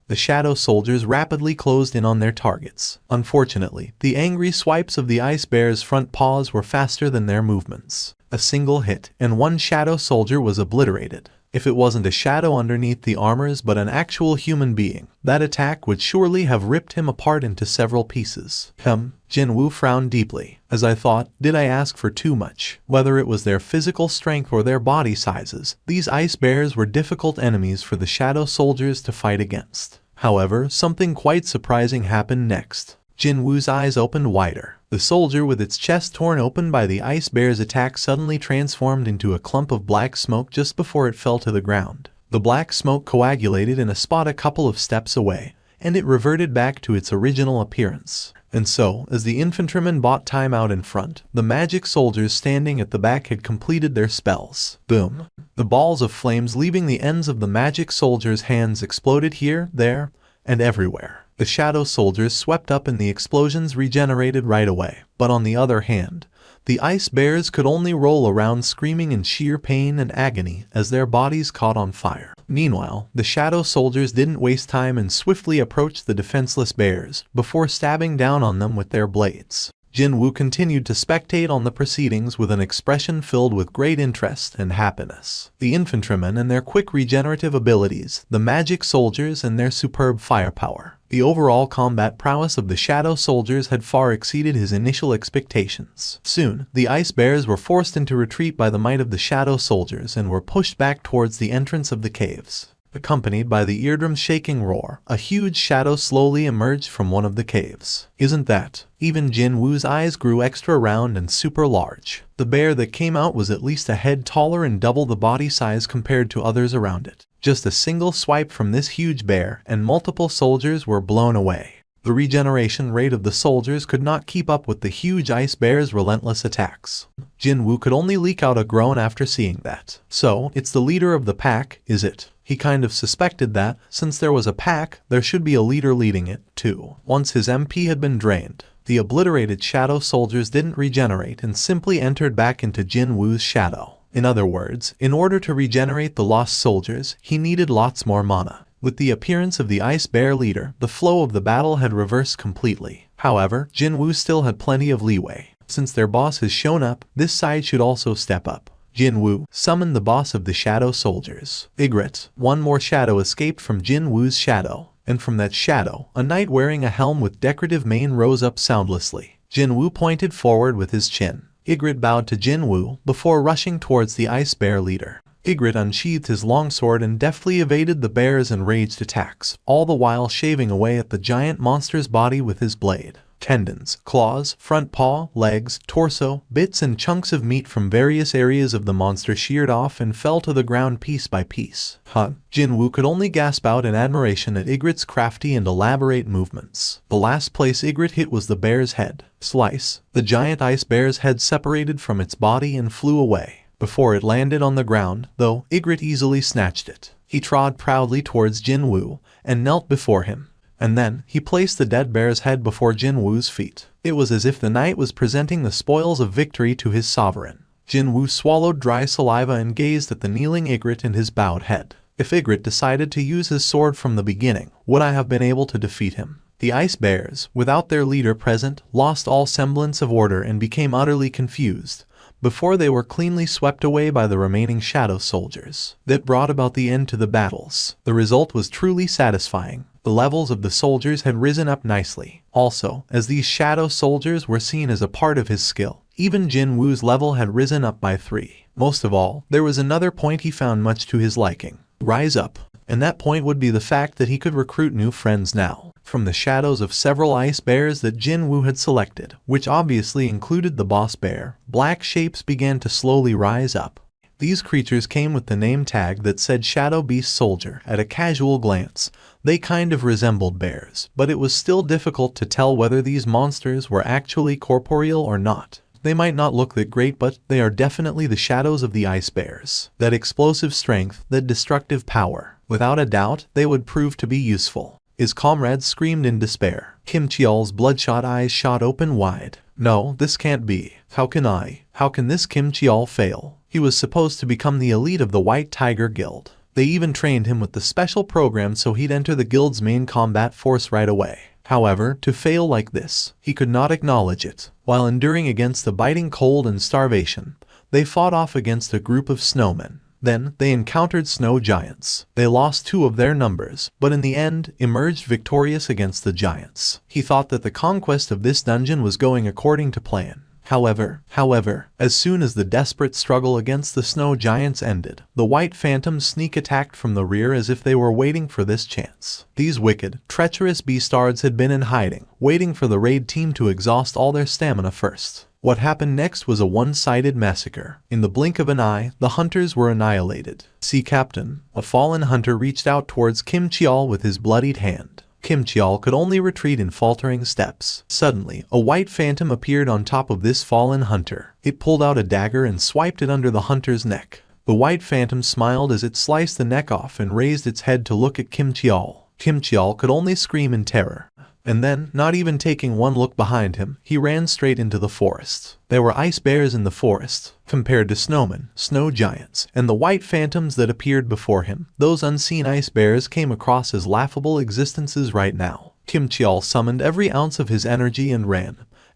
The shadow soldiers rapidly closed in on their targets. Unfortunately, the angry swipes of the ice bear's front paws were faster than their movements. A single hit, and one shadow soldier was obliterated. If it wasn't a shadow underneath the armors but an actual human being, that attack would surely have ripped him apart into several pieces. Jin-Woo frowned deeply. As I thought, did I ask for too much? Whether it was their physical strength or their body sizes, these ice bears were difficult enemies for the shadow soldiers to fight against. However, something quite surprising happened next. Jin-Woo's eyes opened wider. The soldier with its chest torn open by the ice bear's attack suddenly transformed into a clump of black smoke just before it fell to the ground. The black smoke coagulated in a spot a couple of steps away, and it reverted back to its original appearance. And so, as the infantrymen bought time out in front, the magic soldiers standing at the back had completed their spells. Boom! The balls of flames leaving the ends of the magic soldiers' hands exploded here, there, and everywhere. The shadow soldiers swept up and the explosions regenerated right away. But on the other hand, the ice bears could only roll around screaming in sheer pain and agony as their bodies caught on fire. Meanwhile, the shadow soldiers didn't waste time and swiftly approached the defenseless bears before stabbing down on them with their blades. Jin-Woo continued to spectate on the proceedings with an expression filled with great interest and happiness. The infantrymen and their quick regenerative abilities, the magic soldiers and their superb firepower. The overall combat prowess of the shadow soldiers had far exceeded his initial expectations. Soon, the ice bears were forced into retreat by the might of the shadow soldiers and were pushed back towards the entrance of the caves. Accompanied by the eardrum's shaking roar, a huge shadow slowly emerged from one of the caves. Isn't that? Even Jin-Woo's eyes grew extra round and super large. The bear that came out was at least a head taller and double the body size compared to others around it. Just a single swipe from this huge bear, and multiple soldiers were blown away. The regeneration rate of the soldiers could not keep up with the huge ice bear's relentless attacks. Jin-Woo could only leak out a groan after seeing that. So, it's the leader of the pack, is it? He kind of suspected that, since there was a pack, there should be a leader leading it, too. Once his MP had been drained, the obliterated shadow soldiers didn't regenerate and simply entered back into Jin-Woo's shadow. In other words, in order to regenerate the lost soldiers, he needed lots more mana. With the appearance of the ice bear leader, the flow of the battle had reversed completely. However, Jin-Woo still had plenty of leeway. Since their boss has shown up, this side should also step up. Jin-Woo summoned the boss of the shadow soldiers. Ygritte. One more shadow escaped from Jin-Woo's shadow, and from that shadow, a knight wearing a helm with decorative mane rose up soundlessly. Jin-Woo pointed forward with his chin. Ygritte bowed to Jin-Woo before rushing towards the ice bear leader. Ygritte unsheathed his longsword and deftly evaded the bear's enraged attacks, all the while shaving away at the giant monster's body with his blade. Tendons, claws, front paw, legs, torso, bits and chunks of meat from various areas of the monster sheared off and fell to the ground piece by piece. Jin-Woo could only gasp out in admiration at Ygritte's crafty and elaborate movements. The last place Ygritte hit was the bear's head. Slice. The giant ice bear's head separated from its body and flew away. Before it landed on the ground, though, Ygritte easily snatched it. He trod proudly towards Jin-Woo and knelt before him. And then, he placed the dead bear's head before Jin-Woo's feet. It was as if the knight was presenting the spoils of victory to his sovereign. Jin-Woo swallowed dry saliva and gazed at the kneeling Ygritte and his bowed head. If Ygritte decided to use his sword from the beginning, would I have been able to defeat him? The ice bears, without their leader present, lost all semblance of order and became utterly confused, before they were cleanly swept away by the remaining shadow soldiers. That brought about the end to the battles. The result was truly satisfying. The levels of the soldiers had risen up nicely. Also, as these shadow soldiers were seen as a part of his skill, even Jin-Woo's level had risen up by 3. Most of all, there was another point he found much to his liking. Rise up. And that point would be the fact that he could recruit new friends now. From the shadows of several ice bears that Jin-Woo had selected, which obviously included the boss bear, black shapes began to slowly rise up. These creatures came with the name tag that said Shadow Beast Soldier. At a casual glance, they kind of resembled bears, but it was still difficult to tell whether these monsters were actually corporeal or not. They might not look that great, but they are definitely the shadows of the ice bears. That explosive strength, that destructive power. Without a doubt, they would prove to be useful. His comrades screamed in despair. Kim Cheol's bloodshot eyes shot open wide. No, this can't be. How can this Kim Cheol fail? He was supposed to become the elite of the White Tiger Guild. They even trained him with the special program so he'd enter the guild's main combat force right away. However, to fail like this, he could not acknowledge it. While enduring against the biting cold and starvation, they fought off against a group of snowmen. Then, they encountered snow giants. They lost 2 of their numbers, but in the end, emerged victorious against the giants. He thought that the conquest of this dungeon was going according to plan. However, as soon as the desperate struggle against the snow giants ended, the white phantoms sneak attacked from the rear as if they were waiting for this chance. These wicked, treacherous beastards had been in hiding, waiting for the raid team to exhaust all their stamina first. What happened next was a one-sided massacre. In the blink of an eye, the hunters were annihilated. See Captain, a fallen hunter reached out towards Kim Cheol with his bloodied hand. Kim Cheol could only retreat in faltering steps. Suddenly, a white phantom appeared on top of this fallen hunter. It pulled out a dagger and swiped it under the hunter's neck. The white phantom smiled as it sliced the neck off and raised its head to look at Kim Cheol. Kim Cheol could only scream in terror. And then, not even taking one look behind him, he ran straight into the forest. There were ice bears in the forest. Compared to snowmen, snow giants, and the white phantoms that appeared before him, those unseen ice bears came across as laughable existences right now. Kim Cheol summoned every ounce of his energy and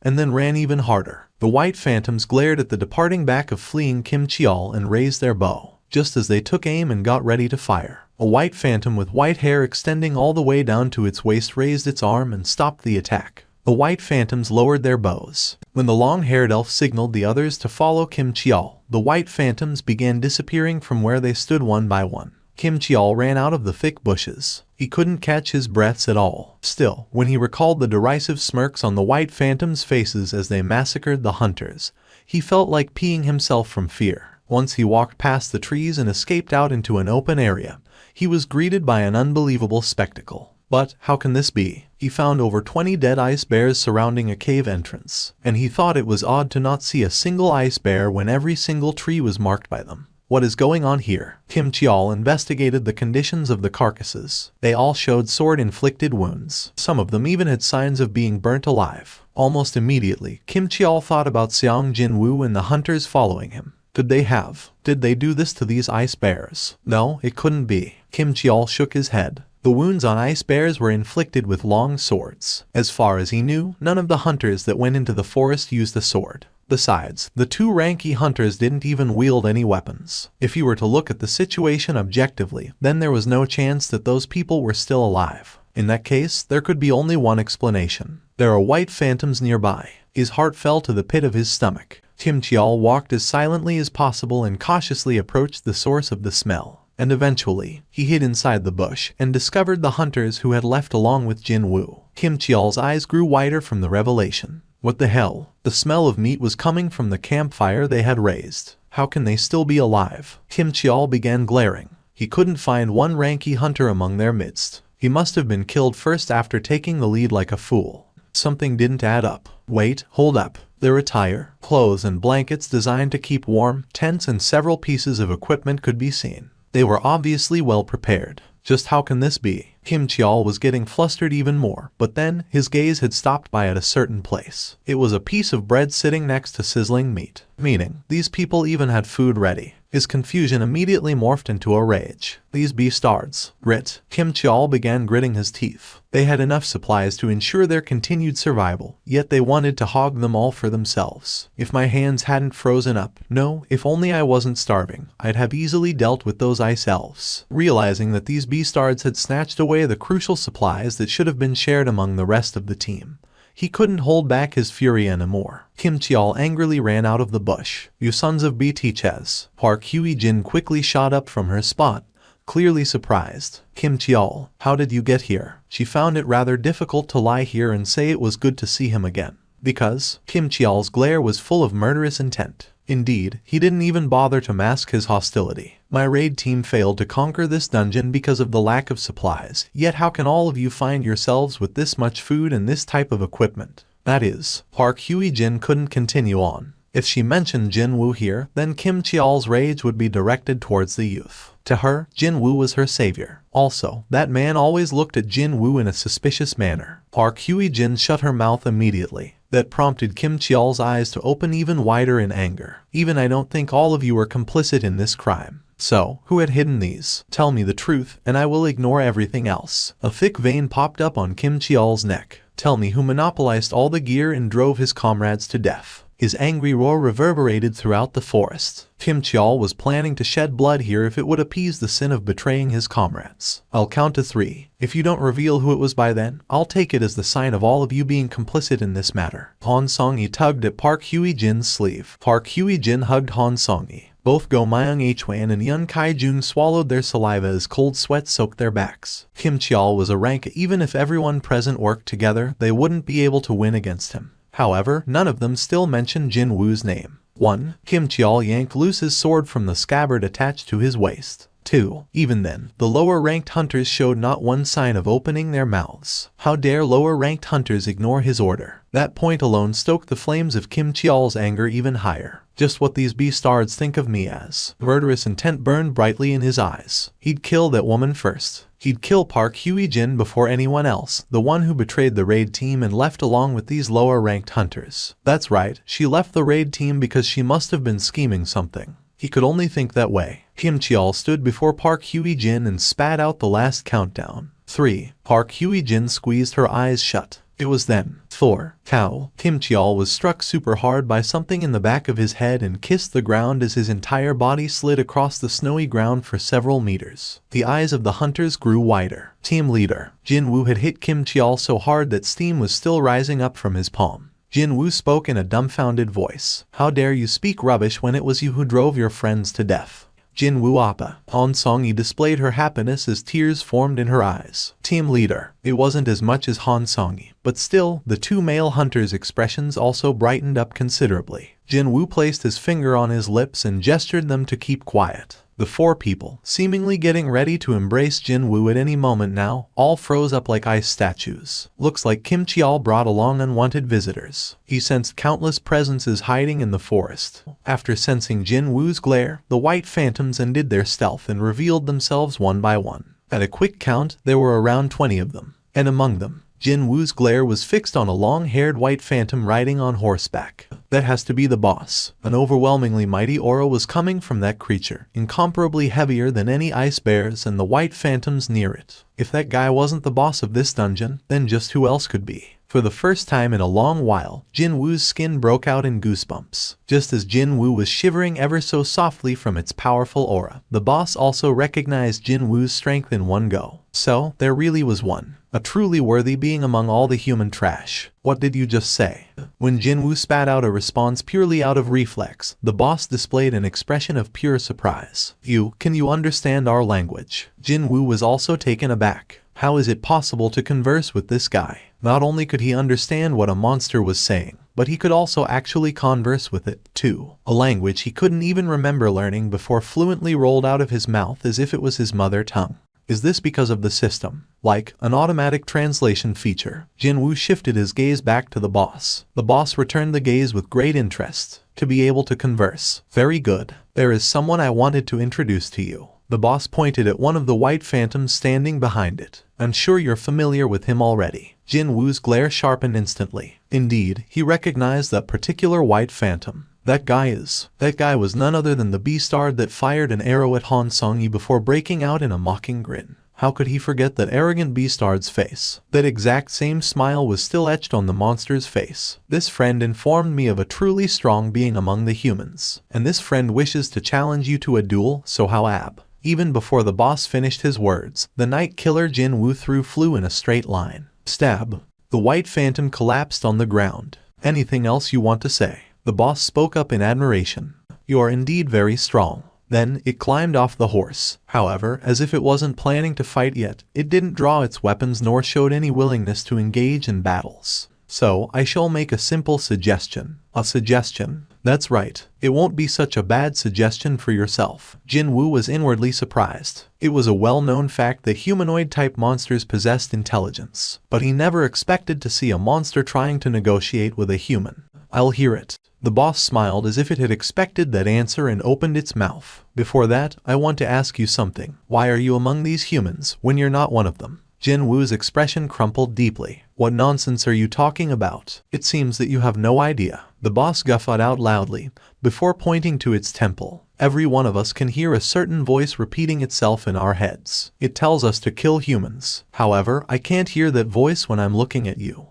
then ran even harder. The white phantoms glared at the departing back of fleeing Kim Cheol and raised their bow. Just as they took aim and got ready to fire, a white phantom with white hair extending all the way down to its waist raised its arm and stopped the attack. The white phantoms lowered their bows. When the long-haired elf signaled the others to follow Kim Cheol, the white phantoms began disappearing from where they stood one by one. Kim Cheol ran out of the thick bushes. He couldn't catch his breaths at all. Still, when he recalled the derisive smirks on the white phantoms' faces as they massacred the hunters, he felt like peeing himself from fear. Once he walked past the trees and escaped out into an open area, he was greeted by an unbelievable spectacle. But how can this be? He found over 20 dead ice bears surrounding a cave entrance, and he thought it was odd to not see a single ice bear when every single tree was marked by them. What is going on here? Kim Cheol investigated the conditions of the carcasses. They all showed sword-inflicted wounds. Some of them even had signs of being burnt alive. Almost immediately, Kim Cheol thought about Jin-Woo and the hunters following him. Did they do this to these ice bears? No, it couldn't be. Kim Cheol shook his head. The wounds on ice bears were inflicted with long swords. As far as he knew, none of the hunters that went into the forest used a sword. Besides, the 2 ranky hunters didn't even wield any weapons. If you were to look at the situation objectively, then there was no chance that those people were still alive. In that case, there could be only one explanation. There are white phantoms nearby. His heart fell to the pit of his stomach. Kim Cheol walked as silently as possible and cautiously approached the source of the smell. And eventually, he hid inside the bush and discovered the hunters who had left along with Jin-Woo. Kim Cheol's eyes grew wider from the revelation. What the hell? The smell of meat was coming from the campfire they had raised. How can they still be alive? Kim Cheol began glaring. He couldn't find one ranky hunter among their midst. He must have been killed first after taking the lead like a fool. Something didn't add up. Wait, hold up. Their attire, clothes and blankets designed to keep warm, tents and several pieces of equipment could be seen. They were obviously well prepared. Just how can this be? Kim Cheol was getting flustered even more, but then his gaze had stopped by at a certain place. It was a piece of bread sitting next to sizzling meat, meaning these people even had food ready. His confusion immediately morphed into a rage. These beastards. Grit. Kim Cheol began gritting his teeth. They had enough supplies to ensure their continued survival, yet they wanted to hog them all for themselves. If my hands hadn't frozen up, no, if only I wasn't starving, I'd have easily dealt with those ice elves. Realizing that these beastards had snatched away the crucial supplies that should have been shared among the rest of the team, he couldn't hold back his fury anymore. Kim Cheol angrily ran out of the bush. You sons of bitches. Park Hye-jin quickly shot up from her spot, clearly surprised. Kim Cheol, how did you get here? She found it rather difficult to lie here and say it was good to see him again. Because Kim Cheol's glare was full of murderous intent. Indeed, he didn't even bother to mask his hostility. My raid team failed to conquer this dungeon because of the lack of supplies, yet how can all of you find yourselves with this much food and this type of equipment? That is, Park Hye-jin couldn't continue on. If she mentioned Jin-Woo here, then Kim Cheol's rage would be directed towards the youth. To her, Jin-Woo was her savior. Also, that man always looked at Jin-Woo in a suspicious manner. Park Hye-jin shut her mouth immediately. That prompted Kim Cheol's eyes to open even wider in anger. Even I don't think all of you are complicit in this crime. So, who had hidden these? Tell me the truth, and I will ignore everything else. A thick vein popped up on Kim Cheol's neck. Tell me who monopolized all the gear and drove his comrades to death. His angry roar reverberated throughout the forest. Kim Cheol was planning to shed blood here if it would appease the sin of betraying his comrades. I'll count to 3. If you don't reveal who it was by then, I'll take it as the sign of all of you being complicit in this matter. Han Song-yi tugged at Park Hye-jin's sleeve. Park Hye-jin hugged Han Song-yi. Both Go Myung-hwan and Yun Kai-jun swallowed their saliva as cold sweat soaked their backs. Kim Cheol was a rank. Even if everyone present worked together, they wouldn't be able to win against him. However, none of them still mentioned Jin-Woo's name. 1. Kim Cheol yanked loose his sword from the scabbard attached to his waist. 2. Even then, the lower-ranked hunters showed not one sign of opening their mouths. How dare lower-ranked hunters ignore his order? That point alone stoked the flames of Kim Cheol's anger even higher. Just what these beastards think of me as. Murderous intent burned brightly in his eyes. He'd kill that woman first. He'd kill Park Hye-jin before anyone else, the one who betrayed the raid team and left along with these lower-ranked hunters. That's right, she left the raid team because she must have been scheming something. He could only think that way. Kim Cheol stood before Park Hye-jin and spat out the last countdown. 3. Park Hye-jin squeezed her eyes shut. It was then. 4. Cow. Kim Cheol was struck super hard by something in the back of his head and kissed the ground as his entire body slid across the snowy ground for several meters. The eyes of the hunters grew wider. Team leader. Jin-Woo had hit Kim Cheol so hard that steam was still rising up from his palm. Jin-Woo spoke in a dumbfounded voice. How dare you speak rubbish when it was you who drove your friends to death? Jin-Woo Appa. Han Song-yi displayed her happiness as tears formed in her eyes. Team leader. It wasn't as much as Han Song-yi, but still, the two male hunters' expressions also brightened up considerably. Jin-Woo placed his finger on his lips and gestured them to keep quiet. The 4 people, seemingly getting ready to embrace Jin-Woo at any moment now, all froze up like ice statues. Looks like Kim Cheol brought along unwanted visitors. He sensed countless presences hiding in the forest. After sensing Jin-Woo's glare, the white phantoms undid their stealth and revealed themselves one by one. At a quick count, there were around 20 of them. And among them, Jin-Woo's glare was fixed on a long-haired white phantom riding on horseback. That has to be the boss. An overwhelmingly mighty aura was coming from that creature, incomparably heavier than any ice bears and the white phantoms near it. If that guy wasn't the boss of this dungeon, then just who else could be? For the first time in a long while, Jin-Woo's skin broke out in goosebumps. Just as Jin-Woo was shivering ever so softly from its powerful aura, the boss also recognized Jin-Woo's strength in one go. So, there really was one. A truly worthy being among all the human trash. What did you just say? When Jin-Woo spat out a response purely out of reflex, the boss displayed an expression of pure surprise. Can you understand our language? Jin-Woo was also taken aback. How is it possible to converse with this guy? Not only could he understand what a monster was saying, but he could also actually converse with it, too. A language he couldn't even remember learning before fluently rolled out of his mouth as if it was his mother tongue. Is this because of the system? Like an automatic translation feature, Jin-Woo shifted his gaze back to the boss. The boss returned the gaze with great interest. To be able to converse. Very good. There is someone I wanted to introduce to you. The boss pointed at one of the white phantoms standing behind it. I'm sure you're familiar with him already. Jin-Woo's glare sharpened instantly. Indeed, he recognized that particular white phantom. That guy was none other than the beastard that fired an arrow at Han Song-yi before breaking out in a mocking grin. How could he forget that arrogant beastard's face? That exact same smile was still etched on the monster's face. This friend informed me of a truly strong being among the humans. And this friend wishes to challenge you to a duel, so how ab? Even before the boss finished his words, the night killer Jin-Woo flew in a straight line. Stab. The white phantom collapsed on the ground. Anything else you want to say? The boss spoke up in admiration. You are indeed very strong. Then, it climbed off the horse. However, as if it wasn't planning to fight yet, it didn't draw its weapons nor showed any willingness to engage in battles. So, I shall make a simple suggestion. A suggestion? That's right. It won't be such a bad suggestion for yourself. Jin-Woo was inwardly surprised. It was a well-known fact that humanoid-type monsters possessed intelligence. But he never expected to see a monster trying to negotiate with a human. I'll hear it. The boss smiled as if it had expected that answer and opened its mouth. Before that, I want to ask you something. Why are you among these humans when you're not one of them? Jin-Woo's expression crumpled deeply. What nonsense are you talking about? It seems that you have no idea. The boss guffawed out loudly, before pointing to its temple. Every one of us can hear a certain voice repeating itself in our heads. It tells us to kill humans. However, I can't hear that voice when I'm looking at you.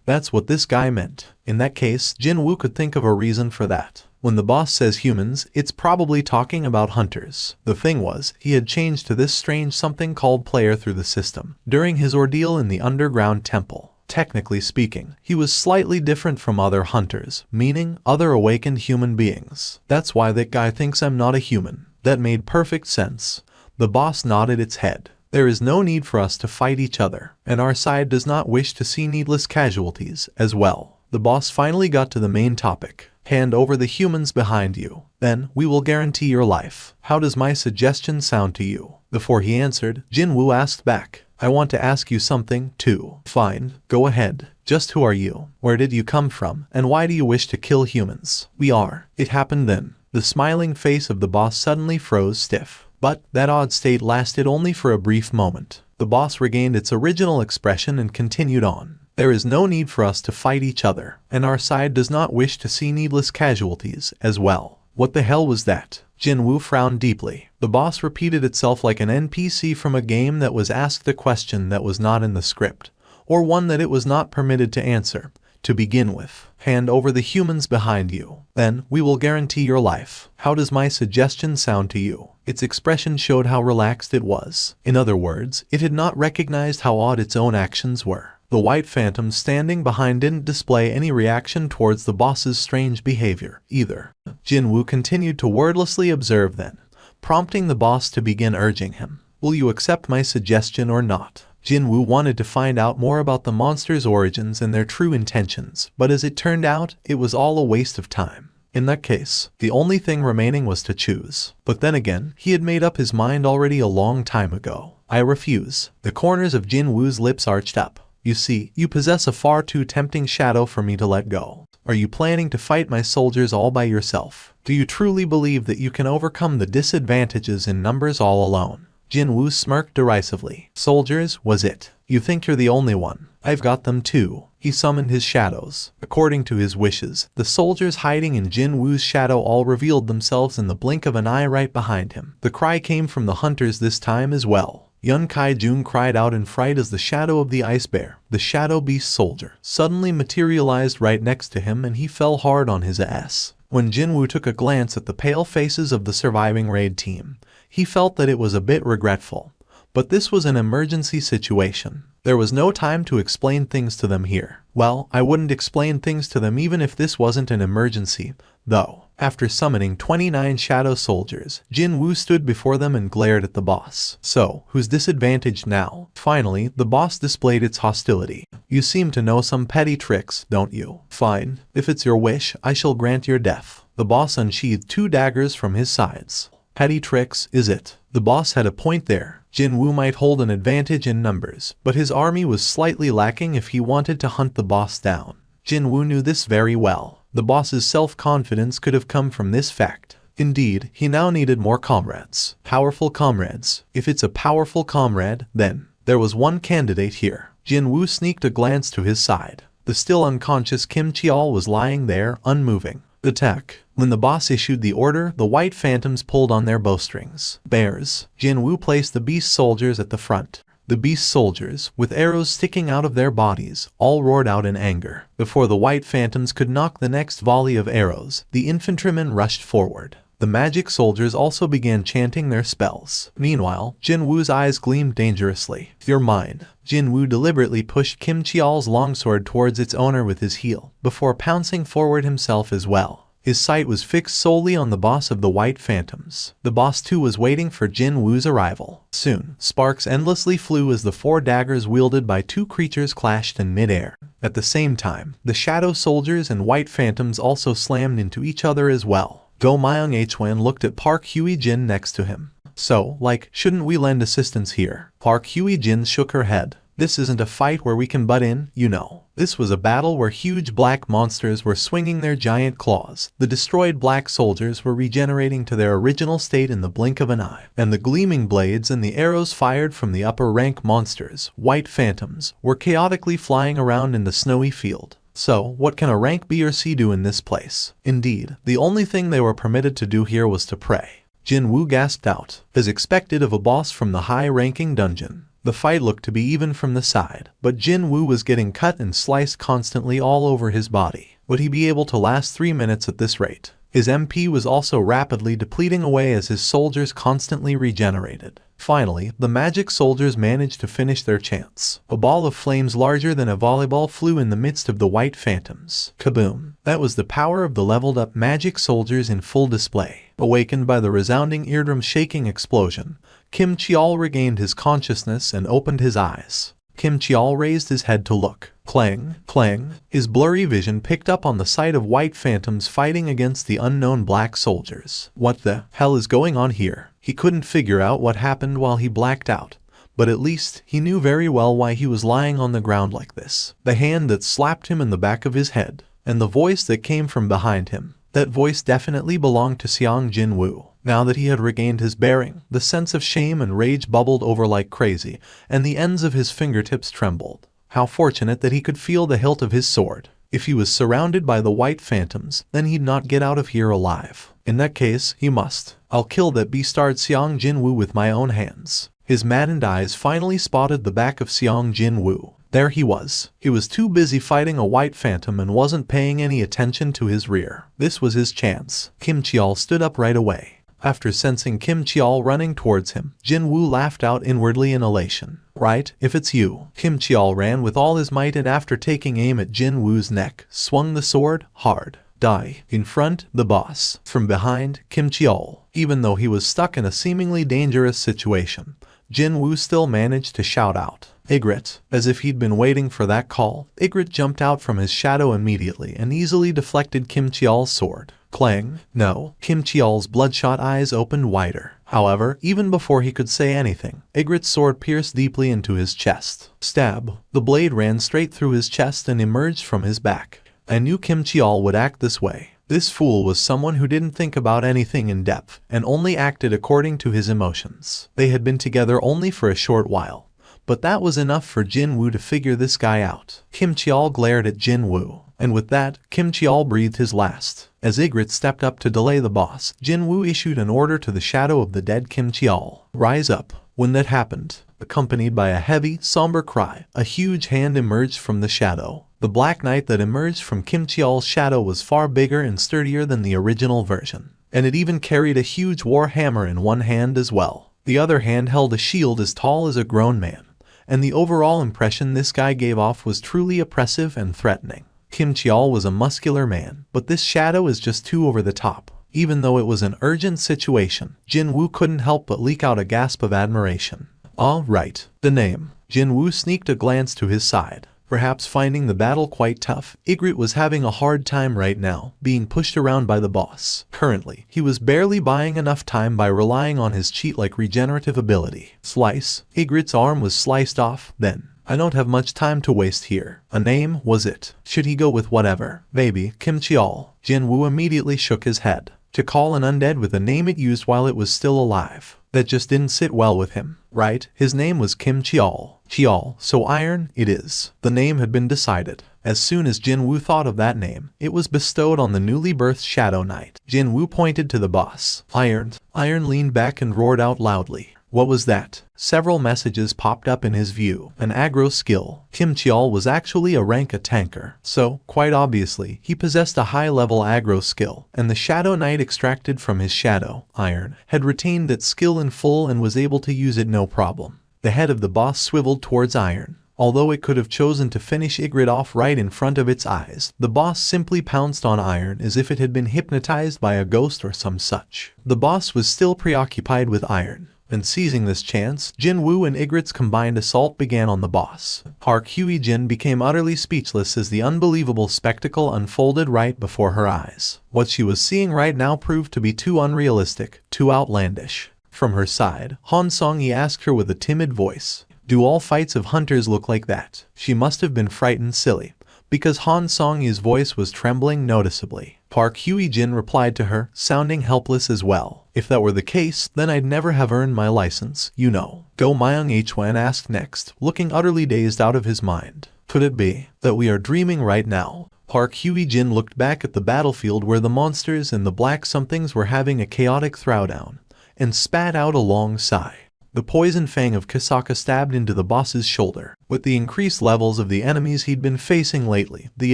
That's what this guy meant. In that case, Jin-Woo could think of a reason for that. When the boss says humans, it's probably talking about hunters. The thing was, he had changed to this strange something called player through the system during his ordeal in the underground temple. Technically speaking, he was slightly different from other hunters, meaning other awakened human beings. That's why that guy thinks I'm not a human. That made perfect sense. The boss nodded its head. There is no need for us to fight each other, and our side does not wish to see needless casualties as well. The boss finally got to the main topic. Hand over the humans behind you. Then, we will guarantee your life. How does my suggestion sound to you? Before he answered, Jin-Woo asked back. I want to ask you something, too. Fine, go ahead. Just who are you? Where did you come from? And why do you wish to kill humans? It happened then. The smiling face of the boss suddenly froze stiff. But that odd state lasted only for a brief moment. The boss regained its original expression and continued on. There is no need for us to fight each other, and our side does not wish to see needless casualties as well. What the hell was that? Jin-Woo frowned deeply. The boss repeated itself like an NPC from a game that was asked a question that was not in the script, or one that it was not permitted to answer. To begin with, hand over the humans behind you. Then, we will guarantee your life. How does my suggestion sound to you? Its expression showed how relaxed it was. In other words, it had not recognized how odd its own actions were. The white phantom standing behind didn't display any reaction towards the boss's strange behavior, either. Jin-Woo continued to wordlessly observe then, prompting the boss to begin urging him. Will you accept my suggestion or not? Jin-Woo wanted to find out more about the monster's origins and their true intentions, but as it turned out, it was all a waste of time. In that case, the only thing remaining was to choose. But then again, he had made up his mind already a long time ago. I refuse. The corners of Jin-Woo's lips arched up. You see, you possess a far too tempting shadow for me to let go. Are you planning to fight my soldiers all by yourself? Do you truly believe that you can overcome the disadvantages in numbers all alone? Jin-Woo smirked derisively. Soldiers, was it? You think you're the only one? I've got them too. He summoned his shadows. According to his wishes, the soldiers hiding in Jin-Woo's shadow all revealed themselves in the blink of an eye right behind him. The cry came from the hunters this time as well. Yun Kai-jun cried out in fright as the shadow of the ice bear, the shadow beast soldier, suddenly materialized right next to him, and he fell hard on his ass. When Jin-Woo took a glance at the pale faces of the surviving raid team, he felt that it was a bit regretful. But this was an emergency situation. There was no time to explain things to them here. Well, I wouldn't explain things to them even if this wasn't an emergency, though. After summoning 29 shadow soldiers, Jin-Woo stood before them and glared at the boss. So, who's disadvantaged now? Finally, the boss displayed its hostility. You seem to know some petty tricks, don't you? Fine. If it's your wish, I shall grant your death. The boss unsheathed 2 daggers from his sides. Petty tricks, is it? The boss had a point there. Jin-Woo might hold an advantage in numbers, but his army was slightly lacking if he wanted to hunt the boss down. Jin-Woo knew this very well. The boss's self-confidence could have come from this fact. Indeed, he now needed more comrades. Powerful comrades. If it's a powerful comrade, then there was one candidate here. Jin-Woo sneaked a glance to his side. The still unconscious Kim Cheol was lying there, unmoving. Attack. When the boss issued the order, the white phantoms pulled on their bowstrings. Bears. Jin-Woo placed the beast soldiers at the front. The beast soldiers, with arrows sticking out of their bodies, all roared out in anger. Before the white phantoms could knock the next volley of arrows, the infantrymen rushed forward. The magic soldiers also began chanting their spells. Meanwhile, Jin-Woo's eyes gleamed dangerously. You're mine. Jin-Woo deliberately pushed Kim Cheol's longsword towards its owner with his heel, before pouncing forward himself as well. His sight was fixed solely on the boss of the White Phantoms. The boss too was waiting for Jin-Woo's arrival. Soon, sparks endlessly flew as the 4 daggers wielded by 2 creatures clashed in midair. At the same time, the Shadow Soldiers and White Phantoms also slammed into each other as well. Go Myung-hwan looked at Park Hye-jin next to him. So, shouldn't we lend assistance here? Park Hye-jin shook her head. This isn't a fight where we can butt in, you know. This was a battle where huge black monsters were swinging their giant claws. The destroyed black soldiers were regenerating to their original state in the blink of an eye. And the gleaming blades and the arrows fired from the upper rank monsters, White Phantoms, were chaotically flying around in the snowy field. So, what can a rank B or C do in this place? Indeed, the only thing they were permitted to do here was to pray. Jin-Woo gasped out, as expected of a boss from the high-ranking dungeon. The fight looked to be even from the side, but Jin-Woo was getting cut and sliced constantly all over his body. Would he be able to last 3 minutes at this rate? His MP was also rapidly depleting away as his soldiers constantly regenerated. Finally, the magic soldiers managed to finish their chants. A ball of flames larger than a volleyball flew in the midst of the white phantoms. Kaboom! That was the power of the leveled up magic soldiers in full display. Awakened by the resounding eardrum-shaking explosion, Kim Cheol regained his consciousness and opened his eyes. Kim Cheol raised his head to look. Clang, clang. His blurry vision picked up on the sight of white phantoms fighting against the unknown black soldiers. What the hell is going on here? He couldn't figure out what happened while he blacked out, but at least he knew very well why he was lying on the ground like this. The hand that slapped him in the back of his head, and the voice that came from behind him. That voice definitely belonged to Seong Jin-Woo. Now that he had regained his bearing, the sense of shame and rage bubbled over like crazy, and the ends of his fingertips trembled. How fortunate that he could feel the hilt of his sword. If he was surrounded by the white phantoms, then he'd not get out of here alive. In that case, he must. I'll kill that beast-starred Seong Jin-Woo with my own hands. His maddened eyes finally spotted the back of Seong Jin-Woo. There he was. He was too busy fighting a white phantom and wasn't paying any attention to his rear. This was his chance. Kim Cheol stood up right away. After sensing Kim Cheol running towards him, Jin-Woo laughed out inwardly in elation. Right, if it's you. Kim Cheol ran with all his might and after taking aim at Jin-Woo's neck, swung the sword hard. Die. In front, the boss. From behind, Kim Cheol. Even though he was stuck in a seemingly dangerous situation, Jin-Woo still managed to shout out, "Ygritte!" As if he'd been waiting for that call, Ygritte jumped out from his shadow immediately and easily deflected Kim Cheol's sword. Clang. No. Kim Cheol's bloodshot eyes opened wider. However, even before he could say anything, Ygritte's sword pierced deeply into his chest. Stab. The blade ran straight through his chest and emerged from his back. I knew Kim Cheol would act this way. This fool was someone who didn't think about anything in depth and only acted according to his emotions. They had been together only for a short while, but that was enough for Jin-Woo to figure this guy out. Kim Cheol glared at Jin-Woo, and with that, Kim Cheol breathed his last. As Ygritte stepped up to delay the boss, Jin-Woo issued an order to the shadow of the dead Kim Cheol. Rise up. When that happened, accompanied by a heavy, somber cry, a huge hand emerged from the shadow. The Black Knight that emerged from Kim Cheol's shadow was far bigger and sturdier than the original version, and it even carried a huge war hammer in one hand as well. The other hand held a shield as tall as a grown man, and the overall impression this guy gave off was truly oppressive and threatening. Kim Cheol was a muscular man, but this shadow is just too over the top. Even though it was an urgent situation, Jin-Woo couldn't help but leak out a gasp of admiration. All right, the name. Jin-Woo sneaked a glance to his side. Perhaps finding the battle quite tough, Ygritte was having a hard time right now, being pushed around by the boss. Currently, he was barely buying enough time by relying on his cheat-like regenerative ability. Slice. Ygritte's arm was sliced off, then. I don't have much time to waste here. A name, was it? Should he go with whatever? Maybe, Kim Cheol. Jin-Woo immediately shook his head. To call an undead with a name it used while it was still alive. That just didn't sit well with him. Right, his name was Kim Cheol. Cheol, so iron, it is. The name had been decided. As soon as Jin-Woo thought of that name, it was bestowed on the newly birthed Shadow Knight. Jin-Woo pointed to the boss. Iron. Iron leaned back and roared out loudly. What was that? Several messages popped up in his view. An aggro skill. Kim Cheol was actually a rank A tanker, so, quite obviously, he possessed a high-level aggro skill, and the Shadow Knight extracted from his shadow, Iron, had retained that skill in full and was able to use it no problem. The head of the boss swiveled towards Iron. Although it could have chosen to finish Ygritte off right in front of its eyes, the boss simply pounced on Iron as if it had been hypnotized by a ghost or some such. The boss was still preoccupied with Iron. And seizing this chance, Jin-Woo and Ygritte's combined assault began on the boss. Park Hye-jin became utterly speechless as the unbelievable spectacle unfolded right before her eyes. What she was seeing right now proved to be too unrealistic, too outlandish. From her side, Han Song-yi asked her with a timid voice, "Do all fights of hunters look like that?" She must have been frightened silly, because Han Song-yi's voice was trembling noticeably. Park Hye-jin replied to her, sounding helpless as well. If that were the case, then I'd never have earned my license, you know. Go Myung Hwan asked next, looking utterly dazed out of his mind. Could it be that we are dreaming right now? Park Hye-jin looked back at the battlefield where the monsters and the black somethings were having a chaotic throwdown, and spat out a long sigh. The poison fang of Kasaka stabbed into the boss's shoulder. With the increased levels of the enemies he'd been facing lately, the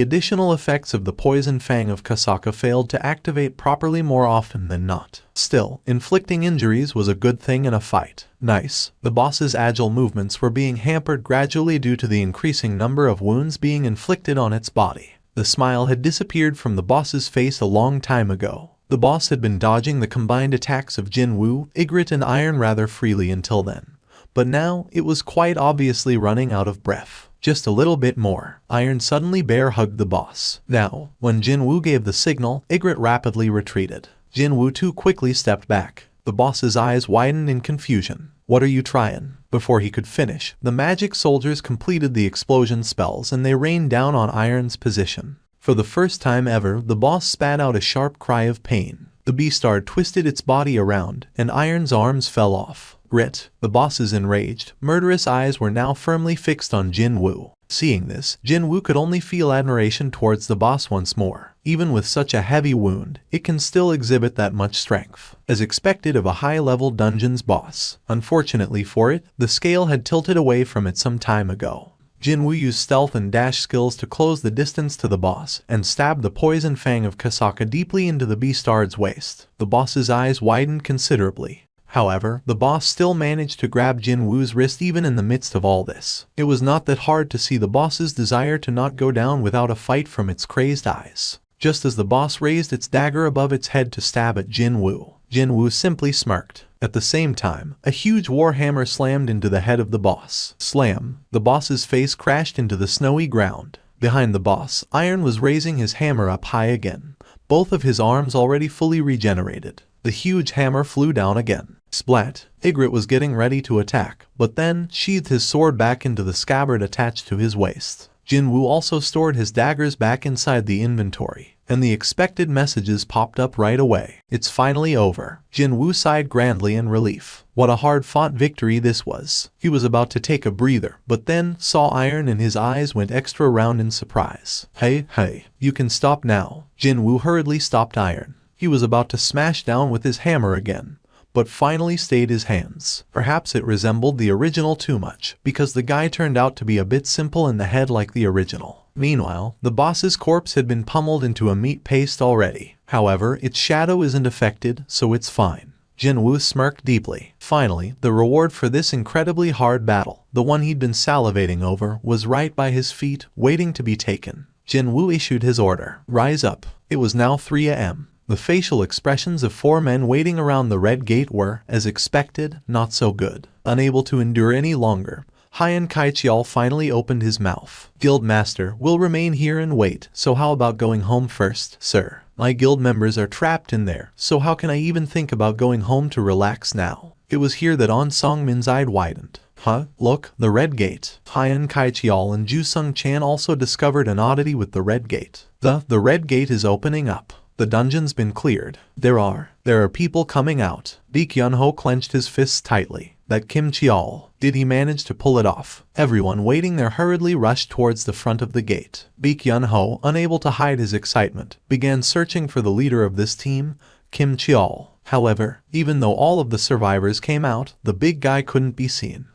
additional effects of the poison fang of Kasaka failed to activate properly more often than not. Still, inflicting injuries was a good thing in a fight. Nice. The boss's agile movements were being hampered gradually due to the increasing number of wounds being inflicted on its body. The smile had disappeared from the boss's face a long time ago. The boss had been dodging the combined attacks of Jin-Woo, Ygritte and Iron rather freely until then. But now, it was quite obviously running out of breath. Just a little bit more. Iron suddenly bear-hugged the boss. Now, when Jin-Woo gave the signal, Ygritte rapidly retreated. Jin-Woo too quickly stepped back. The boss's eyes widened in confusion. What are you trying? Before he could finish, the magic soldiers completed the explosion spells and they rained down on Iron's position. For the first time ever, the boss spat out a sharp cry of pain. The beastard twisted its body around, and Iron's arms fell off. Grit. The boss's enraged, murderous eyes were now firmly fixed on Jin-Woo. Seeing this, Jin-Woo could only feel admiration towards the boss once more. Even with such a heavy wound, it can still exhibit that much strength, as expected of a high-level dungeon's boss. Unfortunately for it, the scale had tilted away from it some time ago. Jin-Woo used stealth and dash skills to close the distance to the boss, and stabbed the poison fang of Kasaka deeply into the beastard's waist. The boss's eyes widened considerably. However, the boss still managed to grab Jin-Woo's wrist even in the midst of all this. It was not that hard to see the boss's desire to not go down without a fight from its crazed eyes. Just as the boss raised its dagger above its head to stab at Jin-Woo, Jin-Woo simply smirked. At the same time, a huge warhammer slammed into the head of the boss. Slam! The boss's face crashed into the snowy ground. Behind the boss, Iron was raising his hammer up high again, both of his arms already fully regenerated. The huge hammer flew down again. Splat! Ygritte was getting ready to attack, but then sheathed his sword back into the scabbard attached to his waist. Jin-Woo also stored his daggers back inside the inventory, and the expected messages popped up right away. It's finally over. Jin-Woo sighed grandly in relief. What a hard-fought victory this was. He was about to take a breather, but then saw Iron and his eyes went extra round in surprise. Hey, you can stop now. Jin-Woo hurriedly stopped Iron. He was about to smash down with his hammer again, but finally stayed his hands. Perhaps it resembled the original too much, because the guy turned out to be a bit simple in the head like the original. Meanwhile, the boss's corpse had been pummeled into a meat paste already. However, its shadow isn't affected, so it's fine. Jin-Woo smirked deeply. Finally, the reward for this incredibly hard battle, the one he'd been salivating over, was right by his feet, waiting to be taken. Jin-Woo issued his order. Rise up. It was now 3 a.m. The facial expressions of 4 men waiting around the red gate were, as expected, not so good. Unable to endure any longer, Hyan Kaichial finally opened his mouth. Guildmaster, we'll remain here and wait, so how about going home first, sir? My guild members are trapped in there, so how can I even think about going home to relax now? It was here that On Song-min's eye widened. Huh? Look, the red gate. Hyan Kaichial and Ju Sung-chan also discovered an oddity with the red gate. The red gate is opening up. The dungeon's been cleared. There are people coming out. Baek Yun-ho clenched his fists tightly. That Kim Cheol. Did he manage to pull it off? Everyone waiting there hurriedly rushed towards the front of the gate. Baek Yun-ho, unable to hide his excitement, began searching for the leader of this team, Kim Cheol. However, even though all of the survivors came out, the big guy couldn't be seen.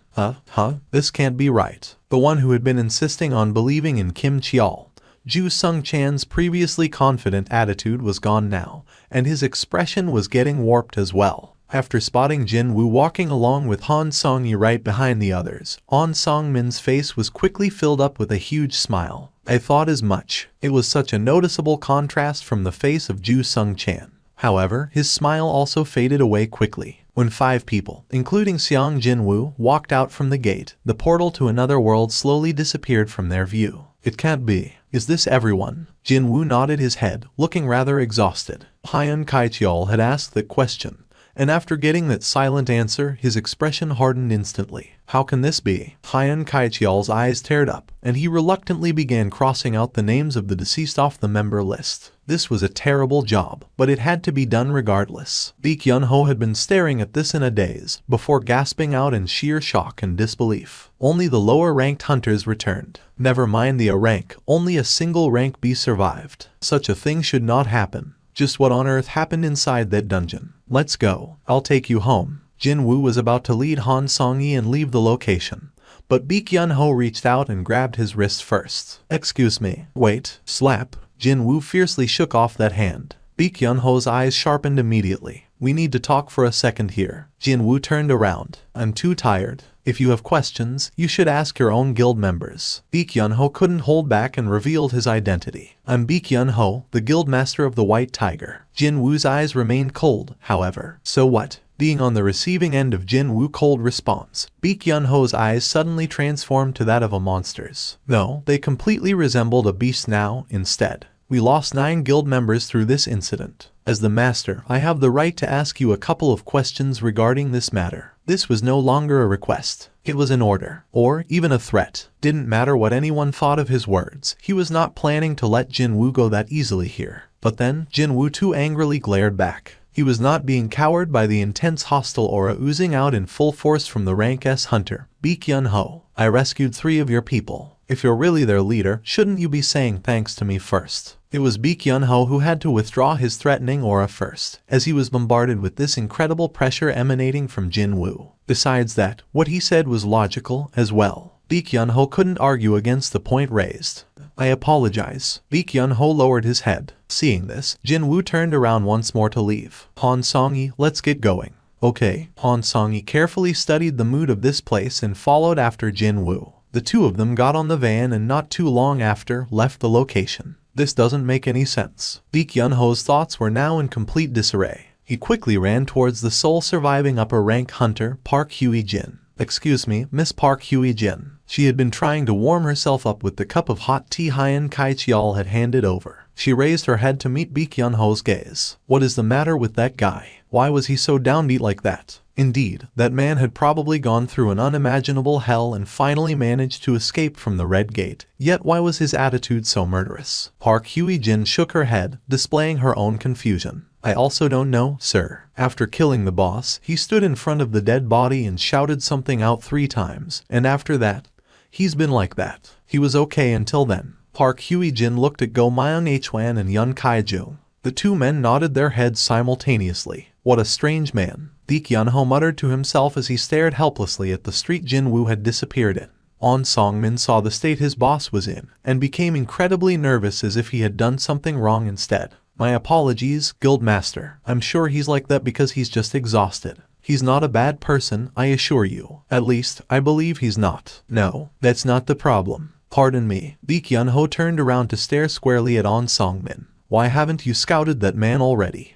This can't be right. The one who had been insisting on believing in Kim Cheol. Ju Sung-chan's previously confident attitude was gone now, and his expression was getting warped as well. After spotting Jin-Woo walking along with Han Song-yi right behind the others, On Song-min's face was quickly filled up with a huge smile. I thought as much. It was such a noticeable contrast from the face of Ju Sung-chan. However, his smile also faded away quickly. When 5 people, including Seong Jin-Woo, walked out from the gate, the portal to another world slowly disappeared from their view. It can't be. Is this everyone? Jin-Woo nodded his head, looking rather exhausted. Hyan Kaichiol had asked that question, and after getting that silent answer, his expression hardened instantly. How can this be? Hyan Kaichiol's eyes teared up, and he reluctantly began crossing out the names of the deceased off the member list. This was a terrible job, but it had to be done regardless. Baek Yun-ho had been staring at this in a daze, before gasping out in sheer shock and disbelief. Only the lower-ranked hunters returned. Never mind the A rank, only a single rank B survived. Such a thing should not happen. Just what on earth happened inside that dungeon? Let's go. I'll take you home. Jin-Woo was about to lead Han Song-yi and leave the location, but Baek Yun-ho reached out and grabbed his wrist first. Excuse me. Wait. Slap. Jin-Woo fiercely shook off that hand. Baek Yun-ho's eyes sharpened immediately. We need to talk for a second here. Jin-Woo turned around. I'm too tired. If you have questions, you should ask your own guild members. Baek Yun-ho couldn't hold back and revealed his identity. I'm Baek Yun-ho, the guild master of the White Tiger. Jin-Woo's eyes remained cold, however. So what? Being on the receiving end of Jin-Woo's cold response, Baek Yun-ho's eyes suddenly transformed to that of a monster's. No, they completely resembled a beast now, instead. We lost 9 guild members through this incident. As the master, I have the right to ask you a couple of questions regarding this matter. This was no longer a request. It was an order, or even a threat. Didn't matter what anyone thought of his words. He was not planning to let Jin-Woo go that easily here. But then, Jin-Woo too angrily glared back. He was not being cowered by the intense hostile aura oozing out in full force from the rank S hunter. Baek Yun-ho, I rescued 3 of your people. If you're really their leader, shouldn't you be saying thanks to me first? It was Baek Yun-ho who had to withdraw his threatening aura first, as he was bombarded with this incredible pressure emanating from Jin-Woo. Besides that, what he said was logical as well. Baek Yun-ho couldn't argue against the point raised. I apologize. Baek Yun-ho lowered his head. Seeing this, Jin-Woo turned around once more to leave. Han Song-yi, let's get going. Okay. Han Song-yi carefully studied the mood of this place and followed after Jin-Woo. The two of them got on the van and not too long after left the location. This doesn't make any sense. Baek Yun-ho's thoughts were now in complete disarray. He quickly ran towards the sole surviving upper-rank hunter, Park Hye-jin. Excuse me, Miss Park Hye-jin. She had been trying to warm herself up with the cup of hot tea Hyen Kai-cheol had handed over. She raised her head to meet Baek Yun-ho's gaze. What is the matter with that guy? Why was he so downbeat like that? Indeed, that man had probably gone through an unimaginable hell and finally managed to escape from the Red Gate. Yet why was his attitude so murderous? Park Hye-jin shook her head, displaying her own confusion. I also don't know, sir. After killing the boss, he stood in front of the dead body and shouted something out 3 times, and after that, he's been like that. He was okay until then. Park Hye-jin looked at Go Myung-hwan and Yun Kai-jung. The 2 men nodded their heads simultaneously. What a strange man. Baek Yun-ho muttered to himself as he stared helplessly at the street Jin-Woo had disappeared in. On Song-min saw the state his boss was in, and became incredibly nervous as if he had done something wrong instead. My apologies, Guildmaster. I'm sure he's like that because he's just exhausted. He's not a bad person, I assure you. At least, I believe he's not. No, that's not the problem. Pardon me. Baek Yun-ho turned around to stare squarely at On Song-min. Why haven't you scouted that man already?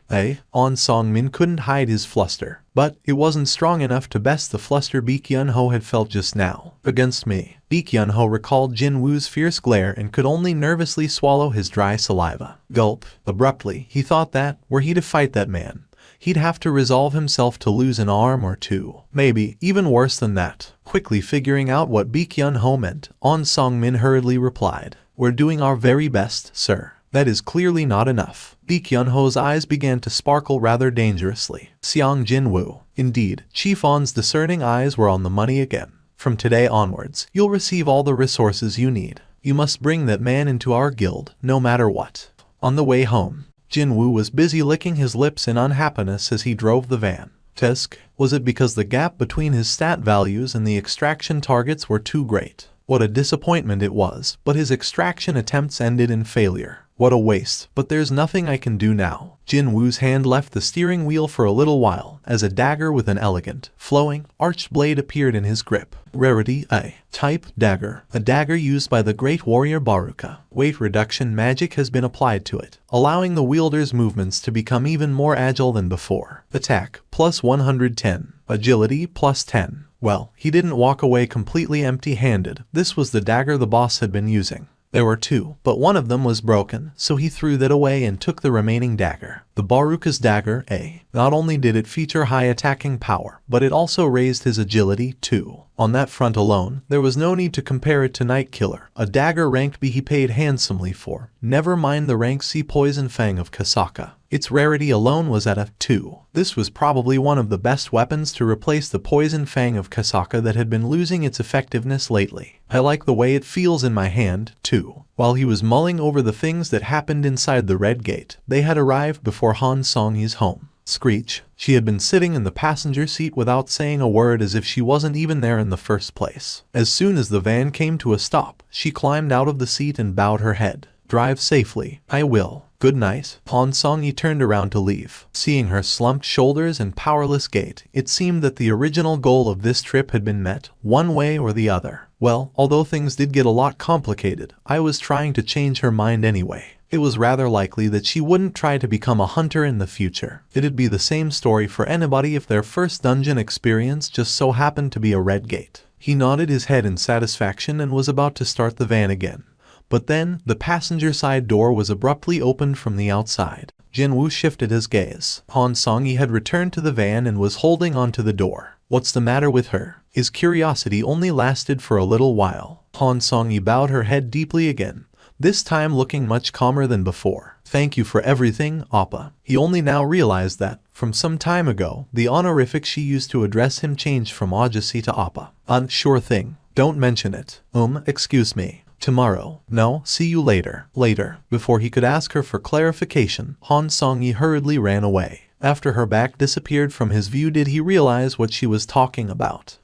On Song-min couldn't hide his fluster, but it wasn't strong enough to best the fluster Baek Yun-ho had felt just now. Against me. Baek Yun-ho recalled Jin-Woo's fierce glare and could only nervously swallow his dry saliva. Gulp. Abruptly, he thought that, were he to fight that man, he'd have to resolve himself to lose an arm or 2. Maybe even worse than that. Quickly figuring out what Baek Yun-ho meant, On Song-min hurriedly replied, We're doing our very best, sir. That is clearly not enough. Baek Yun-ho's eyes began to sparkle rather dangerously. Seong Jin-Woo. Indeed, Chief On's discerning eyes were on the money again. From today onwards, you'll receive all the resources you need. You must bring that man into our guild, no matter what. On the way home, Jin-Woo was busy licking his lips in unhappiness as he drove the van. Tisk, was it because the gap between his stat values and the extraction targets were too great? What a disappointment it was, but his extraction attempts ended in failure. What a waste, but there's nothing I can do now. Jin-Woo's hand left the steering wheel for a little while, as a dagger with an elegant, flowing, arched blade appeared in his grip. Rarity A. Type Dagger. A dagger used by the great warrior Baruka. Weight reduction magic has been applied to it, allowing the wielder's movements to become even more agile than before. Attack, plus 110. Agility, plus 10. Well, he didn't walk away completely empty-handed. This was the dagger the boss had been using. There were 2, but one of them was broken, so he threw that away and took the remaining dagger. The Baruka's dagger A. Not only did it feature high attacking power, but it also raised his agility too. On that front alone, there was no need to compare it to Night Killer, a dagger ranked B he paid handsomely for. Never mind the rank C Poison Fang of Kasaka. Its rarity alone was at a 2. This was probably one of the best weapons to replace the Poison Fang of Kasaka that had been losing its effectiveness lately. I like the way it feels in my hand, too. While he was mulling over the things that happened inside the Red Gate, they had arrived before Han Song-yi's home. Screech. She had been sitting in the passenger seat without saying a word, as if she wasn't even there in the first place. As soon as the van came to a stop, she climbed out of the seat and bowed her head. Drive safely. I will. Good night. Han Song-yi turned around to leave. Seeing her slumped shoulders and powerless gait, it seemed that the original goal of this trip had been met, one way or the other. Well, although things did get a lot complicated, I was trying to change her mind anyway. It was rather likely that she wouldn't try to become a hunter in the future. It'd be the same story for anybody if their first dungeon experience just so happened to be a Red Gate. He nodded his head in satisfaction and was about to start the van again. But then, the passenger side door was abruptly opened from the outside. Jin-Woo shifted his gaze. Han Song-yi had returned to the van and was holding onto the door. What's the matter with her? His curiosity only lasted for a little while. Han Song-yi bowed her head deeply again, this time looking much calmer than before. Thank you for everything, Appa. He only now realized that, from some time ago, the honorific she used to address him changed from Ajasi to Appa. Sure thing. Don't mention it. Excuse me. Tomorrow. No, see you later. Later. Before he could ask her for clarification, Han Song-yi hurriedly ran away. After her back disappeared from his view did he realize what she was talking about.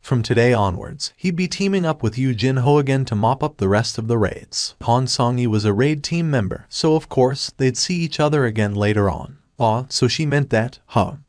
From today onwards, he'd be teaming up with Yu Jin-ho again to mop up the rest of the raids. Han Song-yi was a raid team member, so of course, they'd see each other again later on. So she meant that,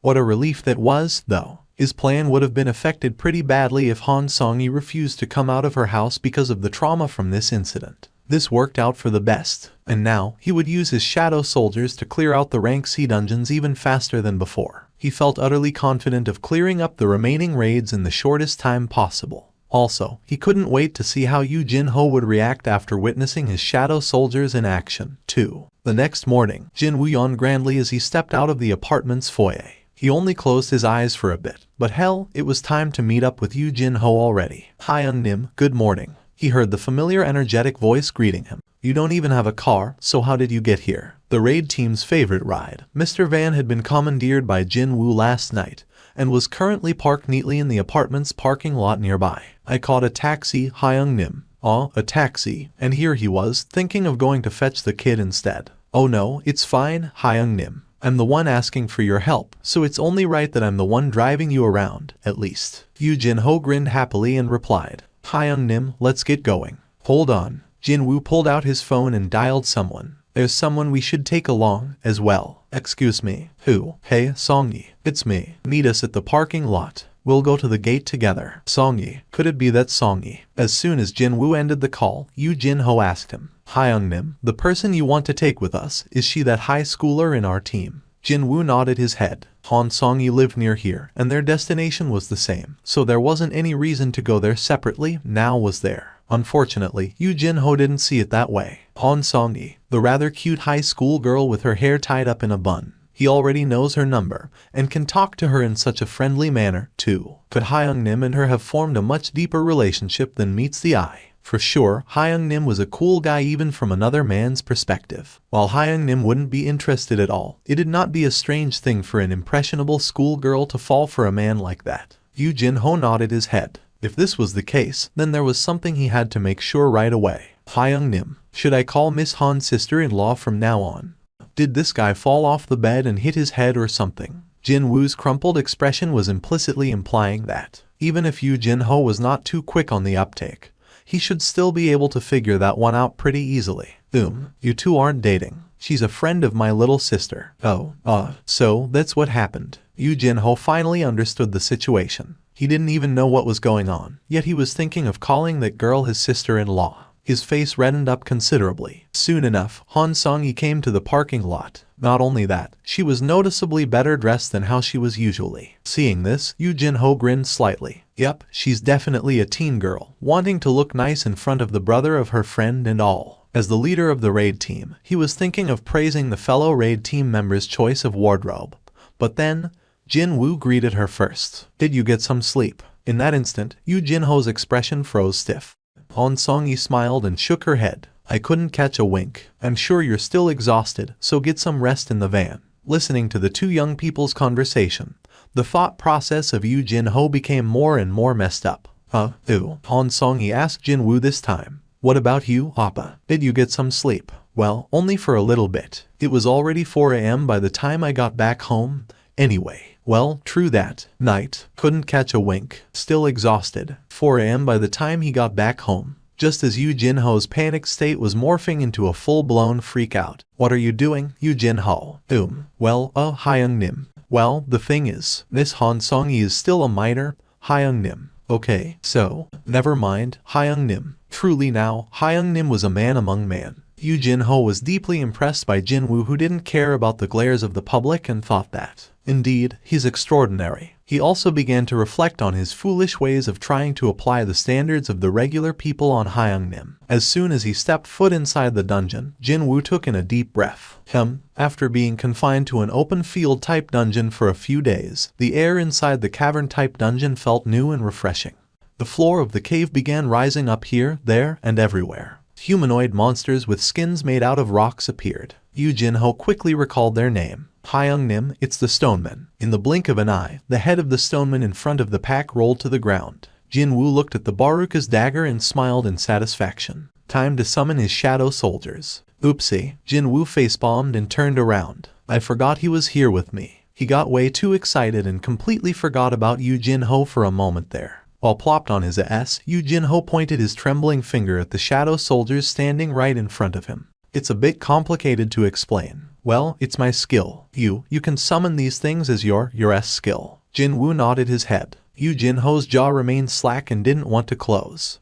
What a relief that was, though. His plan would have been affected pretty badly if Han Song-yi refused to come out of her house because of the trauma from this incident. This worked out for the best, and now he would use his shadow soldiers to clear out the rank C dungeons even faster than before. He felt utterly confident of clearing up the remaining raids in the shortest time possible. Also, he couldn't wait to see how Yu Jin-ho would react after witnessing his shadow soldiers in action, too. The next morning, Jin-Woo yawned grandly as he stepped out of the apartment's foyer. He only closed his eyes for a bit, but hell, it was time to meet up with Yu Jin-ho already. Hi Nim, good morning. He heard the familiar energetic voice greeting him. You don't even have a car, so how did you get here? The raid team's favorite ride. Mr. Van had been commandeered by Jin-Woo last night, and was currently parked neatly in the apartment's parking lot nearby. I caught a taxi, Hyung Nim. A taxi, and here he was, thinking of going to fetch the kid instead. Oh no, it's fine, Hyung Nim. I'm the one asking for your help, so it's only right that I'm the one driving you around, at least. Yu Jin-ho grinned happily and replied, Hyung Nim, let's get going. Hold on. Jin-Woo pulled out his phone and dialed someone. There's someone we should take along, as well. Excuse me. Who? Hey, Song-yi. It's me. Meet us at the parking lot. We'll go to the gate together. Song-yi. Could it be that Song-yi? As soon as Jin-Woo ended the call, Yu Jin-ho asked him, Hyung Nim, the person you want to take with us, is she that high schooler in our team? Jin-Woo nodded his head. Han Song-yi lived near here, and their destination was the same, so there wasn't any reason to go there separately, now was there. Unfortunately, Yu Jin-ho didn't see it that way. Han Song-yi, the rather cute high school girl with her hair tied up in a bun. He already knows her number, and can talk to her in such a friendly manner, too. Could Hyung Nim and her have formed a much deeper relationship than meets the eye? For sure, Hyung Nim was a cool guy even from another man's perspective. While Hyung Nim wouldn't be interested at all, it'd not be a strange thing for an impressionable schoolgirl to fall for a man like that. Yu Jin-ho nodded his head. If this was the case, then there was something he had to make sure right away. Hyung Nim, should I call Miss Han's sister-in-law from now on? Did this guy fall off the bed and hit his head or something? Jin-Woo's crumpled expression was implicitly implying that, even if Yu Jin-ho was not too quick on the uptake, he should still be able to figure that one out pretty easily. You two aren't dating. She's a friend of my little sister. So that's what happened. Yu Jin-ho finally understood the situation. He didn't even know what was going on, yet he was thinking of calling that girl his sister-in-law. His face reddened up considerably. Soon enough, Han Song-yi came to the parking lot. Not only that, she was noticeably better dressed than how she was usually. Seeing this, Yu Jin-ho grinned slightly. Yep, she's definitely a teen girl, wanting to look nice in front of the brother of her friend and all. As the leader of the raid team, he was thinking of praising the fellow raid team member's choice of wardrobe. But then, Jin-Woo greeted her first. Did you get some sleep? In that instant, Yu Jinho's expression froze stiff. Han Song-yi smiled and shook her head. I couldn't catch a wink. I'm sure you're still exhausted, so get some rest in the van. Listening to the two young people's conversation, the thought process of Yu Jin-ho became more and more messed up. Han Song-yi asked Jin-Woo this time. What about you, Appa? Did you get some sleep? Well, only for a little bit. It was already 4 a.m. by the time I got back home. Anyway, well, true that. Night. Couldn't catch a wink. Still exhausted. 4 a.m. by the time he got back home. Just as Yu Jin-ho's panic state was morphing into a full-blown freak-out. What are you doing, Yu Jin-ho? Well, Hyung-nim. Well, the thing is, this Han Song-yi is still a minor, Hyung-nim. Okay, so, never mind, Hyung-nim. Truly now, Hyung-nim was a man among men. Yu Jin-ho was deeply impressed by Jin-Woo, who didn't care about the glares of the public and thought that, indeed, he's extraordinary. He also began to reflect on his foolish ways of trying to apply the standards of the regular people on Hyung-nim. As soon as he stepped foot inside the dungeon, Jin-Woo took in a deep breath. After being confined to an open field type dungeon for a few days, the air inside the cavern type dungeon felt new and refreshing. The floor of the cave began rising up here, there, and everywhere. Humanoid monsters with skins made out of rocks appeared. Yu Jin-ho quickly recalled their name. Hyung-nim, it's the Stoneman. In the blink of an eye, the head of the Stoneman in front of the pack rolled to the ground. Jin-Woo looked at the Baruka's dagger and smiled in satisfaction. Time to summon his shadow soldiers. Oopsie, Jin-Woo facepalmed and turned around. I forgot he was here with me. He got way too excited and completely forgot about Yu Jin-ho for a moment there. While plopped on his ass, Yu Jin-ho pointed his trembling finger at the shadow soldiers standing right in front of him. It's a bit complicated to explain. Well, it's my skill. You can summon these things as your skill. Jin-Woo nodded his head. Yu Jin-ho's jaw remained slack and didn't want to close.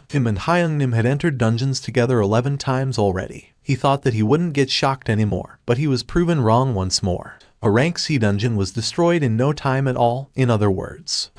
Him and Hyung-nim had entered dungeons together 11 times already. He thought that he wouldn't get shocked anymore, but he was proven wrong once more. A rank C dungeon was destroyed in no time at all, in other words.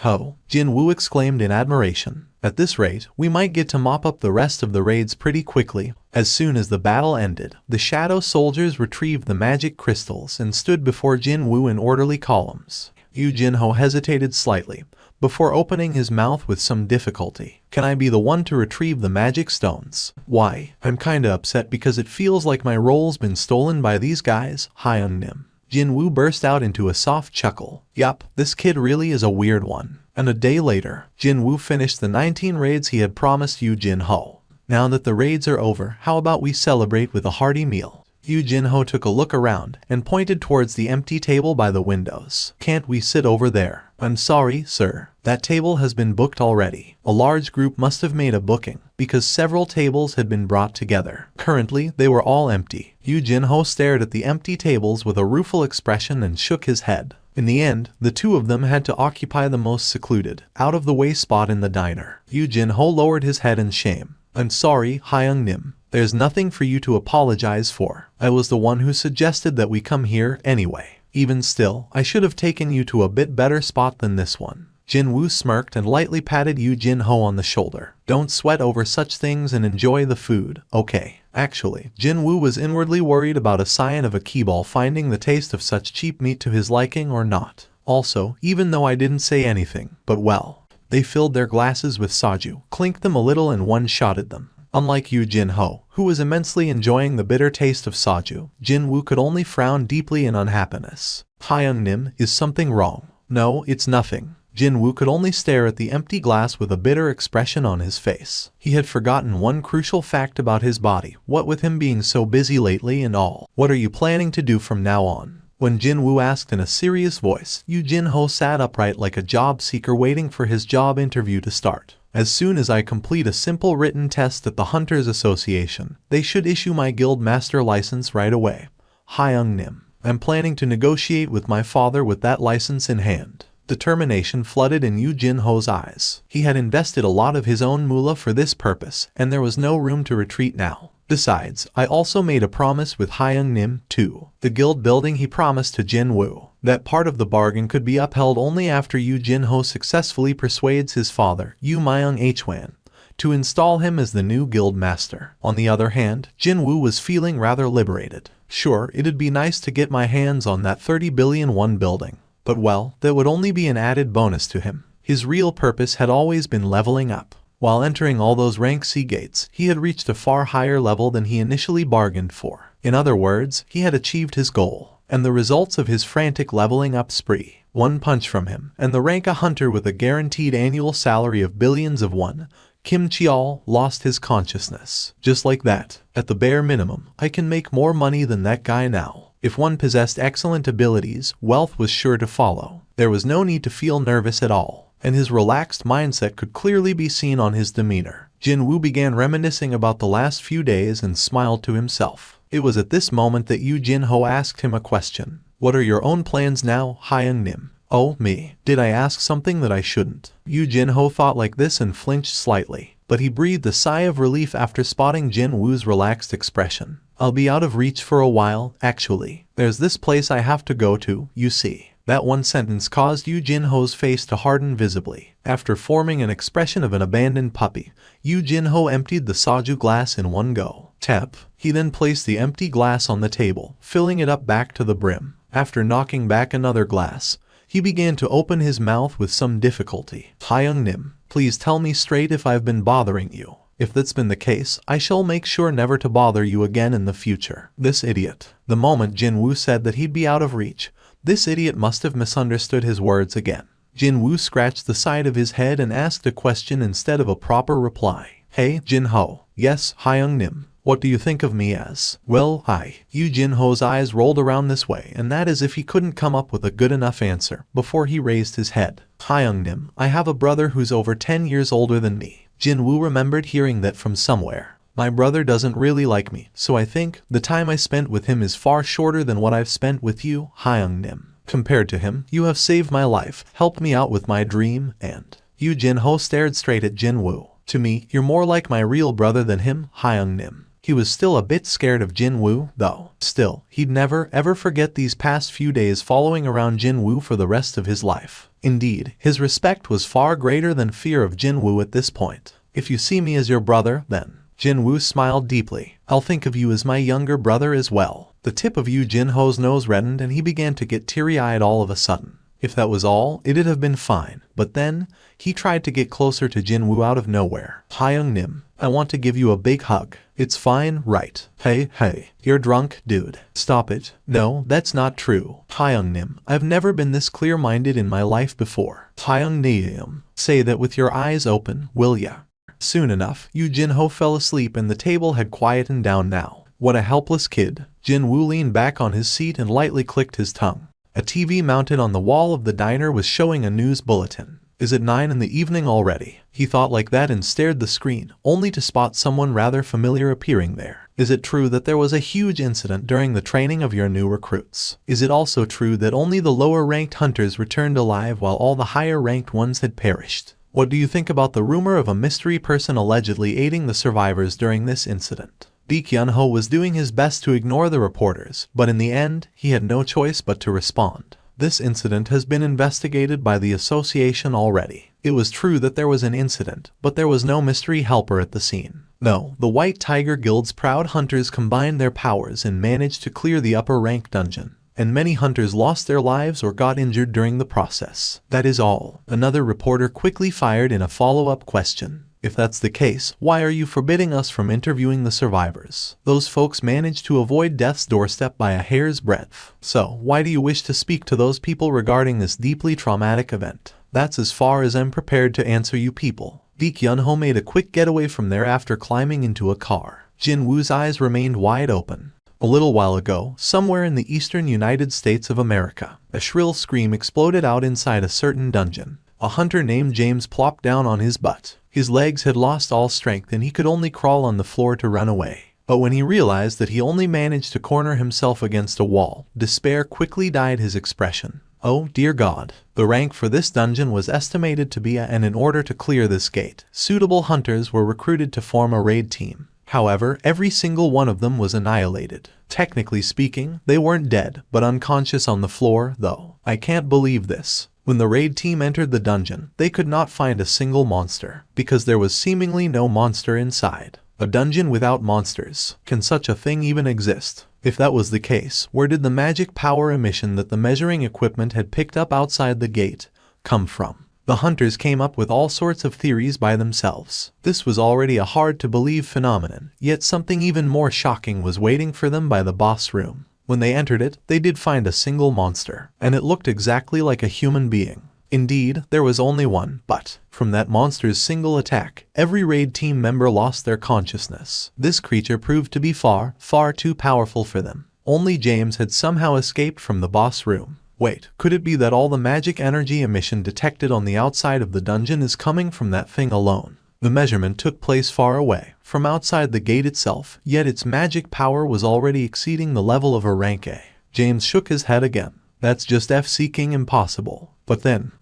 Jin-Woo exclaimed in admiration. At this rate, we might get to mop up the rest of the raids pretty quickly. As soon as the battle ended, the shadow soldiers retrieved the magic crystals and stood before Jin-Woo in orderly columns. Yu Jin-ho hesitated slightly, before opening his mouth with some difficulty. Can I be the one to retrieve the magic stones? Why, I'm kinda upset because it feels like my role's been stolen by these guys, Hyung-nim. Jin-Woo burst out into a soft chuckle. Yup, this kid really is a weird one. And a day later, Jin-Woo finished the 19 raids he had promised Yu Jin-ho. Now that the raids are over, how about we celebrate with a hearty meal? Yu Jin-ho took a look around and pointed towards the empty table by the windows. Can't we sit over there? I'm sorry, sir. That table has been booked already. A large group must have made a booking, because several tables had been brought together. Currently, they were all empty. Yu Jin-ho stared at the empty tables with a rueful expression and shook his head. In the end, the two of them had to occupy the most secluded, out-of-the-way spot in the diner. Yu Jin-ho lowered his head in shame. I'm sorry, Hyung-nim. There's nothing for you to apologize for. I was the one who suggested that we come here anyway. Even still, I should have taken you to a bit better spot than this one. Jin-Woo smirked and lightly patted Yu Jin-ho on the shoulder. Don't sweat over such things and enjoy the food, okay? Actually, Jin-Woo was inwardly worried about a scion of a keyball finding the taste of such cheap meat to his liking or not. Also, even though I didn't say anything, but well, they filled their glasses with soju, clinked them a little and one-shotted them. Unlike Yu Jin-ho, who was immensely enjoying the bitter taste of soju, Jin-Woo could only frown deeply in unhappiness. Hyung-nim, is something wrong? No, it's nothing. Jin-Woo could only stare at the empty glass with a bitter expression on his face. He had forgotten one crucial fact about his body, what with him being so busy lately and all. What are you planning to do from now on? When Jin-Woo asked in a serious voice, Yu Jin-ho sat upright like a job seeker waiting for his job interview to start. As soon as I complete a simple written test at the Hunters Association, they should issue my guild master license right away. Hyung-nim. I'm planning to negotiate with my father with that license in hand. Determination flooded in Yu Jin-ho's eyes. He had invested a lot of his own moolah for this purpose, and there was no room to retreat now. Besides, I also made a promise with Hyung-nim, too. The guild building he promised to Jin-Woo. That part of the bargain could be upheld only after Yu Jin-ho successfully persuades his father, Yu Myung-hwan, to install him as the new guild master. On the other hand, Jin-Woo was feeling rather liberated. Sure, it'd be nice to get my hands on that 30 billion won building. But well, that would only be an added bonus to him. His real purpose had always been leveling up. While entering all those rank C gates, he had reached a far higher level than he initially bargained for. In other words, he had achieved his goal, and the results of his frantic leveling up spree. One punch from him, and the rank a hunter with a guaranteed annual salary of billions of won, Kim Cheol lost his consciousness. Just like that, at the bare minimum, I can make more money than that guy now. If one possessed excellent abilities, wealth was sure to follow. There was no need to feel nervous at all, and his relaxed mindset could clearly be seen on his demeanor. Jin-Woo began reminiscing about the last few days and smiled to himself. It was at this moment that Yu Jin-ho asked him a question. What are your own plans now, Hyung-nim? Oh, me. Did I ask something that I shouldn't? Yu Jin-ho thought like this and flinched slightly, but he breathed a sigh of relief after spotting Jin-Woo's relaxed expression. I'll be out of reach for a while, actually. There's this place I have to go to, you see. That one sentence caused Yu Jin-ho's face to harden visibly. After forming an expression of an abandoned puppy, Yu Jin-ho emptied the soju glass in one go. Tap. He then placed the empty glass on the table, filling it up back to the brim. After knocking back another glass, he began to open his mouth with some difficulty. Hyung-nim, please tell me straight if I've been bothering you. If that's been the case, I shall make sure never to bother you again in the future. This idiot. The moment Jin-Woo said that he'd be out of reach, this idiot must have misunderstood his words again. Jin-Woo scratched the side of his head and asked a question instead of a proper reply. Hey, Jin-ho. Yes, Hyung-nim. What do you think of me as? Well, Yu Jin-ho's eyes rolled around this way, and that as if he couldn't come up with a good enough answer before he raised his head. Hyung-nim, I have a brother who's over 10 years older than me. Jin-Woo remembered hearing that from somewhere. My brother doesn't really like me, so I think the time I spent with him is far shorter than what I've spent with you, Hyung-nim. Compared to him, you have saved my life, helped me out with my dream, and... Yu Jin-ho stared straight at Jin-Woo. To me, you're more like my real brother than him, Hyung-nim. He was still a bit scared of Jin-Woo, though. Still, he'd never, ever forget these past few days following around Jin-Woo for the rest of his life. Indeed, his respect was far greater than fear of Jin-Woo at this point. If you see me as your brother, then... Jin-Woo smiled deeply. I'll think of you as my younger brother as well. The tip of Yu Jin-ho's nose reddened and he began to get teary-eyed all of a sudden. If that was all, it'd have been fine. But then, he tried to get closer to Jin-Woo out of nowhere. Hyung-nim, I want to give you a big hug. It's fine, right? Hey, you're drunk, dude. Stop it. No, that's not true. Hyung-nim, I've never been this clear-minded in my life before. Hyung-nim, say that with your eyes open, will ya? Soon enough, Yu Jin-ho fell asleep and the table had quietened down now. What a helpless kid. Jin-Woo leaned back on his seat and lightly clicked his tongue. A TV mounted on the wall of the diner was showing a news bulletin. Is it 9 in the evening already? He thought like that and stared the screen, only to spot someone rather familiar appearing there. Is it true that there was a huge incident during the training of your new recruits? Is it also true that only the lower-ranked hunters returned alive while all the higher-ranked ones had perished? What do you think about the rumor of a mystery person allegedly aiding the survivors during this incident? Lee Kyun-ho was doing his best to ignore the reporters, but in the end, he had no choice but to respond. This incident has been investigated by the association already. It was true that there was an incident, but there was no mystery helper at the scene. No, the White Tiger Guild's proud hunters combined their powers and managed to clear the upper rank dungeon. And many hunters lost their lives or got injured during the process. That is all. Another reporter quickly fired in a follow-up question. If that's the case, why are you forbidding us from interviewing the survivors? Those folks managed to avoid death's doorstep by a hair's breadth. So, why do you wish to speak to those people regarding this deeply traumatic event? That's as far as I'm prepared to answer you people. Lee Kyun-ho made a quick getaway from there after climbing into a car. Jin-Woo's eyes remained wide open. A little while ago, somewhere in the eastern United States of America, a shrill scream exploded out inside a certain dungeon. A hunter named James plopped down on his butt. His legs had lost all strength and he could only crawl on the floor to run away. But when he realized that he only managed to corner himself against a wall, despair quickly dyed his expression. Oh, dear God. The rank for this dungeon was estimated to be and in order to clear this gate, suitable hunters were recruited to form a raid team. However, every single one of them was annihilated. Technically speaking, they weren't dead, but unconscious on the floor, though. I can't believe this. When the raid team entered the dungeon, they could not find a single monster, because there was seemingly no monster inside. A dungeon without monsters. Can such a thing even exist? If that was the case, where did the magic power emission that the measuring equipment had picked up outside the gate come from? The hunters came up with all sorts of theories by themselves. This was already a hard-to-believe phenomenon, yet something even more shocking was waiting for them by the boss room. When they entered it, they did find a single monster, and it looked exactly like a human being. Indeed, there was only one, but from that monster's single attack, every raid team member lost their consciousness. This creature proved to be far, far too powerful for them. Only James had somehow escaped from the boss room. Wait, could it be that all the magic energy emission detected on the outside of the dungeon is coming from that thing alone? The measurement took place far away, from outside the gate itself, yet its magic power was already exceeding the level of a rank A. James shook his head again. That's just F-seeking impossible. But then,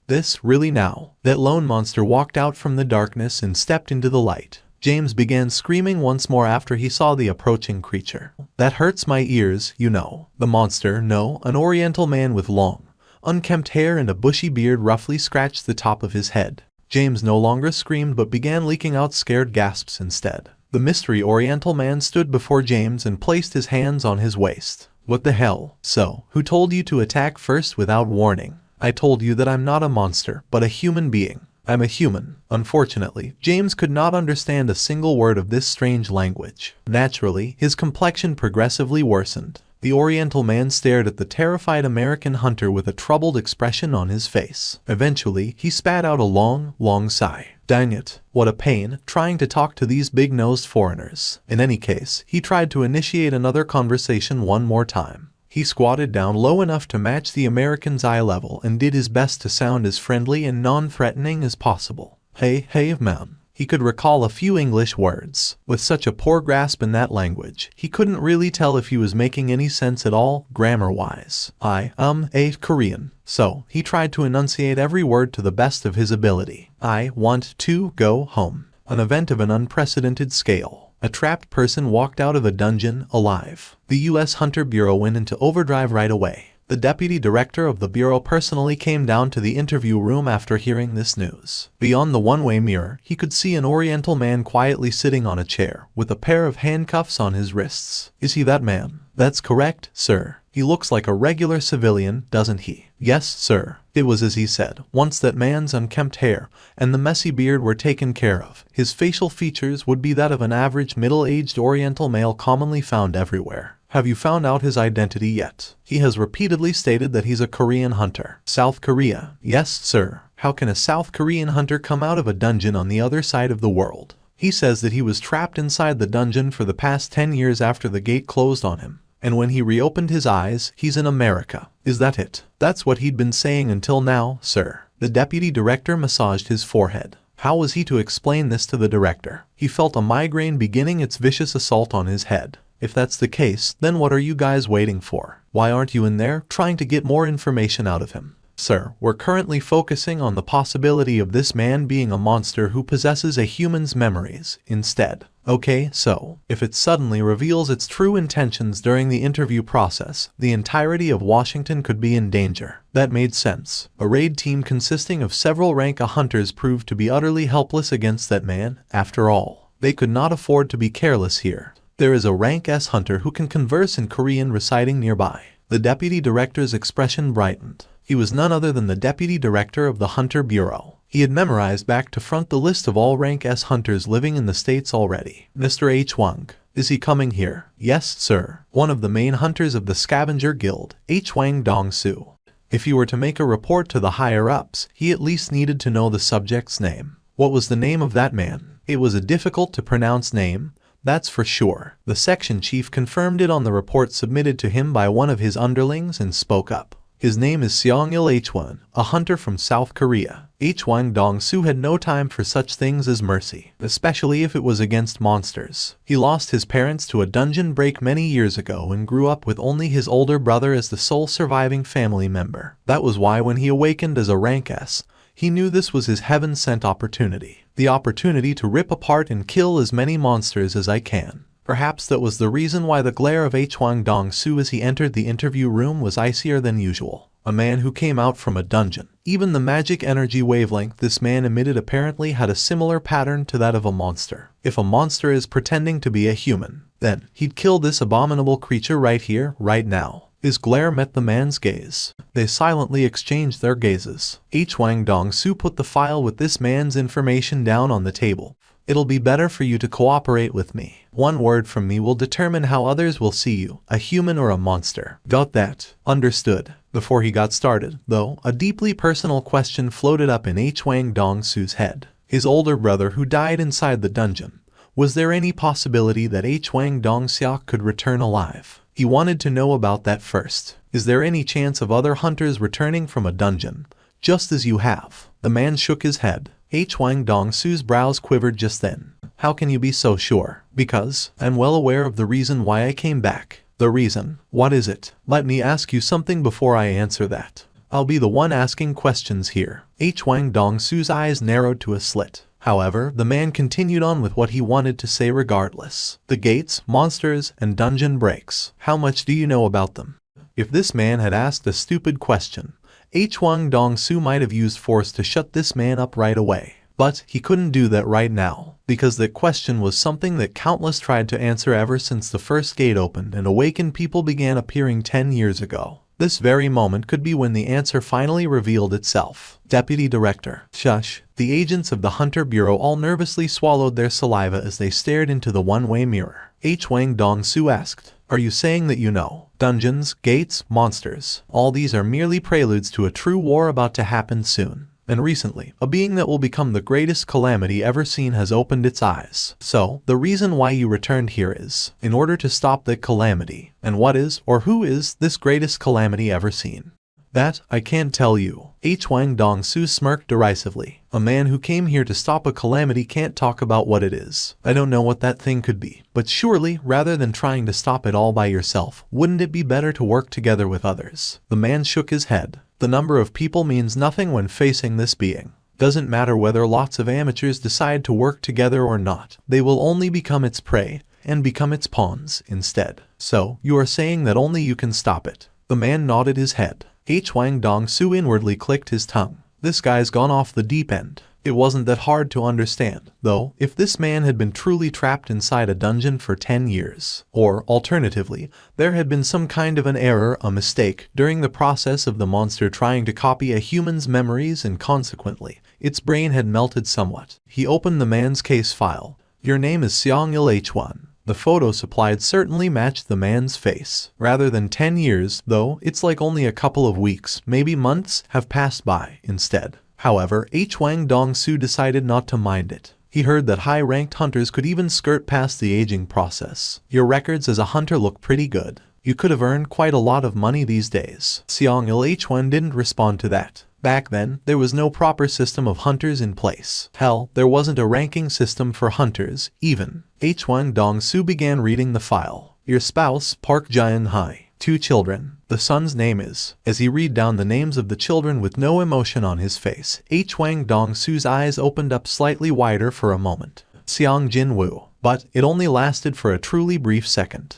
this, really now? That lone monster walked out from the darkness and stepped into the light. James began screaming once more after he saw the approaching creature. That hurts my ears, you know. The monster, no, an oriental man with long, unkempt hair and a bushy beard roughly scratched the top of his head. James no longer screamed but began leaking out scared gasps instead. The mystery oriental man stood before James and placed his hands on his waist. What the hell? So, who told you to attack first without warning? I told you that I'm not a monster, but a human being. I'm a human. Unfortunately, James could not understand a single word of this strange language. Naturally, his complexion progressively worsened. The Oriental man stared at the terrified American hunter with a troubled expression on his face. Eventually, he spat out a long, long sigh. Dang it, what a pain, trying to talk to these big-nosed foreigners. In any case, he tried to initiate another conversation one more time. He squatted down low enough to match the American's eye level and did his best to sound as friendly and non-threatening as possible. Hey man. He could recall a few English words. With such a poor grasp in that language, he couldn't really tell if he was making any sense at all, grammar-wise. I am a Korean. So, he tried to enunciate every word to the best of his ability. I want to go home. An event of an unprecedented scale. A trapped person walked out of a dungeon, alive. The U.S. Hunter Bureau went into overdrive right away. The deputy director of the bureau personally came down to the interview room after hearing this news. Beyond the one-way mirror, he could see an oriental man quietly sitting on a chair, with a pair of handcuffs on his wrists. Is he that man? That's correct, sir. He looks like a regular civilian, doesn't he? Yes, sir. It was as he said. Once that man's unkempt hair and the messy beard were taken care of, his facial features would be that of an average middle-aged oriental male commonly found everywhere. Have you found out his identity yet? He has repeatedly stated that he's a Korean hunter. South Korea. Yes, sir. How can a South Korean hunter come out of a dungeon on the other side of the world? He says that he was trapped inside the dungeon for the past 10 years after the gate closed on him. And when he reopened his eyes, he's in America. Is that it? That's what he'd been saying until now, sir. The deputy director massaged his forehead. How was he to explain this to the director? He felt a migraine beginning its vicious assault on his head. If that's the case, then what are you guys waiting for? Why aren't you in there trying to get more information out of him? Sir, we're currently focusing on the possibility of this man being a monster who possesses a human's memories instead. Okay, so, if it suddenly reveals its true intentions during the interview process, the entirety of Washington could be in danger. That made sense. A raid team consisting of several rank A hunters proved to be utterly helpless against that man, after all. They could not afford to be careless here. There is a rank S hunter who can converse in Korean residing nearby. The deputy director's expression brightened. He was none other than the deputy director of the Hunter Bureau. He had memorized back to front the list of all rank S hunters living in the States already. Mr. H. Wang. Is he coming here? Yes, sir. One of the main hunters of the Scavenger Guild, H. Wang Dong-soo. If he were to make a report to the higher-ups, he at least needed to know the subject's name. What was the name of that man? It was a difficult-to-pronounce name, that's for sure. The section chief confirmed it on the report submitted to him by one of his underlings and spoke up. His name is Seong-il H1, a hunter from South Korea. H. Wang Dong-soo had no time for such things as mercy, especially if it was against monsters. He lost his parents to a dungeon break many years ago and grew up with only his older brother as the sole surviving family member. That was why when he awakened as a rank S, he knew this was his heaven-sent opportunity. The opportunity to rip apart and kill as many monsters as I can. Perhaps that was the reason why the glare of H. Wang Dong-soo as he entered the interview room was icier than usual. A man who came out from a dungeon. Even the magic energy wavelength this man emitted apparently had a similar pattern to that of a monster. If a monster is pretending to be a human, then he'd kill this abominable creature right here, right now. His glare met the man's gaze. They silently exchanged their gazes. Wang Dong-su put the file with this man's information down on the table. It'll be better for you to cooperate with me. One word from me will determine how others will see you, a human or a monster. Got that? Understood. Before he got started, though, a deeply personal question floated up in Wang Dong-su's head. His older brother who died inside the dungeon. Was there any possibility that Wang Dong-seok could return alive? He wanted to know about that first. Is there any chance of other hunters returning from a dungeon, just as you have? The man shook his head. Wang Dong-su's brows quivered just then. How can you be so sure? Because I'm well aware of the reason why I came back. The reason? What is it? Let me ask you something before I answer that. I'll be the one asking questions here. Wang Dong-su's eyes narrowed to a slit. However, the man continued on with what he wanted to say regardless. The gates, monsters, and dungeon breaks. How much do you know about them? If this man had asked a stupid question, Wang Dong-su might have used force to shut this man up right away. But he couldn't do that right now, because that question was something that countless tried to answer ever since the first gate opened and awakened people began appearing 10 years ago. This very moment could be when the answer finally revealed itself. Deputy Director. Shush. The agents of the Hunter Bureau all nervously swallowed their saliva as they stared into the one-way mirror. Wang Dong-su asked, are you saying that you know? Dungeons, gates, monsters. All these are merely preludes to a true war about to happen soon. And recently, a being that will become the greatest calamity ever seen has opened its eyes. So, the reason why you returned here is, in order to stop that calamity. And what is, or who is, this greatest calamity ever seen? That, I can't tell you. Wang Dong-su smirked derisively. A man who came here to stop a calamity can't talk about what it is. I don't know what that thing could be. But surely, rather than trying to stop it all by yourself, wouldn't it be better to work together with others? The man shook his head. The number of people means nothing when facing this being. Doesn't matter whether lots of amateurs decide to work together or not. They will only become its prey, and become its pawns instead. So, you are saying that only you can stop it. The man nodded his head. Wang Dong-su inwardly clicked his tongue. This guy's gone off the deep end. It wasn't that hard to understand, though, if this man had been truly trapped inside a dungeon for 10 years. Or, alternatively, there had been some kind of an error, a mistake, during the process of the monster trying to copy a human's memories and consequently, its brain had melted somewhat. He opened the man's case file. Your name is Seong-il H1. The photo supplied certainly matched the man's face. Rather than 10 years, though, it's like only a couple of weeks, maybe months, have passed by instead. However, Wang Dong-su decided not to mind it. He heard that high-ranked hunters could even skirt past the aging process. Your records as a hunter look pretty good. You could have earned quite a lot of money these days. Seong-il H1 didn't respond to that. Back then, there was no proper system of hunters in place. Hell, there wasn't a ranking system for hunters, even. Wang Dong-su began reading the file. Your spouse, Park Jae-hai. 2 children. The son's name is. As he read down the names of the children with no emotion on his face, Wang Dong-su's eyes opened up slightly wider for a moment. Seong Jin-Woo. But it only lasted for a truly brief second.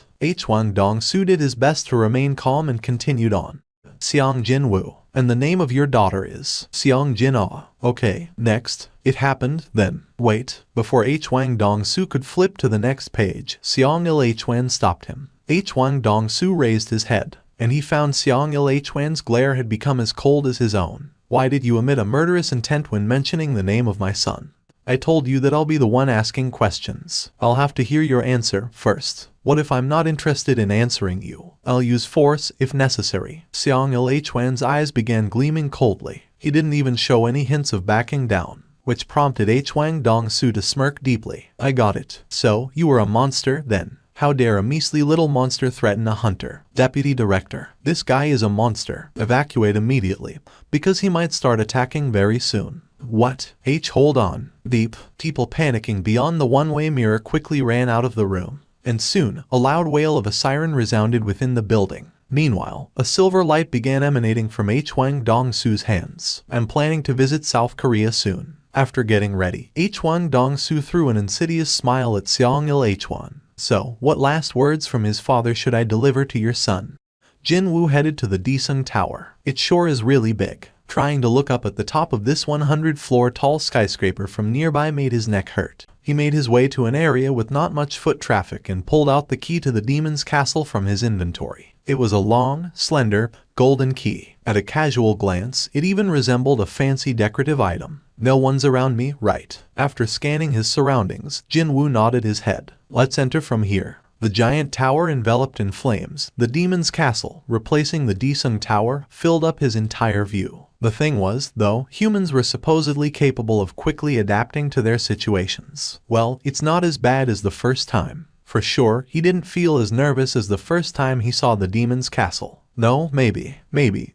Wang Dong-su did his best to remain calm and continued on. Seong Jin-Woo. And the name of your daughter is Seong Jin-ah. Okay, next. It happened, then. Wait. Before Wang Dong-su could flip to the next page, Seong-il H1 stopped him. Wang Dong-su raised his head, and he found Seong-il H1's glare had become as cold as his own. Why did you emit a murderous intent when mentioning the name of my son? I told you that I'll be the one asking questions. I'll have to hear your answer first. What if I'm not interested in answering you? I'll use force if necessary. Seong-il H1's eyes began gleaming coldly. He didn't even show any hints of backing down, which prompted Wang Dong-su to smirk deeply. I got it. So, you were a monster, then? How dare a measly little monster threaten a hunter? Deputy Director. This guy is a monster. Evacuate immediately, because he might start attacking very soon. What? Hold on. Deep. People panicking beyond the one-way mirror quickly ran out of the room. And soon, a loud wail of a siren resounded within the building. Meanwhile, a silver light began emanating from Wang Dong-su's hands. I'm planning to visit South Korea soon. After getting ready, Wang Dong-su threw an insidious smile at Seong-il H1. So, what last words from his father should I deliver to your son? Jin-Woo headed to the Daesung Tower. It sure is really big. Trying to look up at the top of this 100-floor tall skyscraper from nearby made his neck hurt. He made his way to an area with not much foot traffic and pulled out the key to the demon's castle from his inventory. It was a long, slender, golden key. At a casual glance, it even resembled a fancy decorative item. No one's around me, right? After scanning his surroundings, Jin-Woo nodded his head. Let's enter from here. The giant tower enveloped in flames, the demon's castle, replacing the Daesung Tower, filled up his entire view. The thing was, though, humans were supposedly capable of quickly adapting to their situations. Well, it's not as bad as the first time. For sure, he didn't feel as nervous as the first time he saw the demon's castle. No, maybe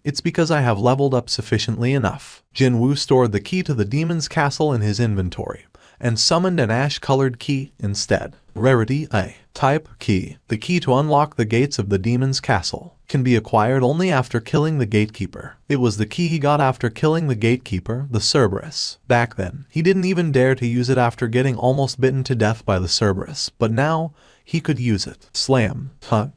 it's because I have leveled up sufficiently enough. Jin-Woo stored the key to the demon's castle in his inventory, and summoned an ash-colored key instead. Rarity A. Type Key. The key to unlock the gates of the demon's castle can be acquired only after killing the gatekeeper. It was the key he got after killing the gatekeeper, the Cerberus. Back then, he didn't even dare to use it after getting almost bitten to death by the Cerberus, but now, he could use it. Slam.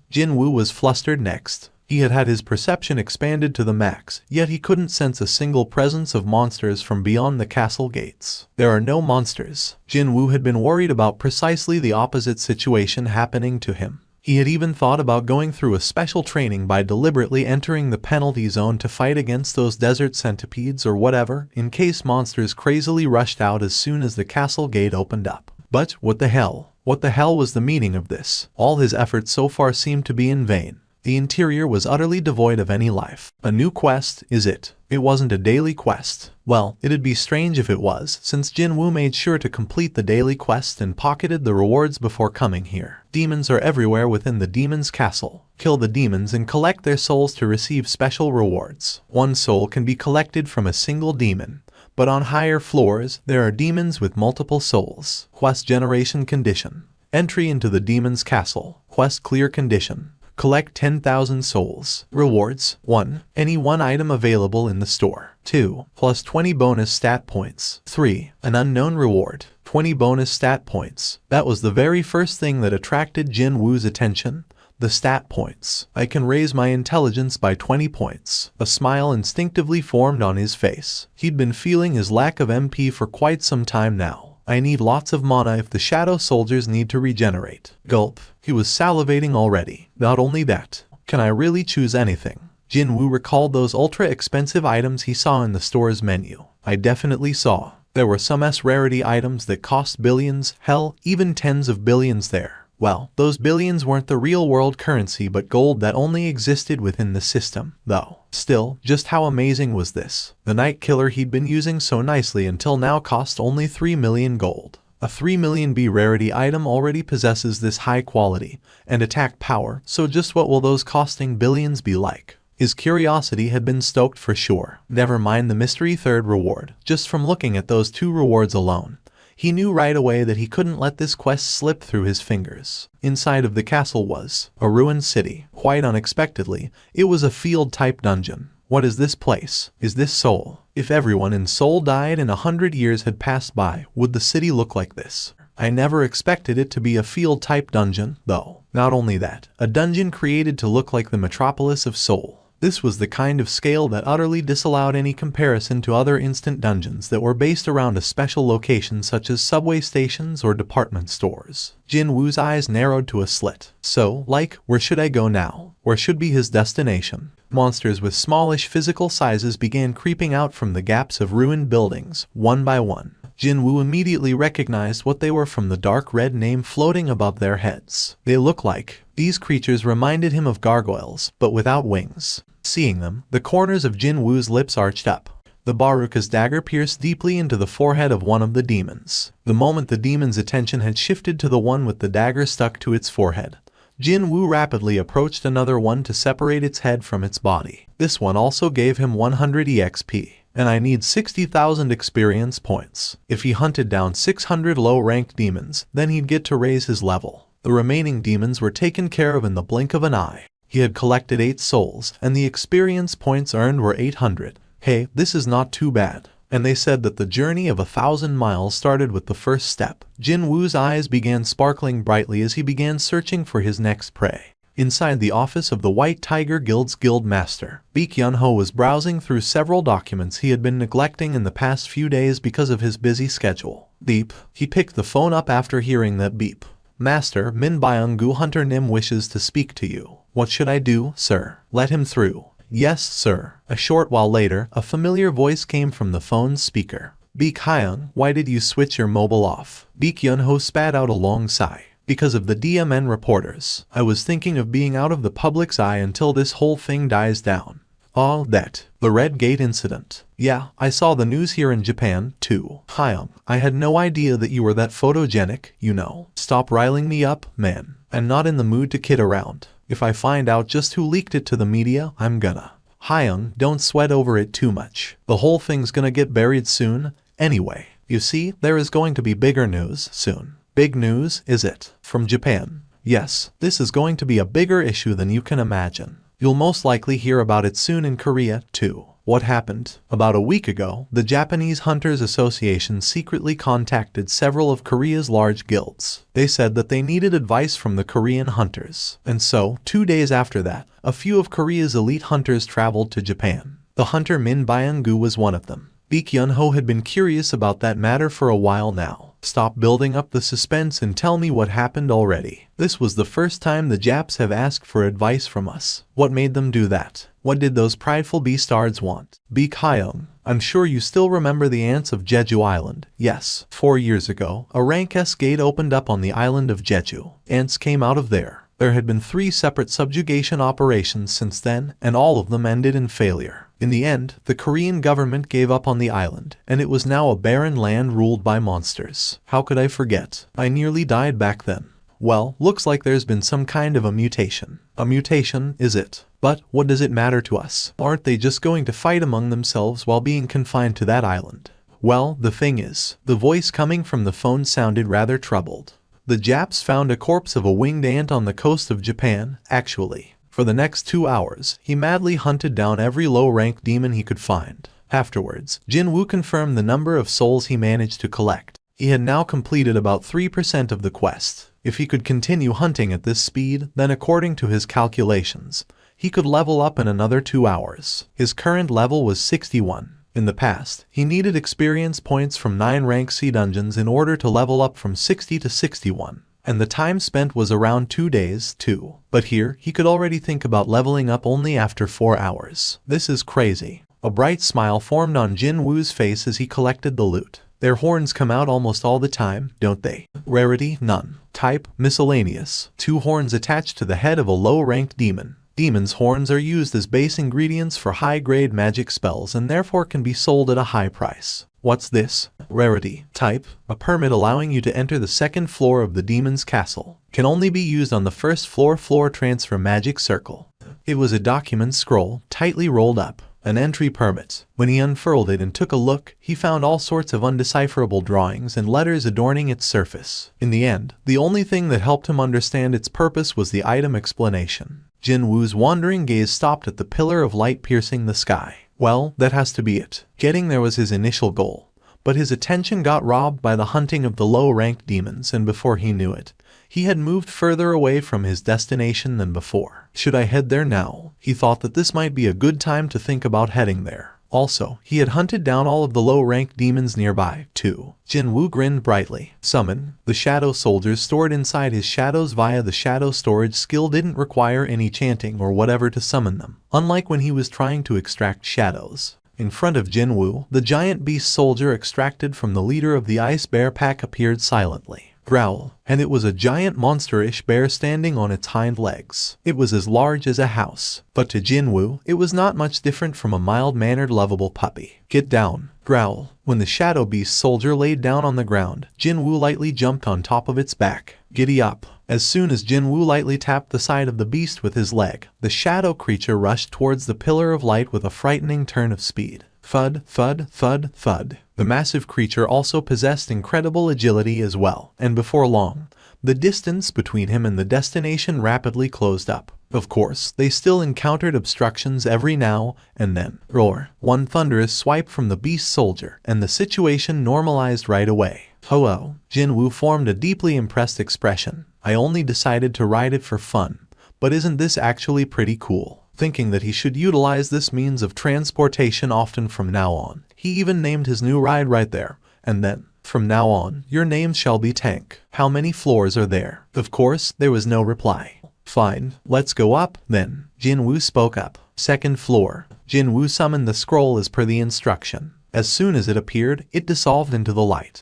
Jin-Woo was flustered next. He had had his perception expanded to the max, yet he couldn't sense a single presence of monsters from beyond the castle gates. There are no monsters. Jin-Woo had been worried about precisely the opposite situation happening to him. He had even thought about going through a special training by deliberately entering the penalty zone to fight against those desert centipedes or whatever, in case monsters crazily rushed out as soon as the castle gate opened up. But what the hell? What the hell was the meaning of this? All his efforts so far seemed to be in vain. The interior was utterly devoid of any life. A new quest, is it? It wasn't a daily quest. Well, it'd be strange if it was, since Jin-Woo made sure to complete the daily quest and pocketed the rewards before coming here. Demons are everywhere within the demon's castle. Kill the demons and collect their souls to receive special rewards. One soul can be collected from a single demon, but on higher floors, there are demons with multiple souls. Quest generation condition. Entry into the demon's castle. Quest clear condition. Collect 10,000 souls. Rewards. 1. Any one item available in the store. 2. Plus 20 bonus stat points. 3. An unknown reward. 20 bonus stat points. That was the very first thing that attracted Jin-Woo's attention. The stat points. I can raise my intelligence by 20 points. A smile instinctively formed on his face. He'd been feeling his lack of MP for quite some time now. I need lots of mana if the shadow soldiers need to regenerate. Gulp. He was salivating already. Not only that, can I really choose anything? Jin-Woo recalled those ultra-expensive items he saw in the store's menu. I definitely saw. There were some S-rarity items that cost billions, hell, even tens of billions there. Well, those billions weren't the real-world currency but gold that only existed within the system, though. Still, just how amazing was this? The night killer he'd been using so nicely until now cost only 3 million gold. A 3 million B rarity item already possesses this high quality and attack power, so just what will those costing billions be like? His curiosity had been stoked for sure. Never mind the mystery third reward. Just from looking at those two rewards alone, he knew right away that he couldn't let this quest slip through his fingers. Inside of the castle was a ruined city. Quite unexpectedly, it was a field-type dungeon. What is this place? Is this Seoul? If everyone in Seoul died and 100 years had passed by, would the city look like this? I never expected it to be a field-type dungeon, though. Not only that, a dungeon created to look like the metropolis of Seoul. This was the kind of scale that utterly disallowed any comparison to other instant dungeons that were based around a special location such as subway stations or department stores. Jin-Woo's eyes narrowed to a slit. So, where should I go now? Where should be his destination? Monsters with smallish physical sizes began creeping out from the gaps of ruined buildings, one by one. Jin-Woo immediately recognized what they were from the dark red name floating above their heads. They look like. These creatures reminded him of gargoyles, but without wings. Seeing them, the corners of Jin-Woo's lips arched up. The Baruka's dagger pierced deeply into the forehead of one of the demons. The moment the demon's attention had shifted to the one with the dagger stuck to its forehead, Jin-Woo rapidly approached another one to separate its head from its body. This one also gave him 100 EXP. And I need 60,000 experience points. If he hunted down 600 low-ranked demons, then he'd get to raise his level. The remaining demons were taken care of in the blink of an eye. He had collected 8 souls, and the experience points earned were 800. Hey, this is not too bad. And they said that the journey of 1,000 miles started with the first step. Jin-Woo's eyes began sparkling brightly as he began searching for his next prey. Inside the office of the White Tiger Guild's guild master, Baek Yun-ho was browsing through several documents he had been neglecting in the past few days because of his busy schedule. Beep. He picked the phone up after hearing that beep. Master, Min Byung-gu Hunter Nim wishes to speak to you. What should I do, sir? Let him through. Yes, sir. A short while later, a familiar voice came from the phone's speaker. Baek Hyung, why did you switch your mobile off? Baek Yun-ho spat out a long sigh. Because of the DMN reporters. I was thinking of being out of the public's eye until this whole thing dies down. Oh, that. The Red Gate incident. Yeah, I saw the news here in Japan, too. Hyung, I had no idea that you were that photogenic, you know. Stop riling me up, man. I'm not in the mood to kid around. If I find out just who leaked it to the media, I'm gonna. Hyung, don't sweat over it too much. The whole thing's gonna get buried soon. Anyway, you see, there is going to be bigger news soon. Big news, is it? From Japan. Yes, this is going to be a bigger issue than you can imagine. You'll most likely hear about it soon in Korea, too. What happened? About a week ago, the Japanese Hunters Association secretly contacted several of Korea's large guilds. They said that they needed advice from the Korean hunters. And so, 2 days after that, a few of Korea's elite hunters traveled to Japan. The hunter Min Byung-gu was one of them. Baek Yun-ho had been curious about that matter for a while now. Stop building up the suspense and tell me what happened already. This was the first time the Japs have asked for advice from us. What made them do that? What did those prideful beastards want? Baek Hyung, I'm sure you still remember the ants of Jeju Island. Yes, 4 years ago, a rank S gate opened up on the island of Jeju. Ants came out of there. There had been 3 separate subjugation operations since then, and all of them ended in failure. In the end, the Korean government gave up on the island, and it was now a barren land ruled by monsters. How could I forget? I nearly died back then. Well, looks like there's been some kind of a mutation. A mutation, is it? But what does it matter to us? Aren't they just going to fight among themselves while being confined to that island? Well, the thing is, the voice coming from the phone sounded rather troubled. The Japs found a corpse of a winged ant on the coast of Japan, actually. For the next 2 hours, he madly hunted down every low-ranked demon he could find. Afterwards, Jin-Woo confirmed the number of souls he managed to collect. He had now completed about 3% of the quest. If he could continue hunting at this speed, then according to his calculations, he could level up in another 2 hours. His current level was 61. In the past, he needed experience points from 9 rank C dungeons in order to level up from 60 to 61. And the time spent was around 2 days, too. But here, he could already think about leveling up only after 4 hours. This is crazy. A bright smile formed on Jin-Woo's face as he collected the loot. Their horns come out almost all the time, don't they? Rarity, none. Type, miscellaneous. 2 horns attached to the head of a low-ranked demon. Demons' horns are used as base ingredients for high-grade magic spells and therefore can be sold at a high price. What's this? Rarity. Type, a permit allowing you to enter the 2nd floor of the demon's castle. Can only be used on the 1st floor transfer magic circle. It was a document scroll, tightly rolled up. An entry permit. When he unfurled it and took a look, he found all sorts of undecipherable drawings and letters adorning its surface. In the end, the only thing that helped him understand its purpose was the item explanation. Jin-Woo's wandering gaze stopped at the pillar of light piercing the sky. Well, that has to be it. Getting there was his initial goal. But his attention got robbed by the hunting of the low-ranked demons, and before he knew it, he had moved further away from his destination than before. Should I head there now? He thought that this might be a good time to think about heading there. Also, he had hunted down all of the low-ranked demons nearby, too. Jin-Woo grinned brightly. Summon. The shadow soldiers stored inside his shadows via the shadow storage skill didn't require any chanting or whatever to summon them, unlike when he was trying to extract shadows. In front of Jin-Woo, the giant beast soldier extracted from the leader of the ice bear pack appeared silently. Growl, and it was a giant monster-ish bear standing on its hind legs. It was as large as a house, but to Jin-Woo, it was not much different from a mild-mannered lovable puppy. Get down. Growl. When the shadow beast soldier laid down on the ground, Jin-Woo lightly jumped on top of its back. Giddy up. As soon as Jin-Woo lightly tapped the side of the beast with his leg, the shadow creature rushed towards the pillar of light with a frightening turn of speed. Thud, thud, thud, thud. The massive creature also possessed incredible agility as well, and before long, the distance between him and the destination rapidly closed up. Of course, they still encountered obstructions every now and then. Roar. One thunderous swipe from the beast soldier, and the situation normalized right away. Ho-oh. Jin-Woo formed a deeply impressed expression. I only decided to ride it for fun, but isn't this actually pretty cool? Thinking that he should utilize this means of transportation often from now on, he even named his new ride right there, and then, From now on, your name shall be Tank. How many floors are there? Of course, there was no reply. Fine, let's go up, then. Jin-Woo spoke up. Second floor. Jin-Woo summoned the scroll as per the instruction. As soon as it appeared, it dissolved into the light.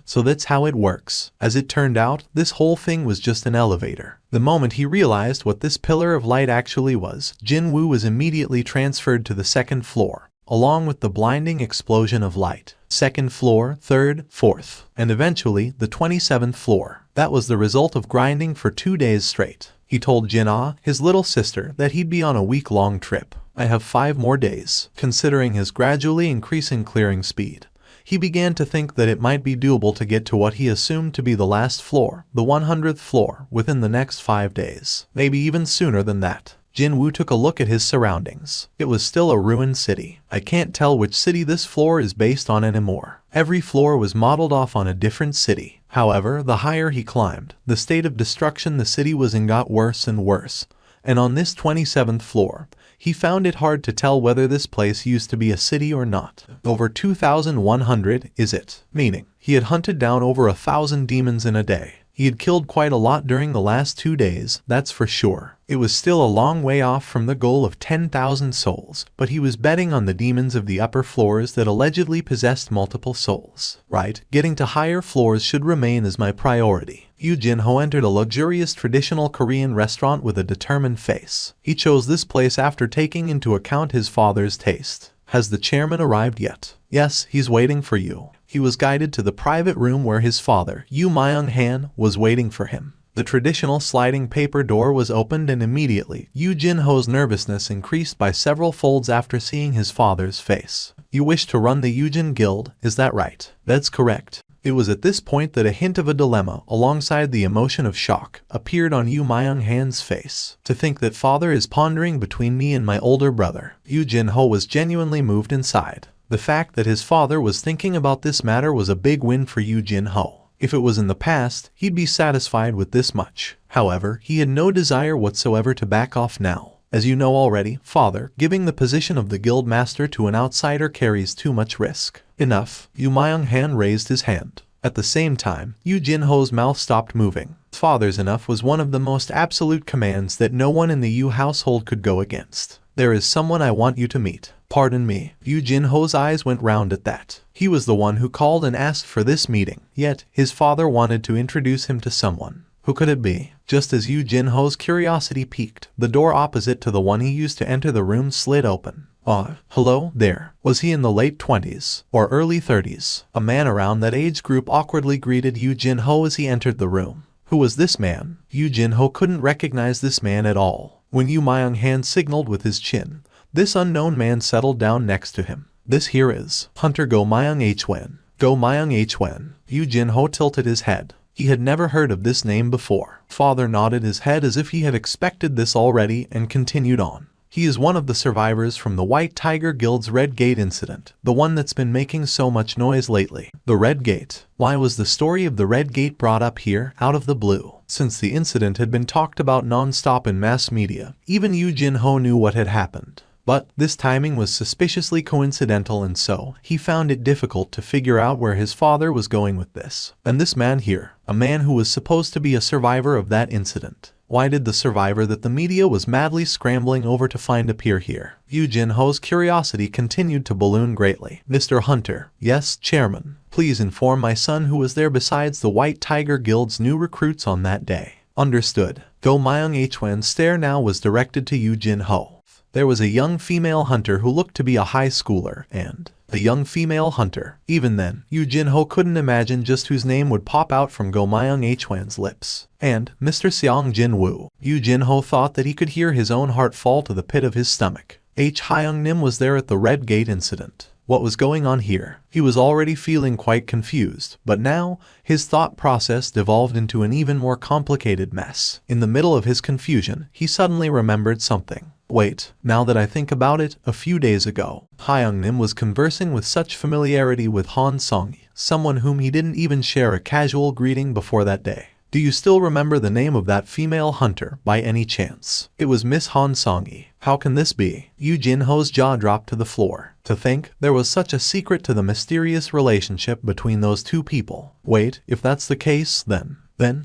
So that's how it works. As it turned out, this whole thing was just an elevator. The moment he realized what this pillar of light actually was, Jin-Woo was immediately transferred to the second floor, along with the blinding explosion of light. Second floor, third, fourth, and eventually the 27th floor. That was the result of grinding for 2 days straight. He told Jin-Ah, his little sister, that he'd be on a week-long trip. I have 5 more days. Considering his gradually increasing clearing speed, he began to think that it might be doable to get to what he assumed to be the last floor, the 100th floor, within the next 5 days. Maybe even sooner than that. Jin-Woo took a look at his surroundings. It was still a ruined city. I can't tell which city this floor is based on anymore. Every floor was modeled off on a different city. However, the higher he climbed, the state of destruction the city was in got worse and worse. And on this 27th floor, he found it hard to tell whether this place used to be a city or not. Over 2,100, is it? Meaning, he had hunted down over 1,000 demons in a day. He had killed quite a lot during the last 2 days, that's for sure. It was still a long way off from the goal of 10,000 souls, but he was betting on the demons of the upper floors that allegedly possessed multiple souls. Right, getting to higher floors should remain as my priority. Yoo Jin-ho entered a luxurious traditional Korean restaurant with a determined face. He chose this place after taking into account his father's taste. Has the chairman arrived yet? Yes, he's waiting for you. He was guided to the private room where his father, Yoo Myung-han, was waiting for him. The traditional sliding paper door was opened and immediately, Yoo Jin-ho's nervousness increased by several folds after seeing his father's face. You wish to run the Yujin Guild, is that right? That's correct. It was at this point that a hint of a dilemma, alongside the emotion of shock, appeared on Yoo Myung-han's face. To think that father is pondering between me and my older brother. Yoo Jin-ho was genuinely moved inside. The fact that his father was thinking about this matter was a big win for Yoo Jin-ho. If it was in the past, he'd be satisfied with this much. However, he had no desire whatsoever to back off now. As you know already, father, giving the position of the guild master to an outsider carries too much risk. Enough. Yoo Myung-han raised his hand. At the same time, Yoo Jin-ho's mouth stopped moving. Father's enough was one of the most absolute commands that no one in the Yoo household could go against. There is someone I want you to meet. Pardon me. Yoo Jin-ho's eyes went round at that. He was the one who called and asked for this meeting, yet his father wanted to introduce him to someone. Who could it be? Just as Yoo Jin-ho's curiosity piqued, the door opposite to the one he used to enter the room slid open. Hello there. Was he in the late 20s or early 30s? A man around that age group awkwardly greeted Yoo Jin-ho as he entered the room. Who was this man? Yoo Jin-ho couldn't recognize this man at all. When Yoo Myung-han signaled with his chin, this unknown man settled down next to him. This here is Hunter Go Myung-hwen. Go Myung-hwen. Yoo Jin-ho tilted his head. He had never heard of this name before. Father nodded his head as if he had expected this already and continued on. He is one of the survivors from the White Tiger Guild's Red Gate incident, the one that's been making so much noise lately. The Red Gate. Why was the story of the Red Gate brought up here, out of the blue? Since the incident had been talked about non-stop in mass media, even Yoo Jin-ho knew what had happened. But this timing was suspiciously coincidental, and so he found it difficult to figure out where his father was going with this. And this man here, a man who was supposed to be a survivor of that incident. Why did the survivor that the media was madly scrambling over to find appear here? Yoo Jin-ho's curiosity continued to balloon greatly. Mr. Hunter. Yes, Chairman. Please inform my son who was there besides the White Tiger Guild's new recruits on that day. Understood. Go Myung-hwen's stare now was directed to Yoo Jin-ho. There was a young female hunter who looked to be a high schooler, and a young female hunter. Even then, Yoo Jin-ho couldn't imagine just whose name would pop out from Go Myung-hwen's lips. And Mr. Seong Jin-Woo. Yoo Jin-ho thought that he could hear his own heart fall to the pit of his stomach. Hyung-nim was there at the Red Gate incident. What was going on here? He was already feeling quite confused, but now, his thought process devolved into an even more complicated mess. In the middle of his confusion, he suddenly remembered something. Wait, now that I think about it, a few days ago, Hyung-nim was conversing with such familiarity with Han Song, someone whom he didn't even share a casual greeting before that day. Do you still remember the name of that female hunter, by any chance? It was Miss Han Song-yi. How can this be? Yu Jin-ho's jaw dropped to the floor. To think there was such a secret to the mysterious relationship between those two people. Wait, if that's the case, then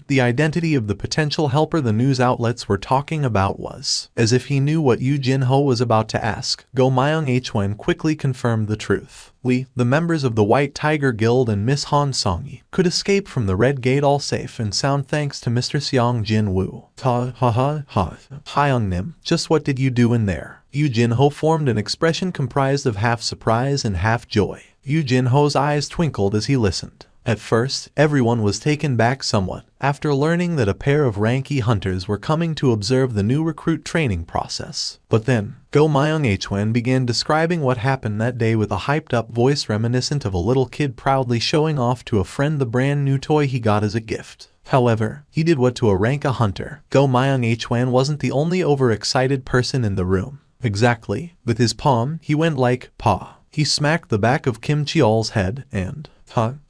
the identity of the potential helper the news outlets were talking about was. As if he knew what Yu Jin-ho was about to ask, Go Myung-hwan quickly confirmed the truth. We, the members of the White Tiger Guild and Miss Han Song-yi, could escape from the Red Gate all safe and sound thanks to Mr. Seong Jin-woo. Hyung-nim, just what did you do in there? Yu Jin-ho formed an expression comprised of half surprise and half joy. Yu Jin-ho's eyes twinkled as he listened. At first, everyone was taken back somewhat, after learning that a pair of Ranky hunters were coming to observe the new recruit training process. But then, Go Myung-hwan began describing what happened that day with a hyped-up voice reminiscent of a little kid proudly showing off to a friend the brand new toy he got as a gift. However, he did what to a Ranka hunter. Go Myung-hwan wasn't the only overexcited person in the room. Exactly. With his palm, he went like, paw. He smacked the back of Kim Cheol's head, and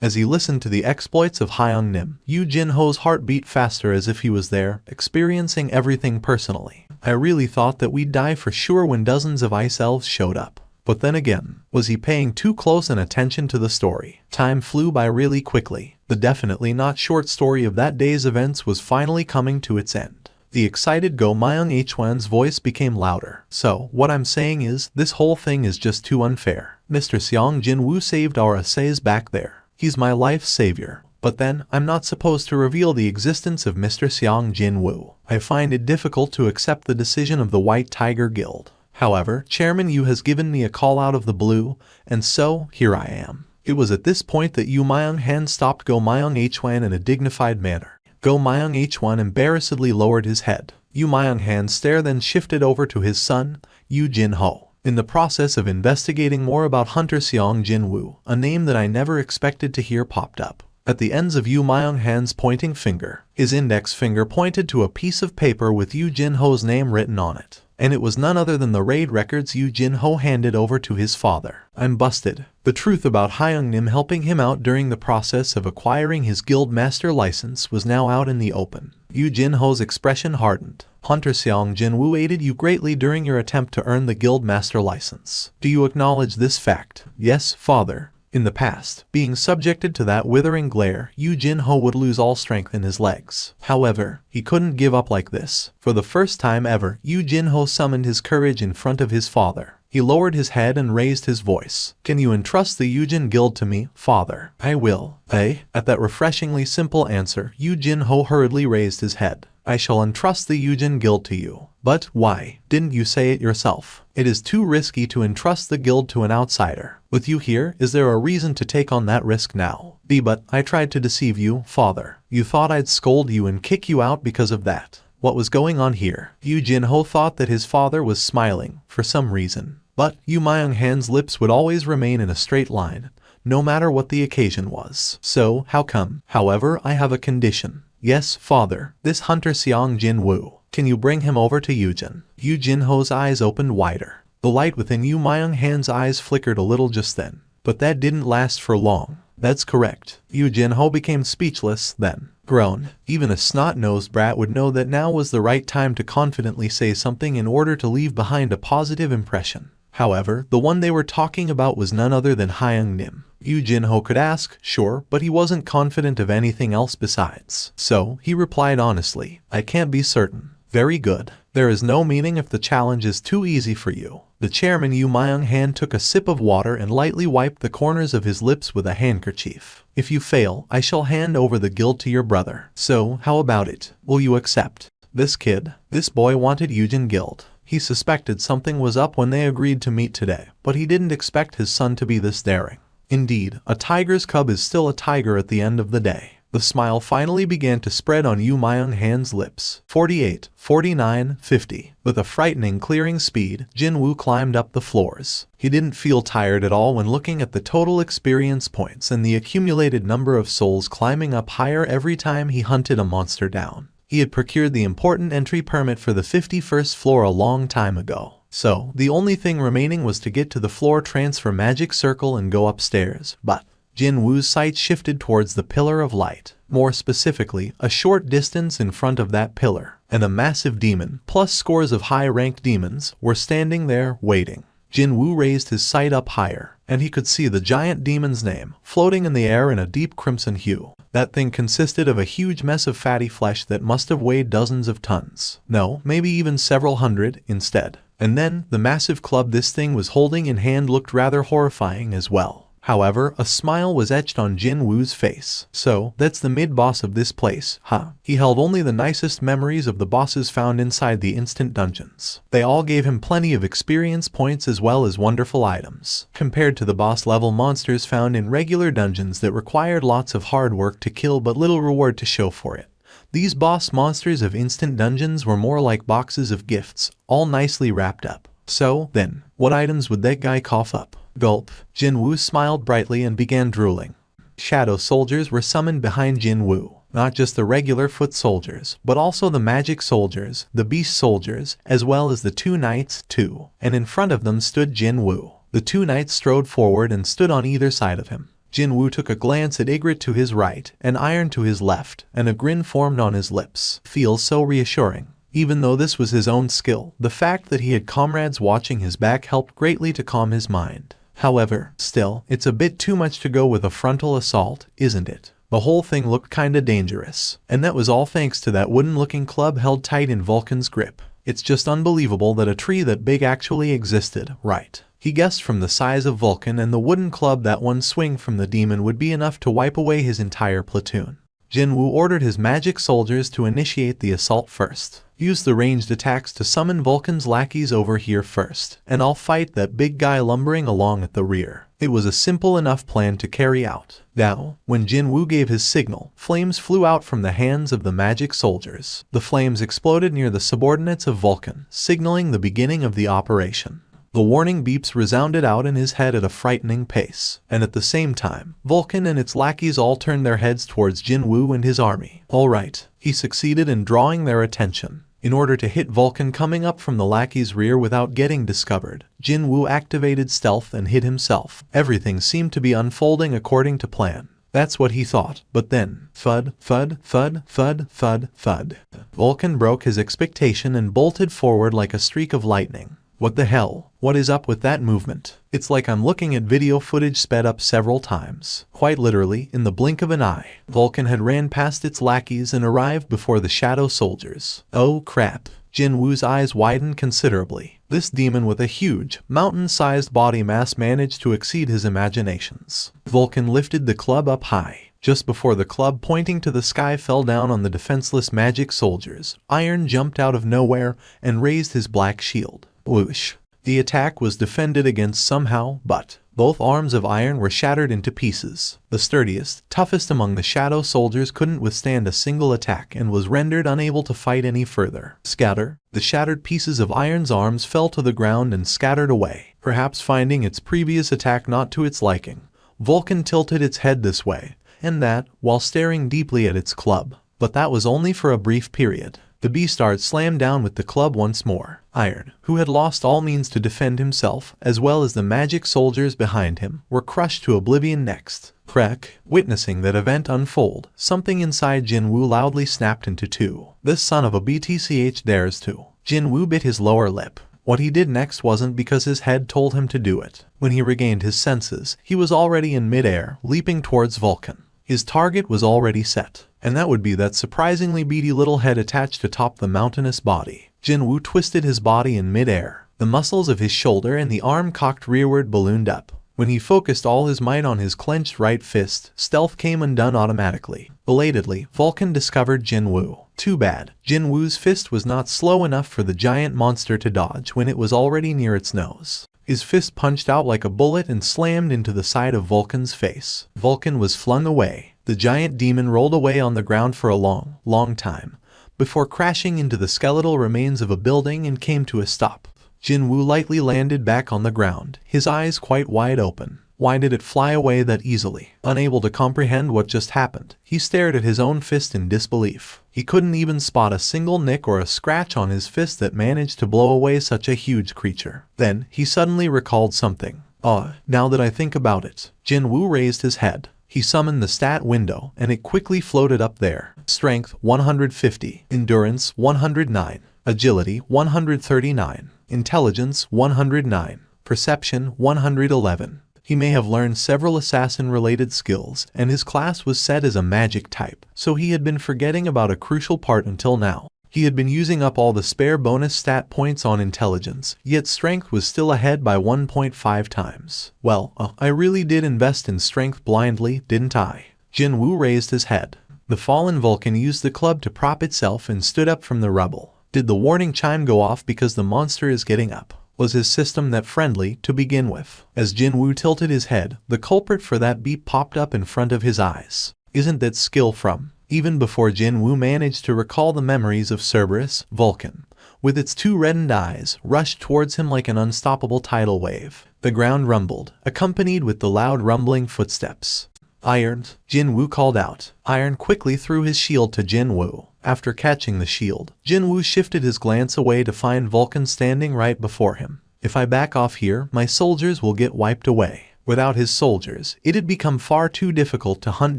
as he listened to the exploits of Hyung-nim, Yu Jin-ho's heart beat faster as if he was there, experiencing everything personally. I really thought that we'd die for sure when dozens of ice elves showed up. But then again, was he paying too close an attention to the story? Time flew by really quickly. The definitely not short story of that day's events was finally coming to its end. The excited Go Myung-hwan's voice became louder. So, what I'm saying is, this whole thing is just too unfair. Mr. Seong Jin-woo saved our essays back there. He's my life's savior. But then, I'm not supposed to reveal the existence of Mr. Seong Jin-woo. I find it difficult to accept the decision of the White Tiger Guild. However, Chairman Yu has given me a call out of the blue, and so, here I am. It was at this point that Yu Myung-han stopped Go Myung-hwan in a dignified manner. Go Myung-hwan embarrassedly lowered his head. Yu Myung-han's stare then shifted over to his son, Yu Jin-ho. In the process of investigating more about Hunter Seong Jin-woo, a name that I never expected to hear popped up. At the ends of Yu Myung-han's pointing finger, his index finger pointed to a piece of paper with Yu Jin-ho's name written on it. And it was none other than the raid records Yu Jin-ho handed over to his father. I'm busted. The truth about Hyung-nim helping him out during the process of acquiring his guild master license was now out in the open. Yu Jin-ho's expression hardened. Hunter Seong Jin-woo aided you greatly during your attempt to earn the guild master license. Do you acknowledge this fact? Yes, father. In the past, being subjected to that withering glare, Yu Jin-ho would lose all strength in his legs. However, he couldn't give up like this. For the first time ever, Yu Jin-ho summoned his courage in front of his father. He lowered his head and raised his voice. Can you entrust the Yujin Guild to me, father? I will. At that refreshingly simple answer, Yu Jin-ho hurriedly raised his head. I shall entrust the Yujin Guild to you. But why? Didn't you say it yourself? It is too risky to entrust the guild to an outsider. With you here, is there a reason to take on that risk now? But I tried to deceive you, father. You thought I'd scold you and kick you out because of that. What was going on here? Yu Jin-ho thought that his father was smiling, for some reason. But Yu Myung-han's lips would always remain in a straight line, no matter what the occasion was. So, how come? However, I have a condition. Yes, father, this Hunter Seong Jin-woo. Can you bring him over to Yujin? Yu Jin-ho's eyes opened wider. The light within Yu Myung-han's eyes flickered a little just then. But that didn't last for long. That's correct. Yu Jin-ho became speechless, then groaned. Even a snot-nosed brat would know that now was the right time to confidently say something in order to leave behind a positive impression. However, the one they were talking about was none other than Hyung-nim. Yu Jin-ho could ask, sure, but he wasn't confident of anything else besides. So, he replied honestly, I can't be certain. Very good. There is no meaning if the challenge is too easy for you. The chairman Yu Myung-han took a sip of water and lightly wiped the corners of his lips with a handkerchief. If you fail, I shall hand over the guild to your brother. So, how about it? Will you accept? This boy wanted Yujin Guild. He suspected something was up when they agreed to meet today, but he didn't expect his son to be this daring. Indeed, a tiger's cub is still a tiger at the end of the day. The smile finally began to spread on Yu Myung-han's lips. 48, 49, 50. With a frightening clearing speed, Jin-woo climbed up the floors. He didn't feel tired at all when looking at the total experience points and the accumulated number of souls climbing up higher every time he hunted a monster down. He had procured the important entry permit for the 51st floor a long time ago. So, the only thing remaining was to get to the floor transfer magic circle and go upstairs. But Jin-woo's sight shifted towards the pillar of light. more specifically, a short distance in front of that pillar, and a massive demon, plus scores of high-ranked demons, were standing there, waiting. Jin-Woo raised his sight up higher, and he could see the giant demon's name, floating in the air in a deep crimson hue. That thing consisted of a huge mess of fatty flesh that must have weighed dozens of tons. No, maybe even several hundred, instead. And then, the massive club this thing was holding in hand looked rather horrifying as well. However, a smile was etched on Jin-Woo's face. So, that's the mid-boss of this place, huh? He held only the nicest memories of the bosses found inside the instant dungeons. They all gave him plenty of experience points as well as wonderful items, compared to the boss-level monsters found in regular dungeons that required lots of hard work to kill but little reward to show for it. These boss monsters of instant dungeons were more like boxes of gifts, all nicely wrapped up. So, then, what items would that guy cough up? Gulp. Jin-Woo smiled brightly and began drooling. Shadow soldiers were summoned behind Jin-Woo. Not just the regular foot soldiers, but also the magic soldiers, the beast soldiers, as well as the two knights, too. And in front of them stood Jin-Woo. The two knights strode forward and stood on either side of him. Jin-Woo took a glance at Ygritte to his right, and Iron to his left, and a grin formed on his lips. Feels so reassuring. Even though this was his own skill, the fact that he had comrades watching his back helped greatly to calm his mind. However, still, it's a bit too much to go with a frontal assault, isn't it? The whole thing looked kinda dangerous. And that was all thanks to that wooden-looking club held tight in Vulcan's grip. It's just unbelievable that a tree that big actually existed, right? He guessed from the size of Vulcan and the wooden club that one swing from the demon would be enough to wipe away his entire platoon. Jin-Woo ordered his magic soldiers to initiate the assault first. Use the ranged attacks to summon Vulcan's lackeys over here first, and I'll fight that big guy lumbering along at the rear. It was a simple enough plan to carry out. Now, when Jin-Woo gave his signal, flames flew out from the hands of the magic soldiers. The flames exploded near the subordinates of Vulcan, signaling the beginning of the operation. The warning beeps resounded out in his head at a frightening pace, and at the same time, Vulcan and its lackeys all turned their heads towards Jin-Woo and his army. Alright, he succeeded in drawing their attention. In order to hit Vulcan coming up from the lackey's rear without getting discovered, Jin-Woo activated stealth and hid himself. Everything seemed to be unfolding according to plan. That's what he thought, but then, thud, thud, thud, thud, thud, thud. Vulcan broke his expectation and bolted forward like a streak of lightning. What the hell? What is up with that movement? It's like I'm looking at video footage sped up several times. Quite literally, in the blink of an eye, Vulcan had ran past its lackeys and arrived before the shadow soldiers. Oh crap. Jin-Woo's eyes widened considerably. This demon with a huge, mountain-sized body mass managed to exceed his imaginations. Vulcan lifted the club up high. Just before the club pointing to the sky fell down on the defenseless magic soldiers, Iron jumped out of nowhere and raised his black shield. Whoosh. The attack was defended against somehow, but both arms of Iron were shattered into pieces. The sturdiest, toughest among the shadow soldiers couldn't withstand a single attack and was rendered unable to fight any further. Scatter. The shattered pieces of Iron's arms fell to the ground and scattered away, perhaps finding its previous attack not to its liking. Vulcan tilted its head this way, and that, while staring deeply at its club. But that was only for a brief period. The beastard slammed down with the club once more. Iron, who had lost all means to defend himself, as well as the magic soldiers behind him, were crushed to oblivion next. Crack. Witnessing that event unfold, something inside Jin-Woo loudly snapped into two. This son of a BTCH dares to. Jin-Woo bit his lower lip. What he did next wasn't because his head told him to do it. When he regained his senses, he was already in midair, leaping towards Vulcan. His target was already set, and that would be that surprisingly beady little head attached atop the mountainous body. Jin-Woo twisted his body in midair. The muscles of his shoulder and the arm cocked rearward ballooned up. When he focused all his might on his clenched right fist, stealth came undone automatically. Belatedly, Vulcan discovered Jin-Woo. Too bad. Jin-Woo's fist was not slow enough for the giant monster to dodge when it was already near its nose. His fist punched out like a bullet and slammed into the side of Vulcan's face. Vulcan was flung away. The giant demon rolled away on the ground for a long, long time, before crashing into the skeletal remains of a building and came to a stop. Jin-Woo lightly landed back on the ground, his eyes quite wide open. Why did it fly away that easily? Unable to comprehend what just happened, he stared at his own fist in disbelief. He couldn't even spot a single nick or a scratch on his fist that managed to blow away such a huge creature. Then, he suddenly recalled something. Now that I think about it. Jin-Woo raised his head. He summoned the stat window and it quickly floated up there. Strength 150, Endurance 109, Agility 139, Intelligence 109, Perception 111. He may have learned several assassin-related skills, and his class was set as a magic type, so he had been forgetting about a crucial part until now. He had been using up all the spare bonus stat points on intelligence, yet strength was still ahead by 1.5 times. Well, I really did invest in strength blindly, didn't I? Jin-Woo raised his head. The fallen Vulcan used the club to prop itself and stood up from the rubble. Did the warning chime go off because the monster is getting up? Was his system that friendly to begin with? As Jin-Woo tilted his head, the culprit for that beep popped up in front of his eyes. Isn't that skill from? Even before Jin-Woo managed to recall the memories of Cerberus, Vulcan, with its two reddened eyes, rushed towards him like an unstoppable tidal wave. The ground rumbled, accompanied with the loud rumbling footsteps. Iron, Jin-Woo called out. Iron quickly threw his shield to Jin-Woo. After catching the shield, Jin-Woo shifted his glance away to find Vulcan standing right before him. If I back off here, my soldiers will get wiped away. Without his soldiers, it had become far too difficult to hunt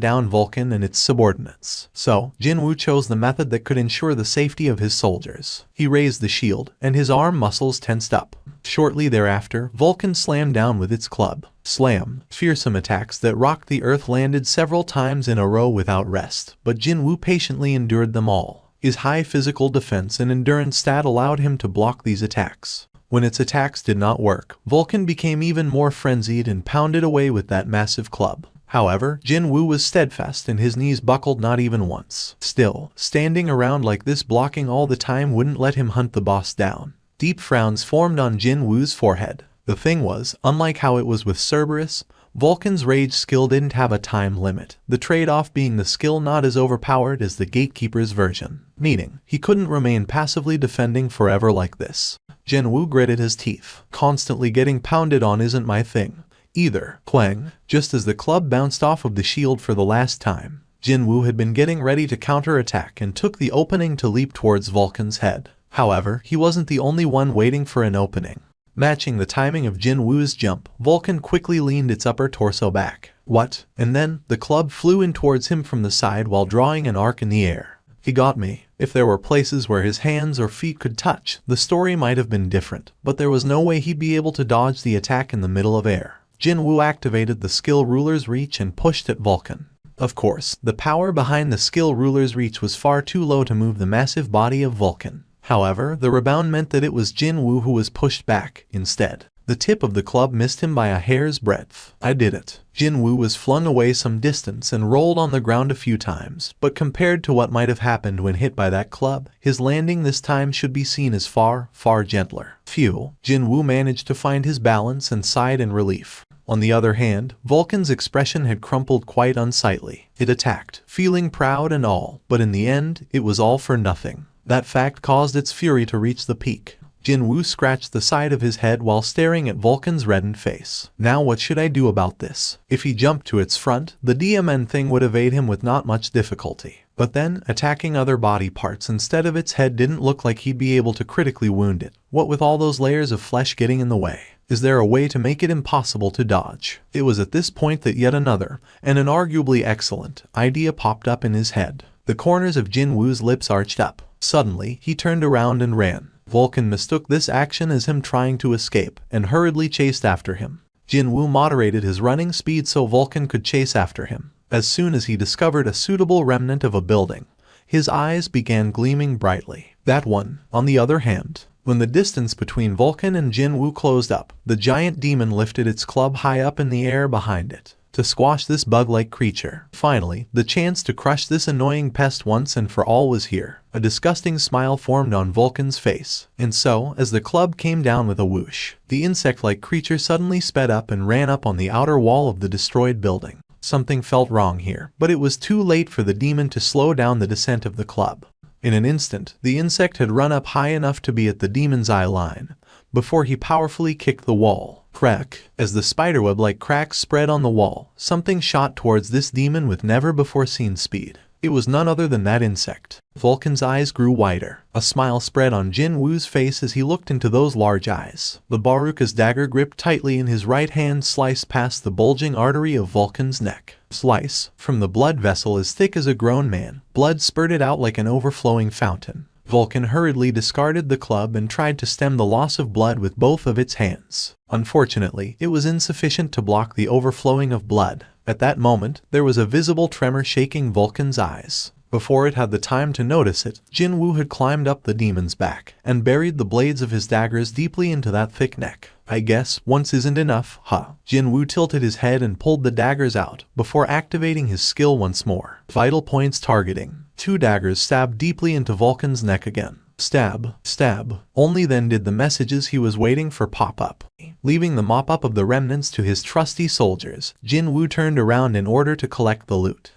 down Vulcan and its subordinates. So, Jin-Woo chose the method that could ensure the safety of his soldiers. He raised the shield, and his arm muscles tensed up. Shortly thereafter, Vulcan slammed down with its club. Slam. Fearsome attacks that rocked the earth landed several times in a row without rest, but Jin-Woo patiently endured them all. His high physical defense and endurance stat allowed him to block these attacks. When its attacks did not work, Vulcan became even more frenzied and pounded away with that massive club. However, Jin-Woo was steadfast and his knees buckled not even once. Still, standing around like this blocking all the time wouldn't let him hunt the boss down. Deep frowns formed on Jin-Woo's forehead. The thing was, unlike how it was with Cerberus, Vulcan's rage skill didn't have a time limit, the trade-off being the skill not as overpowered as the Gatekeeper's version, meaning he couldn't remain passively defending forever like this. Jin-Woo gritted his teeth. Constantly getting pounded on isn't my thing either. Clang. Just as the club bounced off of the shield for the last time, Jin-Woo had been getting ready to counterattack and took the opening to leap towards Vulcan's head. However, he wasn't the only one waiting for an opening. Matching the timing of Jin-Woo's jump, Vulcan quickly leaned its upper torso back. What? And then, the club flew in towards him from the side while drawing an arc in the air. He got me. If there were places where his hands or feet could touch, the story might have been different, but there was no way he'd be able to dodge the attack in the middle of air. Jin-Woo activated the skill ruler's reach and pushed at Vulcan. Of course, the power behind the skill ruler's reach was far too low to move the massive body of Vulcan. However, the rebound meant that it was Jin-Woo who was pushed back, instead. The tip of the club missed him by a hair's breadth. I did it. Jin-Woo was flung away some distance and rolled on the ground a few times, but compared to what might have happened when hit by that club, his landing this time should be seen as far, far gentler. Phew. Jin-Woo managed to find his balance and sighed in relief. On the other hand, Vulcan's expression had crumpled quite unsightly. It attacked, feeling proud and all, but in the end, it was all for nothing. That fact caused its fury to reach the peak. Jin-Woo scratched the side of his head while staring at Vulcan's reddened face. Now what should I do about this? If he jumped to its front, the DMN thing would evade him with not much difficulty. But then, attacking other body parts instead of its head didn't look like he'd be able to critically wound it. What with all those layers of flesh getting in the way? Is there a way to make it impossible to dodge? It was at this point that yet another, and an arguably excellent, idea popped up in his head. The corners of Jin-Woo's lips arched up. Suddenly, he turned around and ran. Vulcan mistook this action as him trying to escape, and hurriedly chased after him. Jin-Woo moderated his running speed so Vulcan could chase after him. As soon as he discovered a suitable remnant of a building, his eyes began gleaming brightly. That one, on the other hand, when the distance between Vulcan and Jin-Woo closed up, the giant demon lifted its club high up in the air behind it. To squash this bug-like creature. Finally, the chance to crush this annoying pest once and for all was here. A disgusting smile formed on Vulcan's face. And so, as the club came down with a whoosh, the insect-like creature suddenly sped up and ran up on the outer wall of the destroyed building. Something felt wrong here, but it was too late for the demon to slow down the descent of the club. In an instant, the insect had run up high enough to be at the demon's eye line, before he powerfully kicked the wall. Crack. As the spiderweb-like cracks spread on the wall, something shot towards this demon with never-before-seen speed. It was none other than that insect. Vulcan's eyes grew wider. A smile spread on Jin-Woo's face as he looked into those large eyes. The Baruka's dagger gripped tightly in his right hand sliced past the bulging artery of Vulcan's neck. Slice. From the blood vessel as thick as a grown man, blood spurted out like an overflowing fountain. Vulcan hurriedly discarded the club and tried to stem the loss of blood with both of its hands. Unfortunately, it was insufficient to block the overflowing of blood. At that moment, there was a visible tremor shaking Vulcan's eyes. Before it had the time to notice it, Jin-Woo had climbed up the demon's back and buried the blades of his daggers deeply into that thick neck. I guess once isn't enough, huh? Jin-Woo tilted his head and pulled the daggers out before activating his skill once more. Vital points targeting. 2 daggers stabbed deeply into Vulcan's neck again. Stab, stab. Only then did the messages he was waiting for pop up. Leaving the mop-up of the remnants to his trusty soldiers, Jin-Woo turned around in order to collect the loot.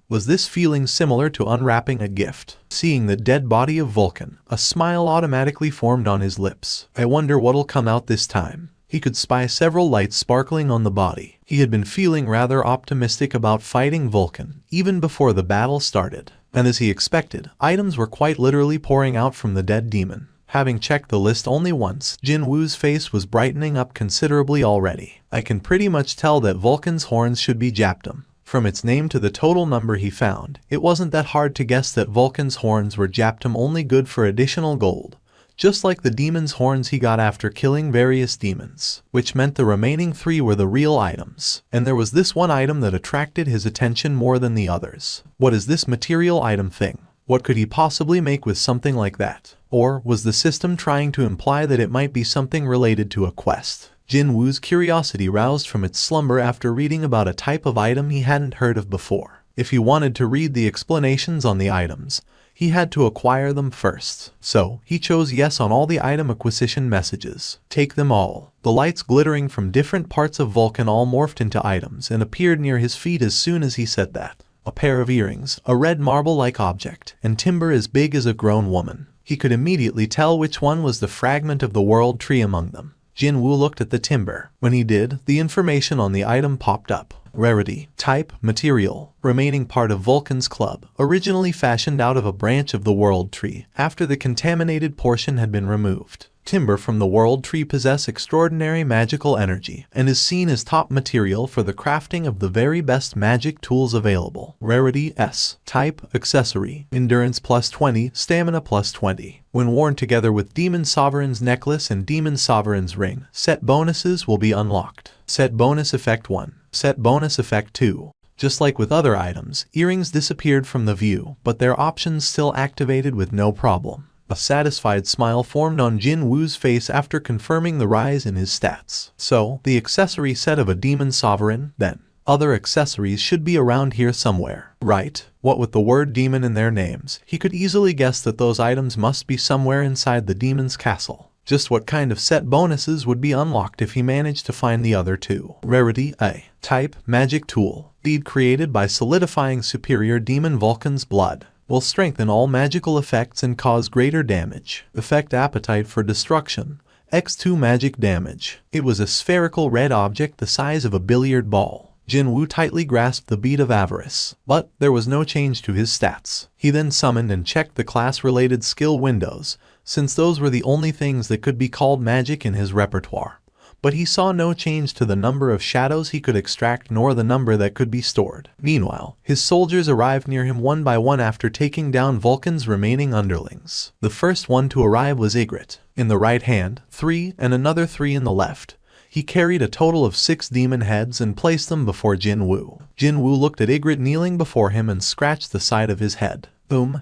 Was this feeling similar to unwrapping a gift? Seeing the dead body of Vulcan, a smile automatically formed on his lips. I wonder what'll come out this time. He could spy several lights sparkling on the body. He had been feeling rather optimistic about fighting Vulcan, even before the battle started. And as he expected, items were quite literally pouring out from the dead demon. Having checked the list only once, Jin-Woo's face was brightening up considerably already. I can pretty much tell that Vulcan's horns should be Japtum. From its name to the total number he found, it wasn't that hard to guess that Vulcan's horns were Japtum only good for additional gold. Just like the demon's horns he got after killing various demons, which meant the remaining 3 were the real items. And there was this one item that attracted his attention more than the others. What is this material item thing? What could he possibly make with something like that? Or was the system trying to imply that it might be something related to a quest? Jin-Woo's curiosity roused from its slumber after reading about a type of item he hadn't heard of before. If he wanted to read the explanations on the items, he had to acquire them first. So, he chose yes on all the item acquisition messages. Take them all. The lights glittering from different parts of Vulcan all morphed into items and appeared near his feet as soon as he said that. A pair of earrings, a red marble-like object, and timber as big as a grown woman. He could immediately tell which one was the fragment of the world tree among them. Jin-Woo looked at the timber. When he did, the information on the item popped up. Rarity, type, material, remaining part of Vulcan's club, originally fashioned out of a branch of the world tree, after the contaminated portion had been removed. Timber from the world tree possess extraordinary magical energy, and is seen as top material for the crafting of the very best magic tools available. Rarity S. Type, accessory, endurance plus 20, stamina plus 20. When worn together with Demon Sovereign's necklace and Demon Sovereign's ring, set bonuses will be unlocked. Set bonus effect 1. Set bonus effect 2. Just like with other items, earrings disappeared from the view, but their options still activated with no problem. A satisfied smile formed on Jin-Woo's face after confirming the rise in his stats. So, the accessory set of a Demon Sovereign, then. Other accessories should be around here somewhere, right? What with the word demon in their names, he could easily guess that those items must be somewhere inside the demon's castle. Just what kind of set bonuses would be unlocked if he managed to find the other 2? Rarity A. Type, magic tool. Deed created by solidifying superior demon Vulcan's blood. Will strengthen all magical effects and cause greater damage. Effect appetite for destruction. X2 magic damage. It was a spherical red object the size of a billiard ball. Jin-Woo tightly grasped the bead of avarice, but there was no change to his stats. He then summoned and checked the class-related skill windows, since those were the only things that could be called magic in his repertoire. But he saw no change to the number of shadows he could extract nor the number that could be stored. Meanwhile, his soldiers arrived near him one by one after taking down Vulcan's remaining underlings. The first one to arrive was Ygritte. In the right hand, 3 and another 3 in the left. He carried a total of 6 demon heads and placed them before Jin-Woo. Jin-Woo looked at Ygritte kneeling before him and scratched the side of his head.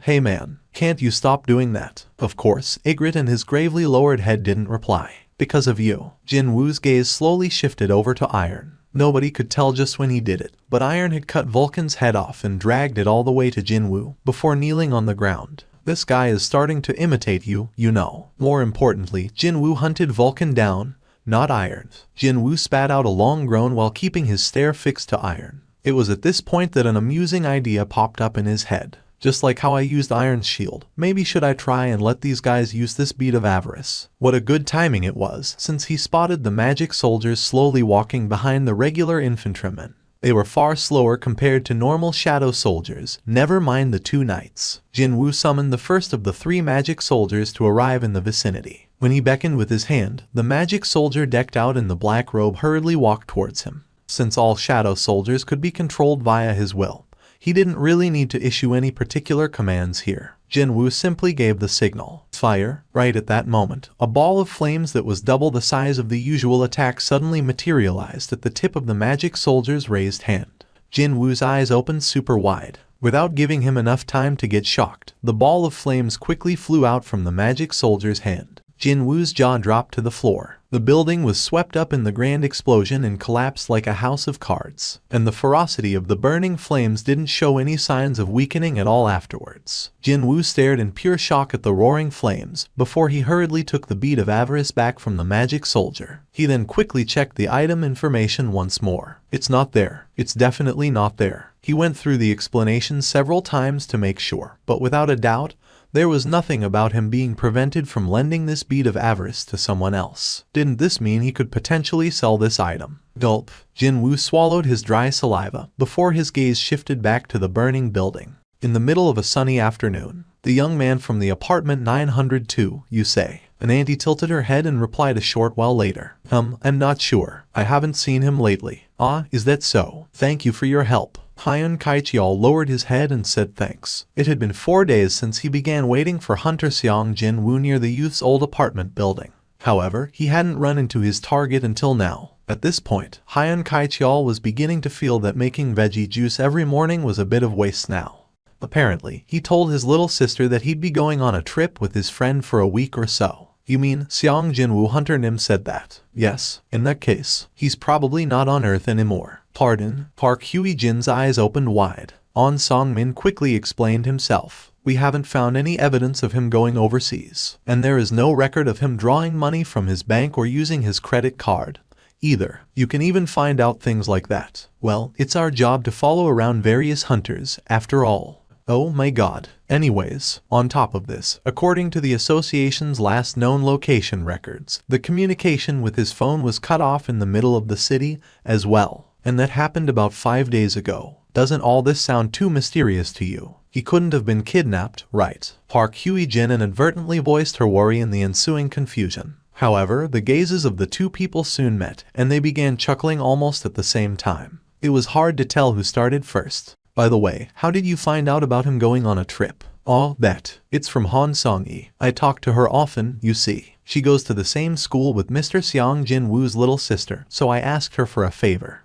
Hey man, can't you stop doing that? Of course, Ygritte and his gravely lowered head didn't reply. Because of you. Jin-Woo's gaze slowly shifted over to Iron. Nobody could tell just when he did it, but Iron had cut Vulcan's head off and dragged it all the way to Jin-Woo, before kneeling on the ground. This guy is starting to imitate you, you know. More importantly, Jin-Woo hunted Vulcan down, not Iron. Jin-Woo spat out a long groan while keeping his stare fixed to Iron. It was at this point that an amusing idea popped up in his head. Just like how I used Iron's shield, maybe should I try and let these guys use this bead of avarice? What a good timing it was, since he spotted the magic soldiers slowly walking behind the regular infantrymen. They were far slower compared to normal shadow soldiers, never mind the 2 knights. Jin-Woo summoned the first of the 3 magic soldiers to arrive in the vicinity. When he beckoned with his hand, the magic soldier decked out in the black robe hurriedly walked towards him. Since all shadow soldiers could be controlled via his will, he didn't really need to issue any particular commands here. Jin-Woo simply gave the signal. Fire. Right at that moment, a ball of flames that was double the size of the usual attack suddenly materialized at the tip of the magic soldier's raised hand. Jin-Woo's eyes opened super wide. Without giving him enough time to get shocked, the ball of flames quickly flew out from the magic soldier's hand. Jin-Woo's jaw dropped to the floor. The building was swept up in the grand explosion and collapsed like a house of cards, and the ferocity of the burning flames didn't show any signs of weakening at all afterwards. Jin-Woo stared in pure shock at the roaring flames before he hurriedly took the bead of avarice back from the magic soldier. He then quickly checked the item information once more. It's not there. It's definitely not there. He went through the explanation several times to make sure, but without a doubt, there was nothing about him being prevented from lending this bead of avarice to someone else. Didn't this mean he could potentially sell this item? Gulp. Jin-Woo swallowed his dry saliva before his gaze shifted back to the burning building. In the middle of a sunny afternoon, the young man from the apartment 902, you say. An auntie tilted her head and replied a short while later. I'm not sure. I haven't seen him lately. Ah, is that so? Thank you for your help. Hyun Kaicheol lowered his head and said thanks. It had been 4 days since he began waiting for Hunter Seong Jin-Woo near the youth's old apartment building. However, he hadn't run into his target until now. At this point, Hyun Kaicheol was beginning to feel that making veggie juice every morning was a bit of waste now. Apparently, he told his little sister that he'd be going on a trip with his friend for a week or so. You mean Seong Jin-Woo? Hunter Nim said that. Yes, in that case, he's probably not on Earth anymore. Pardon? Park Hye-jin's eyes opened wide. On Song-min quickly explained himself. We haven't found any evidence of him going overseas, and there is no record of him drawing money from his bank or using his credit card either. You can even find out things like that. Well, it's our job to follow around various hunters, after all. Oh my god. Anyways, on top of this, according to the association's last known location records, the communication with his phone was cut off in the middle of the city as well. And that happened about 5 days ago. Doesn't all this sound too mysterious to you? He couldn't have been kidnapped, right? Park Hye-jin inadvertently voiced her worry in the ensuing confusion. However, the gazes of the two people soon met, and they began chuckling almost at the same time. It was hard to tell who started first. By the way, how did you find out about him going on a trip? Oh, that. It's from Han Song-yi. I talk to her often, you see. She goes to the same school with Mr. Seong Jin-Woo's little sister, so I asked her for a favor.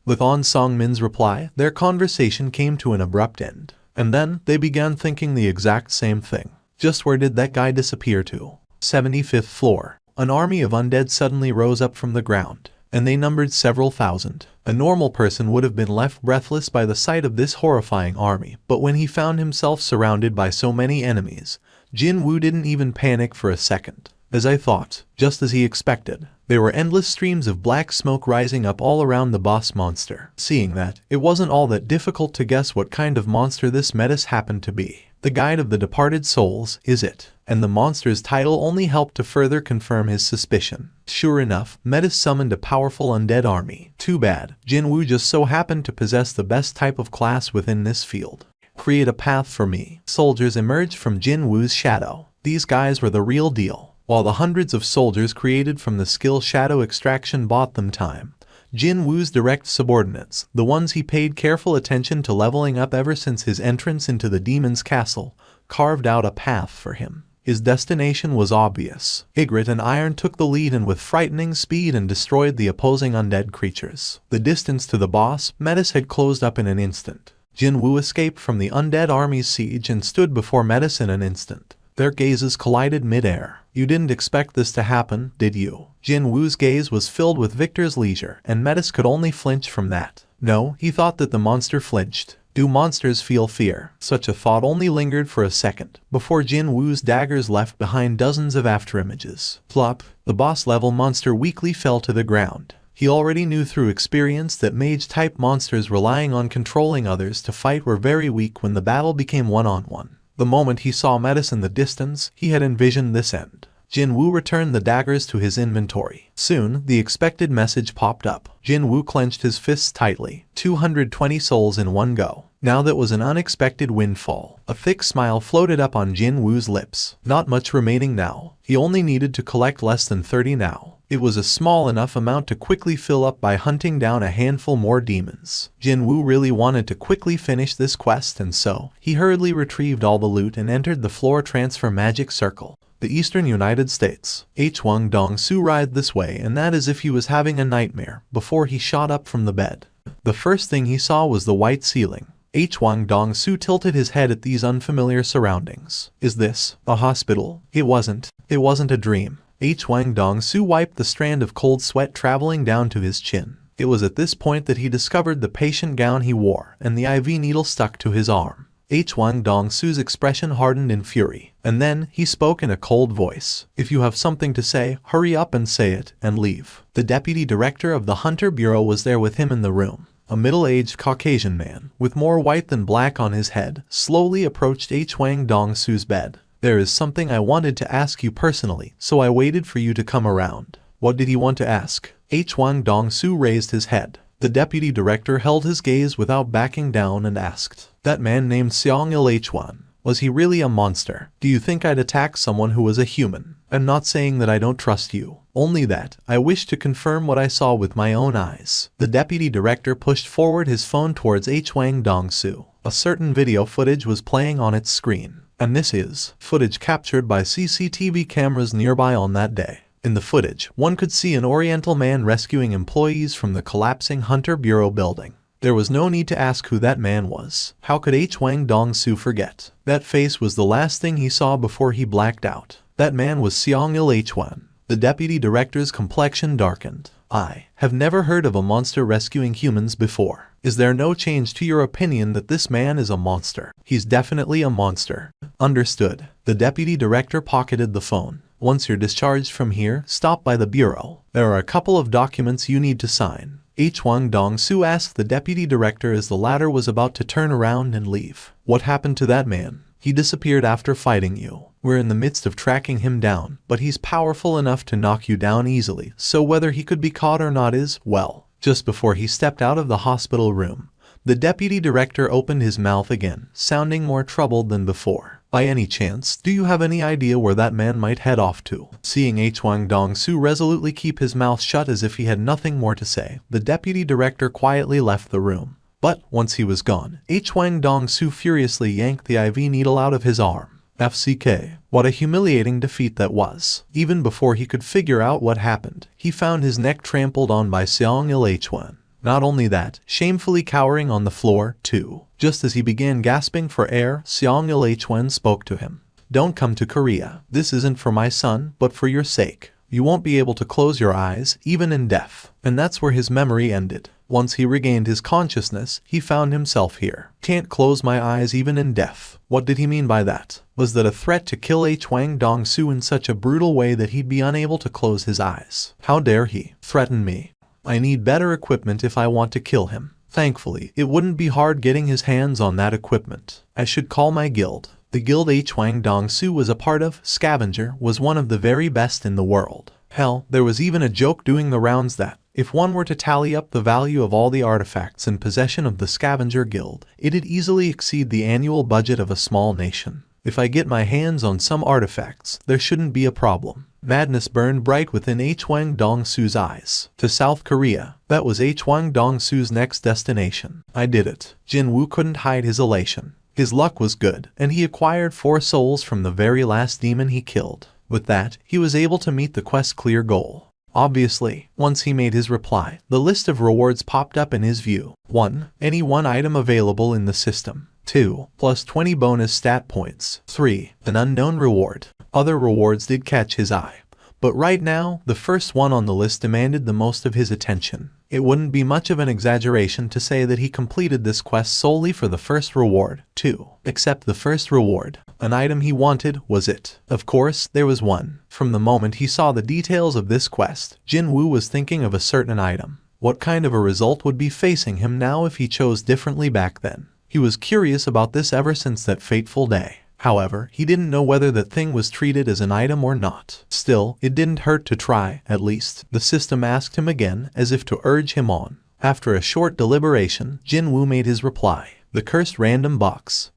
With On Song-min's reply, their conversation came to an abrupt end. And then, they began thinking the exact same thing. Just where did that guy disappear to? 75th floor. An army of undead suddenly rose up from the ground, and they numbered several thousand. A normal person would have been left breathless by the sight of this horrifying army, but when he found himself surrounded by so many enemies, Jin-Woo didn't even panic for a second. As I thought, just as he expected, there were endless streams of black smoke rising up all around the boss monster. Seeing that, it wasn't all that difficult to guess what kind of monster this Metis happened to be. The Guide of the Departed Souls, is it? And the monster's title only helped to further confirm his suspicion. Sure enough, Metis summoned a powerful undead army. Too bad, Jin-Woo just so happened to possess the best type of class within this field. Create a path for me. Soldiers emerged from Jin-Woo's shadow. These guys were the real deal. While the hundreds of soldiers created from the skill shadow extraction bought them time, Jin-Woo's direct subordinates, the ones he paid careful attention to leveling up ever since his entrance into the demon's castle, carved out a path for him. His destination was obvious. Ygritte and Iron took the lead and with frightening speed and destroyed the opposing undead creatures. The distance to the boss, Metis had closed up in an instant. Jin-Woo escaped from the undead army's siege and stood before Metis in an instant. Their gazes collided mid-air. You didn't expect this to happen, did you? Jin-Woo's gaze was filled with victor's leisure, and Metis could only flinch from that. No, he thought that the monster flinched. Do monsters feel fear? Such a thought only lingered for a second, before Jin-Woo's daggers left behind dozens of afterimages. Plop! The boss-level monster weakly fell to the ground. He already knew through experience that mage-type monsters relying on controlling others to fight were very weak when the battle became one-on-one. The moment he saw Metis in the distance, he had envisioned this end. Jin-Woo returned the daggers to his inventory. Soon, the expected message popped up. Jin-Woo clenched his fists tightly. 220 souls in one go. Now that was an unexpected windfall. A thick smile floated up on Jin-Woo's lips. Not much remaining now. He only needed to collect less than 30 now. It was a small enough amount to quickly fill up by hunting down a handful more demons. Jin-Woo really wanted to quickly finish this quest, and so he hurriedly retrieved all the loot and entered the floor transfer magic circle. The eastern United States. H1 Dong-soo writhed this way and that as if he was having a nightmare before he shot up from the bed. The first thing he saw was the white ceiling. H1 Dong-soo tilted his head at these unfamiliar surroundings. Is this a hospital? It wasn't a dream. H1 Dong-soo wiped the strand of cold sweat traveling down to his chin. It was at this point that he discovered the patient gown he wore and the IV needle stuck to his arm. H1 Dong-soo's expression hardened in fury, and then he spoke in a cold voice. If you have something to say, hurry up and say it, and leave. The deputy director of the Hunter Bureau was there with him in the room. A middle-aged Caucasian man, with more white than black on his head, slowly approached H1 Dong-soo's bed. There is something I wanted to ask you personally, so I waited for you to come around. What did he want to ask? H1 Dong-soo raised his head. The deputy director held his gaze without backing down and asked, that man named Seong-il H1, was he really a monster? Do you think I'd attack someone who was a human? I'm not saying that I don't trust you, only that I wish to confirm what I saw with my own eyes. The deputy director pushed forward his phone towards H1 Dong-soo. A certain video footage was playing on its screen, and this is footage captured by CCTV cameras nearby on that day. In the footage, one could see an Oriental man rescuing employees from the collapsing Hunter Bureau building. There was no need to ask who that man was. How could H1 Dong-soo forget? That face was the last thing he saw before he blacked out. That man was Seong-il H1. The deputy director's complexion darkened. I have never heard of a monster rescuing humans before. Is there no change to your opinion that this man is a monster? He's definitely a monster. Understood. The deputy director pocketed the phone. Once you're discharged from here, stop by the bureau. There are a couple of documents you need to sign. H1 Dong-soo asked the deputy director as the latter was about to turn around and leave. What happened to that man? He disappeared after fighting you. We're in the midst of tracking him down, but he's powerful enough to knock you down easily, so whether he could be caught or not is, well. Just before he stepped out of the hospital room, the deputy director opened his mouth again, sounding more troubled than before. By any chance, do you have any idea where that man might head off to? Seeing H1 Dong-soo resolutely keep his mouth shut as if he had nothing more to say, the deputy director quietly left the room. But once he was gone, H1 Dong-soo furiously yanked the IV needle out of his arm. FCK. What a humiliating defeat that was. Even before he could figure out what happened, he found his neck trampled on by Seong-il H1. Not only that, shamefully cowering on the floor, too. Just as he began gasping for air, Seong-il H1 spoke to him. Don't come to Korea. This isn't for my son, but for your sake. You won't be able to close your eyes, even in death. And that's where his memory ended. Once he regained his consciousness, he found himself here. Can't close my eyes even in death. What did he mean by that? Was that a threat to kill H1 Dong-soo in such a brutal way that he'd be unable to close his eyes? How dare he threaten me? I need better equipment if I want to kill him. Thankfully, it wouldn't be hard getting his hands on that equipment. I should call my guild. The guild H1 Dong-soo was a part of, Scavenger, was one of the very best in the world. Hell, there was even a joke doing the rounds that, if one were to tally up the value of all the artifacts in possession of the Scavenger Guild, it'd easily exceed the annual budget of a small nation. If I get my hands on some artifacts, there shouldn't be a problem. Madness burned bright within H1 Dong-soo's eyes. To South Korea, that was H1 Dong-soo's next destination. I did it. Jin-Woo couldn't hide his elation. His luck was good, and he acquired 4 souls from the very last demon he killed. With that, he was able to meet the quest's clear goal. Obviously, once he made his reply, the list of rewards popped up in his view. 1. Any one item available in the system. 2. Plus 20 bonus stat points. 3. An unknown reward. Other rewards did catch his eye. But right now, the first one on the list demanded the most of his attention. It wouldn't be much of an exaggeration to say that he completed this quest solely for the first reward, too. Except the first reward. An item he wanted was it. Of course, there was one. From the moment he saw the details of this quest, Jin-Woo was thinking of a certain item. What kind of a result would be facing him now if he chose differently back then? He was curious about this ever since that fateful day. However, he didn't know whether that thing was treated as an item or not. Still, it didn't hurt to try, at least. The system asked him again, as if to urge him on. After a short deliberation, Jin-Woo made his reply. The cursed random box.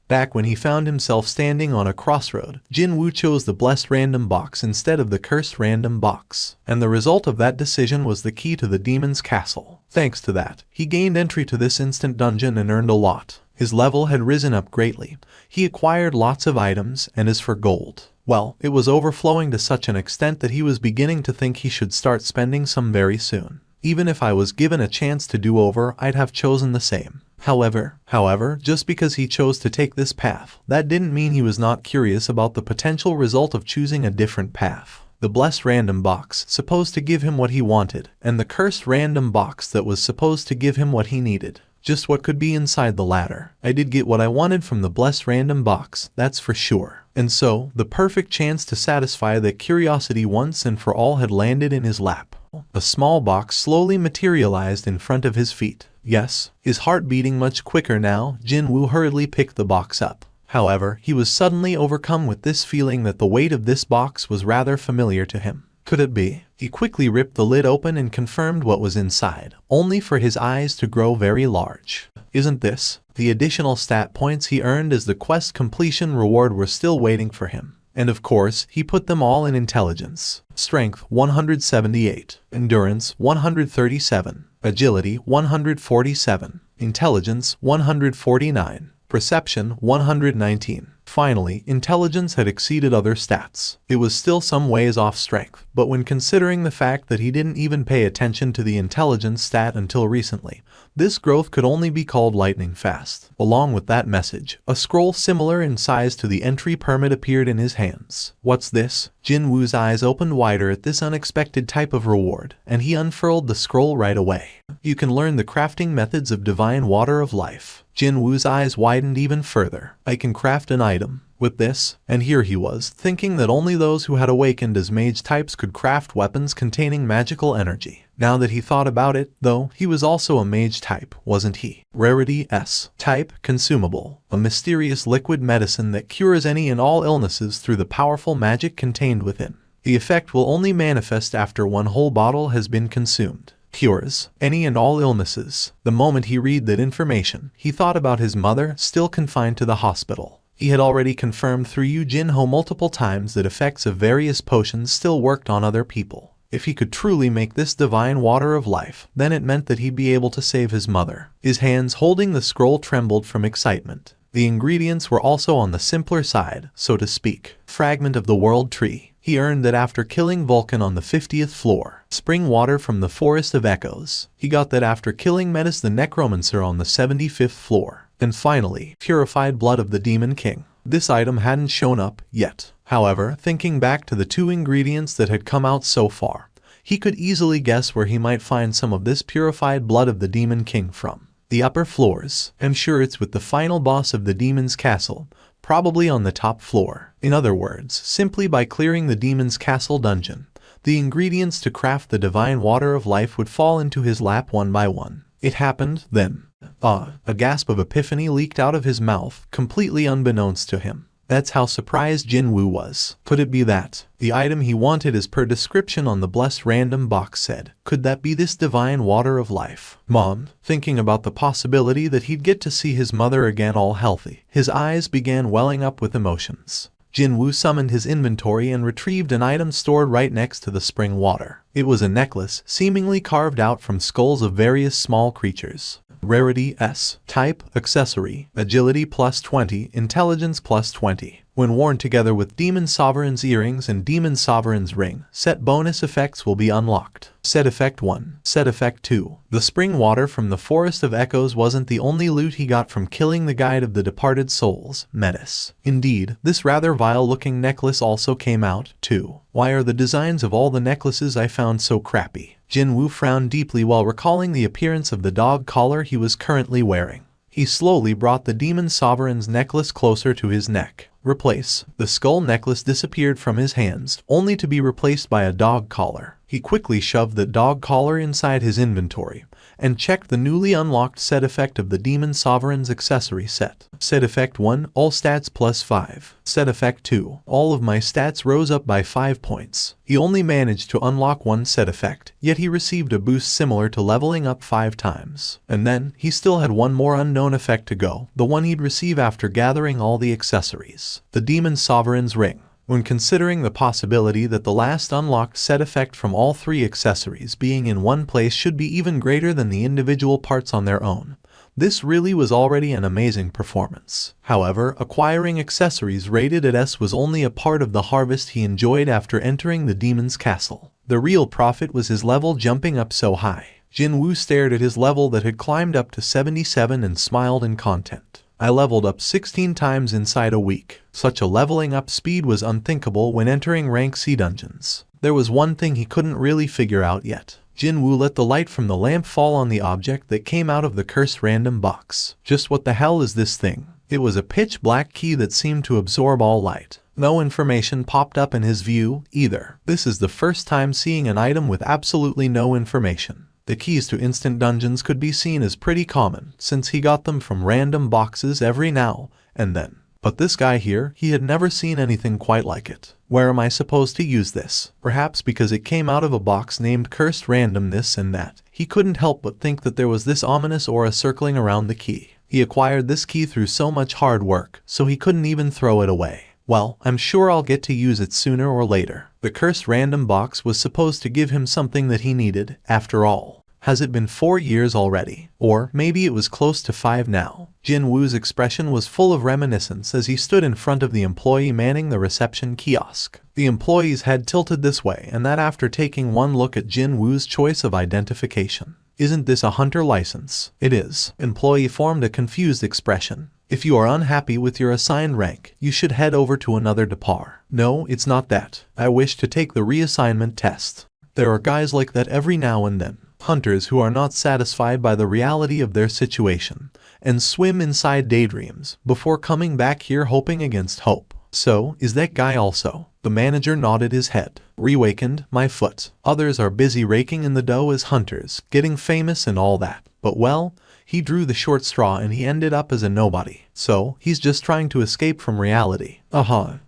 Back when he found himself standing on a crossroad, Jin-Woo chose the blessed random box instead of the cursed random box, and the result of that decision was the key to the demon's castle. Thanks to that, he gained entry to this instant dungeon and earned a lot. His level had risen up greatly. He acquired lots of items, and as for gold, well, it was overflowing to such an extent that he was beginning to think he should start spending some very soon. Even if I was given a chance to do over, I'd have chosen the same. However, just because he chose to take this path, that didn't mean he was not curious about the potential result of choosing a different path. The blessed random box supposed to give him what he wanted, and the cursed random box that was supposed to give him what he needed. Just what could be inside the latter. I did get what I wanted from the blessed random box, that's for sure. And so, the perfect chance to satisfy that curiosity once and for all had landed in his lap. A small box slowly materialized in front of his feet. Yes, his heart beating much quicker now, Jin-Woo hurriedly picked the box up. However, he was suddenly overcome with this feeling that the weight of this box was rather familiar to him. Could it be? He quickly ripped the lid open and confirmed what was inside, only for his eyes to grow very large. Isn't this? The additional stat points he earned as the quest completion reward were still waiting for him. And of course, he put them all in intelligence. Strength 178, endurance 137, agility 147, intelligence 149, perception 119. Finally, intelligence had exceeded other stats. It was still some ways off strength, but when considering the fact that he didn't even pay attention to the intelligence stat until recently, this growth could only be called lightning fast. Along with that message, a scroll similar in size to the entry permit appeared in his hands. What's this? Jin-Woo's eyes opened wider at this unexpected type of reward, and he unfurled the scroll right away. You can learn the crafting methods of divine water of life. Jin-Woo's eyes widened even further. I can craft an item with this, and here he was, thinking that only those who had awakened as mage types could craft weapons containing magical energy. Now that he thought about it, though, he was also a mage type, wasn't he? Rarity S. Type, consumable. A mysterious liquid medicine that cures any and all illnesses through the powerful magic contained within. The effect will only manifest after one whole bottle has been consumed. Cures any and all illnesses. The moment he read that information, he thought about his mother, still confined to the hospital. He had already confirmed through Jin-Ho multiple times that effects of various potions still worked on other people. If he could truly make this divine water of life, then it meant that he'd be able to save his mother. His hands holding the scroll trembled from excitement. The ingredients were also on the simpler side, so to speak. Fragment of the world tree. He earned that after killing Vulcan on the 50th floor. Spring water from the Forest of Echoes. He got that after killing Metis the Necromancer on the 75th floor. And finally, purified blood of the Demon King. This item hadn't shown up yet. However, thinking back to the two ingredients that had come out so far, he could easily guess where he might find some of this purified blood of the Demon King from. The upper floors. I'm sure it's with the final boss of the demon's castle, probably on the top floor. In other words, simply by clearing the demon's castle dungeon, the ingredients to craft the divine water of life would fall into his lap one by one. It happened then. A gasp of epiphany leaked out of his mouth, completely unbeknownst to him. That's how surprised Jin-Woo was. Could it be that? The item he wanted as per description on the blessed random box said. Could that be this divine water of life? Mom, thinking about the possibility that he'd get to see his mother again all healthy, his eyes began welling up with emotions. Jin-Woo summoned his inventory and retrieved an item stored right next to the spring water. It was a necklace, seemingly carved out from skulls of various small creatures. Rarity S. Type, accessory, agility plus 20, intelligence plus 20. When worn together with Demon Sovereign's earrings and Demon Sovereign's ring, set bonus effects will be unlocked. Set effect 1. Set effect 2. The spring water from the Forest of Echoes wasn't the only loot he got from killing the guide of the departed souls, Metis. Indeed, this rather vile-looking necklace also came out, too. Why are the designs of all the necklaces I found so crappy? Jin-Woo frowned deeply while recalling the appearance of the dog collar he was currently wearing. He slowly brought the Demon Sovereign's necklace closer to his neck. Replace. The skull necklace disappeared from his hands, only to be replaced by a dog collar. He quickly shoved the dog collar inside his inventory, and checked the newly unlocked set effect of the Demon Sovereign's accessory set. Set effect 1, all stats plus 5. Set effect 2, all of my stats rose up by 5 points. He only managed to unlock one set effect, yet he received a boost similar to leveling up 5 times. And then, he still had one more unknown effect to go, the one he'd receive after gathering all the accessories. The Demon Sovereign's Ring. When considering the possibility that the last unlocked set effect from all 3 accessories being in one place should be even greater than the individual parts on their own, this really was already an amazing performance. However, acquiring accessories rated at S was only a part of the harvest he enjoyed after entering the demon's castle. The real profit was his level jumping up so high. Jin-Woo stared at his level that had climbed up to 77 and smiled in content. I leveled up 16 times inside a week. Such a leveling up speed was unthinkable when entering rank C dungeons. There was one thing he couldn't really figure out yet. Jin-Woo let the light from the lamp fall on the object that came out of the cursed random box. Just what the hell is this thing? It was a pitch black key that seemed to absorb all light. No information popped up in his view, either. This is the first time seeing an item with absolutely no information. The keys to instant dungeons could be seen as pretty common, since he got them from random boxes every now and then. But this guy here, he had never seen anything quite like it. Where am I supposed to use this? Perhaps because it came out of a box named Cursed Random this and that. He couldn't help but think that there was this ominous aura circling around the key. He acquired this key through so much hard work, so he couldn't even throw it away. Well, I'm sure I'll get to use it sooner or later. The Cursed Random box was supposed to give him something that he needed, after all. Has it been 4 years already? Or maybe it was close to 5 now. Jin-Woo's expression was full of reminiscence as he stood in front of the employee manning the reception kiosk. The employee's head tilted this way and that after taking one look at Jin-Woo's choice of identification. Isn't this a hunter license? It is. Employee formed a confused expression. If you are unhappy with your assigned rank, you should head over to another depart. No, it's not that. I wish to take the reassignment test. There are guys like that every now and then. Hunters who are not satisfied by the reality of their situation, and swim inside daydreams before coming back here hoping against hope. So, is that guy also? The manager nodded his head. Reawakened, my foot. Others are busy raking in the dough as hunters, getting famous and all that. But well, he drew the short straw and he ended up as a nobody. So, he's just trying to escape from reality.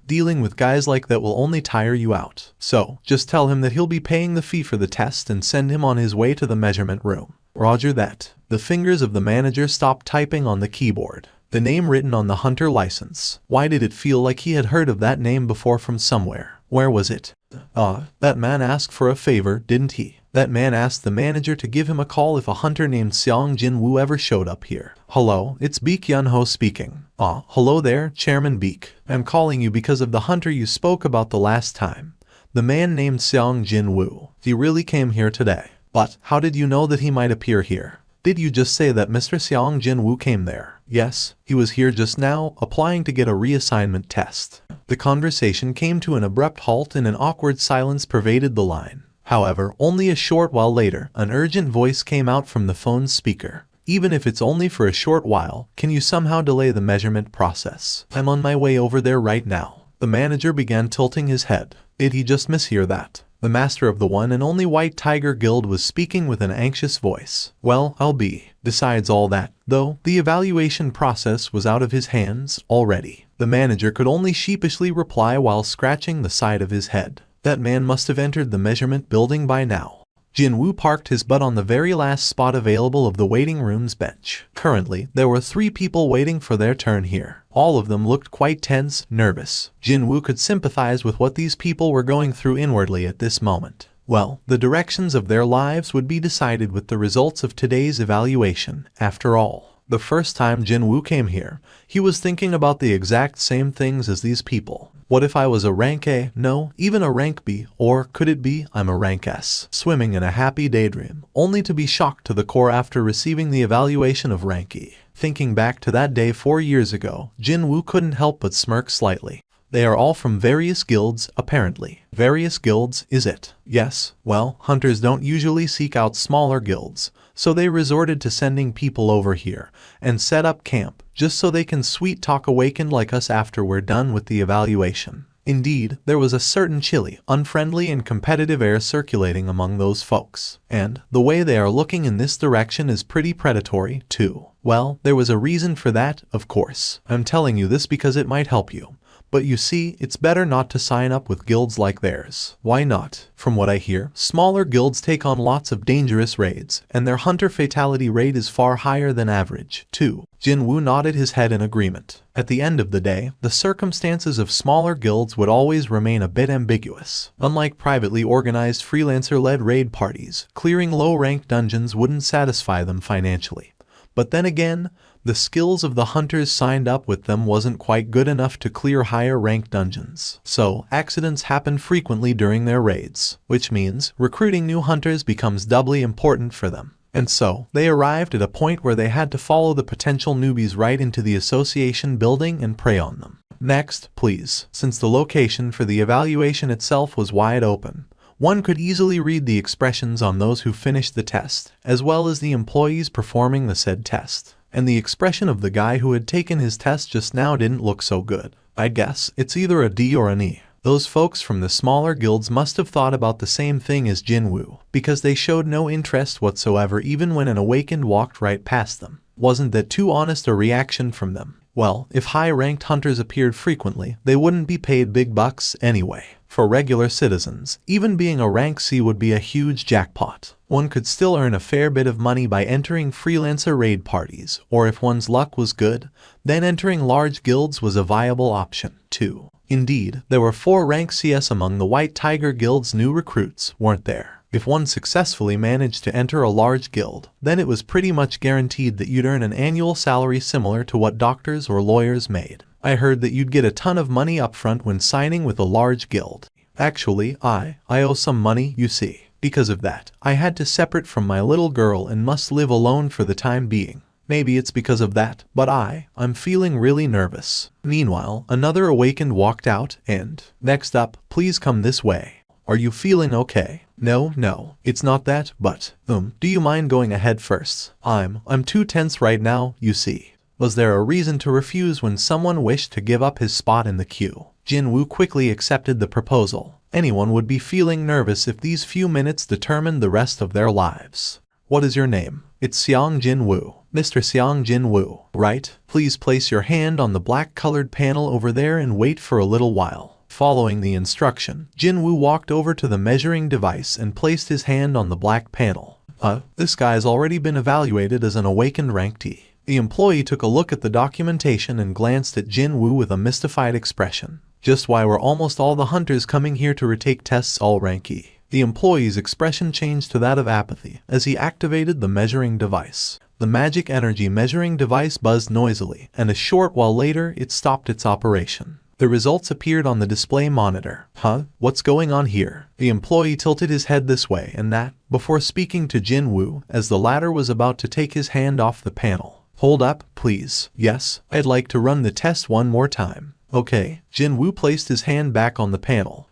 Dealing with guys like that will only tire you out. So, just tell him that he'll be paying the fee for the test and send him on his way to the measurement room. Roger that. The fingers of the manager stopped typing on the keyboard. The name written on the hunter license. Why did it feel like he had heard of that name before from somewhere? Where was it? That man asked for a favor, didn't he? That man asked the manager to give him a call if a hunter named Jin-Woo ever showed up here. Hello, it's Baek Yun-ho speaking. Hello there, Chairman Baek. I'm calling you because of the hunter you spoke about the last time. The man named Jin-Woo. He really came here today. But how did you know that he might appear here? Did you just say that Mr. Jin-Woo came there? Yes, he was here just now, applying to get a reassignment test. The conversation came to an abrupt halt and an awkward silence pervaded the line. However, only a short while later, an urgent voice came out from the phone's speaker. Even if it's only for a short while, can you somehow delay the measurement process? I'm on my way over there right now. The manager began tilting his head. Did he just mishear that? The master of the one and only White Tiger Guild was speaking with an anxious voice. Well, I'll be. Besides all that, though, the evaluation process was out of his hands already. The manager could only sheepishly reply while scratching the side of his head. That man must have entered the measurement building by now. Jin-Woo parked his butt on the very last spot available of the waiting room's bench. Currently, there were 3 people waiting for their turn here. All of them looked quite tense, nervous. Jin-Woo could sympathize with what these people were going through inwardly at this moment. Well, the directions of their lives would be decided with the results of today's evaluation, after all. The first time Jin-Woo came here, he was thinking about the exact same things as these people. What if I was a rank A? No, even a rank B, or could it be I'm a rank S? Swimming in a happy daydream, only to be shocked to the core after receiving the evaluation of rank E. Thinking back to that day 4 years ago, Jin-Woo couldn't help but smirk slightly. They are all from various guilds, apparently. Various guilds, is it? Yes, well, hunters don't usually seek out smaller guilds, so they resorted to sending people over here and set up camp just so they can sweet talk Awakened like us after we're done with the evaluation. Indeed, there was a certain chilly, unfriendly and competitive air circulating among those folks. And the way they are looking in this direction is pretty predatory, too. Well, there was a reason for that, of course. I'm telling you this because it might help you. But you see, it's better not to sign up with guilds like theirs. Why not? From what I hear, smaller guilds take on lots of dangerous raids, and their hunter fatality rate is far higher than average, too. Jin-Woo nodded his head in agreement. At the end of the day, the circumstances of smaller guilds would always remain a bit ambiguous. Unlike privately organized freelancer-led raid parties, clearing low-ranked dungeons wouldn't satisfy them financially. But then again, the skills of the hunters signed up with them wasn't quite good enough to clear higher-ranked dungeons. So, accidents happen frequently during their raids, which means recruiting new hunters becomes doubly important for them. And so, they arrived at a point where they had to follow the potential newbies right into the association building and prey on them. Next, please. Since the location for the evaluation itself was wide open, one could easily read the expressions on those who finished the test, as well as the employees performing the said test. And the expression of the guy who had taken his test just now didn't look so good. I'd guess it's either a D or an E. Those folks from the smaller guilds must have thought about the same thing as Jin-Woo, because they showed no interest whatsoever even when an Awakened walked right past them. Wasn't that too honest a reaction from them? Well, if high-ranked hunters appeared frequently, they wouldn't be paid big bucks anyway. For regular citizens, even being a rank C would be a huge jackpot. One could still earn a fair bit of money by entering freelancer raid parties, or if one's luck was good, then entering large guilds was a viable option, too. Indeed, there were 4 rank CS among the White Tiger Guild's new recruits, weren't there? If one successfully managed to enter a large guild, then it was pretty much guaranteed that you'd earn an annual salary similar to what doctors or lawyers made. I heard that you'd get a ton of money upfront when signing with a large guild. Actually, I owe some money, you see. Because of that, I had to separate from my little girl and must live alone for the time being. Maybe it's because of that, but I'm feeling really nervous. Meanwhile, another Awakened walked out and, next up, please come this way. Are you feeling okay? No, it's not that, but, do you mind going ahead first? I'm too tense right now, you see. Was there a reason to refuse when someone wished to give up his spot in the queue? Jin-Woo quickly accepted the proposal. Anyone would be feeling nervous if these few minutes determined the rest of their lives. What is your name? It's Seong Jin-Woo. Mr. Seong Jin-Woo, right? Please place your hand on the black-colored panel over there and wait for a little while. Following the instruction, Jin-Woo walked over to the measuring device and placed his hand on the black panel. This guy's already been evaluated as an Awakened rank T. The employee took a look at the documentation and glanced at Jin-Woo with a mystified expression. Just why were almost all the hunters coming here to retake tests all rank E? The employee's expression changed to that of apathy as he activated the measuring device. The magic energy measuring device buzzed noisily, and a short while later it stopped its operation. The results appeared on the display monitor. What's going on here? The employee tilted his head this way and that, before speaking to Jin-Woo, as the latter was about to take his hand off the panel. Hold up, please. Yes, I'd like to run the test one more time. Okay, Jin-Woo placed his hand back on the panel.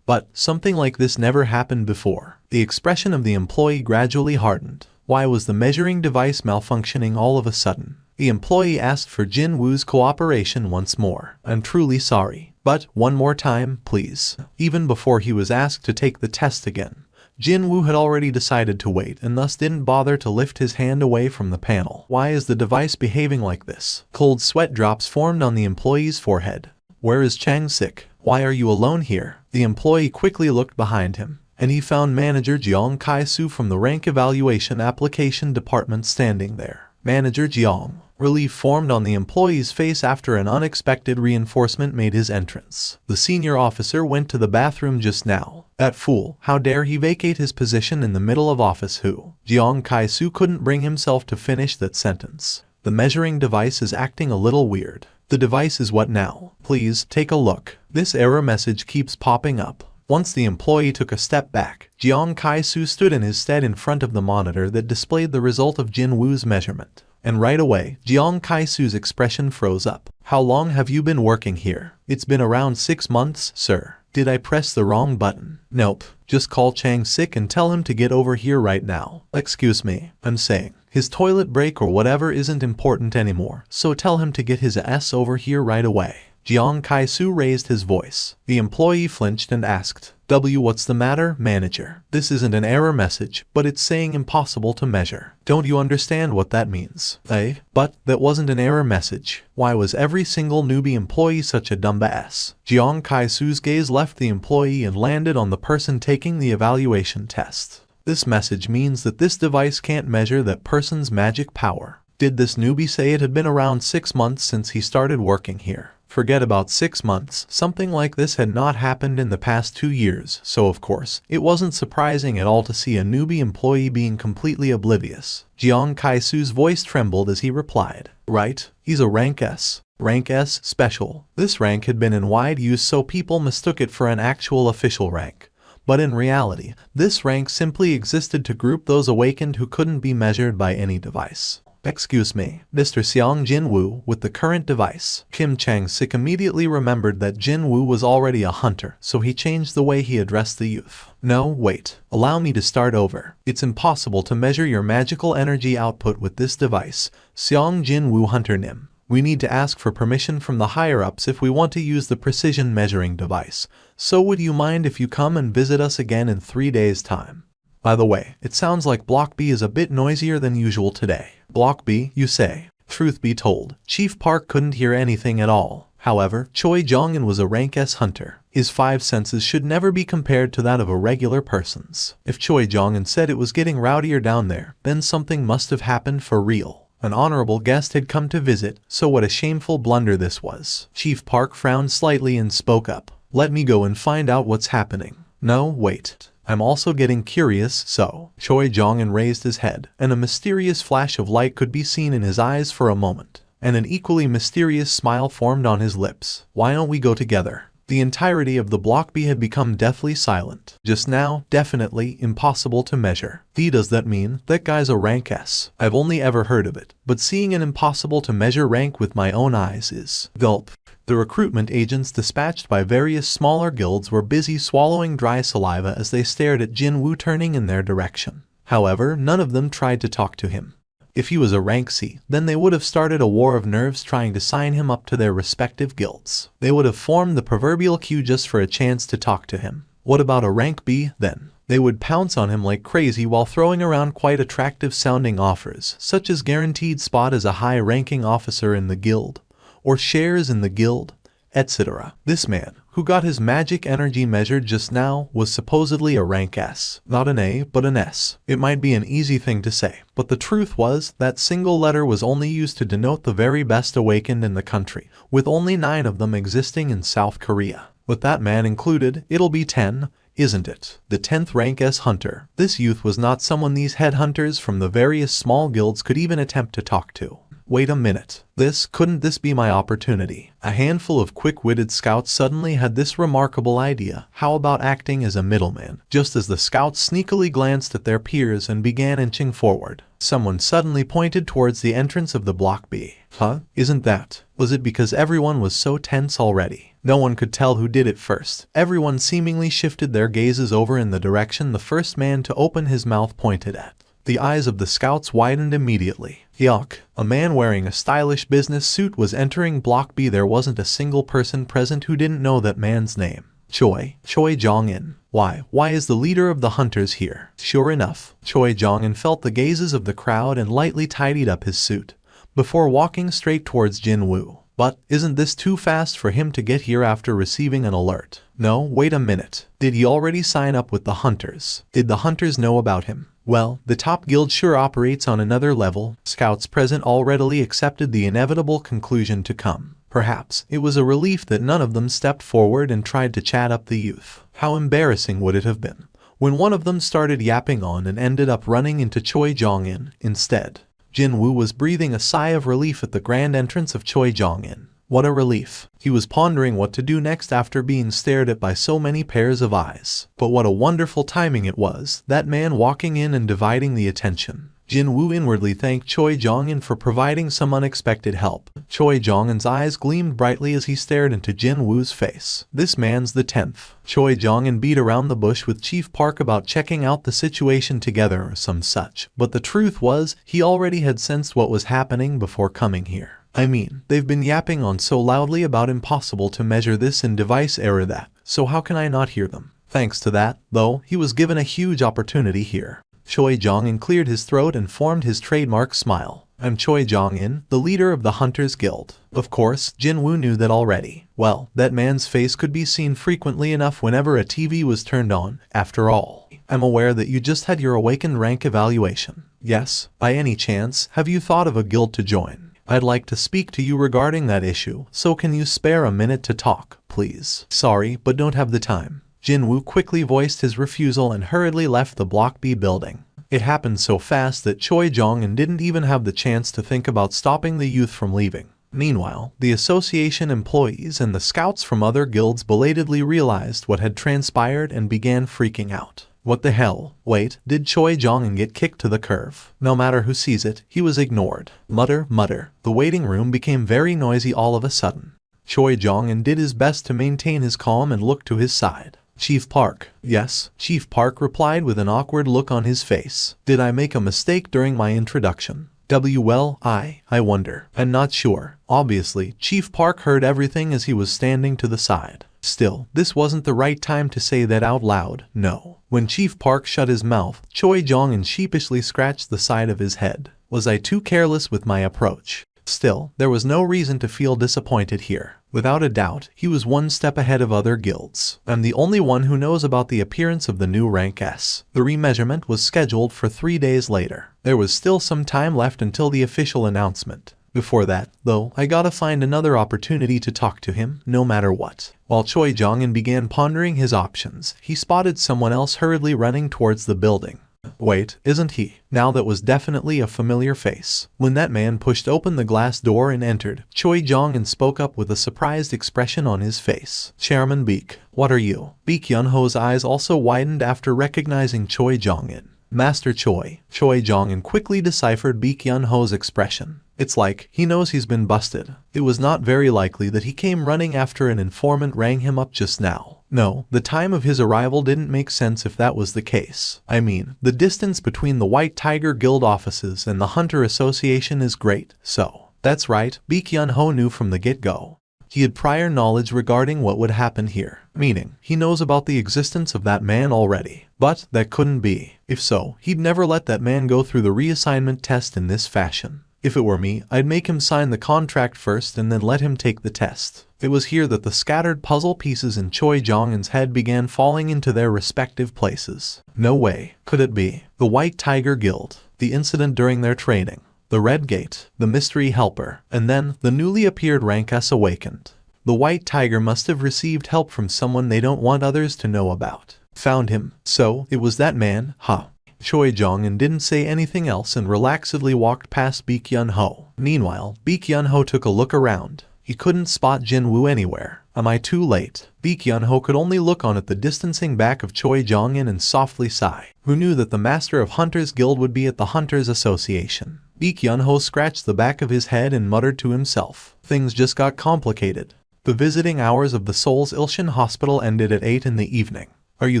But something like this never happened before. The expression of the employee gradually hardened. Why was the measuring device malfunctioning all of a sudden? The employee asked for Jin-Woo's cooperation once more. I'm truly sorry, but one more time, please. Even before he was asked to take the test again, Jin-Woo had already decided to wait and thus didn't bother to lift his hand away from the panel. Why is the device behaving like this? Cold sweat drops formed on the employee's forehead. Where is Chang-sik? Why are you alone here? The employee quickly looked behind him, and he found manager Jeong Kai-soo from the rank evaluation application department standing there. Manager Jeong. Relief formed on the employee's face after an unexpected reinforcement made his entrance. The senior officer went to the bathroom just now. That fool, how dare he vacate his position in the middle of office who? Jeong Kai-soo couldn't bring himself to finish that sentence. The measuring device is acting a little weird. The device is what now? Please, take a look. This error message keeps popping up. Once the employee took a step back, Jeong Kai-soo stood in his stead in front of the monitor that displayed the result of Jin-Woo's measurement. And right away, Jeong Kai-soo's expression froze up. How long have you been working here? It's been around 6 months, sir. Did I press the wrong button? Nope. Just call Chang-sik and tell him to get over here right now. Excuse me, I'm saying. His toilet break or whatever isn't important anymore, so tell him to get his ass over here right away. Jiang Kai-su raised his voice. The employee flinched and asked, What's the matter, manager? This isn't an error message, but it's saying impossible to measure. Don't you understand what that means? But that wasn't an error message. Why was every single newbie employee such a dumbass? Jiang Kai-su's gaze left the employee and landed on the person taking the evaluation test. This message means that this device can't measure that person's magic power. Did this newbie say it had been around 6 months since he started working here? Forget about 6 months, something like this had not happened in the past 2 years, so of course, it wasn't surprising at all to see a newbie employee being completely oblivious. Jiang Kai-su's voice trembled as he replied, Right, he's a rank S. Rank S Special. This rank had been in wide use so people mistook it for an actual official rank. But in reality, this rank simply existed to group those awakened who couldn't be measured by any device. Excuse me, Mr. Xiang Jin-Woo, with the current device. Kim Chang-sik immediately remembered that Jin-Woo was already a hunter, so he changed the way he addressed the youth. No, wait. Allow me to start over. It's impossible to measure your magical energy output with this device. Xiang Jin-Woo Hunter Nim. We need to ask for permission from the higher-ups if we want to use the precision measuring device. So would you mind if you come and visit us again in 3 days' time? By the way, it sounds like Block B is a bit noisier than usual today. Block B, you say? Truth be told, Chief Park couldn't hear anything at all. However, Choi Jong-in was a rank S hunter. His 5 senses should never be compared to that of a regular person's. If Choi Jong-in said it was getting rowdier down there, then something must have happened for real. An honorable guest had come to visit, so what a shameful blunder this was. Chief Park frowned slightly and spoke up. Let me go and find out what's happening. No, wait. I'm also getting curious, so. Choi Jong-in raised his head, and a mysterious flash of light could be seen in his eyes for a moment, and an equally mysterious smile formed on his lips. Why don't we go together? The entirety of the Block B had become deathly silent. Just now, definitely impossible to measure. Does that mean that guy's a rank S? I've only ever heard of it, but seeing an impossible to measure rank with my own eyes is... Gulp. The recruitment agents dispatched by various smaller guilds were busy swallowing dry saliva as they stared at Jin-Woo turning in their direction. However, none of them tried to talk to him. If he was a rank C, then they would have started a war of nerves trying to sign him up to their respective guilds. They would have formed the proverbial queue just for a chance to talk to him. What about a rank B, then? They would pounce on him like crazy while throwing around quite attractive-sounding offers, such as guaranteed spot as a high-ranking officer in the guild, or shares in the guild, etc. This man, who got his magic energy measured just now, was supposedly a rank S. Not an A, but an S. It might be an easy thing to say, but the truth was, that single letter was only used to denote the very best awakened in the country, with only 9 of them existing in South Korea. With that man included, it'll be 10, isn't it? The 10th rank S hunter. This youth was not someone these headhunters from the various small guilds could even attempt to talk to. Wait a minute. Couldn't this be my opportunity? A handful of quick-witted scouts suddenly had this remarkable idea. How about acting as a middleman? Just as the scouts sneakily glanced at their peers and began inching forward, someone suddenly pointed towards the entrance of the Block B. Huh? Isn't that? Was it because everyone was so tense already? No one could tell who did it first. Everyone seemingly shifted their gazes over in the direction the first man to open his mouth pointed at. The eyes of the scouts widened immediately. Yuck. A man wearing a stylish business suit was entering Block B. There wasn't a single person present who didn't know that man's name. Choi Jong-in. Why is the leader of the hunters here? Sure enough, Choi Jong-in felt the gazes of the crowd and lightly tidied up his suit, before walking straight towards Jin-Woo. But isn't this too fast for him to get here after receiving an alert? No, wait a minute. Did he already sign up with the hunters? Did the hunters know about him? Well, the top guild sure operates on another level. Scouts present all readily accepted the inevitable conclusion to come. Perhaps it was a relief that none of them stepped forward and tried to chat up the youth. How embarrassing would it have been when one of them started yapping on and ended up running into Choi Jong-in instead. Jin-Woo was breathing a sigh of relief at the grand entrance of Choi Jong-in. What a relief. He was pondering what to do next after being stared at by so many pairs of eyes. But what a wonderful timing it was, that man walking in and dividing the attention. Jin-Woo inwardly thanked Choi Jong-in for providing some unexpected help. Choi Jong-in's eyes gleamed brightly as he stared into Jin-Woo's face. This man's the 10th. Choi Jong-in beat around the bush with Chief Park about checking out the situation together or some such. But the truth was, he already had sensed what was happening before coming here. I mean, they've been yapping on so loudly about impossible to measure this in device error that, so how can I not hear them? Thanks to that, though, he was given a huge opportunity here. Choi Jong-in cleared his throat and formed his trademark smile. I'm Choi Jong-in, the leader of the Hunters Guild. Of course, Jin-Woo knew that already. Well, that man's face could be seen frequently enough whenever a TV was turned on, after all. I'm aware that you just had your awakened rank evaluation. Yes, by any chance, have you thought of a guild to join? I'd like to speak to you regarding that issue, so can you spare a minute to talk, please? Sorry, but don't have the time. Jin-Woo quickly voiced his refusal and hurriedly left the Block B building. It happened so fast that Choi Jong-in didn't even have the chance to think about stopping the youth from leaving. Meanwhile, the association employees and the scouts from other guilds belatedly realized what had transpired and began freaking out. What the hell? Wait, did Choi Jong-in get kicked to the curb? No matter who sees it, he was ignored. Mutter, mutter. The waiting room became very noisy all of a sudden. Choi Jong-in did his best to maintain his calm and looked to his side. Chief Park. Yes, Chief Park replied with an awkward look on his face. Did I make a mistake during my introduction? Well, I wonder. I'm not sure. Obviously, Chief Park heard everything as he was standing to the side. Still, this wasn't the right time to say that out loud, no. When Chief Park shut his mouth, Choi Jong-in sheepishly scratched the side of his head. Was I too careless with my approach? Still, there was no reason to feel disappointed here. Without a doubt, he was one step ahead of other guilds. I'm the only one who knows about the appearance of the new rank S. The remeasurement was scheduled for 3 days later. There was still some time left until the official announcement. Before that, though, I gotta find another opportunity to talk to him, no matter what. While Choi Jong-in began pondering his options, he spotted someone else hurriedly running towards the building. Wait, isn't he? Now that was definitely a familiar face. When that man pushed open the glass door and entered, Choi Jong-in spoke up with a surprised expression on his face. Chairman Baek, what are you? Baek Yun-ho's eyes also widened after recognizing Choi Jong-in. Master Choi. Choi Jong-in quickly deciphered Baek Yun-ho's expression. It's like he knows he's been busted. It was not very likely that he came running after an informant rang him up just now. No, the time of his arrival didn't make sense if that was the case. I mean, the distance between the White Tiger Guild offices and the Hunter Association is great, so. That's right, Baek Yun-ho knew from the get-go. He had prior knowledge regarding what would happen here, meaning he knows about the existence of that man already. But that couldn't be. If so, he'd never let that man go through the reassignment test in this fashion. If it were me, I'd make him sign the contract first and then let him take the test. It was here that the scattered puzzle pieces in Choi Jong-in's head began falling into their respective places. No way could it be. The White Tiger Guild, the incident during their training, the Red Gate, the mystery helper, and then the newly appeared rank S awakened. The White Tiger must have received help from someone they don't want others to know about. Found him. So, it was that man, huh? Choi Jong-in didn't say anything else and relaxedly walked past Baek Yun-ho. Meanwhile, Baek Yun-ho took a look around. He couldn't spot Jin-Woo anywhere. Am I too late? Baek Yun-ho could only look on at the distancing back of Choi Jong-in and softly sigh. Who knew that the Master of Hunters Guild would be at the Hunters Association? Baek Yun-ho scratched the back of his head and muttered to himself. Things just got complicated. The visiting hours of the Seoul's Ilshin Hospital ended at 8 in the evening. Are you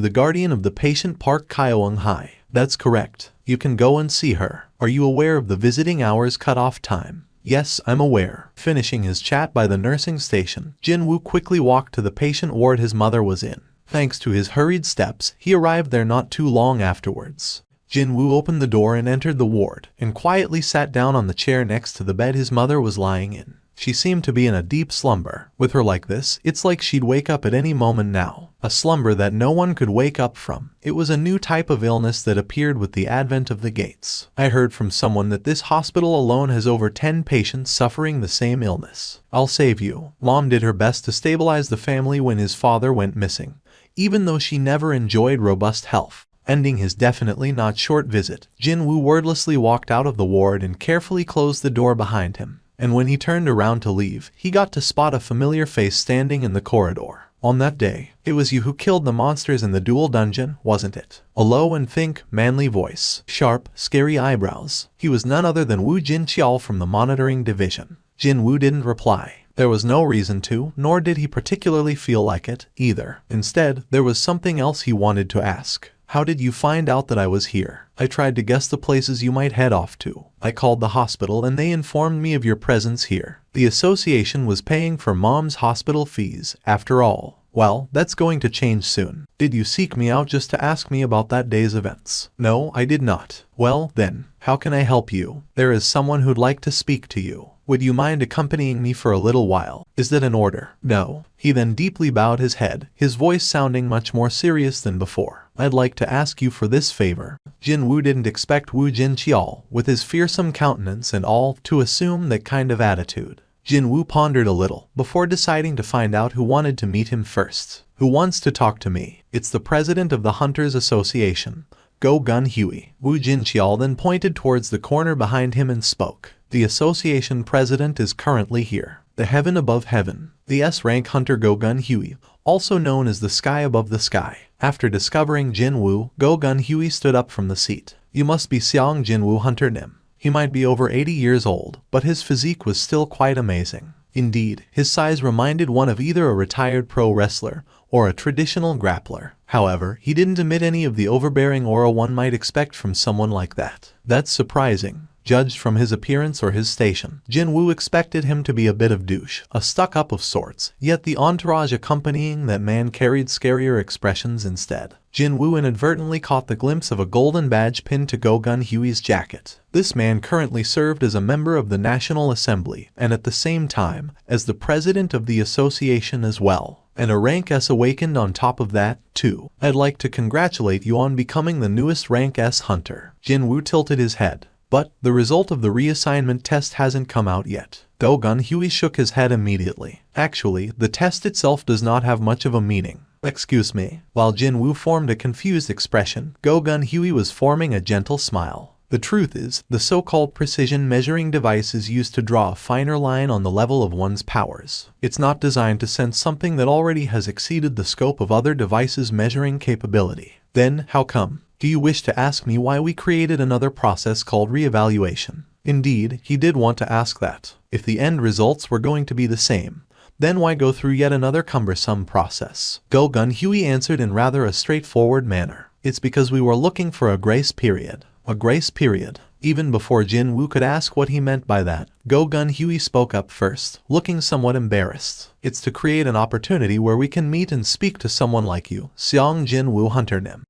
the guardian of the patient Park Kyeong-hae? That's correct. You can go and see her. Are you aware of the visiting hours cutoff time? Yes, I'm aware. Finishing his chat by the nursing station, Jin-Woo quickly walked to the patient ward his mother was in. Thanks to his hurried steps, he arrived there not too long afterwards. Jin-Woo opened the door and entered the ward, and quietly sat down on the chair next to the bed his mother was lying in. She seemed to be in a deep slumber. With her like this, it's like she'd wake up at any moment now. A slumber that no one could wake up from. It was a new type of illness that appeared with the advent of the gates. I heard from someone that this hospital alone has over 10 patients suffering the same illness. I'll save you. Mom did her best to stabilize the family when his father went missing, even though she never enjoyed robust health. Ending his definitely not short visit, Jin-Woo wordlessly walked out of the ward and carefully closed the door behind him. And when he turned around to leave, he got to spot a familiar face standing in the corridor. On that day, it was you who killed the monsters in the dual dungeon, wasn't it? A low and thick, manly voice, sharp, scary eyebrows. He was none other than Woo Jin-cheol from the monitoring division. Jin-Woo didn't reply. There was no reason to, nor did he particularly feel like it, either. Instead, there was something else he wanted to ask. How did you find out that I was here? I tried to guess the places you might head off to. I called the hospital and they informed me of your presence here. The association was paying for Mom's hospital fees, after all. Well, that's going to change soon. Did you seek me out just to ask me about that day's events? No, I did not. Well, then, how can I help you? There is someone who'd like to speak to you. Would you mind accompanying me for a little while? Is that an order? No. He then deeply bowed his head, his voice sounding much more serious than before. I'd like to ask you for this favor. Jin-Woo didn't expect Wu Jin-Cheol, with his fearsome countenance and all, to assume that kind of attitude. Jin-Woo pondered a little, before deciding to find out who wanted to meet him first. Who wants to talk to me? It's the president of the Hunters Association, Go Gun Huey. Wu Jin-Cheol then pointed towards the corner behind him and spoke. The association president is currently here. The heaven above heaven. The S-rank hunter Go Gun Huey, also known as the sky above the sky. After discovering Jin-Woo, Go Gun Huey stood up from the seat. You must be Seong Jin-Woo Hunter Nim. He might be over 80 years old, but his physique was still quite amazing. Indeed, his size reminded one of either a retired pro wrestler or a traditional grappler. However, he didn't emit any of the overbearing aura one might expect from someone like that. That's surprising. Judged from his appearance or his station, Jin-Woo expected him to be a bit of douche, a stuck-up of sorts, yet the entourage accompanying that man carried scarier expressions instead. Jin-Woo inadvertently caught the glimpse of a golden badge pinned to Go Gun Huey's jacket. This man currently served as a member of the National Assembly, and at the same time, as the president of the association as well. And a rank S awakened on top of that, too. I'd like to congratulate you on becoming the newest rank S hunter. Jin-Woo tilted his head. But the result of the reassignment test hasn't come out yet. Go Gun Huey shook his head immediately. Actually, the test itself does not have much of a meaning. Excuse me. While Jin-Woo formed a confused expression, Go Gun Huey was forming a gentle smile. The truth is, the so-called precision measuring device is used to draw a finer line on the level of one's powers. It's not designed to sense something that already has exceeded the scope of other devices' measuring capability. Then, how come? Do you wish to ask me why we created another process called reevaluation? Indeed, he did want to ask that. If the end results were going to be the same, then why go through yet another cumbersome process? Go Gun Huey answered in rather a straightforward manner. It's because we were looking for a grace period. A grace period? Even before Jin-Woo could ask what he meant by that, Go Gun Huey spoke up first, looking somewhat embarrassed. It's to create an opportunity where we can meet and speak to someone like you, Seong Jin-Woo Hunter Nim.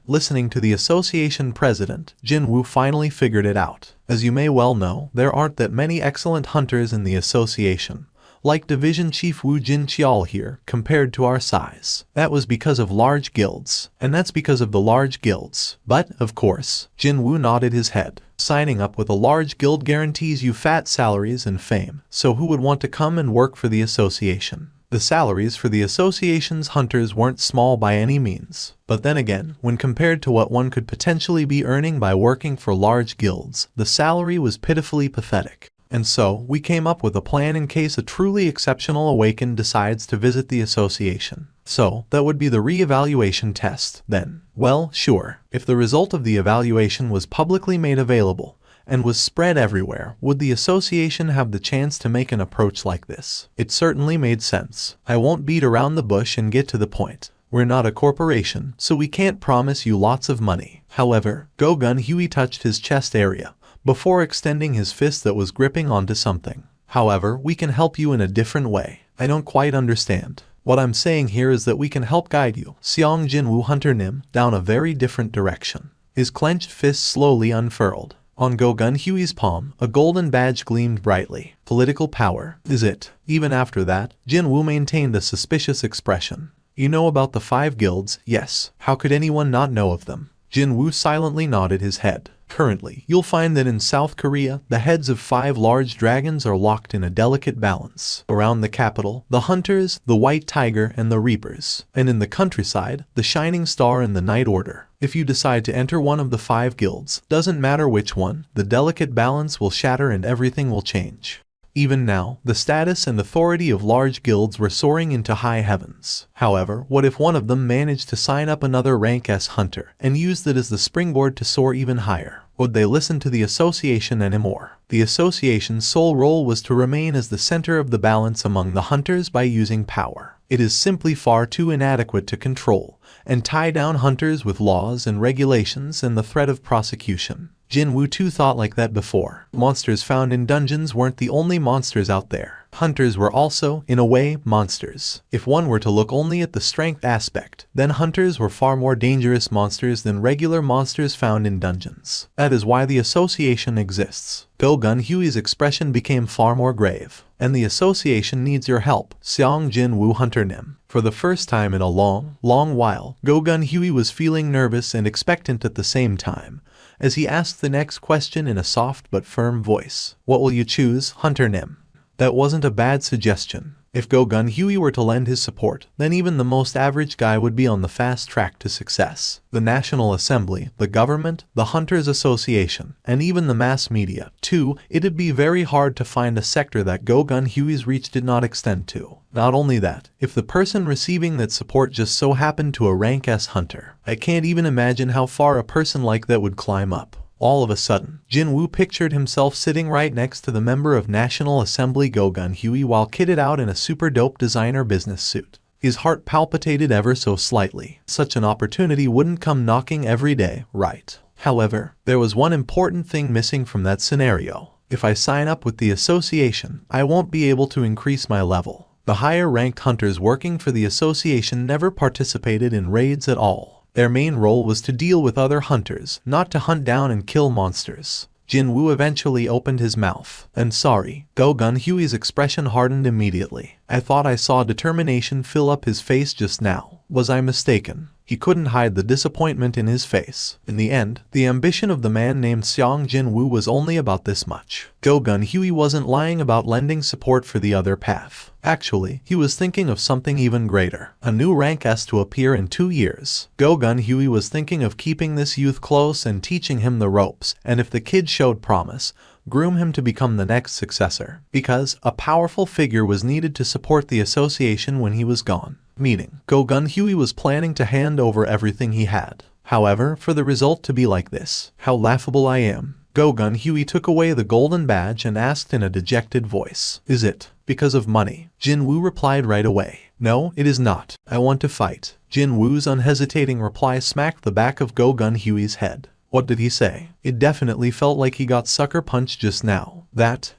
Listening to the association president, Jin-Woo finally figured it out. As you may well know, there aren't that many excellent hunters in the association. Like Division Chief Wu Jin-Cheol here, compared to our size. That was because of large guilds, and that's because of the large guilds. But, of course, Jin-Woo nodded his head. Signing up with a large guild guarantees you fat salaries and fame, so who would want to come and work for the association? The salaries for the association's hunters weren't small by any means. But then again, when compared to what one could potentially be earning by working for large guilds, the salary was pitifully pathetic. And so, we came up with a plan in case a truly exceptional Awakened decides to visit the association. So, that would be the re-evaluation test, then. Well, sure. If the result of the evaluation was publicly made available, and was spread everywhere, would the association have the chance to make an approach like this? It certainly made sense. I won't beat around the bush and get to the point. We're not a corporation, so we can't promise you lots of money. However, Go Gun Huey touched his chest area, before extending his fist that was gripping onto something. However, we can help you in a different way. I don't quite understand. What I'm saying here is that we can help guide you, Seong Jin-Woo Hunter Nim, down a very different direction. His clenched fist slowly unfurled. On Go Gun Huey's palm, a golden badge gleamed brightly. Political power, is it? Even after that, Jin-Woo maintained a suspicious expression. You know about the 5 guilds, yes. How could anyone not know of them? Jin-Woo silently nodded his head. Currently, you'll find that in South Korea, the heads of 5 large dragons are locked in a delicate balance. Around the capital, the Hunters, the White Tiger, and the Reapers. And in the countryside, the Shining Star and the Night Order. If you decide to enter one of the 5 guilds, doesn't matter which one, the delicate balance will shatter and everything will change. Even now, the status and authority of large guilds were soaring into high heavens. However, what if one of them managed to sign up another rank S hunter and used it as the springboard to soar even higher? Would they listen to the association anymore? The association's sole role was to remain as the center of the balance among the hunters by using power. It is simply far too inadequate to control, and tie down hunters with laws and regulations and the threat of prosecution. Jin-Woo too thought like that before. Monsters found in dungeons weren't the only monsters out there. Hunters were also, in a way, monsters. If one were to look only at the strength aspect, then hunters were far more dangerous monsters than regular monsters found in dungeons. That is why the association exists. Go-Gun Huey's expression became far more grave. And the association needs your help, Seong Jin-Woo Hunter Nim. For the first time in a long while, Go-Gun Huey was feeling nervous and expectant at the same time, as he asked the next question in a soft but firm voice. What will you choose, Hunter Nim? That wasn't a bad suggestion. If Go-Gun Huey were to lend his support, then even the most average guy would be on the fast track to success. The National Assembly, the government, the Hunters Association, and even the mass media, too, it'd be very hard to find a sector that Go-Gun Huey's reach did not extend to. Not only that, if the person receiving that support just so happened to a rank S hunter, I can't even imagine how far a person like that would climb up. All of a sudden, Jin-Woo pictured himself sitting right next to the member of National Assembly Go-Gun Huey while kitted out in a super dope designer business suit. His heart palpitated ever so slightly. Such an opportunity wouldn't come knocking every day, right? However, there was one important thing missing from that scenario. If I sign up with the association, I won't be able to increase my level. The higher-ranked hunters working for the association never participated in raids at all. Their main role was to deal with other hunters, not to hunt down and kill monsters. Jin-Woo eventually opened his mouth. And sorry, Go-Gun Huey's expression hardened immediately. I thought I saw determination fill up his face just now. Was I mistaken? He couldn't hide the disappointment in his face. In the end, the ambition of the man named Seong Jin-Woo was only about this much. Go-Gun Huey wasn't lying about lending support for the other path. Actually, he was thinking of something even greater. A new rank S to appear in 2 years. Go-Gun Huey was thinking of keeping this youth close and teaching him the ropes, and if the kid showed promise, groom him to become the next successor. Because a powerful figure was needed to support the association when he was gone. Meaning, Go-Gun Huey was planning to hand over everything he had. However, for the result to be like this, how laughable I am. Go-Gun Huey took away the golden badge and asked in a dejected voice, "Is it because of money?" Jin-Woo replied right away, "No, it is not. I want to fight." Jin-Woo's unhesitating reply smacked the back of Go-Gun Huey's head. What did he say? It definitely felt like he got sucker punched just now.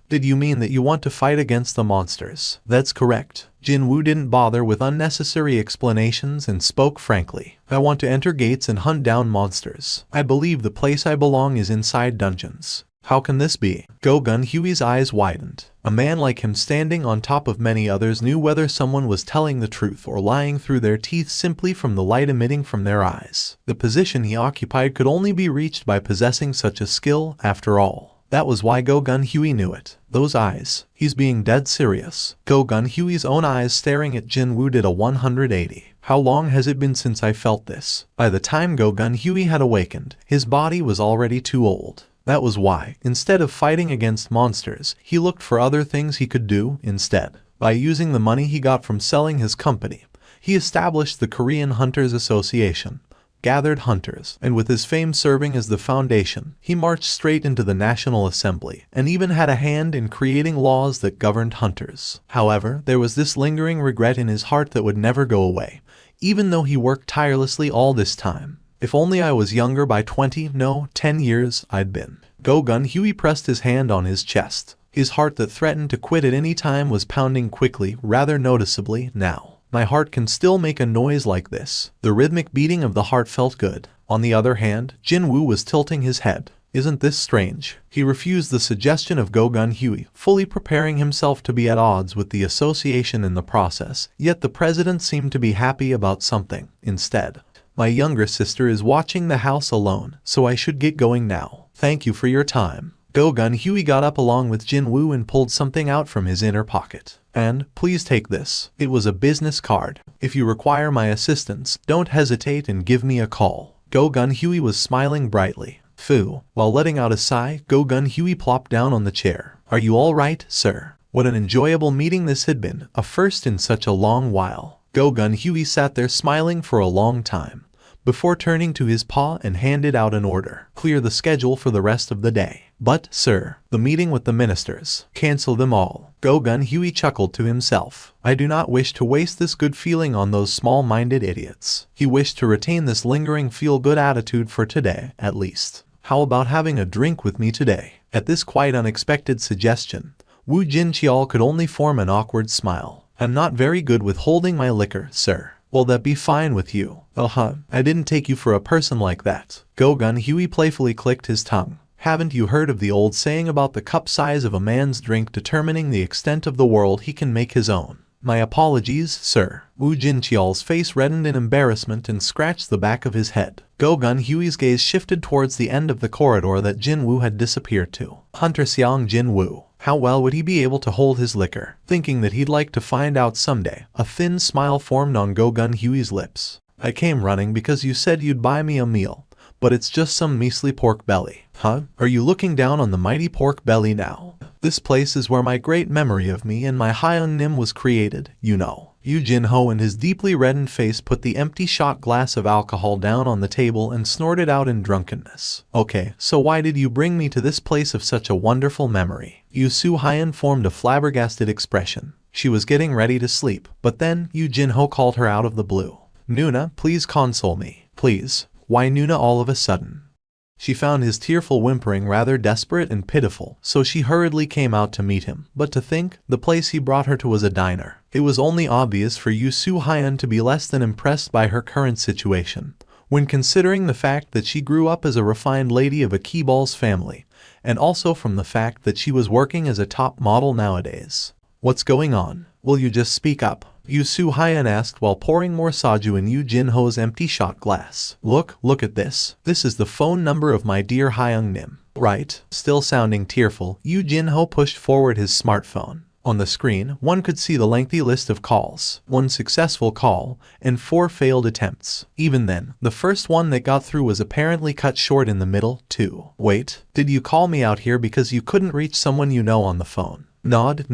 Did you mean that you want to fight against the monsters? That's correct. Jin-Woo didn't bother with unnecessary explanations and spoke frankly. I want to enter gates and hunt down monsters. I believe the place I belong is inside dungeons. How can this be? Go-Gun Huey's eyes widened. A man like him standing on top of many others knew whether someone was telling the truth or lying through their teeth simply from the light emitting from their eyes. The position he occupied could only be reached by possessing such a skill, after all. That was why Go-Gun Huey knew it. Those eyes. He's being dead serious. Go-Gun Huey's own eyes staring at Jin-Woo did a 180. How long has it been since I felt this? By the time Go-Gun Huey had awakened, his body was already too old. That was why, instead of fighting against monsters, he looked for other things he could do instead. By using the money he got from selling his company, he established the Korean Hunters Association, gathered hunters, and with his fame serving as the foundation, he marched straight into the National Assembly, and even had a hand in creating laws that governed hunters. However, there was this lingering regret in his heart that would never go away, even though he worked tirelessly all this time. If only I was younger by 10 years, I'd been. Go-Gun Huey pressed his hand on his chest. His heart that threatened to quit at any time was pounding quickly, rather noticeably, now. My heart can still make a noise like this. The rhythmic beating of the heart felt good. On the other hand, Jin-Woo was tilting his head. Isn't this strange? He refused the suggestion of Go-Gun Huey, fully preparing himself to be at odds with the association in the process, yet the president seemed to be happy about something, instead. My younger sister is watching the house alone, so I should get going now. Thank you for your time. Go-Gun Huey got up along with Jin-Woo and pulled something out from his inner pocket. And, please take this. It was a business card. If you require my assistance, don't hesitate and give me a call. Go-Gun Huey was smiling brightly. Phoo. While letting out a sigh, Go-Gun Huey plopped down on the chair. Are you all right, sir? What an enjoyable meeting this had been, a first in such a long while. Go-Gun Huey sat there smiling for a long time. before turning to his paw and handed out an order. Clear the schedule for the rest of the day. But, sir, the meeting with the ministers. Cancel them all. Go-Gun Huey chuckled to himself. I do not wish to waste this good feeling on those small-minded idiots. He wished to retain this lingering feel-good attitude for today, at least. How about having a drink with me today? At this quite unexpected suggestion, Wu Jinqiao could only form an awkward smile. I'm not very good with holding my liquor, sir. Will that be fine with you? I didn't take you for a person like that. Go-Gun Huey playfully clicked his tongue. Haven't you heard of the old saying about the cup size of a man's drink determining the extent of the world he can make his own? My apologies, sir. Wu Jinqiao's face reddened in embarrassment and scratched the back of his head. Go-Gun Huey's gaze shifted towards the end of the corridor that Jin-Woo had disappeared to. Hunter Xiang Jin-Woo. How well would he be able to hold his liquor? Thinking that he'd like to find out someday, a thin smile formed on Go-Gun Huey's lips. I came running because you said you'd buy me a meal, but it's just some measly pork belly. Huh? Are you looking down on the mighty pork belly now? This place is where my great memory of me and my Hyung Nim was created, you know. Yu Jin-ho and his deeply reddened face put the empty shot glass of alcohol down on the table and snorted out in drunkenness. Okay, so why did you bring me to this place of such a wonderful memory? Yu Su-hyun formed a flabbergasted expression. She was getting ready to sleep, but then Yu Jin-ho called her out of the blue. Nuna, please console me. Please. Why Nuna all of a sudden? She found his tearful whimpering rather desperate and pitiful, so she hurriedly came out to meet him. But to think, the place he brought her to was a diner. It was only obvious for Yu Su-hyun to be less than impressed by her current situation, when considering the fact that she grew up as a refined lady of a Keeball's family, and also from the fact that she was working as a top model nowadays. What's going on? Will you just speak up? Yu Su-hyun asked while pouring more soju in Yu Jin-ho's empty shot glass. Look at this. This is the phone number of my dear Hyung Nim. Right? Still sounding tearful, Yu Jin-ho pushed forward his smartphone. On the screen, one could see the lengthy list of calls, 1 successful call, and 4 failed attempts. Even then, the first one that got through was apparently cut short in the middle, too. Wait, did you call me out here because you couldn't reach someone you know on the phone? Nod.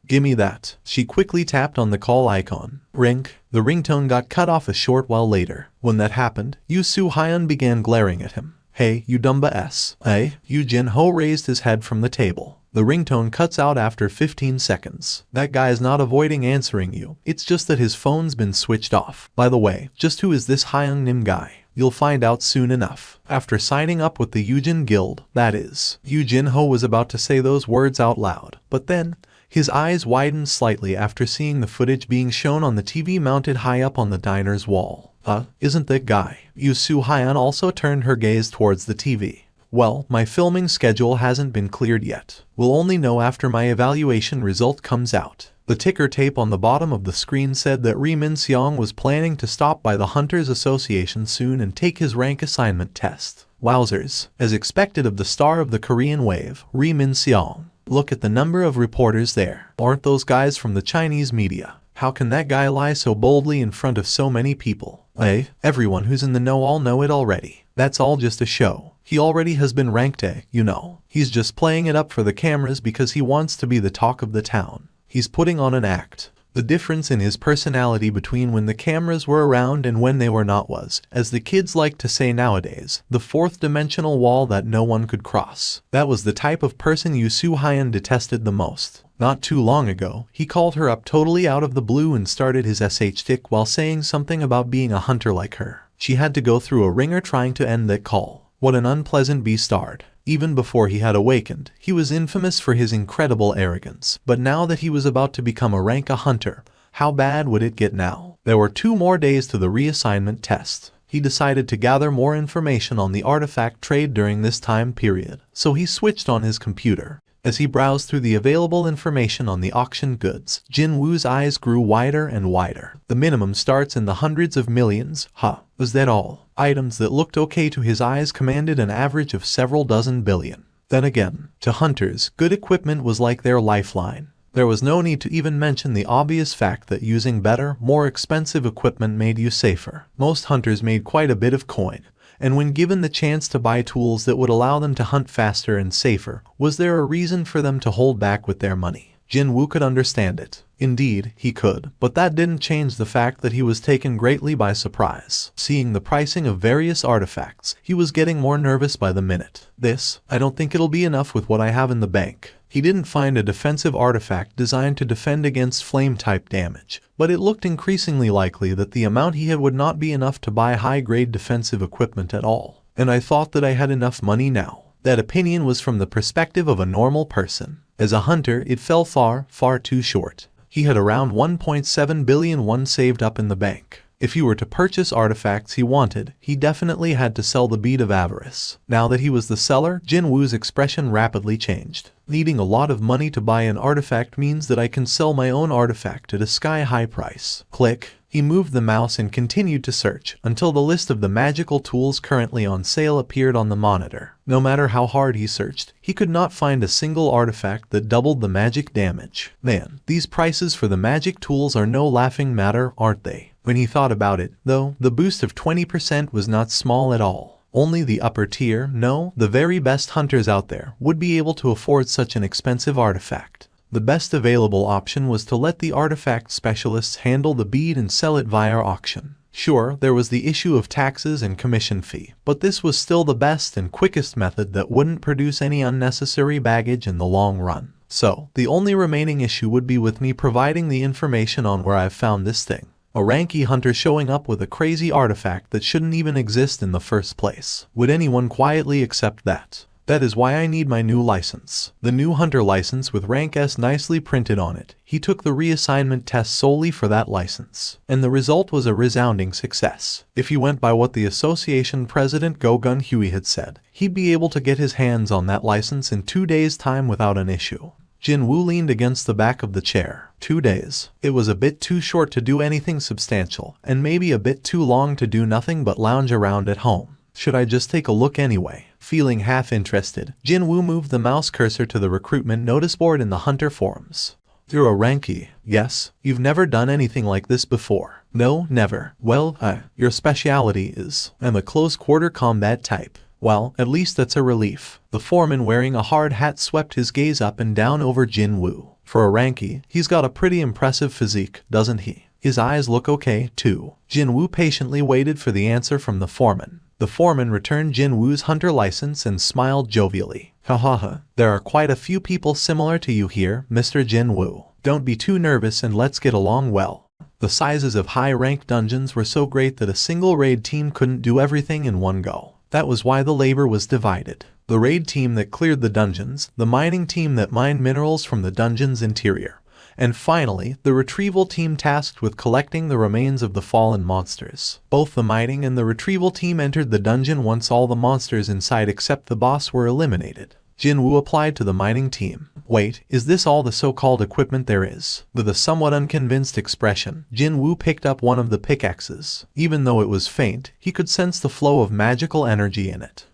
Gimme that. She quickly tapped on the call icon. Ring. The ringtone got cut off a short while later. When that happened, Yu Su-hyun began glaring at him. Hey, you dumba s. Hey? Yu Jin-ho raised his head from the table. The ringtone cuts out after 15 seconds. That guy's not avoiding answering you. It's just that his phone's been switched off. By the way, just who is this Hyung Nim guy? You'll find out soon enough. After signing up with the Yujin Guild, that is. Yu Jin-ho was about to say those words out loud, but then his eyes widened slightly after seeing the footage being shown on the TV mounted high up on the diner's wall. Isn't that guy? Yu Su-hyun also turned her gaze towards the TV. Well, my filming schedule hasn't been cleared yet. We'll only know after my evaluation result comes out. The ticker tape on the bottom of the screen said that Ri Min-seong was planning to stop by the Hunters Association soon and take his rank assignment test. Wowzers. As expected of the star of the Korean wave, Ri Min-seong. Look at the number of reporters there. Aren't those guys from the Chinese media? How can that guy lie so boldly in front of so many people? Everyone who's in the know all know it already. That's all just a show. He already has been ranked A, you know. He's just playing it up for the cameras because he wants to be the talk of the town. He's putting on an act. The difference in his personality between when the cameras were around and when they were not was, as the kids like to say nowadays, the fourth dimensional wall that no one could cross. That was the type of person Yu Su-hyun detested the most. Not too long ago, he called her up totally out of the blue and started his SH tick while saying something about being a hunter like her. She had to go through a ringer trying to end that call. What an unpleasant bastard. Even before he had awakened, he was infamous for his incredible arrogance. But now that he was about to become a rank hunter, how bad would it get now? There were 2 more days to the reassignment test. He decided to gather more information on the artifact trade during this time period, so he switched on his computer. As he browsed through the available information on the auction goods, Jin-Woo's eyes grew wider and wider. The minimum starts in the hundreds of millions. Was that all? Items that looked okay to his eyes commanded an average of several dozen billion. Then again, to hunters, good equipment was like their lifeline. There was no need to even mention the obvious fact that using better, more expensive equipment made you safer. Most hunters made quite a bit of coin, and when given the chance to buy tools that would allow them to hunt faster and safer, was there a reason for them to hold back with their money? Jin-Woo could understand it. Indeed, he could, but that didn't change the fact that he was taken greatly by surprise. Seeing the pricing of various artifacts, he was getting more nervous by the minute. I don't think it'll be enough with what I have in the bank. He didn't find a defensive artifact designed to defend against flame-type damage, but it looked increasingly likely that the amount he had would not be enough to buy high-grade defensive equipment at all. And I thought that I had enough money now. That opinion was from the perspective of a normal person. As a hunter, it fell far, far too short. He had around 1.7 billion saved up in the bank. If he were to purchase artifacts he wanted, he definitely had to sell the bead of avarice. Now that he was the seller, Jin-Woo's expression rapidly changed. Needing a lot of money to buy an artifact means that I can sell my own artifact at a sky-high price. Click. He moved the mouse and continued to search until the list of the magical tools currently on sale appeared on the monitor. No matter how hard he searched, he could not find a single artifact that doubled the magic damage. Man, these prices for the magic tools are no laughing matter, aren't they? When he thought about it, though, the boost of 20% was not small at all. Only the upper tier, no, the very best hunters out there, would be able to afford such an expensive artifact. The best available option was to let the artifact specialists handle the bead and sell it via auction. Sure, there was the issue of taxes and commission fee, but this was still the best and quickest method that wouldn't produce any unnecessary baggage in the long run. So, the only remaining issue would be with me providing the information on where I've found this thing. A ranky hunter showing up with a crazy artifact that shouldn't even exist in the first place. Would anyone quietly accept that? That is why I need my new license. The new hunter license with rank S nicely printed on it. He took the reassignment test solely for that license, and the result was a resounding success. If he went by what the association president Go-Gun Huey had said, he'd be able to get his hands on that license in 2 days' time without an issue. Jin-Woo leaned against the back of the chair. 2 days. It was a bit too short to do anything substantial, and maybe a bit too long to do nothing but lounge around at home. Should I just take a look anyway? Feeling half interested, Jin-Woo moved the mouse cursor to the recruitment notice board in the hunter forums. You're a ranky. Yes, you've never done anything like this before. No, never. Well, your speciality is, I'm a close-quarter combat type. Well, at least that's a relief. The foreman wearing a hard hat swept his gaze up and down over Jin-Woo. For a ranky, he's got a pretty impressive physique, doesn't he? His eyes look okay, too. Jin-Woo patiently waited for the answer from the foreman. The foreman returned Jin-Woo's hunter license and smiled jovially. Ha ha ha. There are quite a few people similar to you here, Mr. Jin-Woo. Don't be too nervous and let's get along well. The sizes of high-ranked dungeons were so great that a single raid team couldn't do everything in one go. That was why the labor was divided. The raid team that cleared the dungeons, the mining team that mined minerals from the dungeon's interior, and finally, the retrieval team tasked with collecting the remains of the fallen monsters. Both the mining and the retrieval team entered the dungeon once all the monsters inside except the boss were eliminated. Jin-Woo applied to the mining team. Wait, is this all the so-called equipment there is? With a somewhat unconvinced expression, Jin-Woo picked up one of the pickaxes. Even though it was faint, he could sense the flow of magical energy in it.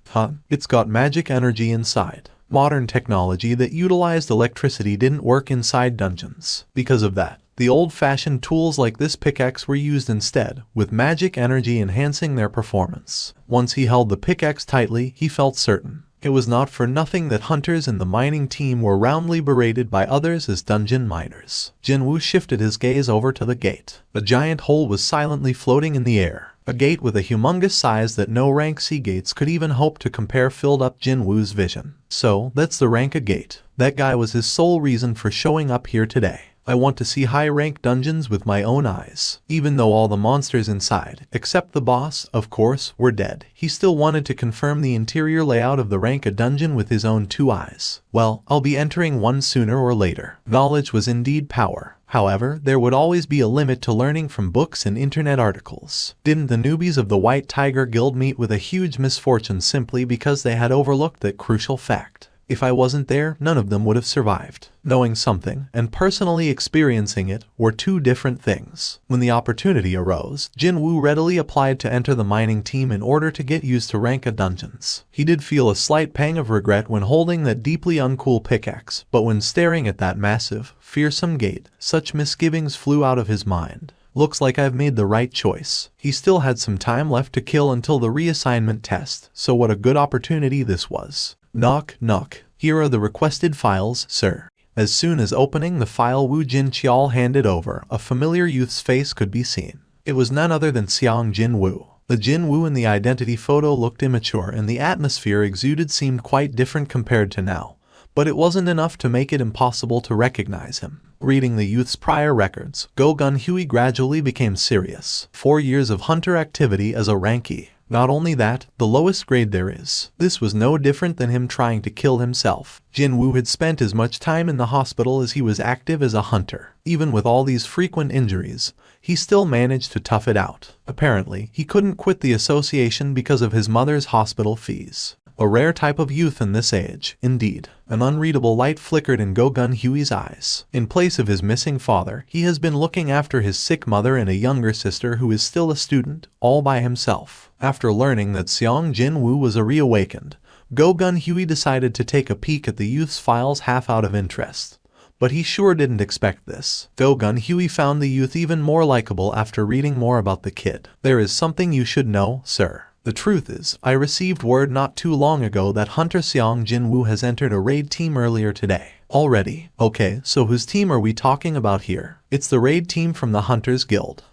It's got magic energy inside. Modern technology that utilized electricity didn't work inside dungeons. Because of that, the old-fashioned tools like this pickaxe were used instead, with magic energy enhancing their performance. Once he held the pickaxe tightly, he felt certain. It was not for nothing that hunters in the mining team were roundly berated by others as dungeon miners. Jin-Woo shifted his gaze over to the gate. A giant hole was silently floating in the air. A gate with a humongous size that no rank C gates could even hope to compare filled up Jin-Woo's vision. So, that's the rank A gate. That guy was his sole reason for showing up here today. I want to see high-rank dungeons with my own eyes. Even though all the monsters inside, except the boss, of course, were dead, he still wanted to confirm the interior layout of the rank A dungeon with his own 2 eyes. Well, I'll be entering one sooner or later. Knowledge was indeed power. However, there would always be a limit to learning from books and internet articles. Didn't the newbies of the White Tiger Guild meet with a huge misfortune simply because they had overlooked that crucial fact? If I wasn't there, none of them would have survived. Knowing something and personally experiencing it were 2 different things. When the opportunity arose, Jin-Woo readily applied to enter the mining team in order to get used to rank A dungeons. He did feel a slight pang of regret when holding that deeply uncool pickaxe, but when staring at that massive, fearsome gate, such misgivings flew out of his mind. Looks like I've made the right choice. He still had some time left to kill until the reassignment test, so what a good opportunity this was. Knock, knock. Here are the requested files, sir. As soon as opening the file Wu Jin-cheol handed over, a familiar youth's face could be seen. It was none other than Jin-Woo. The Jin-Woo in the identity photo looked immature and the atmosphere exuded seemed quite different compared to now. But it wasn't enough to make it impossible to recognize him. Reading the youth's prior records, Go Gun-hui gradually became serious. 4 years of hunter activity as a rankie. Not only that, the lowest grade there is. This was no different than him trying to kill himself. Jin-Woo had spent as much time in the hospital as he was active as a hunter. Even with all these frequent injuries, he still managed to tough it out. Apparently, he couldn't quit the association because of his mother's hospital fees. A rare type of youth in this age, indeed. An unreadable light flickered in Go Gun-hui's eyes. In place of his missing father, he has been looking after his sick mother and a younger sister who is still a student, all by himself. After learning that Jin-Woo was a reawakened, Go Gun-hui decided to take a peek at the youth's files half out of interest. But he sure didn't expect this. Go Gun-hui found the youth even more likable after reading more about the kid. There is something you should know, sir. The truth is, I received word not too long ago that Hunter Jin-Woo has entered a raid team earlier today. Already? Okay, so whose team are we talking about here? It's the raid team from the Hunters Guild.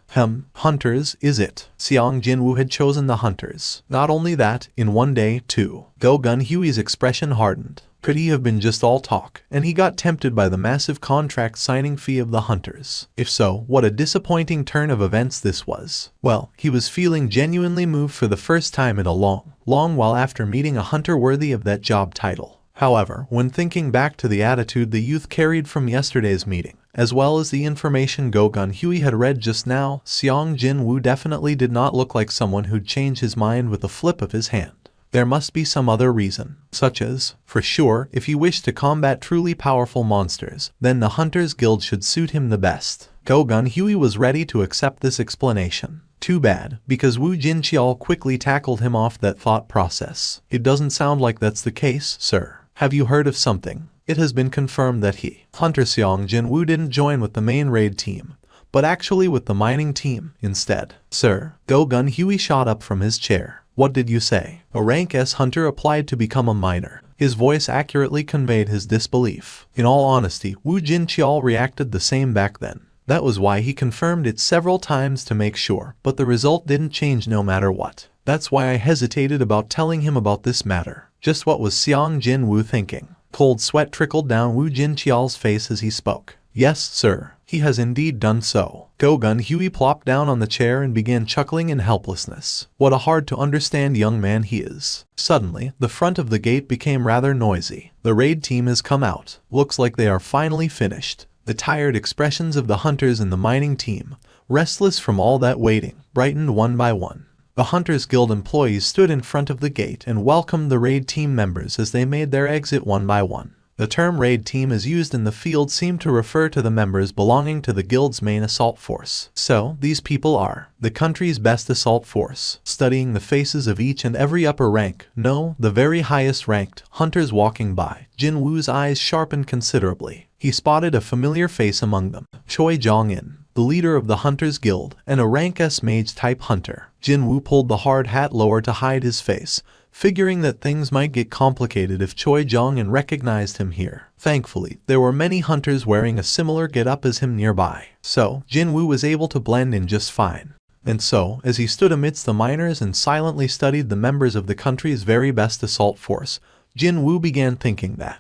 Hunters, is it? Jin-Woo had chosen the Hunters. Not only that, in one day, too. Go Gun-hui's expression hardened. Could he have been just all talk, and he got tempted by the massive contract signing fee of the Hunters? If so, what a disappointing turn of events this was. Well, he was feeling genuinely moved for the first time in a long while after meeting a hunter worthy of that job title. However, when thinking back to the attitude the youth carried from yesterday's meeting, as well as the information Go Gun-hui had read just now, Jin-Woo definitely did not look like someone who'd change his mind with a flip of his hand. There must be some other reason, such as, for sure, if he wished to combat truly powerful monsters, then the Hunters Guild should suit him the best. Go Gun-hui was ready to accept this explanation. Too bad, because Wu Jin-cheol quickly tackled him off that thought process. It doesn't sound like that's the case, sir. Have you heard of something? It has been confirmed that Hunter Jin-Woo didn't join with the main raid team, but actually with the mining team instead. Sir, Go Gun-hui shot up from his chair. What did you say? A rank S hunter applied to become a miner. His voice accurately conveyed his disbelief. In all honesty, Wu Jin-cheol reacted the same back then. That was why he confirmed it several times to make sure, but the result didn't change no matter what. That's why I hesitated about telling him about this matter. Just what was Jin-Woo thinking? Cold sweat trickled down Wu Jin-cheol's face as he spoke. Yes, sir. He has indeed done so. Go Gun-hui plopped down on the chair and began chuckling in helplessness. What a hard-to-understand young man he is. Suddenly, the front of the gate became rather noisy. The raid team has come out. Looks like they are finally finished. The tired expressions of the hunters and the mining team, restless from all that waiting, brightened one by one. The Hunters Guild employees stood in front of the gate and welcomed the raid team members as they made their exit one by one. The term raid team as used in the field seemed to refer to the members belonging to the guild's main assault force. So, these people are the country's best assault force. Studying the faces of each and every upper rank, no, the very highest ranked, hunters walking by, Jin-Woo's eyes sharpened considerably. He spotted a familiar face among them. Choi Jong-in, the leader of the Hunters Guild, and a rank S mage-type hunter. Jin-Woo pulled the hard hat lower to hide his face, figuring that things might get complicated if Choi Jong-in recognized him here. Thankfully, there were many hunters wearing a similar get-up as him nearby, so Jin-Woo was able to blend in just fine. And so, as he stood amidst the miners and silently studied the members of the country's very best assault force, Jin-Woo began thinking that,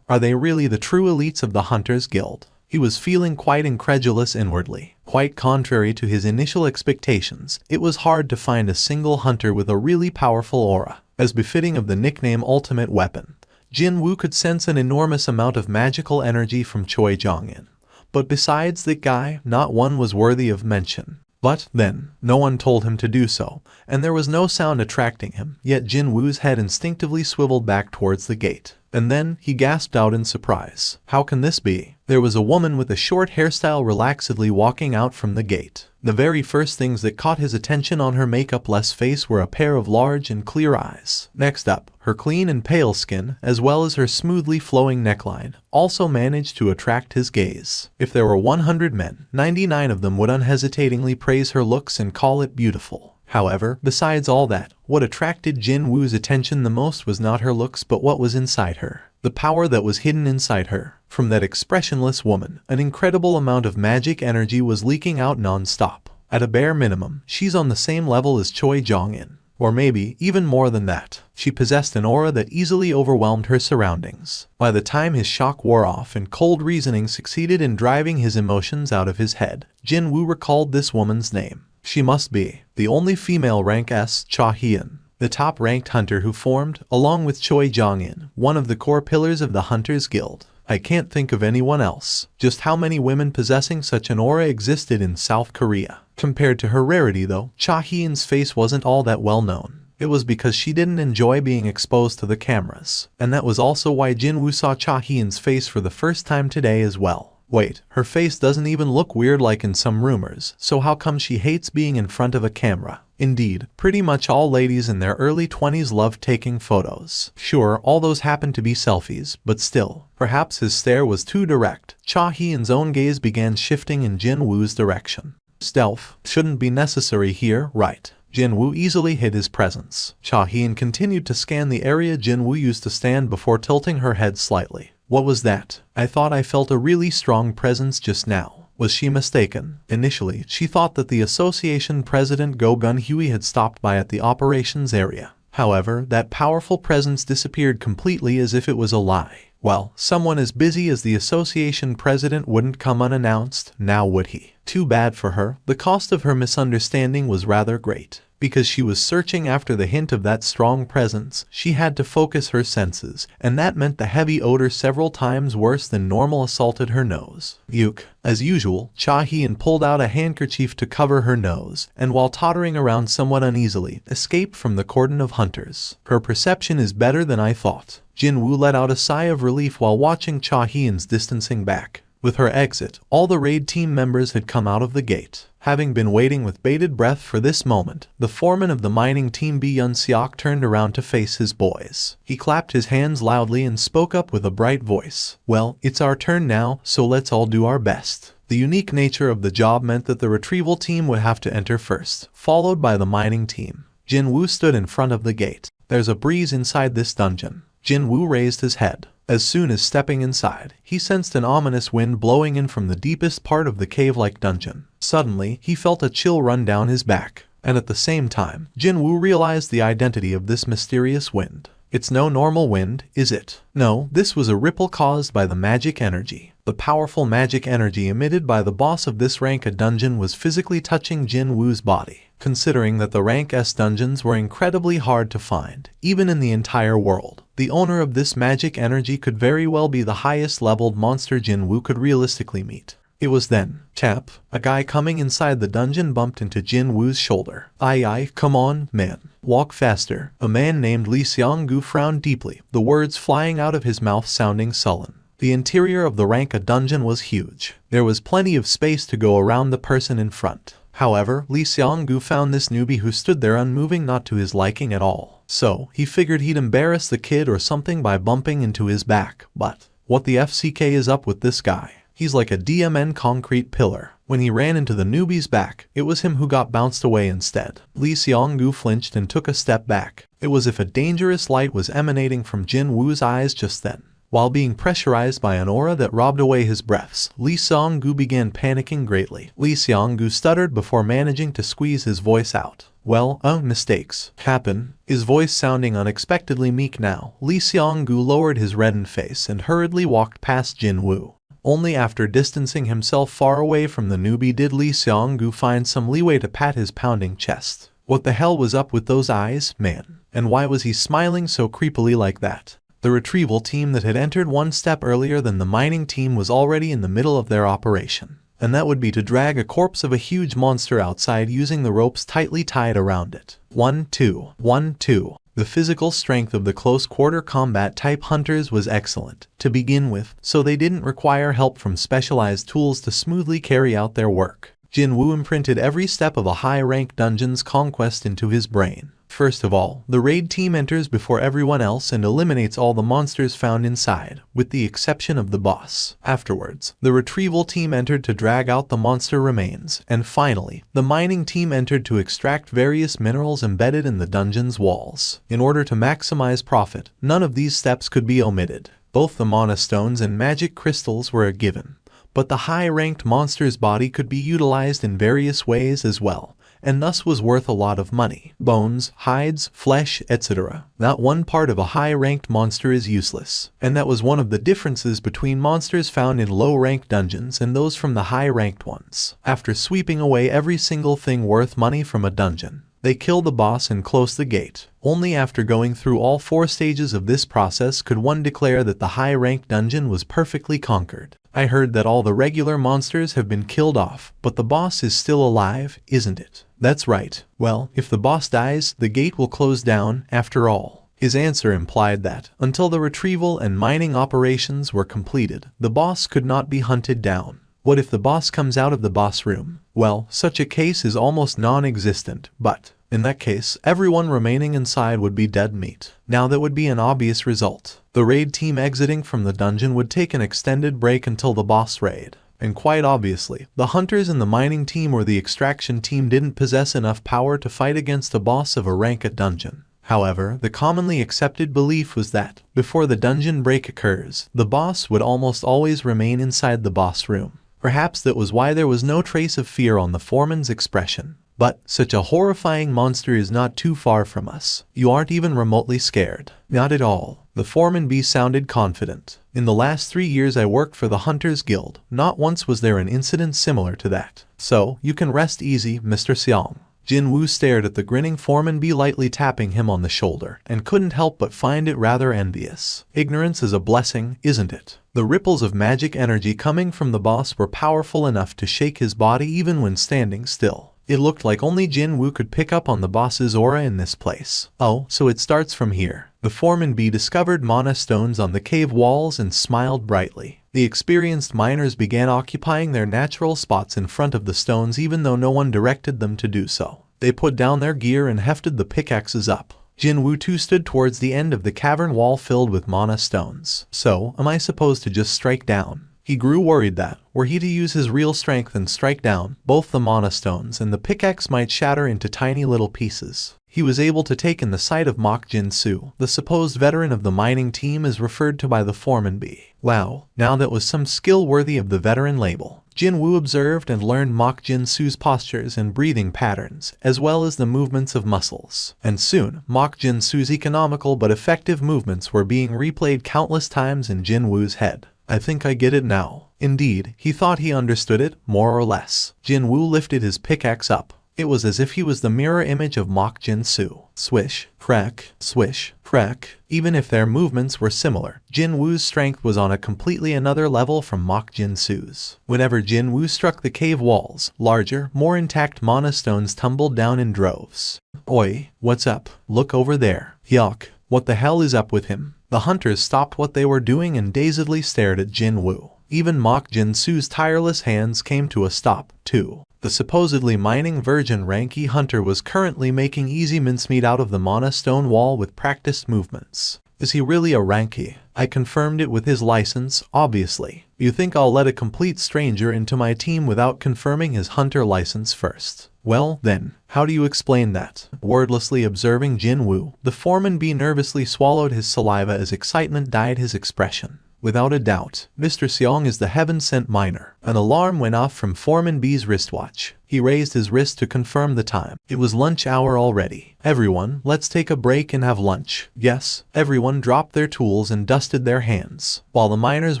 are they really the true elites of the Hunters Guild? He was feeling quite incredulous inwardly. Quite contrary to his initial expectations, it was hard to find a single hunter with a really powerful aura. As befitting of the nickname Ultimate Weapon, Jin-Woo could sense an enormous amount of magical energy from Choi Jong-in. But besides that guy, not one was worthy of mention. But, then, no one told him to do so, and there was no sound attracting him, yet Jin-Woo's head instinctively swiveled back towards the gate. And then, he gasped out in surprise. How can this be? There was a woman with a short hairstyle relaxedly walking out from the gate. The very first things that caught his attention on her makeup-less face were a pair of large and clear eyes. Next up, her clean and pale skin, as well as her smoothly flowing neckline, also managed to attract his gaze. If there were 100 men, 99 of them would unhesitatingly praise her looks and call it beautiful. However, besides all that, what attracted Jin-Woo's attention the most was not her looks but what was inside her. The power that was hidden inside her. From that expressionless woman, an incredible amount of magic energy was leaking out non-stop. At a bare minimum, she's on the same level as Choi Jong-in. Or maybe even more than that. She possessed an aura that easily overwhelmed her surroundings. By the time his shock wore off and cold reasoning succeeded in driving his emotions out of his head, Jin-Woo recalled this woman's name. She must be the only female rank S Cha Hyun, the top-ranked hunter who formed, along with Choi Jong-in, one of the core pillars of the Hunters Guild. I can't think of anyone else. Just how many women possessing such an aura existed in South Korea. Compared to her rarity though, Cha Hyun's face wasn't all that well known. It was because she didn't enjoy being exposed to the cameras. And that was also why Jin-Woo saw Cha Hyun's face for the first time today as well. Wait, her face doesn't even look weird like in some rumors, so how come she hates being in front of a camera? Indeed, pretty much all ladies in their early 20s love taking photos. Sure, all those happen to be selfies, but still. Perhaps his stare was too direct. Cha Hyun's own gaze began shifting in Jin-Woo's direction. Stealth shouldn't be necessary here, right? Jin-Woo easily hid his presence. Cha Hyun continued to scan the area Jin-Woo used to stand before tilting her head slightly. What was that? I thought I felt a really strong presence just now. Was she mistaken? Initially, she thought that the association president Go Gun-Hui had stopped by at the operations area. However, that powerful presence disappeared completely as if it was a lie. Well, someone as busy as the association president wouldn't come unannounced, now would he? Too bad for her. The cost of her misunderstanding was rather great. Because she was searching after the hint of that strong presence, she had to focus her senses, and that meant the heavy odor several times worse than normal assaulted her nose. Yuck. As usual, Cha Hyun pulled out a handkerchief to cover her nose, and while tottering around somewhat uneasily, escaped from the cordon of hunters. Her perception is better than I thought. Jin-Woo let out a sigh of relief while watching Cha Hyun's distancing back. With her exit, all the raid team members had come out of the gate. Having been waiting with bated breath for this moment, the foreman of the mining team B Yun-seok turned around to face his boys. He clapped his hands loudly and spoke up with a bright voice. Well, it's our turn now, so let's all do our best. The unique nature of the job meant that the retrieval team would have to enter first, followed by the mining team. Jin-Woo stood in front of the gate. There's a breeze inside this dungeon. Jin-Woo raised his head. As soon as stepping inside, he sensed an ominous wind blowing in from the deepest part of the cave-like dungeon. Suddenly, he felt a chill run down his back. And at the same time, Jin-Woo realized the identity of this mysterious wind. It's no normal wind, is it? No, this was a ripple caused by the magic energy. The powerful magic energy emitted by the boss of this rank A dungeon was physically touching Jin-Woo's body. Considering that the rank S dungeons were incredibly hard to find, even in the entire world, the owner of this magic energy could very well be the highest leveled monster Jin-Woo could realistically meet. It was then, tap, a guy coming inside the dungeon bumped into Jin-Woo's shoulder. Aye, come on, man. Walk faster. A man named Lee Seong-gu frowned deeply, the words flying out of his mouth sounding sullen. The interior of the rank A dungeon was huge. There was plenty of space to go around the person in front. However, Lee Seong-gu found this newbie who stood there unmoving not to his liking at all. So, he figured he'd embarrass the kid or something by bumping into his back. But, what the FCK is up with this guy? He's like a DMN concrete pillar. When he ran into the newbie's back, it was him who got bounced away instead. Lee Seong-gu flinched and took a step back. It was as if a dangerous light was emanating from Jin-Woo's eyes just then. While being pressurized by an aura that robbed away his breaths, Lee Seong-gu began panicking greatly. Lee Seong-gu stuttered before managing to squeeze his voice out. Well, mistakes happen. His voice sounding unexpectedly meek now, Lee Seong-gu lowered his reddened face and hurriedly walked past Jin-Woo. Only after distancing himself far away from the newbie did Lee Seong-gu find some leeway to pat his pounding chest. What the hell was up with those eyes, man? And why was he smiling so creepily like that? The retrieval team that had entered one step earlier than the mining team was already in the middle of their operation. And that would be to drag a corpse of a huge monster outside using the ropes tightly tied around it. 1, 2, 1, 2. The physical strength of the close-quarter combat type hunters was excellent, to begin with, so they didn't require help from specialized tools to smoothly carry out their work. Jin-Woo imprinted every step of a high-rank dungeon's conquest into his brain. First of all, the raid team enters before everyone else and eliminates all the monsters found inside, with the exception of the boss. Afterwards, the retrieval team entered to drag out the monster remains, and finally, the mining team entered to extract various minerals embedded in the dungeon's walls. In order to maximize profit, none of these steps could be omitted. Both the mana stones and magic crystals were a given, but the high-ranked monster's body could be utilized in various ways as well, and thus was worth a lot of money. Bones, hides, flesh, etc. Not one part of a high-ranked monster is useless, and that was one of the differences between monsters found in low-ranked dungeons and those from the high-ranked ones. After sweeping away every single thing worth money from a dungeon, they kill the boss and close the gate. Only after going through all 4 stages of this process could one declare that the high-ranked dungeon was perfectly conquered. I heard that all the regular monsters have been killed off, but the boss is still alive, isn't it? That's right. Well, if the boss dies, the gate will close down, after all. His answer implied that, until the retrieval and mining operations were completed, the boss could not be hunted down. What if the boss comes out of the boss room? Well, such a case is almost non-existent, but in that case, everyone remaining inside would be dead meat. Now that would be an obvious result. The raid team exiting from the dungeon would take an extended break until the boss raid. And quite obviously, the hunters in the mining team or the extraction team didn't possess enough power to fight against a boss of a rank at dungeon. However, the commonly accepted belief was that, before the dungeon break occurs, the boss would almost always remain inside the boss room. Perhaps that was why there was no trace of fear on the foreman's expression. But such a horrifying monster is not too far from us. You aren't even remotely scared. Not at all. The foreman B sounded confident. In the last 3 years I worked for the Hunters Guild. Not once was there an incident similar to that. So, you can rest easy, Mr. Seong. Jin-Woo stared at the grinning foreman B, lightly tapping him on the shoulder, and couldn't help but find it rather envious. Ignorance is a blessing, isn't it? The ripples of magic energy coming from the boss were powerful enough to shake his body even when standing still. It looked like only Jin-Woo could pick up on the boss's aura in this place. Oh, so it starts from here. The foreman B discovered mana stones on the cave walls and smiled brightly. The experienced miners began occupying their natural spots in front of the stones even though no one directed them to do so. They put down their gear and hefted the pickaxes up. Jin-Woo too stood towards the end of the cavern wall filled with mana stones. So, am I supposed to just strike down? He grew worried that, were he to use his real strength and strike down, both the mana stones and the pickaxe might shatter into tiny little pieces. He was able to take in the sight of Mok Jin-Soo, the supposed veteran of the mining team as referred to by the foreman B. Wow, now that was some skill worthy of the veteran label. Jin-Woo observed and learned Mok Jin-Soo's postures and breathing patterns, as well as the movements of muscles. And soon, Mok Jin-Soo's economical but effective movements were being replayed countless times in Jin-Woo's head. I think I get it now. Indeed, he thought he understood it, more or less. Jin-Woo lifted his pickaxe up. It was as if he was the mirror image of Mok Jin-Soo. Swish, crack, swish, crack. Even if their movements were similar, Jin-Woo's strength was on a completely another level from Mok Jin-Soo's. Whenever Jin-Woo struck the cave walls, larger, more intact mana stones tumbled down in droves. Oi, what's up? Look over there. Yuck, what the hell is up with him? The hunters stopped what they were doing and dazedly stared at Jin-Woo. Even Mok Jin-Soo's tireless hands came to a stop, too. The supposedly mining virgin Ranky hunter was currently making easy mincemeat out of the mana stone wall with practiced movements. Is he really a Ranky? I confirmed it with his license, obviously. You think I'll let a complete stranger into my team without confirming his hunter license first? Well, then, how do you explain that? Wordlessly observing Jin-Woo, the foreman B nervously swallowed his saliva as excitement dyed his expression. Without a doubt, Mr. Seong is the heaven-sent miner. An alarm went off from Foreman B's wristwatch. He raised his wrist to confirm the time. It was lunch hour already. Everyone, let's take a break and have lunch. Yes, everyone dropped their tools and dusted their hands. While the miners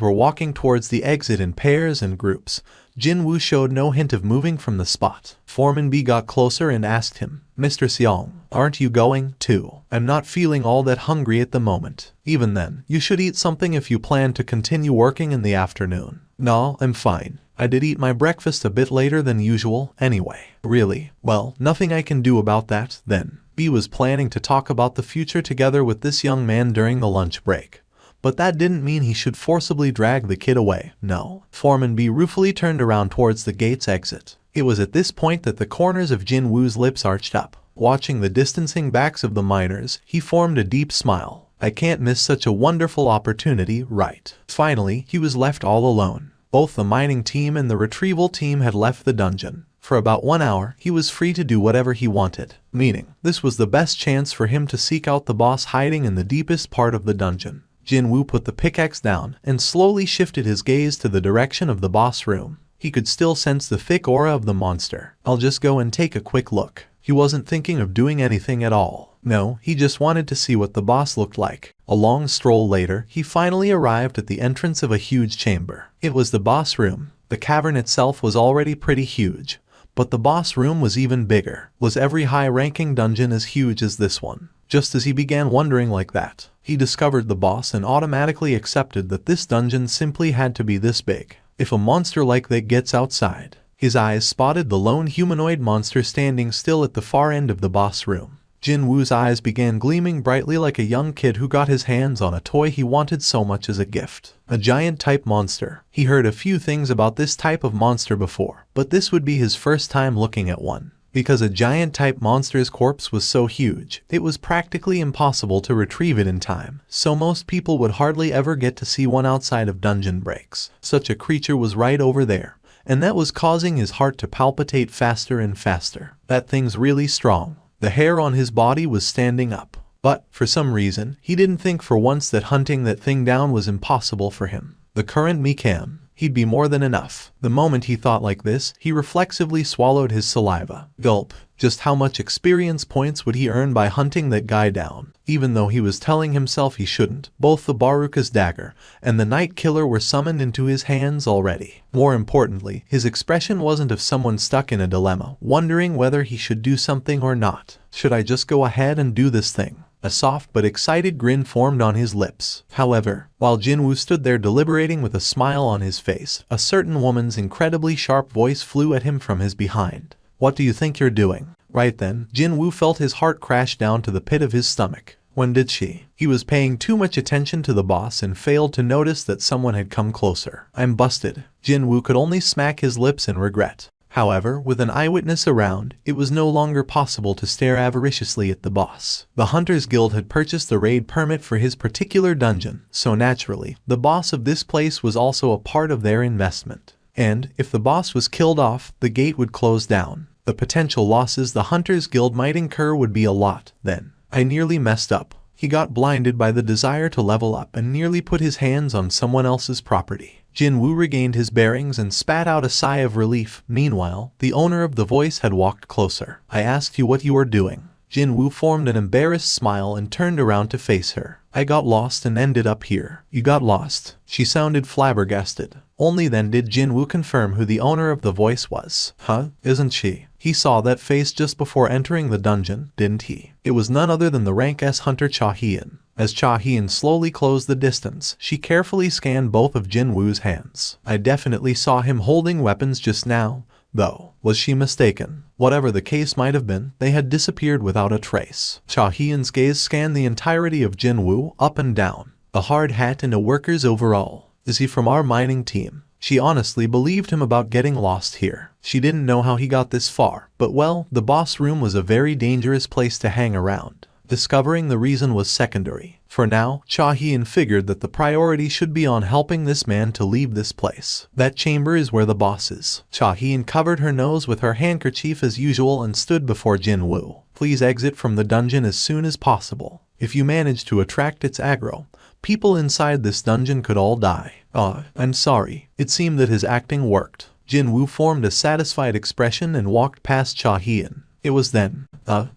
were walking towards the exit in pairs and groups, Jin-Woo showed no hint of moving from the spot. Foreman B got closer and asked him, Mr. Seong, aren't you going, too? I'm not feeling all that hungry at the moment. Even then, you should eat something if you plan to continue working in the afternoon. No, I'm fine. I did eat my breakfast a bit later than usual, anyway. Really? Well, nothing I can do about that, then. B was planning to talk about the future together with this young man during the lunch break. But that didn't mean he should forcibly drag the kid away, no. Foreman B ruefully turned around towards the gate's exit. It was at this point that the corners of Jin-Woo's lips arched up. Watching the distancing backs of the miners, he formed a deep smile. I can't miss such a wonderful opportunity, right? Finally, he was left all alone. Both the mining team and the retrieval team had left the dungeon. For about 1 hour, he was free to do whatever he wanted, meaning this was the best chance for him to seek out the boss hiding in the deepest part of the dungeon. Jin-Woo put the pickaxe down and slowly shifted his gaze to the direction of the boss room. He could still sense the thick aura of the monster. I'll just go and take a quick look. He wasn't thinking of doing anything at all. No, he just wanted to see what the boss looked like. A long stroll later, he finally arrived at the entrance of a huge chamber. It was the boss room. The cavern itself was already pretty huge, but the boss room was even bigger. Was every high-ranking dungeon as huge as this one? Just as he began wondering like that, he discovered the boss and automatically accepted that this dungeon simply had to be this big. If a monster like that gets outside, his eyes spotted the lone humanoid monster standing still at the far end of the boss room. Jin-Woo's eyes began gleaming brightly like a young kid who got his hands on a toy he wanted so much as a gift. A giant-type monster. He heard a few things about this type of monster before, but this would be his first time looking at one. Because a giant-type monster's corpse was so huge, it was practically impossible to retrieve it in time, so most people would hardly ever get to see one outside of dungeon breaks. Such a creature was right over there, and that was causing his heart to palpitate faster and faster. That thing's really strong. The hair on his body was standing up. But, for some reason, he didn't think for once that hunting that thing down was impossible for him. The current Mikam, he'd be more than enough. The moment he thought like this, he reflexively swallowed his saliva. Gulp. Just how much experience points would he earn by hunting that guy down? Even though he was telling himself he shouldn't, both the Baruka's dagger and the Night Killer were summoned into his hands already. More importantly, his expression wasn't of someone stuck in a dilemma, wondering whether he should do something or not. Should I just go ahead and do this thing? A soft but excited grin formed on his lips. However, while Jin-Woo stood there deliberating with a smile on his face, a certain woman's incredibly sharp voice flew at him from his behind. What do you think you're doing? Right then, Jin-Woo felt his heart crash down to the pit of his stomach. When did she? He was paying too much attention to the boss and failed to notice that someone had come closer. I'm busted. Jin-Woo could only smack his lips in regret. However, with an eyewitness around, it was no longer possible to stare avariciously at the boss. The Hunters Guild had purchased the raid permit for his particular dungeon, so naturally, the boss of this place was also a part of their investment. And, if the boss was killed off, the gate would close down. The potential losses the Hunters Guild might incur would be a lot, then. I nearly messed up. He got blinded by the desire to level up and nearly put his hands on someone else's property. Jin-Woo regained his bearings and spat out a sigh of relief. Meanwhile, the owner of the voice had walked closer. I asked you what you were doing. Jin-Woo formed an embarrassed smile and turned around to face her. I got lost and ended up here. You got lost? She sounded flabbergasted. Only then did Jin-Woo confirm who the owner of the voice was. Huh? Isn't she? He saw that face just before entering the dungeon, didn't he? It was none other than the rank S hunter Cha Hien. As Cha Hien slowly closed the distance, she carefully scanned both of Jin-Woo's hands. I definitely saw him holding weapons just now, though. Was she mistaken? Whatever the case might have been, they had disappeared without a trace. Cha Hien's gaze scanned the entirety of Jin-Woo, up and down. A hard hat and a worker's overall. Is he from our mining team? She honestly believed him about getting lost here. She didn't know how he got this far, but well, the boss room was a very dangerous place to hang around. Discovering the reason was secondary. For now, Cha Hien figured that the priority should be on helping this man to leave this place. That chamber is where the boss is. Cha Hien covered her nose with her handkerchief as usual and stood before Jin-Woo. Please exit from the dungeon as soon as possible. If you manage to attract its aggro, people inside this dungeon could all die. I'm sorry. It seemed that his acting worked. Jin-Woo formed a satisfied expression and walked past Cha Hien. It was then.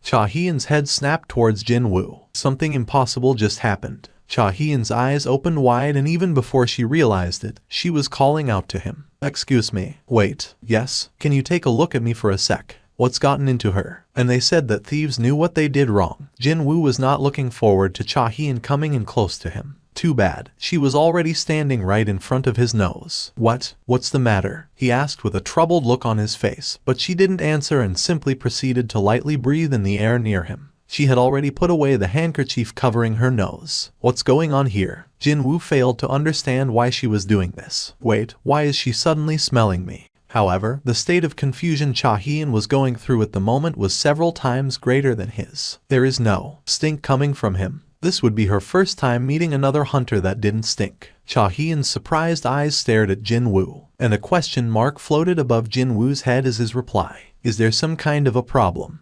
Cha Hien's head snapped towards Jin-Woo. Something impossible just happened. Cha Hien's eyes opened wide and even before she realized it, she was calling out to him. Excuse me. Wait. Yes? Can you take a look at me for a sec? What's gotten into her? And they said that thieves knew what they did wrong. Jin-Woo was not looking forward to Cha Hien coming in close to him. Too bad. She was already standing right in front of his nose. What's the matter? He asked with a troubled look on his face, but she didn't answer and simply proceeded to lightly breathe in the air near him. She had already put away the handkerchief covering her nose. What's going on here? Jin-Woo failed to understand why she was doing this. Wait, why is she suddenly smelling me? However, the state of confusion Cha Hien was going through at the moment was several times greater than his. There is no stink coming from him. This would be her first time meeting another hunter that didn't stink. Cha Hien's surprised eyes stared at Jin-Woo, and a question mark floated above Jin-Woo's head as his reply. Is there some kind of a problem?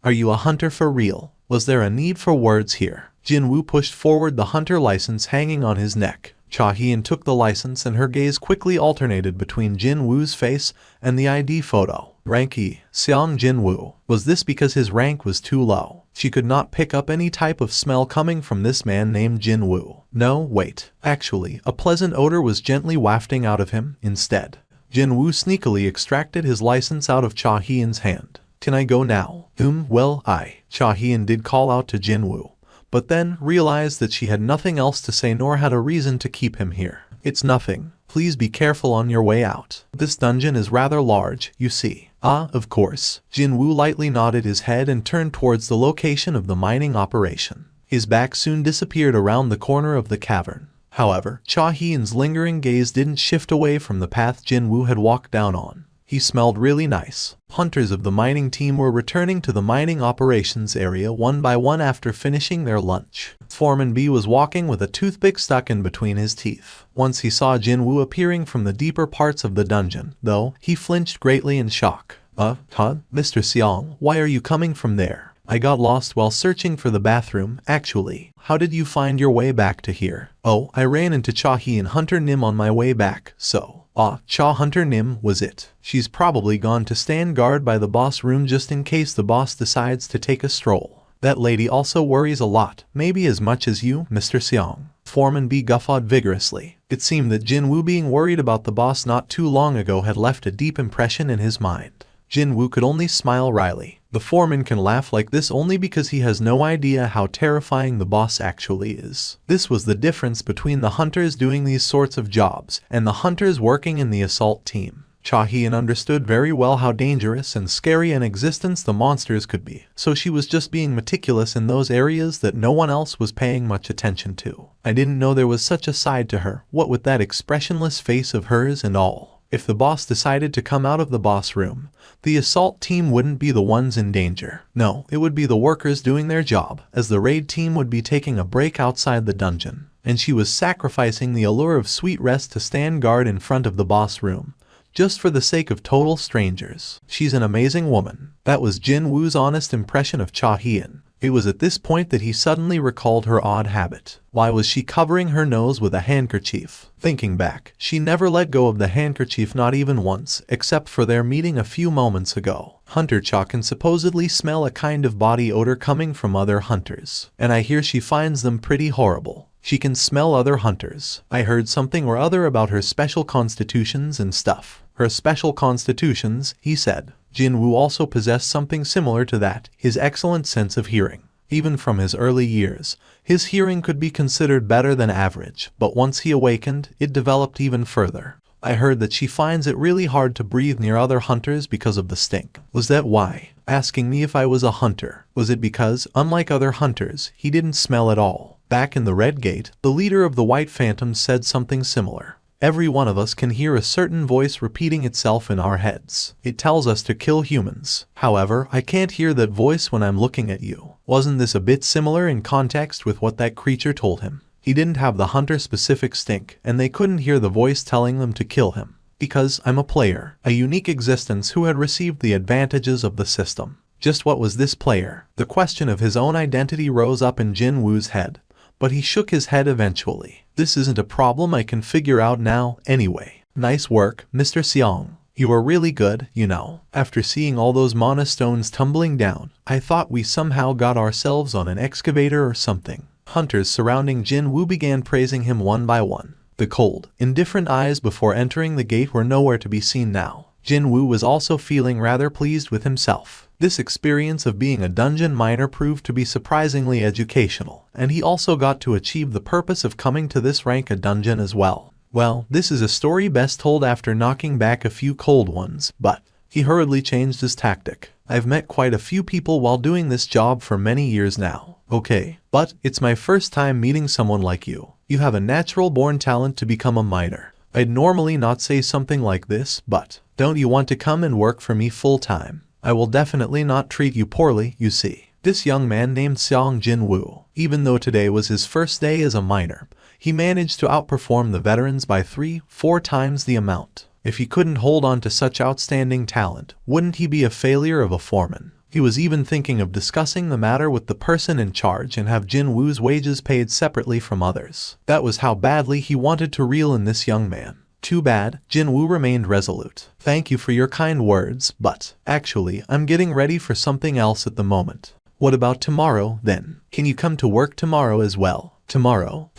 Are you a hunter for real? Was there a need for words here? Jin-Woo pushed forward the hunter license hanging on his neck. Cha-hyeon took the license and her gaze quickly alternated between Jin-Woo's face and the ID photo. Rank E, Seong Jin-Woo. Was this because his rank was too low? She could not pick up any type of smell coming from this man named Jin-Woo. No, wait. Actually, a pleasant odor was gently wafting out of him instead. Jin-Woo sneakily extracted his license out of Cha-hyeon's hand. Can I go now? Well, Cha-hyeon did call out to Jin-Woo, but then realized that she had nothing else to say nor had a reason to keep him here. It's nothing. Please be careful on your way out. This dungeon is rather large, you see. Of course. Jin-Woo lightly nodded his head and turned towards the location of the mining operation. His back soon disappeared around the corner of the cavern. However, Cha-hyeon's lingering gaze didn't shift away from the path Jin-Woo had walked down on. He smelled really nice. Hunters of the mining team were returning to the mining operations area one by one after finishing their lunch. Foreman B was walking with a toothpick stuck in between his teeth. Once he saw Jin-Woo appearing from the deeper parts of the dungeon, though, he flinched greatly in shock. Mr. Seong, why are you coming from there? I got lost while searching for the bathroom, actually. How did you find your way back to here? Oh, I ran into Cha-hyeon Hunter Nim on my way back, so... Cha Hunter Nim was it. She's probably gone to stand guard by the boss room just in case the boss decides to take a stroll. That lady also worries a lot, maybe as much as you, Mr. Seong. Foreman B guffawed vigorously. It seemed that Jin-Woo being worried about the boss not too long ago had left a deep impression in his mind. Jin-Woo could only smile wryly. The foreman can laugh like this only because he has no idea how terrifying the boss actually is. This was the difference between the hunters doing these sorts of jobs and the hunters working in the assault team. Cha-hyeon understood very well how dangerous and scary an existence the monsters could be, so she was just being meticulous in those areas that no one else was paying much attention to. I didn't know there was such a side to her, what with that expressionless face of hers and all. If the boss decided to come out of the boss room, the assault team wouldn't be the ones in danger. No, it would be the workers doing their job, as the raid team would be taking a break outside the dungeon. And she was sacrificing the allure of sweet rest to stand guard in front of the boss room, just for the sake of total strangers. She's an amazing woman. That was Jin-Woo's honest impression of Cha-hyeon. It was at this point that he suddenly recalled her odd habit. Why was she covering her nose with a handkerchief? Thinking back, she never let go of the handkerchief not even once, except for their meeting a few moments ago. Hunter Cha can supposedly smell a kind of body odor coming from other hunters, and I hear she finds them pretty horrible. She can smell other hunters. I heard something or other about her special constitutions and stuff. Her special constitutions, he said. Jin-Woo also possessed something similar to that, his excellent sense of hearing. Even from his early years, his hearing could be considered better than average, but once he awakened, it developed even further. I heard that she finds it really hard to breathe near other hunters because of the stink. Was that why? Asking me if I was a hunter. Was it because, unlike other hunters, he didn't smell at all? Back in the Red Gate, the leader of the White Phantoms said something similar. Every one of us can hear a certain voice repeating itself in our heads. It tells us to kill humans. However, I can't hear that voice when I'm looking at you. Wasn't this a bit similar in context with what that creature told him? He didn't have the hunter-specific stink, and they couldn't hear the voice telling them to kill him. Because I'm a player, a unique existence who had received the advantages of the system. Just what was this player? The question of his own identity rose up in Jin-Woo's head, but he shook his head eventually. This isn't a problem I can figure out now, anyway. Nice work, Mr. Seong. You were really good, you know. After seeing all those mana stones tumbling down, I thought we somehow got ourselves on an excavator or something. Hunters surrounding Jin-Woo began praising him one by one. The cold, indifferent eyes before entering the gate were nowhere to be seen now. Jin-Woo was also feeling rather pleased with himself. This experience of being a dungeon miner proved to be surprisingly educational, and he also got to achieve the purpose of coming to this rank a dungeon as well. Well, this is a story best told after knocking back a few cold ones, but he hurriedly changed his tactic. I've met quite a few people while doing this job for many years now. Okay, but it's my first time meeting someone like you. You have a natural-born talent to become a miner. I'd normally not say something like this, but don't you want to come and work for me full-time? I will definitely not treat you poorly, you see. This young man named Seong Jin-Woo, even though today was his first day as a miner, he managed to outperform the veterans by 3-4 times the amount. If he couldn't hold on to such outstanding talent, wouldn't he be a failure of a foreman? He was even thinking of discussing the matter with the person in charge and have Jin-Woo's wages paid separately from others. That was how badly he wanted to reel in this young man. Too bad, Jin-Woo remained resolute. Thank you for your kind words, but actually, I'm getting ready for something else at the moment. What about tomorrow, then? Can you come to work tomorrow as well? Tomorrow?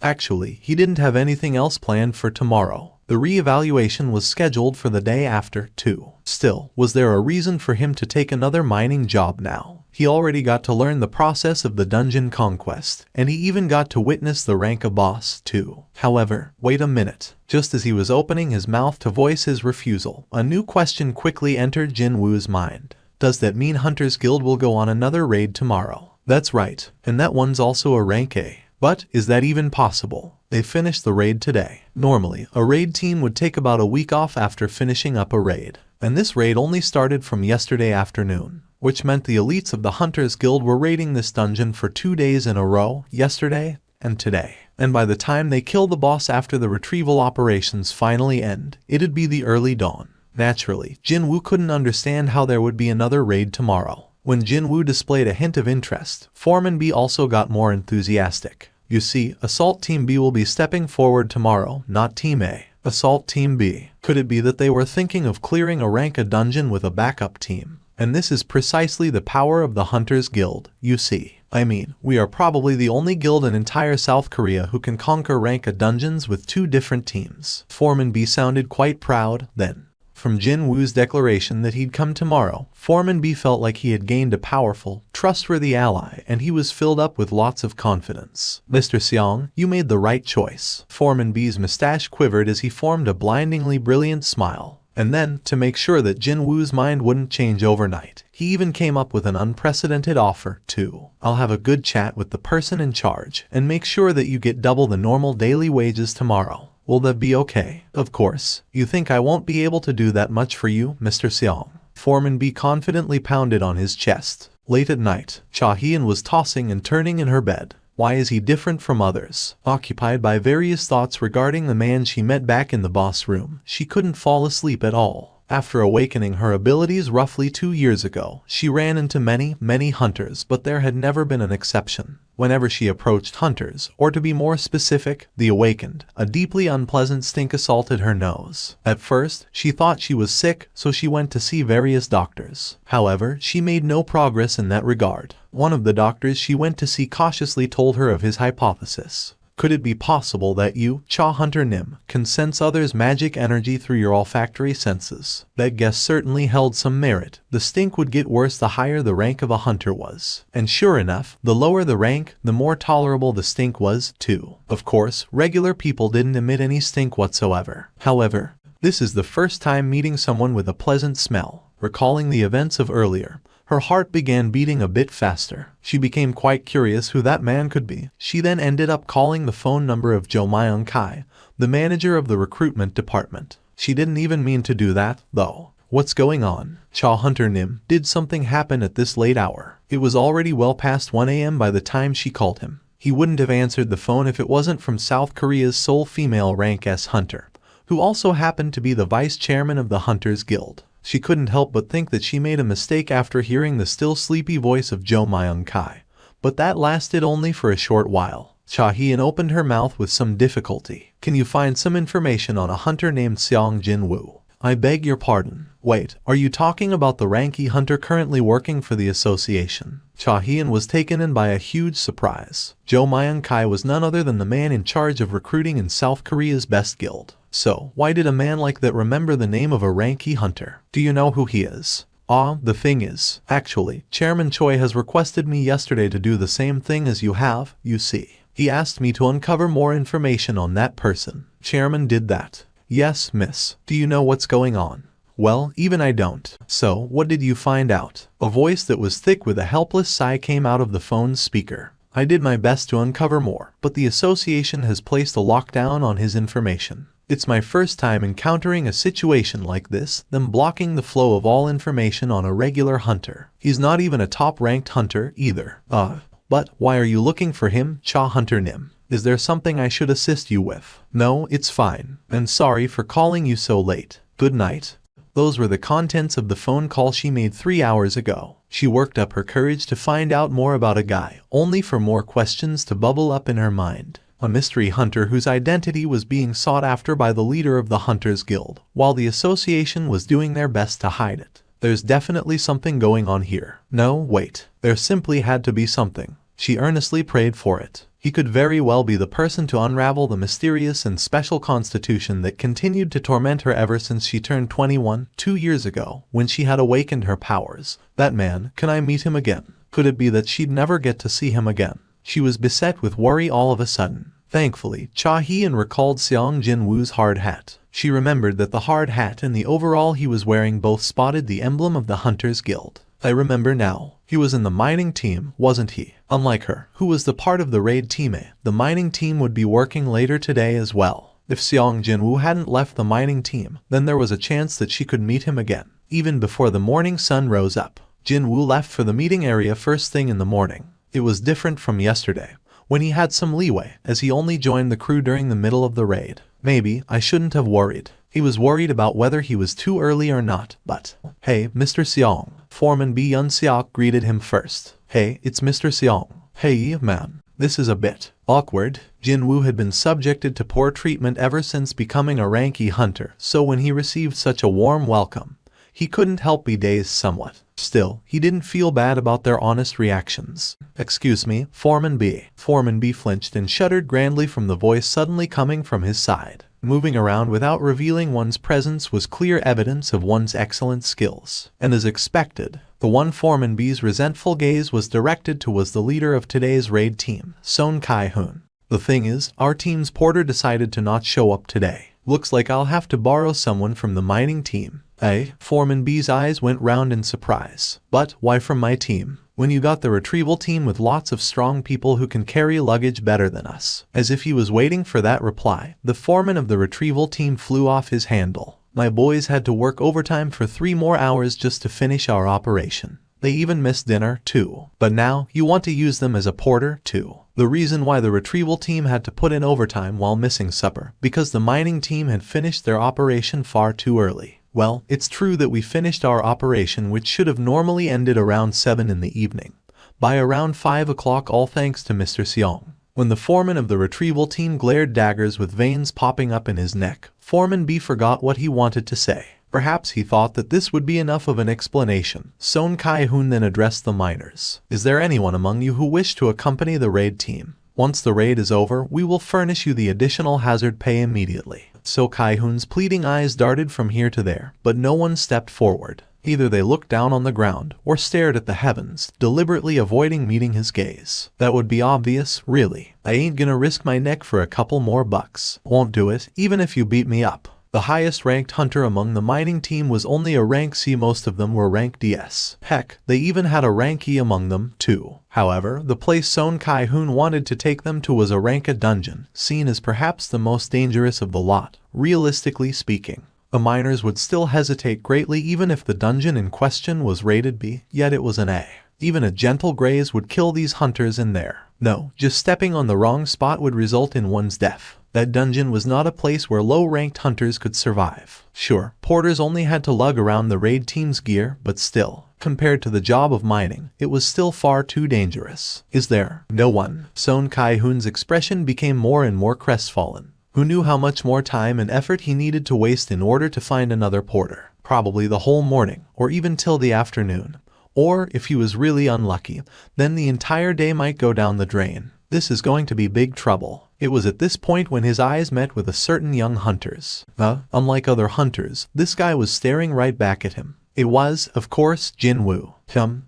Actually, he didn't have anything else planned for tomorrow. The re-evaluation was scheduled for the day after, too. Still, was there a reason for him to take another mining job now? He already got to learn the process of the dungeon conquest, and he even got to witness the rank of boss, too. However, wait a minute. Just as he was opening his mouth to voice his refusal, a new question quickly entered Jin-Woo's mind. Does that mean Hunter's Guild will go on another raid tomorrow? That's right, and that one's also a rank A. But, is that even possible? They finished the raid today. Normally, a raid team would take about a week off after finishing up a raid. And this raid only started from yesterday afternoon, which meant the elites of the Hunters Guild were raiding this dungeon for 2 days in a row, yesterday and today. And by the time they kill the boss after the retrieval operations finally end, it'd be the early dawn. Naturally, Jin-Woo couldn't understand how there would be another raid tomorrow. When Jin-Woo displayed a hint of interest, Foreman B also got more enthusiastic. You see, Assault Team B will be stepping forward tomorrow, not Team A. Assault Team B. Could it be that they were thinking of clearing a rank A dungeon with a backup team? And this is precisely the power of the Hunters Guild, you see. I mean, we are probably the only guild in entire South Korea who can conquer rank A dungeons with 2 different teams. Foreman B sounded quite proud, then. From Jin-Woo's declaration that he'd come tomorrow, Foreman B felt like he had gained a powerful, trustworthy ally, and he was filled up with lots of confidence. Mr. Seong, you made the right choice. Foreman B's mustache quivered as he formed a blindingly brilliant smile. And then, to make sure that Jin-Woo's mind wouldn't change overnight, he even came up with an unprecedented offer, too. I'll have a good chat with the person in charge, and make sure that you get double the normal daily wages tomorrow. Will that be okay? Of course. You think I won't be able to do that much for you, Mr. Seong? Foreman B confidently pounded on his chest. Late at night, Cha-Hyun was tossing and turning in her bed. Why is he different from others? Occupied by various thoughts regarding the man she met back in the boss room, she couldn't fall asleep at all. After awakening her abilities roughly 2 years ago, she ran into many hunters, but there had never been an exception. Whenever she approached hunters, or to be more specific, the awakened, a deeply unpleasant stink assaulted her nose. At first, she thought she was sick, so she went to see various doctors. However, she made no progress in that regard. One of the doctors she went to see cautiously told her of his hypothesis. Could it be possible that you, Cha Hunter Nim, can sense others' magic energy through your olfactory senses? That guess certainly held some merit. The stink would get worse the higher the rank of a hunter was. And sure enough, the lower the rank, the more tolerable the stink was, too. Of course, regular people didn't emit any stink whatsoever. However, this is the first time meeting someone with a pleasant smell. Recalling the events of earlier, her heart began beating a bit faster. She became quite curious who that man could be. She then ended up calling the phone number of Jo Myung-kai, the manager of the recruitment department. She didn't even mean to do that, though. What's going on? Cha Hunter Nim, did something happen at this late hour? It was already well past 1 a.m. by the time she called him. He wouldn't have answered the phone if it wasn't from South Korea's sole female rank S hunter, who also happened to be the vice chairman of the Hunters Guild. She couldn't help but think that she made a mistake after hearing the still sleepy voice of Jo Myung-kai. But that lasted only for a short while. Cha-Hyun opened her mouth with some difficulty. Can you find some information on a hunter named Seong Jin-Woo? I beg your pardon. Wait, are you talking about the ranky hunter currently working for the association? Cha-Hyun was taken in by a huge surprise. Jo Myung-kai was none other than the man in charge of recruiting in South Korea's best guild. So, why did a man like that remember the name of a ranky hunter? Do you know who he is? The thing is, actually, Chairman Choi has requested me yesterday to do the same thing as you have, you see. He asked me to uncover more information on that person. Chairman did that. Yes, miss. Do you know what's going on? Well, even I don't. So, what did you find out? A voice that was thick with a helpless sigh came out of the phone's speaker. I did my best to uncover more, but the association has placed a lockdown on his information. It's my first time encountering a situation like this, them blocking the flow of all information on a regular hunter. He's not even a top-ranked hunter, either. But why are you looking for him, Cha Hunter Nim? Is there something I should assist you with? No, it's fine. And sorry for calling you so late. Good night. Those were the contents of the phone call she made 3 hours ago. She worked up her courage to find out more about a guy, only for more questions to bubble up in her mind. A mystery hunter whose identity was being sought after by the leader of the Hunters Guild, while the association was doing their best to hide it. There's definitely something going on here. No, wait. There simply had to be something. She earnestly prayed for it. He could very well be the person to unravel the mysterious and special constitution that continued to torment her ever since she turned 21, 2 years ago, when she had awakened her powers. That man, can I meet him again? Could it be that she'd never get to see him again? She was beset with worry all of a sudden. Thankfully, Cha-hee-in recalled Seong Jin-Woo's hard hat. She remembered that the hard hat and the overall he was wearing both spotted the emblem of the Hunters Guild. I remember now. He was in the mining team, wasn't he? Unlike her, who was the part of the raid team, the mining team would be working later today as well. If Seong Jin-Woo hadn't left the mining team, then there was a chance that she could meet him again, even before the morning sun rose up. Jin-Woo left for the meeting area first thing in the morning. It was different from yesterday, when he had some leeway, as he only joined the crew during the middle of the raid. Maybe I shouldn't have worried. He was worried about whether he was too early or not, but... Hey, Mr. Seong. Foreman B. Yun-seok greeted him first. Hey, it's Mr. Seong. Hey, man. This is a bit awkward. Jin-Woo had been subjected to poor treatment ever since becoming a ranky hunter, so when he received such a warm welcome, he couldn't help be dazed somewhat. Still, he didn't feel bad about their honest reactions. Excuse me, Foreman B. Foreman B flinched and shuddered grandly from the voice suddenly coming from his side. Moving around without revealing one's presence was clear evidence of one's excellent skills. And as expected, the one Foreman B's resentful gaze was directed to was the leader of today's raid team, Son Kai-hoon. The thing is, our team's porter decided to not show up today. Looks like I'll have to borrow someone from the mining team. Eh? Foreman B's eyes went round in surprise. But why from my team? When you got the retrieval team with lots of strong people who can carry luggage better than us. As if he was waiting for that reply, the foreman of the retrieval team flew off his handle. My boys had to work overtime for 3 more hours just to finish our operation. They even missed dinner, too. But now, you want to use them as a porter, too. The reason why the retrieval team had to put in overtime while missing supper, because the mining team had finished their operation far too early. Well, it's true that we finished our operation, which should have normally ended around 7 in the evening, by around 5 o'clock, all thanks to Mr. Seong. When the foreman of the retrieval team glared daggers with veins popping up in his neck, Foreman B forgot what he wanted to say. Perhaps he thought that this would be enough of an explanation. Son Kai-hoon then addressed the miners. Is there anyone among you who wish to accompany the raid team? Once the raid is over, we will furnish you the additional hazard pay immediately. So Kai-hoon's pleading eyes darted from here to there, but no one stepped forward. Either they looked down on the ground, or stared at the heavens, deliberately avoiding meeting his gaze. That would be obvious, really. I ain't gonna risk my neck for a couple more bucks. Won't do it, even if you beat me up. The highest ranked hunter among the mining team was only a rank C, most of them were rank DS. Heck, they even had a rank E among them, too. However, the place Son Kai-hoon wanted to take them to was a rank A dungeon, seen as perhaps the most dangerous of the lot, realistically speaking. The miners would still hesitate greatly even if the dungeon in question was rated B, yet it was an A. Even a gentle graze would kill these hunters in there. No, just stepping on the wrong spot would result in one's death. That dungeon was not a place where low-ranked hunters could survive. Sure, porters only had to lug around the raid team's gear, but still, compared to the job of mining, it was still far too dangerous. Is there no one? Son Kai-hoon's expression became more and more crestfallen. Who knew how much more time and effort he needed to waste in order to find another porter? Probably the whole morning, or even till the afternoon. Or, if he was really unlucky, then the entire day might go down the drain. This is going to be big trouble. It was at this point when his eyes met with a certain young hunter's. Unlike other hunters, this guy was staring right back at him. It was, of course, Jin-Woo.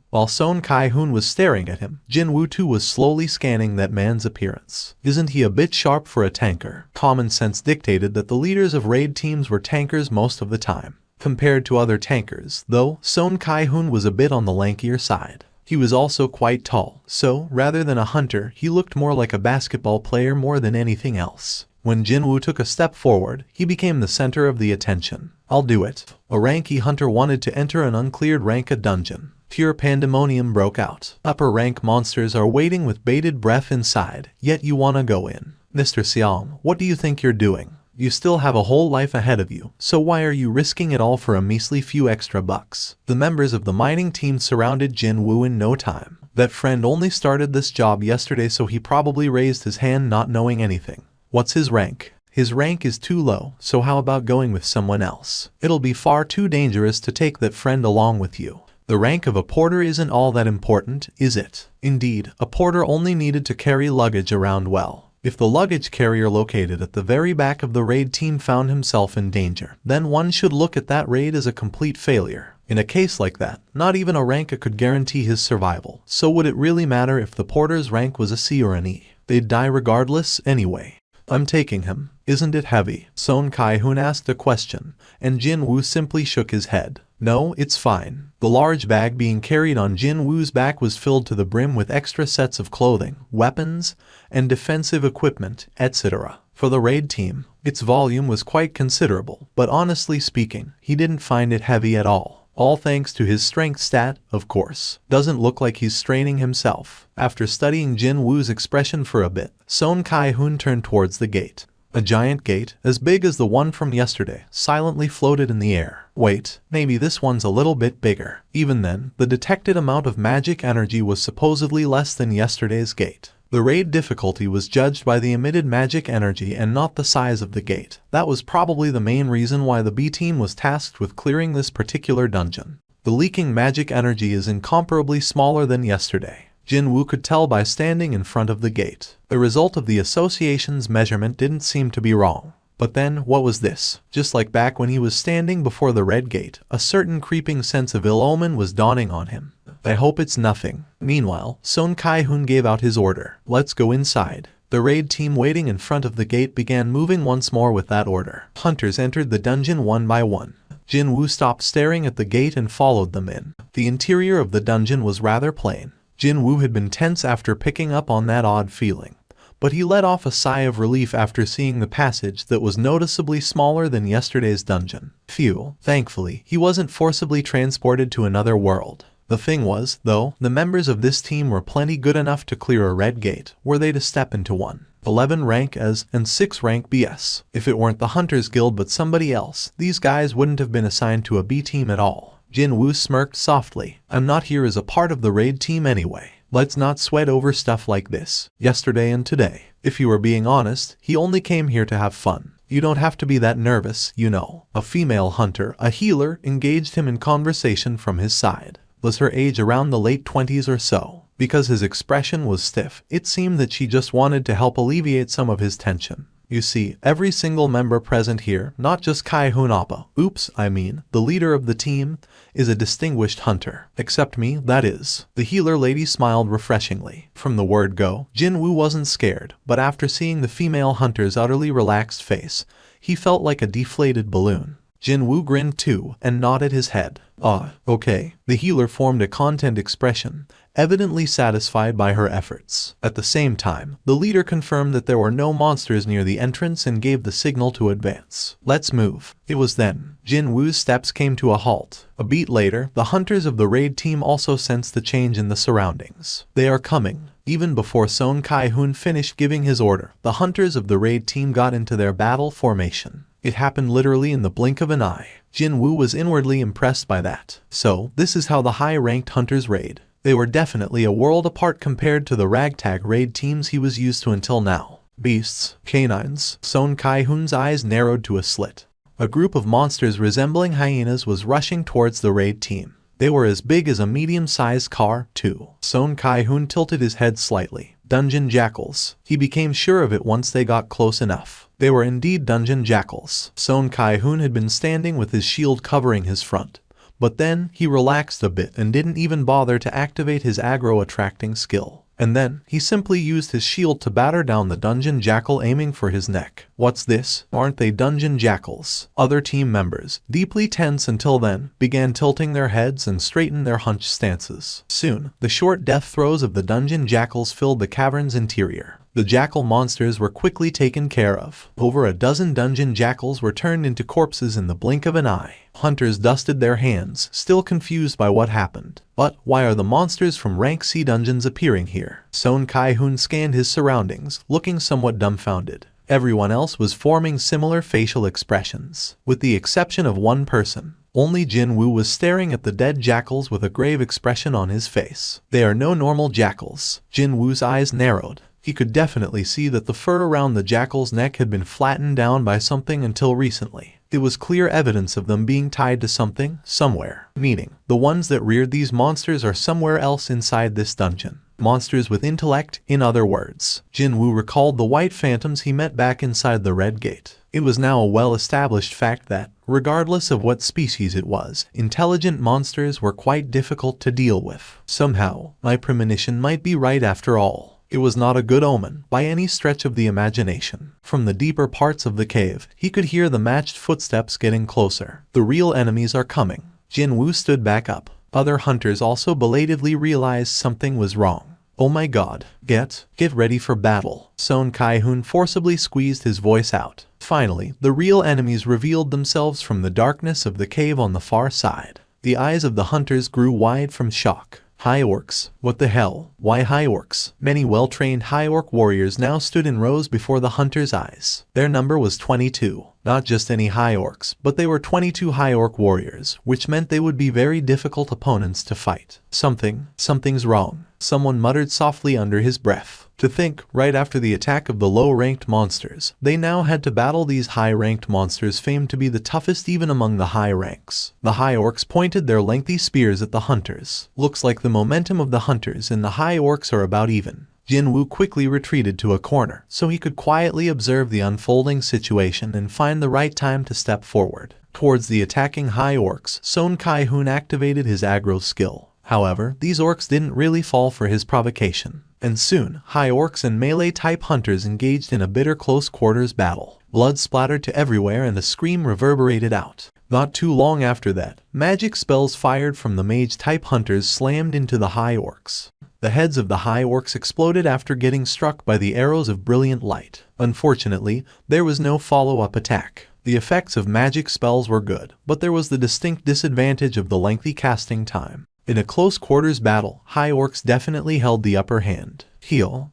While Son Kai-hoon was staring at him, Jin-Woo too was slowly scanning that man's appearance. Isn't he a bit sharp for a tanker? Common sense dictated that the leaders of raid teams were tankers most of the time. Compared to other tankers, though, Son Kai-hoon was a bit on the lankier side. He was also quite tall, so, rather than a hunter, he looked more like a basketball player more than anything else. When Jin-Woo took a step forward, he became the center of the attention. I'll do it. A rank E hunter wanted to enter an uncleared rank A dungeon. Pure pandemonium broke out. Upper rank monsters are waiting with bated breath inside, yet you wanna go in. Mr. Seong, what do you think you're doing? You still have a whole life ahead of you, so why are you risking it all for a measly few extra bucks? The members of the mining team surrounded Jin-Woo in no time. That friend only started this job yesterday, so he probably raised his hand not knowing anything. What's his rank? His rank is too low, so how about going with someone else? It'll be far too dangerous to take that friend along with you. The rank of a porter isn't all that important, is it? Indeed, a porter only needed to carry luggage around well. If the luggage carrier located at the very back of the raid team found himself in danger, then one should look at that raid as a complete failure. In a case like that, not even a rank could guarantee his survival, so would it really matter if the porter's rank was a C or an E? They'd die regardless anyway. I'm taking him. Isn't it heavy? Son Kai-hoon asked a question, and Jin-Woo simply shook his head. No, it's fine. The large bag being carried on Jin-Woo's back was filled to the brim with extra sets of clothing, weapons, and defensive equipment, etc. For the raid team, its volume was quite considerable, but honestly speaking, he didn't find it heavy at all. All thanks to his strength stat, of course. Doesn't look like he's straining himself. After studying Jin-Woo's expression for a bit, Son Kai-hoon turned towards the gate. A giant gate, as big as the one from yesterday, silently floated in the air. Wait, maybe this one's a little bit bigger. Even then, the detected amount of magic energy was supposedly less than yesterday's gate. The raid difficulty was judged by the emitted magic energy and not the size of the gate. That was probably the main reason why the B team was tasked with clearing this particular dungeon. The leaking magic energy is incomparably smaller than yesterday. Jin-Woo could tell by standing in front of the gate. The result of the association's measurement didn't seem to be wrong. But then, what was this? Just like back when he was standing before the red gate, a certain creeping sense of ill omen was dawning on him. I hope it's nothing. Meanwhile, Son Kai-hoon gave out his order. Let's go inside. The raid team waiting in front of the gate began moving once more with that order. Hunters entered the dungeon one by one. Jin-Woo stopped staring at the gate and followed them in. The interior of the dungeon was rather plain. Jin-Woo had been tense after picking up on that odd feeling, but he let off a sigh of relief after seeing the passage that was noticeably smaller than yesterday's dungeon. Phew, thankfully, he wasn't forcibly transported to another world. The thing was, though, the members of this team were plenty good enough to clear a red gate, were they to step into one. 11 rank as, and 6 rank BS. If it weren't the Hunters Guild but somebody else, these guys wouldn't have been assigned to a B team at all. Jin-Woo smirked softly. I'm not here as a part of the raid team anyway. Let's not sweat over stuff like this. Yesterday and today. If you were being honest, he only came here to have fun. You don't have to be that nervous, you know. A female hunter, a healer, engaged him in conversation from his side. Was her age around the late 20s or so? Because his expression was stiff, it seemed that she just wanted to help alleviate some of his tension. You see, every single member present here, not just Kai-hoon Appa, the leader of the team, is a distinguished hunter. Except me, that is. The healer lady smiled refreshingly. From the word go, Jin-Woo wasn't scared, but after seeing the female hunter's utterly relaxed face, he felt like a deflated balloon. Jin-Woo grinned too, and nodded his head. Okay. The healer formed a content expression, evidently satisfied by her efforts. At the same time, the leader confirmed that there were no monsters near the entrance and gave the signal to advance. Let's move. It was then Jin-Woo's steps came to a halt. A beat later, the hunters of the raid team also sensed the change in the surroundings. They are coming. Even before Son Kai-hoon finished giving his order, the hunters of the raid team got into their battle formation. It happened literally in the blink of an eye. Jin-Woo was inwardly impressed by that. So, this is how the high-ranked hunters raid. They were definitely a world apart compared to the ragtag raid teams he was used to until now. Beasts, canines. Son Kai-hoon's eyes narrowed to a slit. A group of monsters resembling hyenas was rushing towards the raid team. They were as big as a medium-sized car, too. Son Kai-hoon tilted his head slightly. Dungeon jackals. He became sure of it once they got close enough. They were indeed dungeon jackals. Son Kai-hoon had been standing with his shield covering his front. But then, he relaxed a bit and didn't even bother to activate his aggro-attracting skill. And then, he simply used his shield to batter down the dungeon jackal aiming for his neck. What's this? Aren't they dungeon jackals? Other team members, deeply tense until then, began tilting their heads and straightened their hunched stances. Soon, the short death throes of the dungeon jackals filled the cavern's interior. The jackal monsters were quickly taken care of. Over a dozen dungeon jackals were turned into corpses in the blink of an eye. Hunters dusted their hands, still confused by what happened. But why are the monsters from rank C dungeons appearing here? Son Kai-hoon scanned his surroundings, looking somewhat dumbfounded. Everyone else was forming similar facial expressions, with the exception of one person. Only Jin-Woo was staring at the dead jackals with a grave expression on his face. They are no normal jackals. Jin-Woo's eyes narrowed. He could definitely see that the fur around the jackal's neck had been flattened down by something until recently. It was clear evidence of them being tied to something, somewhere. Meaning, the ones that reared these monsters are somewhere else inside this dungeon. Monsters with intellect, in other words. Jin-Woo recalled the white phantoms he met back inside the Red Gate. It was now a well-established fact that, regardless of what species it was, intelligent monsters were quite difficult to deal with. Somehow, my premonition might be right after all. It was not a good omen, by any stretch of the imagination. From the deeper parts of the cave, he could hear the matched footsteps getting closer. The real enemies are coming. Jin-Woo stood back up. Other hunters also belatedly realized something was wrong. Oh my god. Get ready for battle. Son Kai-hoon forcibly squeezed his voice out. Finally, the real enemies revealed themselves from the darkness of the cave on the far side. The eyes of the hunters grew wide from shock. High orcs. What the hell? Why high orcs? Many well-trained high orc warriors now stood in rows before the hunters' eyes. Their number was 22. Not just any high orcs, but they were 22 high orc warriors, which meant they would be very difficult opponents to fight. Something's wrong. Someone muttered softly under his breath. To think, right after the attack of the low-ranked monsters, they now had to battle these high-ranked monsters famed to be the toughest even among the high ranks. The high orcs pointed their lengthy spears at the hunters. Looks like the momentum of the hunters and the high orcs are about even. Jin-Woo quickly retreated to a corner, so he could quietly observe the unfolding situation and find the right time to step forward. Towards the attacking high orcs, Son Kai-hoon activated his aggro skill. However, these orcs didn't really fall for his provocation. And soon, high orcs and melee-type hunters engaged in a bitter close-quarters battle. Blood splattered to everywhere and a scream reverberated out. Not too long after that, magic spells fired from the mage-type hunters slammed into the high orcs. The heads of the high orcs exploded after getting struck by the arrows of brilliant light. Unfortunately, there was no follow-up attack. The effects of magic spells were good, but there was the distinct disadvantage of the lengthy casting time. In a close-quarters battle, high orcs definitely held the upper hand. Heal,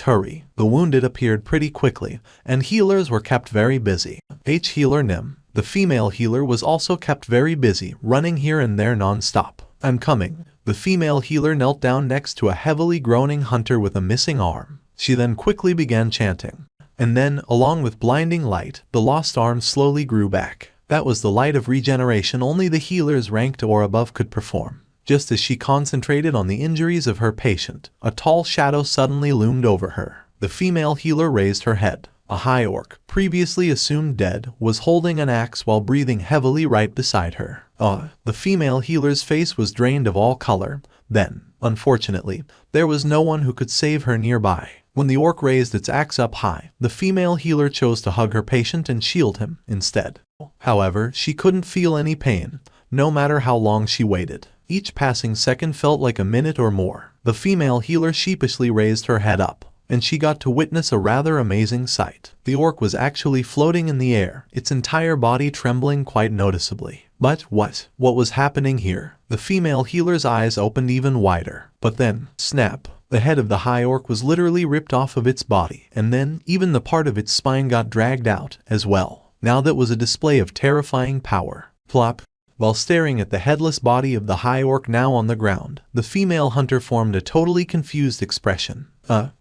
hurry. The wounded appeared pretty quickly, and healers were kept very busy. Healer Nim. The female healer was also kept very busy, running here and there non-stop. I'm coming. The female healer knelt down next to a heavily groaning hunter with a missing arm. She then quickly began chanting. And then, along with blinding light, the lost arm slowly grew back. That was the light of regeneration only the healers ranked or above could perform. Just as she concentrated on the injuries of her patient, a tall shadow suddenly loomed over her. The female healer raised her head. A high orc, previously assumed dead, was holding an axe while breathing heavily right beside her. The female healer's face was drained of all color. Then, unfortunately, there was no one who could save her nearby. When the orc raised its axe up high, the female healer chose to hug her patient and shield him instead. However, she couldn't feel any pain, no matter how long she waited. Each passing second felt like a minute or more. The female healer sheepishly raised her head up, and she got to witness a rather amazing sight. The orc was actually floating in the air, its entire body trembling quite noticeably. But what was happening here? The female healer's eyes opened even wider. But then, snap, the head of the high orc was literally ripped off of its body, and then even the part of its spine got dragged out as well. Now that was a display of terrifying power. Plop. While staring at the headless body of the high orc now on the ground, the female hunter formed a totally confused expression.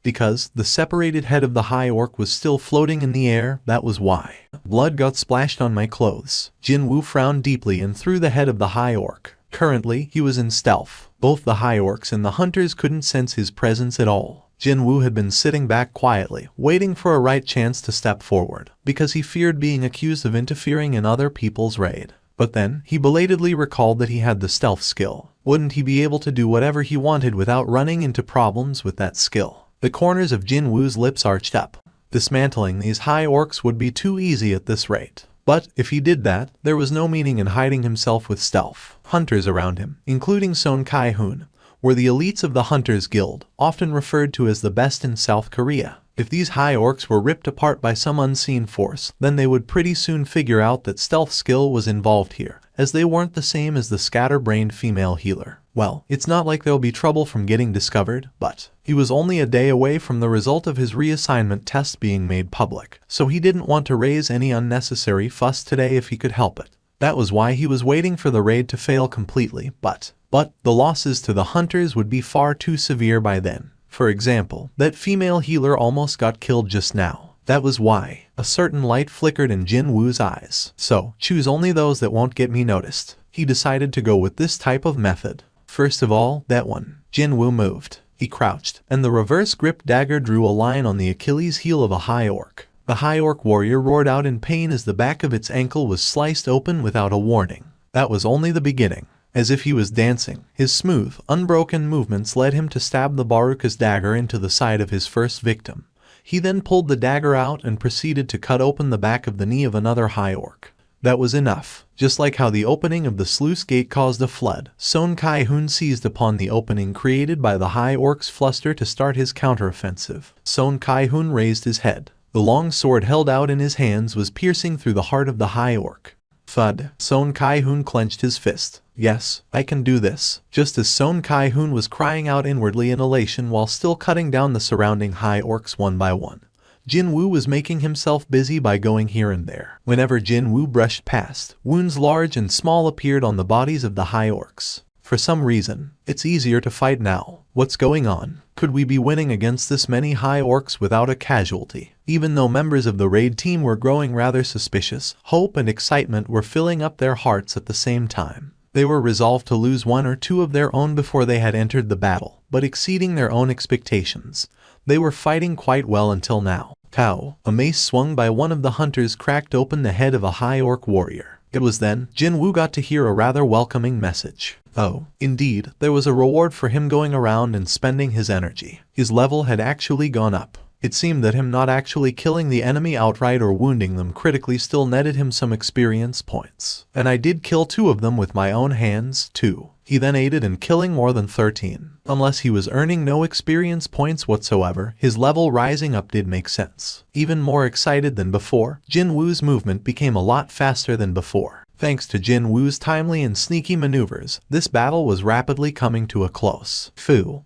Because the separated head of the high orc was still floating in the air, that was why. Blood got splashed on my clothes. Jin-Woo frowned deeply and threw the head of the high orc. Currently, he was in stealth. Both the high orcs and the hunters couldn't sense his presence at all. Jin-Woo had been sitting back quietly, waiting for a right chance to step forward, because he feared being accused of interfering in other people's raid. But then, he belatedly recalled that he had the stealth skill. Wouldn't he be able to do whatever he wanted without running into problems with that skill? The corners of Jin-Woo's lips arched up. Dismantling these high orcs would be too easy at this rate. But, if he did that, there was no meaning in hiding himself with stealth. Hunters around him, including Son Kai-hoon, were the elites of the Hunters Guild, often referred to as the best in South Korea. If these high orcs were ripped apart by some unseen force, then they would pretty soon figure out that stealth skill was involved here, as they weren't the same as the scatterbrained female healer. Well, it's not like there'll be trouble from getting discovered, but he was only a day away from the result of his reassignment test being made public, so he didn't want to raise any unnecessary fuss today if he could help it. That was why he was waiting for the raid to fail completely, but the losses to the hunters would be far too severe by then. For example, that female healer almost got killed just now. That was why a certain light flickered in Jin-Woo's eyes. So, choose only those that won't get me noticed. He decided to go with this type of method. First of all, that one. Jin-Woo moved. He crouched, and the reverse grip dagger drew a line on the Achilles heel of a high orc. The high orc warrior roared out in pain as the back of its ankle was sliced open without a warning. That was only the beginning. As if he was dancing, his smooth, unbroken movements led him to stab the Baruka's dagger into the side of his first victim. He then pulled the dagger out and proceeded to cut open the back of the knee of another high orc. That was enough. Just like how the opening of the sluice gate caused a flood, Son Kai-hoon seized upon the opening created by the high orc's fluster to start his counteroffensive. Son Kai-hoon raised his head. The long sword held out in his hands was piercing through the heart of the high orc. Thud. Son Kai-hoon clenched his fist. Yes, I can do this. Just as Son Kai-hoon was crying out inwardly in elation while still cutting down the surrounding high orcs one by one, Jin-Woo was making himself busy by going here and there. Whenever Jin-Woo brushed past, wounds large and small appeared on the bodies of the high orcs. For some reason, it's easier to fight now. What's going on? Could we be winning against this many high orcs without a casualty? Even though members of the raid team were growing rather suspicious, hope and excitement were filling up their hearts at the same time. They were resolved to lose one or two of their own before they had entered the battle, but exceeding their own expectations. They were fighting quite well until now. Pow! A mace swung by one of the hunters cracked open the head of a high orc warrior. It was then Jin-Woo got to hear a rather welcoming message. Oh, indeed, there was a reward for him going around and spending his energy. His level had actually gone up. It seemed that him not actually killing the enemy outright or wounding them critically still netted him some experience points. And I did kill 2 of them with my own hands, too. He then aided in killing more than 13. Unless he was earning no experience points whatsoever, his level rising up did make sense. Even more excited than before, Jin-Woo's movement became a lot faster than before. Thanks to Jin-Woo's timely and sneaky maneuvers, this battle was rapidly coming to a close.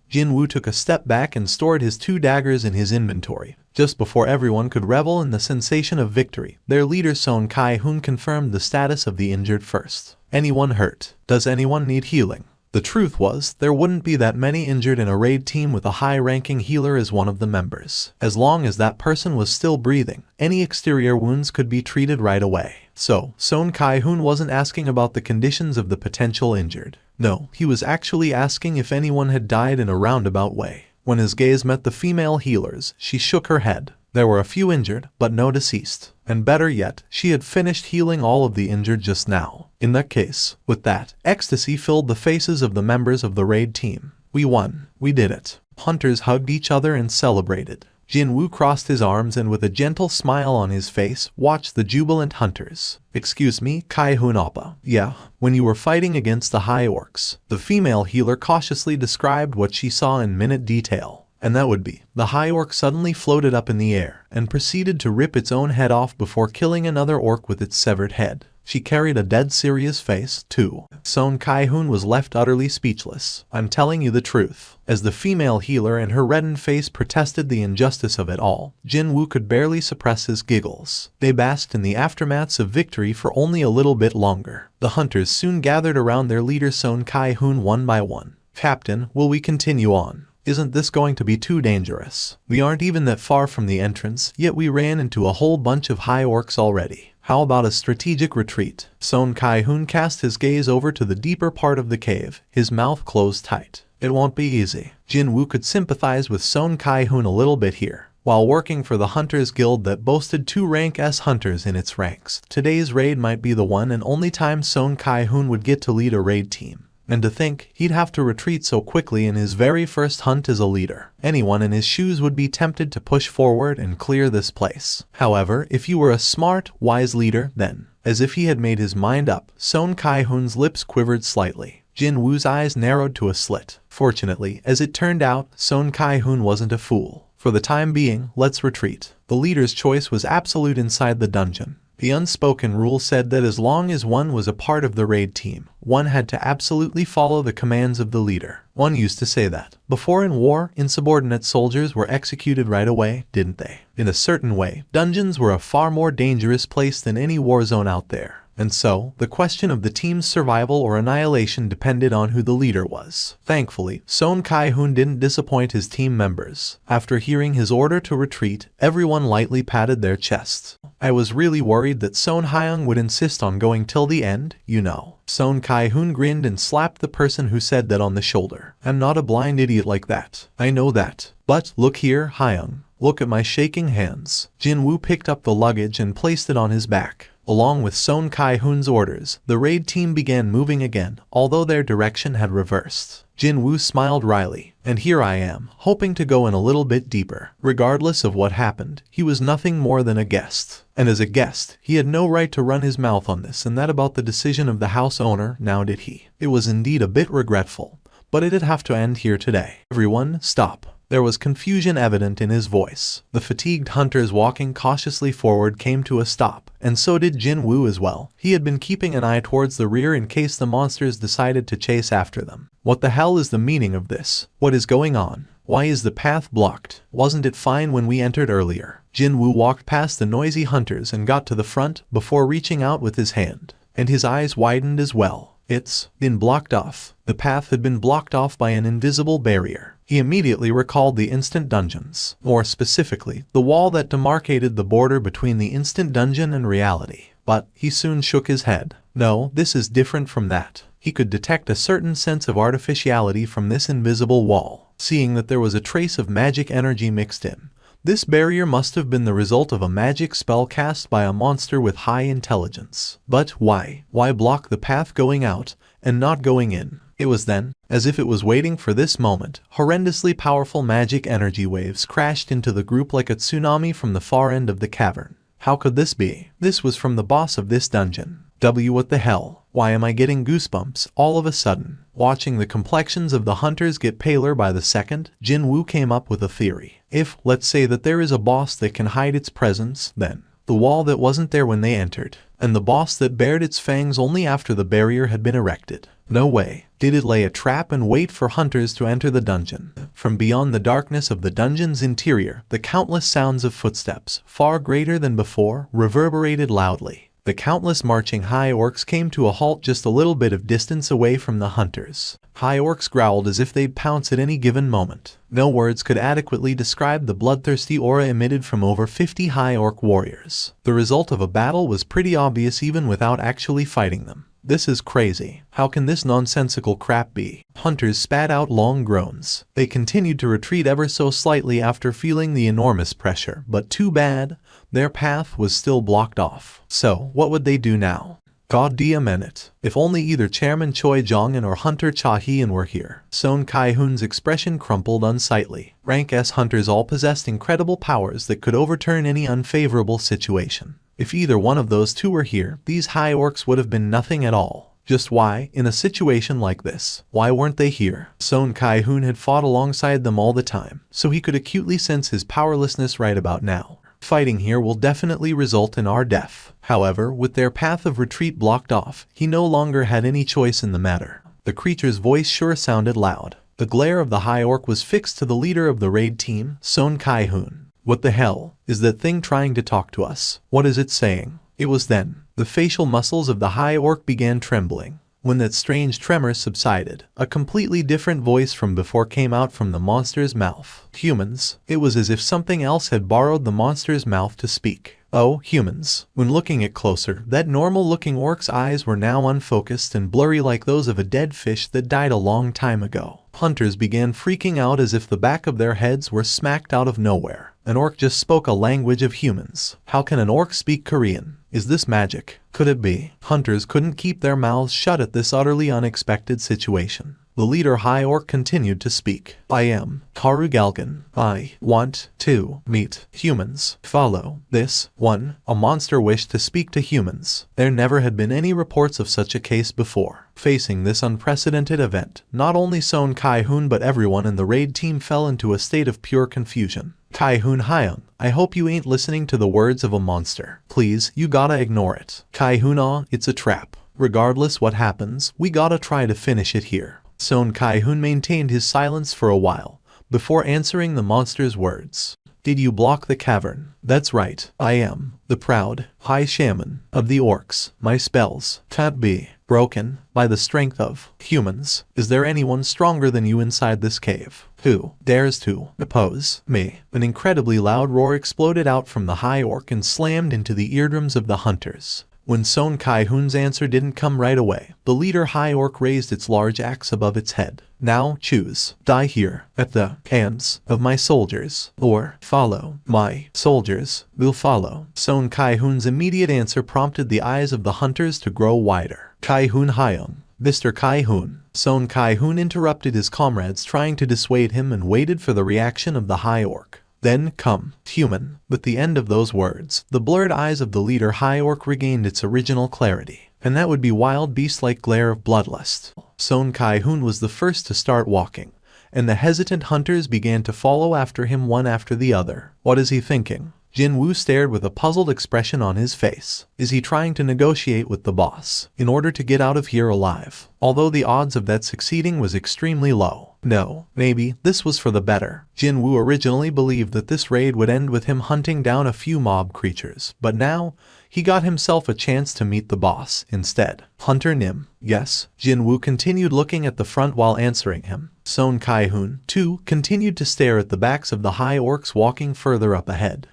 Jin-Woo took a step back and stored his 2 daggers in his inventory. Just before everyone could revel in the sensation of victory, their leader Son Kai-hoon confirmed the status of the injured first. Anyone hurt? Does anyone need healing? The truth was, there wouldn't be that many injured in a raid team with a high-ranking healer as one of the members. As long as that person was still breathing, any exterior wounds could be treated right away. So, Son Kai-hoon wasn't asking about the conditions of the potential injured. No, he was actually asking if anyone had died in a roundabout way. When his gaze met the female healers, she shook her head. There were a few injured, but no deceased. And better yet, she had finished healing all of the injured just now. In that case, with that, ecstasy filled the faces of the members of the raid team. We won. We did it. Hunters hugged each other and celebrated. Jin-Woo crossed his arms and with a gentle smile on his face, watched the jubilant hunters. Excuse me, Kai-hoon Oppa. Yeah, when you were fighting against the high orcs, the female healer cautiously described what she saw in minute detail. And that would be, the high orc suddenly floated up in the air and proceeded to rip its own head off before killing another orc with its severed head. She carried a dead serious face, too. Son Kai-hoon was left utterly speechless. I'm telling you the truth. As the female healer and her reddened face protested the injustice of it all, Jin-Woo could barely suppress his giggles. They basked in the aftermaths of victory for only a little bit longer. The hunters soon gathered around their leader Son Kai-hoon one by one. Captain, will we continue on? Isn't this going to be too dangerous? We aren't even that far from the entrance, yet we ran into a whole bunch of high orcs already. How about a strategic retreat? Son Kai-hoon cast his gaze over to the deeper part of the cave, his mouth closed tight. It won't be easy. Jin-Woo could sympathize with Son Kai-hoon a little bit here. While working for the Hunters Guild that boasted 2 rank S hunters in its ranks, today's raid might be the one and only time Son Kai-hoon would get to lead a raid team. And to think, he'd have to retreat so quickly in his very first hunt as a leader. Anyone in his shoes would be tempted to push forward and clear this place. However, if you were a smart, wise leader, then, as if he had made his mind up, Son Kai-hoon's lips quivered slightly. Jin-Woo's eyes narrowed to a slit. Fortunately, as it turned out, Son Kai-hoon wasn't a fool. For the time being, let's retreat. The leader's choice was absolute inside the dungeon. The unspoken rule said that as long as one was a part of the raid team, one had to absolutely follow the commands of the leader. One used to say that. Before in war, insubordinate soldiers were executed right away, didn't they? In a certain way, dungeons were a far more dangerous place than any war zone out there. And so, the question of the team's survival or annihilation depended on who the leader was. Thankfully, Son Kai-hoon didn't disappoint his team members. After hearing his order to retreat, everyone lightly patted their chests. I was really worried that Son Hyung would insist on going till the end, you know. Son Kai-hoon grinned and slapped the person who said that on the shoulder. I'm not a blind idiot like that. I know that. But, look here, Hyung. Look at my shaking hands. Jin-Woo picked up the luggage and placed it on his back. Along with Son Kai-hoon's orders, the raid team began moving again, although their direction had reversed. Jin-Woo smiled wryly, and here I am, hoping to go in a little bit deeper. Regardless of what happened, he was nothing more than a guest. And as a guest, he had no right to run his mouth on this and that about the decision of the house owner, now did he? It was indeed a bit regretful, but it'd have to end here today. Everyone, stop. There was confusion evident in his voice. The fatigued hunters walking cautiously forward came to a stop, and so did Jin-Woo as well. He had been keeping an eye towards the rear in case the monsters decided to chase after them. What the hell is the meaning of this? What is going on? Why is the path blocked? Wasn't it fine when we entered earlier? Jin-Woo walked past the noisy hunters and got to the front before reaching out with his hand, and his eyes widened as well. It's been blocked off. The path had been blocked off by an invisible barrier. He immediately recalled the instant dungeons. More specifically, the wall that demarcated the border between the instant dungeon and reality. But he soon shook his head. No, this is different from that. He could detect a certain sense of artificiality from this invisible wall, seeing that there was a trace of magic energy mixed in. This barrier must have been the result of a magic spell cast by a monster with high intelligence. But why? Why block the path going out and not going in? It was then, as if it was waiting for this moment, horrendously powerful magic energy waves crashed into the group like a tsunami from the far end of the cavern. How could this be? This was from the boss of this dungeon. What the hell? Why am I getting goosebumps all of a sudden? Watching the complexions of the hunters get paler by the second, Jin-Woo came up with a theory. If, let's say that there is a boss that can hide its presence, then the wall that wasn't there when they entered, and the boss that bared its fangs only after the barrier had been erected. No way. Did it lay a trap and wait for hunters to enter the dungeon? From beyond the darkness of the dungeon's interior, the countless sounds of footsteps, far greater than before, reverberated loudly. The countless marching high orcs came to a halt just a little bit of distance away from the hunters. High orcs growled as if they'd pounce at any given moment. No words could adequately describe the bloodthirsty aura emitted from over 50 high orc warriors. The result of a battle was pretty obvious even without actually fighting them. This is crazy. How can this nonsensical crap be? Hunters spat out long groans. They continued to retreat ever so slightly after feeling the enormous pressure, but too bad, their path was still blocked off. So, what would they do now? God damn it. If only either Chairman Choi Jong-un or Hunter Cha Hee-in were here. Son Kai-hoon's expression crumpled unsightly. Rank S hunters all possessed incredible powers that could overturn any unfavorable situation. If either one of those two were here, these high orcs would have been nothing at all. Just why, in a situation like this, why weren't they here? Son Kai-hoon had fought alongside them all the time, so he could acutely sense his powerlessness right about now. Fighting here will definitely result in our death. However, with their path of retreat blocked off, he no longer had any choice in the matter. The creature's voice sure sounded loud. The glare of the high orc was fixed to the leader of the raid team, Son Kai-hoon. What the hell is that thing trying to talk to us? What is it saying? It was then. The facial muscles of the high orc began trembling. When that strange tremor subsided, a completely different voice from before came out from the monster's mouth. Humans. It was as if something else had borrowed the monster's mouth to speak. Oh, humans. When looking at closer, that normal-looking orc's eyes were now unfocused and blurry like those of a dead fish that died a long time ago. Hunters began freaking out as if the back of their heads were smacked out of nowhere. An orc just spoke a language of humans. How can an orc speak Korean? Is this magic? Could it be? Hunters couldn't keep their mouths shut at this utterly unexpected situation. The leader high orc continued to speak. I am Karu Galgan. I want to meet humans. Follow this one. A monster wished to speak to humans. There never had been any reports of such a case before. Facing this unprecedented event, not only Son Kai-hoon but everyone in the raid team fell into a state of pure confusion. Kai-hoon Hyung, I hope you ain't listening to the words of a monster. Please, you gotta ignore it. Kai-hoon, it's a trap. Regardless what happens, we gotta try to finish it here. Son Kai-hoon maintained his silence for a while, before answering the monster's words. Did you block the cavern? That's right, I am the proud High Shaman of the orcs. My spells can't be broken by the strength of humans. Is there anyone stronger than you inside this cave? Who dares to oppose me? An incredibly loud roar exploded out from the high orc and slammed into the eardrums of the hunters. When Son Kai-hoon's answer didn't come right away, the leader high orc raised its large axe above its head. Now choose. Die here, at the hands of my soldiers, or follow my soldiers. Will follow. Son Kai-hoon's immediate answer prompted the eyes of the hunters to grow wider. Kai-hoon Hyung. Mr. Kai-hoon. Son Kai-hoon interrupted his comrades trying to dissuade him and waited for the reaction of the high orc. Then come, human. With the end of those words, the blurred eyes of the leader high orc regained its original clarity, and that would be wild beast-like glare of bloodlust. Son Kai-hoon was the first to start walking, and the hesitant hunters began to follow after him one after the other. What is he thinking? Jin-Woo stared with a puzzled expression on his face. Is he trying to negotiate with the boss in order to get out of here alive? Although the odds of that succeeding was extremely low. No, maybe this was for the better. Jin-Woo originally believed that this raid would end with him hunting down a few mob creatures, but now he got himself a chance to meet the boss instead. Hunter Nim. Yes, Jin-Woo continued looking at the front while answering him. Son Kai-hoon, too, continued to stare at the backs of the high orcs walking further up ahead.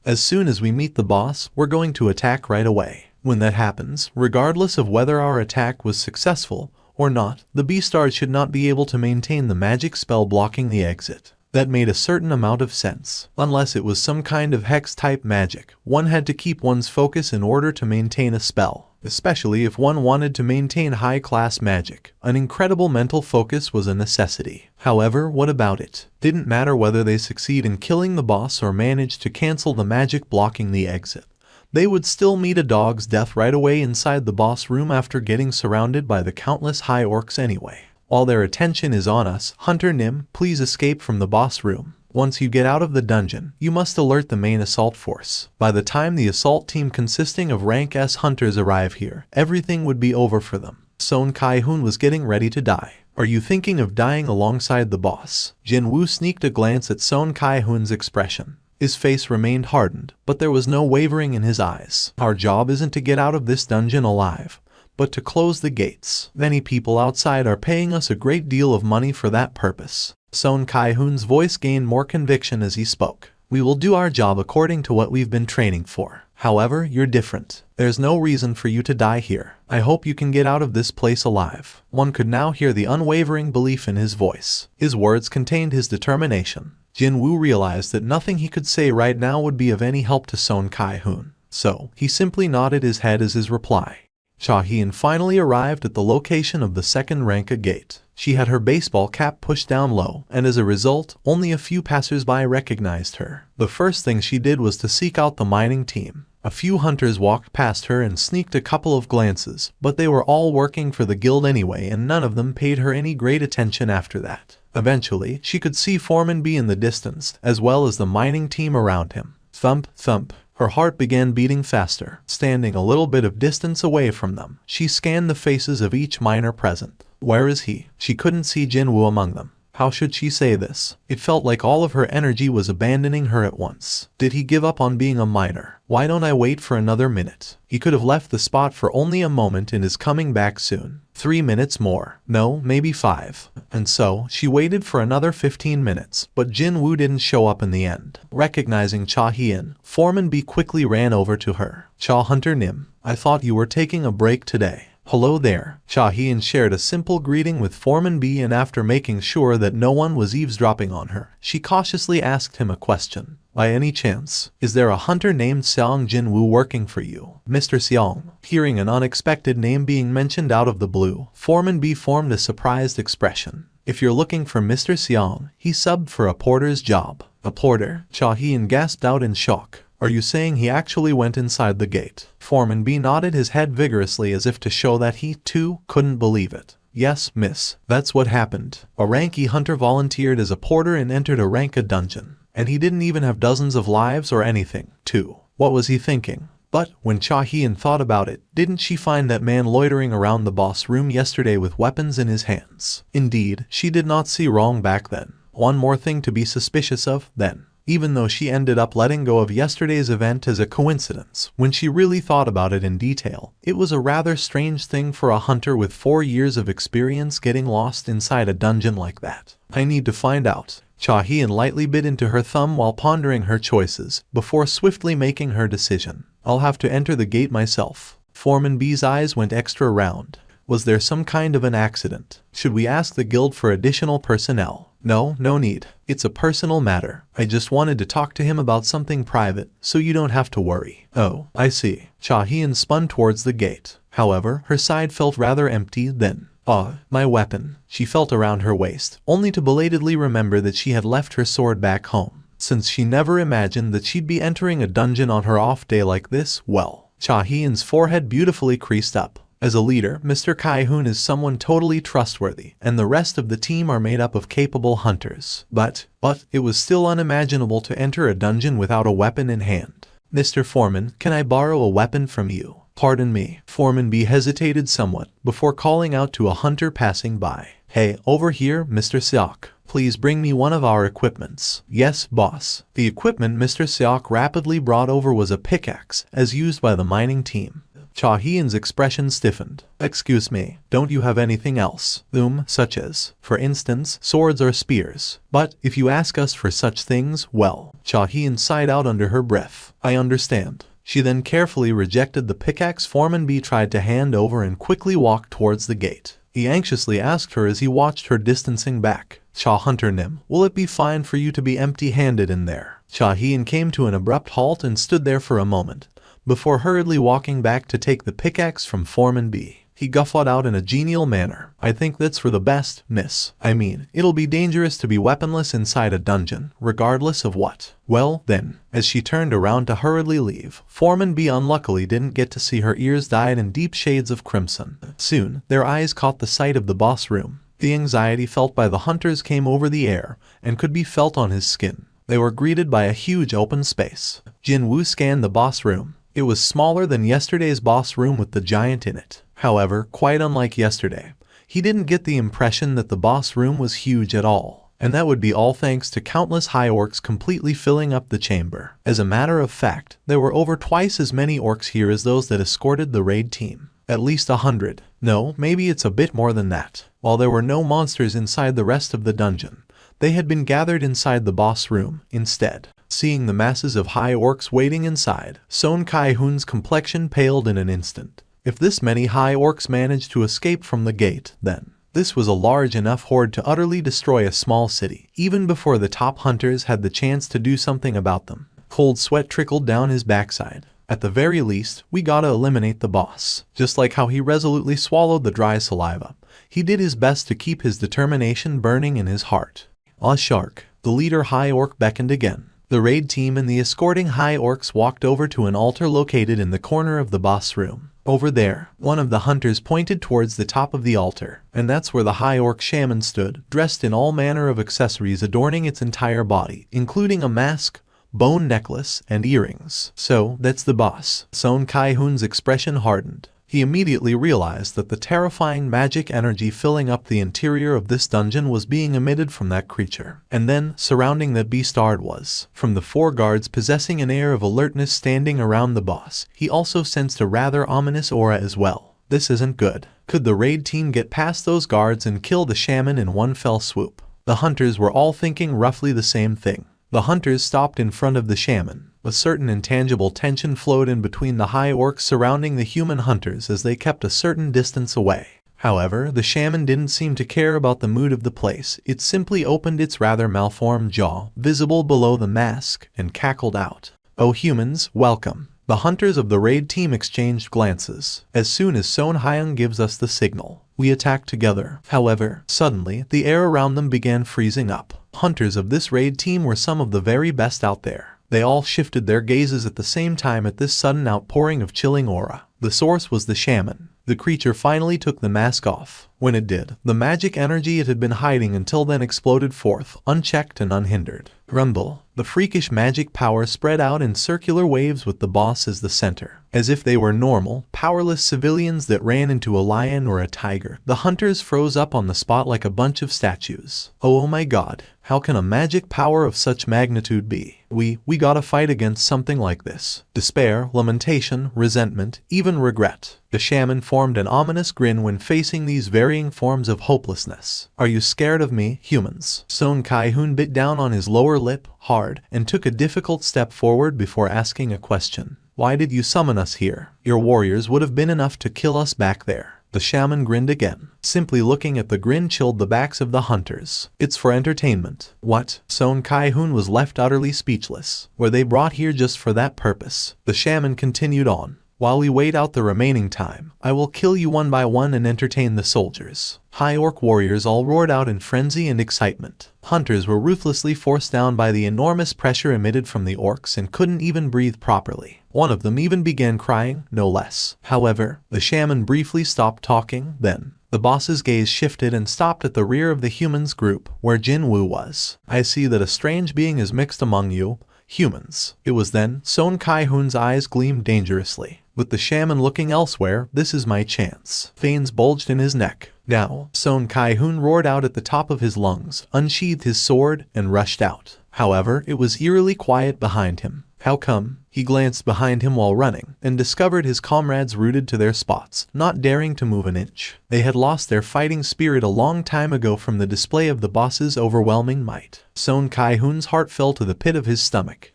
As soon as we meet the boss, we're going to attack right away. When that happens, regardless of whether our attack was successful or not, the Beastars should not be able to maintain the magic spell blocking the exit. That made a certain amount of sense. Unless it was some kind of hex-type magic, one had to keep one's focus in order to maintain a spell. Especially if one wanted to maintain high-class magic. An incredible mental focus was a necessity. However, what about it? Didn't matter whether they succeed in killing the boss or manage to cancel the magic blocking the exit. They would still meet a dog's death right away inside the boss room after getting surrounded by the countless high orcs anyway. While their attention is on us, Hunter Nim, please escape from the boss room. Once you get out of the dungeon, you must alert the main assault force. By the time the assault team consisting of rank S hunters arrive here, everything would be over for them. Son Kai-hoon was getting ready to die. Are you thinking of dying alongside the boss? Jin-Woo sneaked a glance at Son Kai-hoon's expression. His face remained hardened, but there was no wavering in his eyes. Our job isn't to get out of this dungeon alive, but to close the gates. Many people outside are paying us a great deal of money for that purpose. Son Kai-hoon's voice gained more conviction as he spoke. We will do our job according to what we've been training for. However, you're different. There's no reason for you to die here. I hope you can get out of this place alive. One could now hear the unwavering belief in his voice. His words contained his determination. Jin-Woo realized that nothing he could say right now would be of any help to Son Kai-hoon. So, he simply nodded his head as his reply. Cha-hyeon finally arrived at the location of the second Ranka gate. She had her baseball cap pushed down low, and as a result, only a few passers-by recognized her. The first thing she did was to seek out the mining team. A few hunters walked past her and sneaked a couple of glances, but they were all working for the guild anyway and none of them paid her any great attention after that. Eventually, she could see Foreman B in the distance, as well as the mining team around him. Thump, thump. Her heart began beating faster. Standing a little bit of distance away from them, she scanned the faces of each miner present. Where is he? She couldn't see Jin-Woo among them. How should she say this? It felt like all of her energy was abandoning her at once. Did he give up on being a miner? Why don't I wait for another minute? He could have left the spot for only a moment and is coming back soon. 3 minutes more. No, maybe 5. And so, she waited for another 15 minutes, but Jin-Woo didn't show up in the end. Recognizing Cha-hyeon, Foreman B quickly ran over to her. Hunter Nim, I thought you were taking a break today. Hello there. Cha-hyeon shared a simple greeting with Foreman B and after making sure that no one was eavesdropping on her, she cautiously asked him a question. By any chance, is there a hunter named Seong Jin-Woo working for you? Mr. Seong. Hearing an unexpected name being mentioned out of the blue, Foreman B formed a surprised expression. If you're looking for Mr. Seong, he subbed for a porter's job. A porter? Cha-hyeon gasped out in shock. Are you saying he actually went inside the gate? Foreman B nodded his head vigorously as if to show that he, too, couldn't believe it. Yes, miss. That's what happened. A Ranky hunter volunteered as a porter and entered a Ranka dungeon. And he didn't even have dozens of lives or anything, too. What was he thinking? But when Cha Hyun thought about it, didn't she find that man loitering around the boss room yesterday with weapons in his hands? Indeed, she did not see wrong back then. One more thing to be suspicious of, then. Even though she ended up letting go of yesterday's event as a coincidence, when she really thought about it in detail, it was a rather strange thing for a hunter with 4 years of experience getting lost inside a dungeon like that. I need to find out. Cha Hyun lightly bit into her thumb while pondering her choices, before swiftly making her decision. I'll have to enter the gate myself. Foreman B's eyes went extra round. Was there some kind of an accident? Should we ask the guild for additional personnel? No need. It's a personal matter. I just wanted to talk to him about something private, so you don't have to worry. Oh, I see. Cha Hyun spun towards the gate. However, her side felt rather empty then. My weapon. She felt around her waist, only to belatedly remember that she had left her sword back home. Since she never imagined that she'd be entering a dungeon on her off day like this, well, Cha Hyun's forehead beautifully creased up. As a leader, Mr. Kai-hoon is someone totally trustworthy, and the rest of the team are made up of capable hunters. But it was still unimaginable to enter a dungeon without a weapon in hand. Mr. Foreman, can I borrow a weapon from you? Pardon me. Foreman B hesitated somewhat, before calling out to a hunter passing by. Hey, over here, Mr. Seok. Please bring me one of our equipments. Yes, boss. The equipment Mr. Seok rapidly brought over was a pickaxe, as used by the mining team. Cha Hyun's expression stiffened. Excuse me, don't you have anything else? Such as, for instance, swords or spears. But, if you ask us for such things, well, Cha Hyun sighed out under her breath. I understand. She then carefully rejected the pickaxe Foreman B tried to hand over and quickly walked towards the gate. He anxiously asked her as he watched her distancing back. Cha Hunter Nim, will it be fine for you to be empty-handed in there? Cha Hyun came to an abrupt halt and stood there for a moment, before hurriedly walking back to take the pickaxe from Foreman B. He guffawed out in a genial manner. I think that's for the best, miss. I mean, it'll be dangerous to be weaponless inside a dungeon, regardless of what. Well, then, as she turned around to hurriedly leave, Foreman B unluckily didn't get to see her ears dyed in deep shades of crimson. Soon, their eyes caught the sight of the boss room. The anxiety felt by the hunters came over the air, and could be felt on his skin. They were greeted by a huge open space. Jin-Woo scanned the boss room. It was smaller than yesterday's boss room with the giant in it. However, quite unlike yesterday, he didn't get the impression that the boss room was huge at all, and that would be all thanks to countless high orcs completely filling up the chamber. As a matter of fact, there were over twice as many orcs here as those that escorted the raid team. At least 100. No, maybe it's a bit more than that. While there were no monsters inside the rest of the dungeon, they had been gathered inside the boss room instead. Seeing the masses of high orcs waiting inside, Son Kai-hoon's complexion paled in an instant. If this many high orcs managed to escape from the gate, then this was a large enough horde to utterly destroy a small city, even before the top hunters had the chance to do something about them. Cold sweat trickled down his backside. At the very least, we gotta eliminate the boss. Just like how he resolutely swallowed the dry saliva, he did his best to keep his determination burning in his heart. Shark, the leader high orc beckoned again. The raid team and the escorting high orcs walked over to an altar located in the corner of the boss room. Over there, one of the hunters pointed towards the top of the altar, and that's where the high orc shaman stood, dressed in all manner of accessories adorning its entire body, including a mask, bone necklace, and earrings. So, that's the boss. Son Kai-hoon's expression hardened. He immediately realized that the terrifying magic energy filling up the interior of this dungeon was being emitted from that creature. And then, surrounding that beastard was, from the 4 guards possessing an air of alertness standing around the boss, he also sensed a rather ominous aura as well. This isn't good. Could the raid team get past those guards and kill the shaman in one fell swoop? The hunters were all thinking roughly the same thing. The hunters stopped in front of the shaman. A certain intangible tension flowed in between the high orcs surrounding the human hunters as they kept a certain distance away. However, the shaman didn't seem to care about the mood of the place. It simply opened its rather malformed jaw, visible below the mask, and cackled out. "Oh humans, welcome." The hunters of the raid team exchanged glances. As soon as Son Hyung gives us the signal, we attack together. However, suddenly, the air around them began freezing up. Hunters of this raid team were some of the very best out there. They all shifted their gazes at the same time at this sudden outpouring of chilling aura. The source was the shaman. The creature finally took the mask off. When it did, the magic energy it had been hiding until then exploded forth, unchecked and unhindered. Rumble. The freakish magic power spread out in circular waves with the boss as the center. As if they were normal, powerless civilians that ran into a lion or a tiger, the hunters froze up on the spot like a bunch of statues. Oh my god, how can a magic power of such magnitude be? We gotta fight against something like this. Despair, lamentation, resentment, even regret. The shaman formed an ominous grin when facing these varying forms of hopelessness. Are you scared of me, humans? Son Kai-hoon bit down on his lower lip, hard, and took a difficult step forward before asking a question. Why did you summon us here? Your warriors would have been enough to kill us back there. The shaman grinned again. Simply looking at the grin chilled the backs of the hunters. It's for entertainment. What? Son Kai-hoon was left utterly speechless. Were they brought here just for that purpose? The shaman continued on. While we wait out the remaining time, I will kill you one by one and entertain the soldiers. High orc warriors all roared out in frenzy and excitement. Hunters were ruthlessly forced down by the enormous pressure emitted from the orcs and couldn't even breathe properly. One of them even began crying, no less. However, the shaman briefly stopped talking, then the boss's gaze shifted and stopped at the rear of the humans group, where Jin-Woo was. I see that a strange being is mixed among you, humans. It was then Son Kai-hoon's eyes gleamed dangerously. With the shaman looking elsewhere, this is my chance. Veins bulged in his neck. Now, Son Kai-hoon roared out at the top of his lungs, unsheathed his sword, and rushed out. However, it was eerily quiet behind him. How come? He glanced behind him while running, and discovered his comrades rooted to their spots, not daring to move an inch. They had lost their fighting spirit a long time ago from the display of the boss's overwhelming might. Son Kai-hoon's heart fell to the pit of his stomach.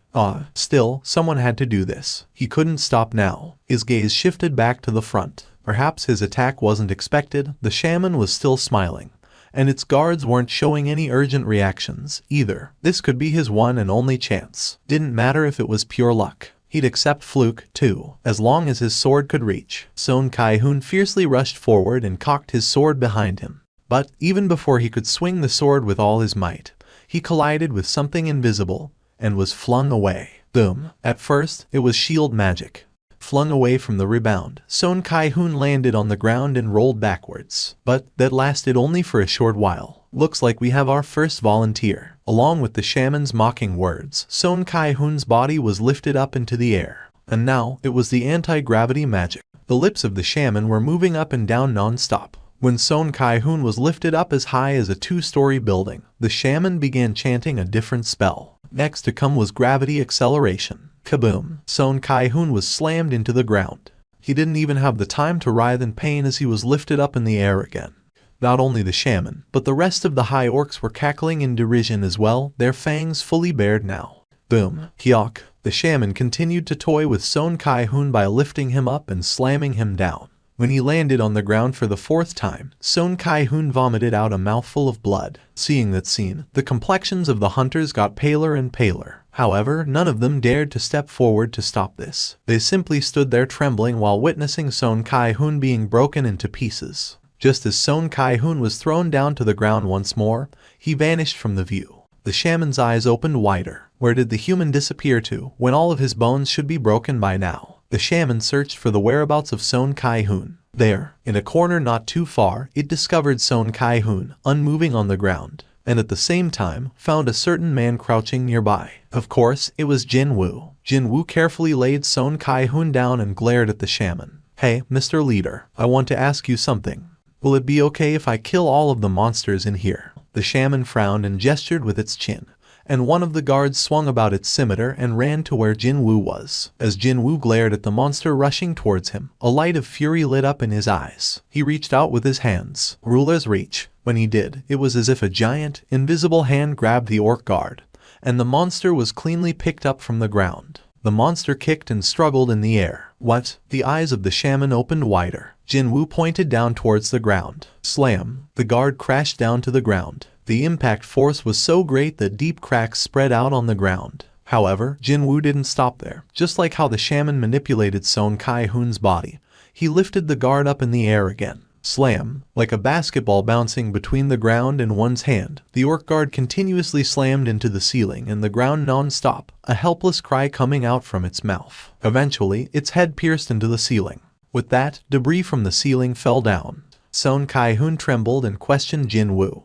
Still, someone had to do this. He couldn't stop now. His gaze shifted back to the front. Perhaps his attack wasn't expected. The shaman was still smiling, and its guards weren't showing any urgent reactions, either. This could be his one and only chance. Didn't matter if it was pure luck. He'd accept fluke, too, as long as his sword could reach. Son Kai-hoon fiercely rushed forward and cocked his sword behind him. But, even before he could swing the sword with all his might, he collided with something invisible, and was flung away. Boom. At first, it was shield magic. Flung away from the rebound, Son Kai-hoon landed on the ground and rolled backwards. But that lasted only for a short while. Looks like we have our first volunteer. Along with the shaman's mocking words, Son Kai-hoon's body was lifted up into the air. And now, it was the anti-gravity magic. The lips of the shaman were moving up and down non-stop. When Son Kai-hoon was lifted up as high as a 2-story building, the shaman began chanting a different spell. Next to come was gravity acceleration. Kaboom! Son Kai-hoon was slammed into the ground. He didn't even have the time to writhe in pain as he was lifted up in the air again. Not only the shaman, but the rest of the high orcs were cackling in derision as well, their fangs fully bared now. Boom! Hyok! The shaman continued to toy with Son Kai-hoon by lifting him up and slamming him down. When he landed on the ground for the 4th time, Son Kai-hoon vomited out a mouthful of blood. Seeing that scene, the complexions of the hunters got paler and paler. However, none of them dared to step forward to stop this. They simply stood there trembling while witnessing Son Kai-hoon being broken into pieces. Just as Son Kai-hoon was thrown down to the ground once more, he vanished from the view. The shaman's eyes opened wider. Where did the human disappear to, when all of his bones should be broken by now? The shaman searched for the whereabouts of Son Kai-hoon. There, in a corner not too far, it discovered Son Kai-hoon, unmoving on the ground, and at the same time, found a certain man crouching nearby. Of course, it was Jin-Woo. Jin-Woo carefully laid Son Kai-hoon down and glared at the shaman. Hey, Mr. Leader, I want to ask you something. Will it be okay if I kill all of the monsters in here? The shaman frowned and gestured with its chin, and one of the guards swung about its scimitar and ran to where Jin-Woo was. As Jin-Woo glared at the monster rushing towards him, a light of fury lit up in his eyes. He reached out with his hands. Ruler's reach. When he did, it was as if a giant, invisible hand grabbed the orc guard, and the monster was cleanly picked up from the ground. The monster kicked and struggled in the air. What? The eyes of the shaman opened wider. Jin-Woo pointed down towards the ground. Slam! The guard crashed down to the ground. The impact force was so great that deep cracks spread out on the ground. However, Jin-Woo didn't stop there. Just like how the shaman manipulated Son Kai-hoon's body, he lifted the guard up in the air again. Slam! Like a basketball bouncing between the ground and one's hand, the orc guard continuously slammed into the ceiling and the ground non-stop, a helpless cry coming out from its mouth. Eventually, its head pierced into the ceiling. With that, debris from the ceiling fell down. Son Kai-hoon trembled and questioned Jin-Woo.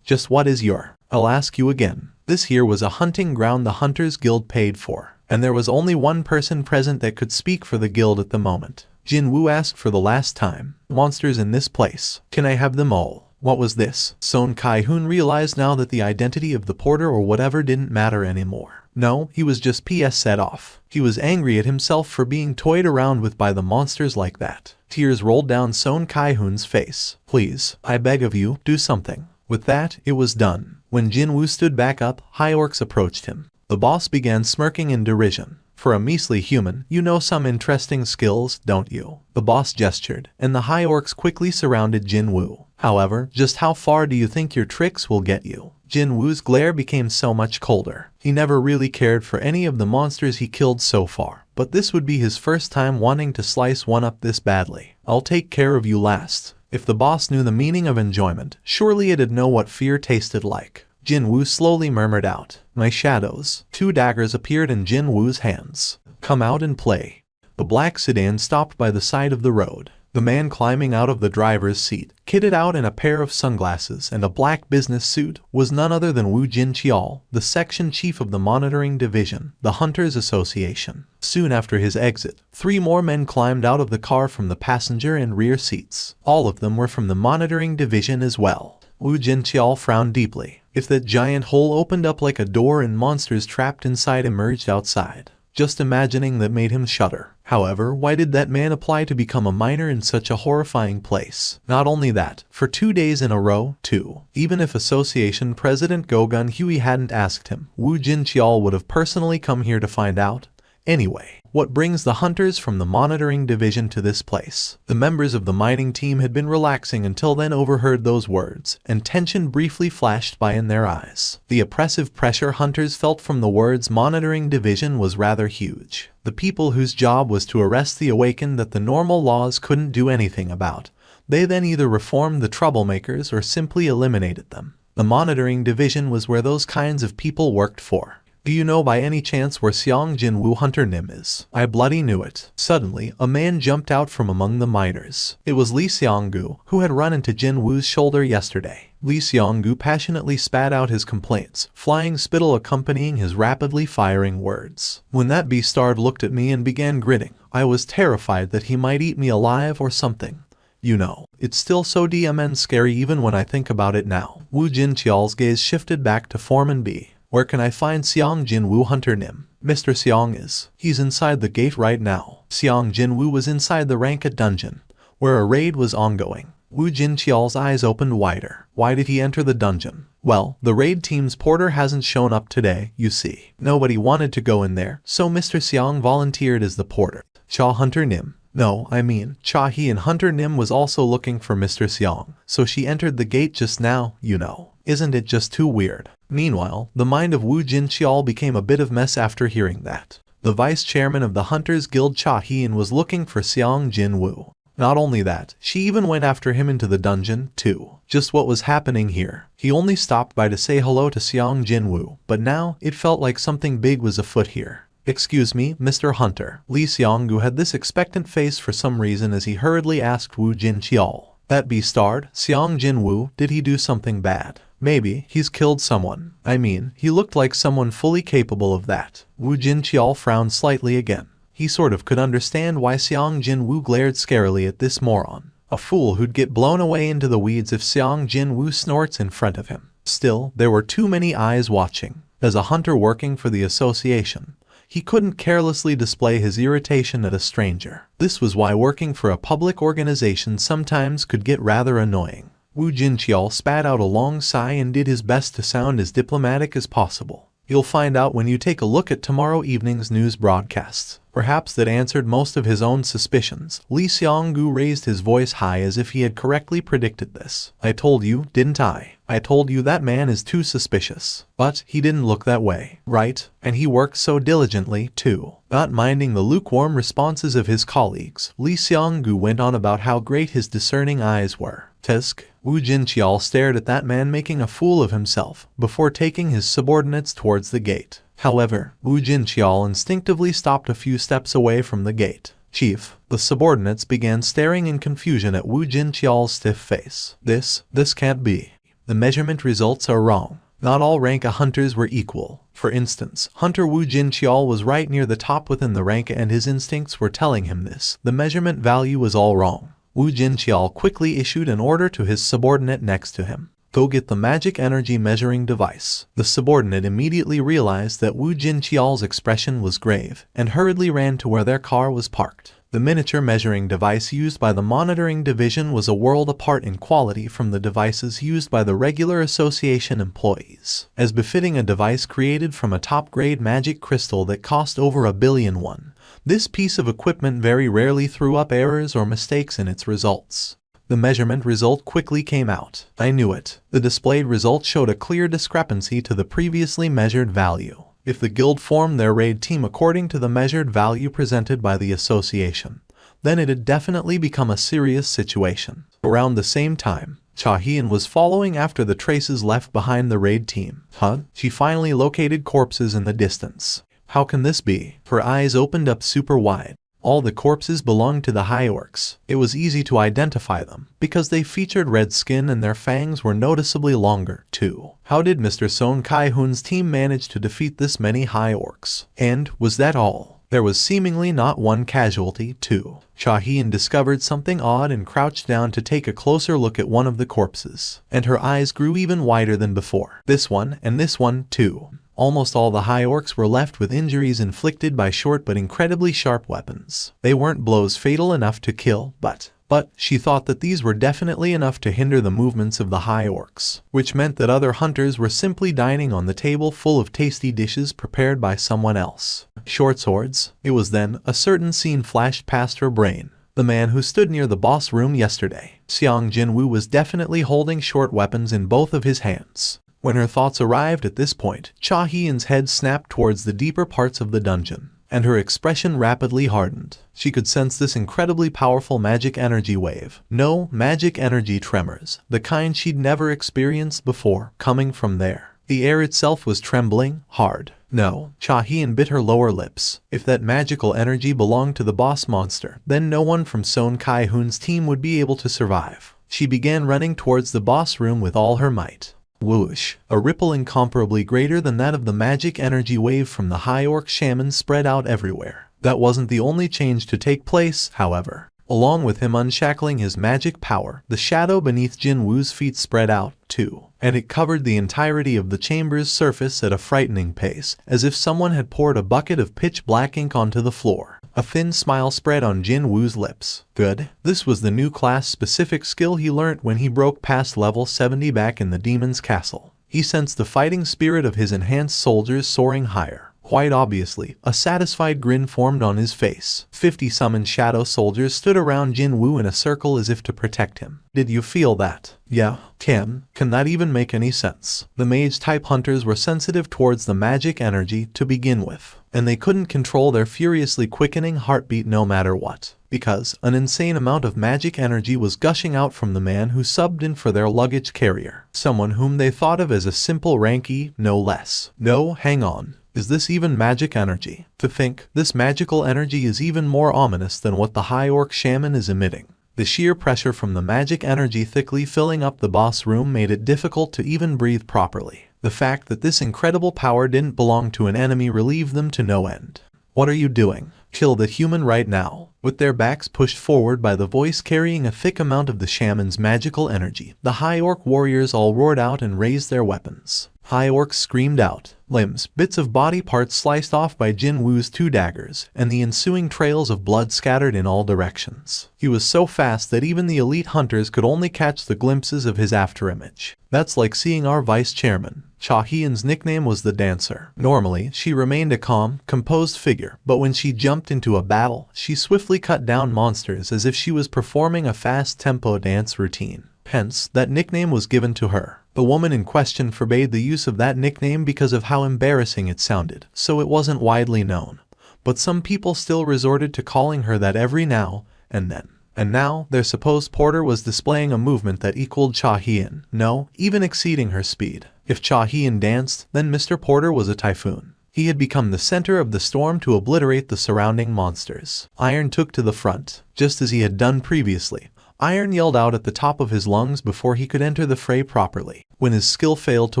Just what is your? I'll ask you again. This here was a hunting ground the Hunters Guild paid for, and there was only one person present that could speak for the guild at the moment. Jin-Woo asked for the last time. Monsters in this place. Can I have them all? What was this? Son Kai-hoon realized now that the identity of the porter or whatever didn't matter anymore. No, he was just set off. He was angry at himself for being toyed around with by the monsters like that. Tears rolled down Son Kai-hoon's face. Please, I beg of you, do something. With that, it was done. When Jin-Woo stood back up, High Orcs approached him. The boss began smirking in derision. For a measly human, you know some interesting skills, don't you? The boss gestured, and the High Orcs quickly surrounded Jin-Woo. However, just how far do you think your tricks will get you? Jin-Woo's glare became so much colder. He never really cared for any of the monsters he killed so far, but this would be his first time wanting to slice one up this badly. I'll take care of you last. If the boss knew the meaning of enjoyment, surely it'd know what fear tasted like. Jin-Woo slowly murmured out, "My shadows." 2 daggers appeared in Jin-Woo's hands. "Come out and play." The black sedan stopped by the side of the road. The man climbing out of the driver's seat, kitted out in a pair of sunglasses and a black business suit, was none other than Woo Jin-cheol, the section chief of the monitoring division, the Hunters Association. Soon after his exit, 3 more men climbed out of the car from the passenger and rear seats. All of them were from the monitoring division as well. Woo Jin-cheol frowned deeply. If that giant hole opened up like a door and monsters trapped inside emerged outside. Just imagining that made him shudder. However, why did that man apply to become a miner in such a horrifying place? Not only that, for 2 days in a row, too. Even if Association President Go-gun Huey hadn't asked him, Woo Jin-cheol would have personally come here to find out. Anyway, what brings the hunters from the monitoring division to this place? The members of the mining team had been relaxing until then overheard those words, and tension briefly flashed by in their eyes. The oppressive pressure hunters felt from the words monitoring division was rather huge. The people whose job was to arrest the awakened that the normal laws couldn't do anything about. They then either reformed the troublemakers or simply eliminated them. The monitoring division was where those kinds of people worked for. Do you know by any chance where Seong Jin-Woo Hunter Nim is? I bloody knew it. Suddenly, a man jumped out from among the miners. It was Lee Seong-gu, who had run into Jin-Woo's shoulder yesterday. Lee Seong-gu passionately spat out his complaints, flying spittle accompanying his rapidly firing words. When that beastard looked at me and began gritting, I was terrified that he might eat me alive or something. You know, it's still so damn scary even when I think about it now. Woo Jin-cheol's gaze shifted back to Foreman B. Where can I find Seong Jin-Woo Hunter Nim? Mr. Seong is. He's inside the gate right now. Seong Jin-Woo was inside the Ranket dungeon, where a raid was ongoing. Woo Jin-cheol's eyes opened wider. Why did he enter the dungeon? Well, the raid team's porter hasn't shown up today, you see. Nobody wanted to go in there, so Mr. Seong volunteered as the porter. Cha Hunter Nim. No, I mean, Cha-hee and Hunter Nim was also looking for Mr. Seong, so she entered the gate just now, you know. Isn't it just too weird? Meanwhile, the mind of Woo Jin-cheol became a bit of mess after hearing that. The vice chairman of the Hunters Guild Cha-hee was looking for Seong Jin-Woo. Not only that, she even went after him into the dungeon, too. Just what was happening here? He only stopped by to say hello to Seong Jin-Woo, but now, it felt like something big was afoot here. Excuse me, Mr. Hunter. Lee Seong-gu had this expectant face for some reason as he hurriedly asked Woo Jin-cheol. That beastard, Seong Jin-Woo, did he do something bad? Maybe he's killed someone. I mean, he looked like someone fully capable of that. Woo Jin-cheol frowned slightly again. He sort of could understand why Seong Jin-Woo glared scarily at this moron. A fool who'd get blown away into the weeds if Seong Jin-Woo snorts in front of him. Still, there were too many eyes watching. As a hunter working for the association, he couldn't carelessly display his irritation at a stranger. This was why working for a public organization sometimes could get rather annoying. Woo Jin-cheol spat out a long sigh and did his best to sound as diplomatic as possible. You'll find out when you take a look at tomorrow evening's news broadcasts. Perhaps that answered most of his own suspicions. Lee Seong-gu raised his voice high as if he had correctly predicted this. I told you, didn't I? I told you that man is too suspicious. But he didn't look that way, right? And he worked so diligently, too. Not minding the lukewarm responses of his colleagues, Lee Seong-gu went on about how great his discerning eyes were. Tisk. Woo Jin-cheol stared at that man making a fool of himself, before taking his subordinates towards the gate. However, Woo Jin-cheol instinctively stopped a few steps away from the gate. Chief, the subordinates began staring in confusion at Wu Jinqiao's stiff face. This can't be. The measurement results are wrong. Not all rank A hunters were equal. For instance, Hunter Wu Jinqiao was right near the top within the rank and his instincts were telling him this. The measurement value was all wrong. Wu Jinqiao quickly issued an order to his subordinate next to him. Go get the magic energy measuring device. The subordinate immediately realized that Wu Jinqiao's expression was grave and hurriedly ran to where their car was parked. The miniature measuring device used by the monitoring division was a world apart in quality from the devices used by the regular association employees. As befitting a device created from a top-grade magic crystal that cost over 1 billion won, this piece of equipment very rarely threw up errors or mistakes in its results. The measurement result quickly came out. I knew it. The displayed result showed a clear discrepancy to the previously measured value. If the guild formed their raid team according to the measured value presented by the association, then it had definitely become a serious situation. Around the same time, Cha Hien was following after the traces left behind the raid team. She finally located corpses in the distance. How can this be? Her eyes opened up super wide. All the corpses belonged to the high orcs. It was easy to identify them, because they featured red skin and their fangs were noticeably longer, too. How did Mr. Son Kai-hoon's team manage to defeat this many high orcs? And was that all? There was seemingly not one casualty, too. Cha Hien discovered something odd and crouched down to take a closer look at one of the corpses, and her eyes grew even wider than before. This one, and this one, too. Almost all the high orcs were left with injuries inflicted by short but incredibly sharp weapons. They weren't blows fatal enough to kill, but she thought that these were definitely enough to hinder the movements of the high orcs, which meant that other hunters were simply dining on the table full of tasty dishes prepared by someone else. Short swords. It was then a certain scene flashed past her brain. The man who stood near the boss room yesterday. Jin-Woo was definitely holding short weapons in both of his hands. When her thoughts arrived at this point, Cha Hien's head snapped towards the deeper parts of the dungeon, and her expression rapidly hardened. She could sense this incredibly powerful magic energy wave. No, magic energy tremors, the kind she'd never experienced before, coming from there. The air itself was trembling, hard. No, Cha Hien bit her lower lips. If that magical energy belonged to the boss monster, then no one from Son Kai-hoon's team would be able to survive. She began running towards the boss room with all her might. Whoosh! A ripple incomparably greater than that of the magic energy wave from the high orc shaman spread out everywhere. That wasn't the only change to take place, however. Along with him unshackling his magic power, the shadow beneath Jin-Woo's feet spread out, too, and it covered the entirety of the chamber's surface at a frightening pace, as if someone had poured a bucket of pitch-black ink onto the floor. A thin smile spread on Jin-Woo's lips. Good. This was the new class-specific skill he learnt when he broke past level 70 back in the demon's castle. He sensed the fighting spirit of his enhanced soldiers soaring higher. Quite obviously, a satisfied grin formed on his face. 50 summoned shadow soldiers stood around Jin-Woo in a circle as if to protect him. Did you feel that? Yeah. Can that even make any sense? The mage-type hunters were sensitive towards the magic energy to begin with, and they couldn't control their furiously quickening heartbeat no matter what, because an insane amount of magic energy was gushing out from the man who subbed in for their luggage carrier, someone whom they thought of as a simple rank E, no less. No, hang on. Is this even magic energy? To think, this magical energy is even more ominous than what the high orc shaman is emitting. The sheer pressure from the magic energy thickly filling up the boss room made it difficult to even breathe properly. The fact that this incredible power didn't belong to an enemy relieved them to no end. What are you doing? Kill the human right now. With their backs pushed forward by the voice carrying a thick amount of the shaman's magical energy, the high orc warriors all roared out and raised their weapons. High orcs screamed out. Limbs, bits of body parts sliced off by Jin-Woo's 2 daggers, and the ensuing trails of blood scattered in all directions. He was so fast that even the elite hunters could only catch the glimpses of his afterimage. That's like seeing our vice chairman. Cha Hien's nickname was the Dancer. Normally, she remained a calm, composed figure, but when she jumped into a battle, she swiftly cut down monsters as if she was performing a fast-tempo dance routine. Hence, that nickname was given to her. The woman in question forbade the use of that nickname because of how embarrassing it sounded, so it wasn't widely known. But some people still resorted to calling her that every now and then. And now, their supposed porter was displaying a movement that equaled Cha Hien, no, even exceeding her speed. If Cha Hien danced, then Mr. Porter was a typhoon. He had become the center of the storm to obliterate the surrounding monsters. Iron took to the front, just as he had done previously. Iron yelled out at the top of his lungs before he could enter the fray properly. When his skill failed to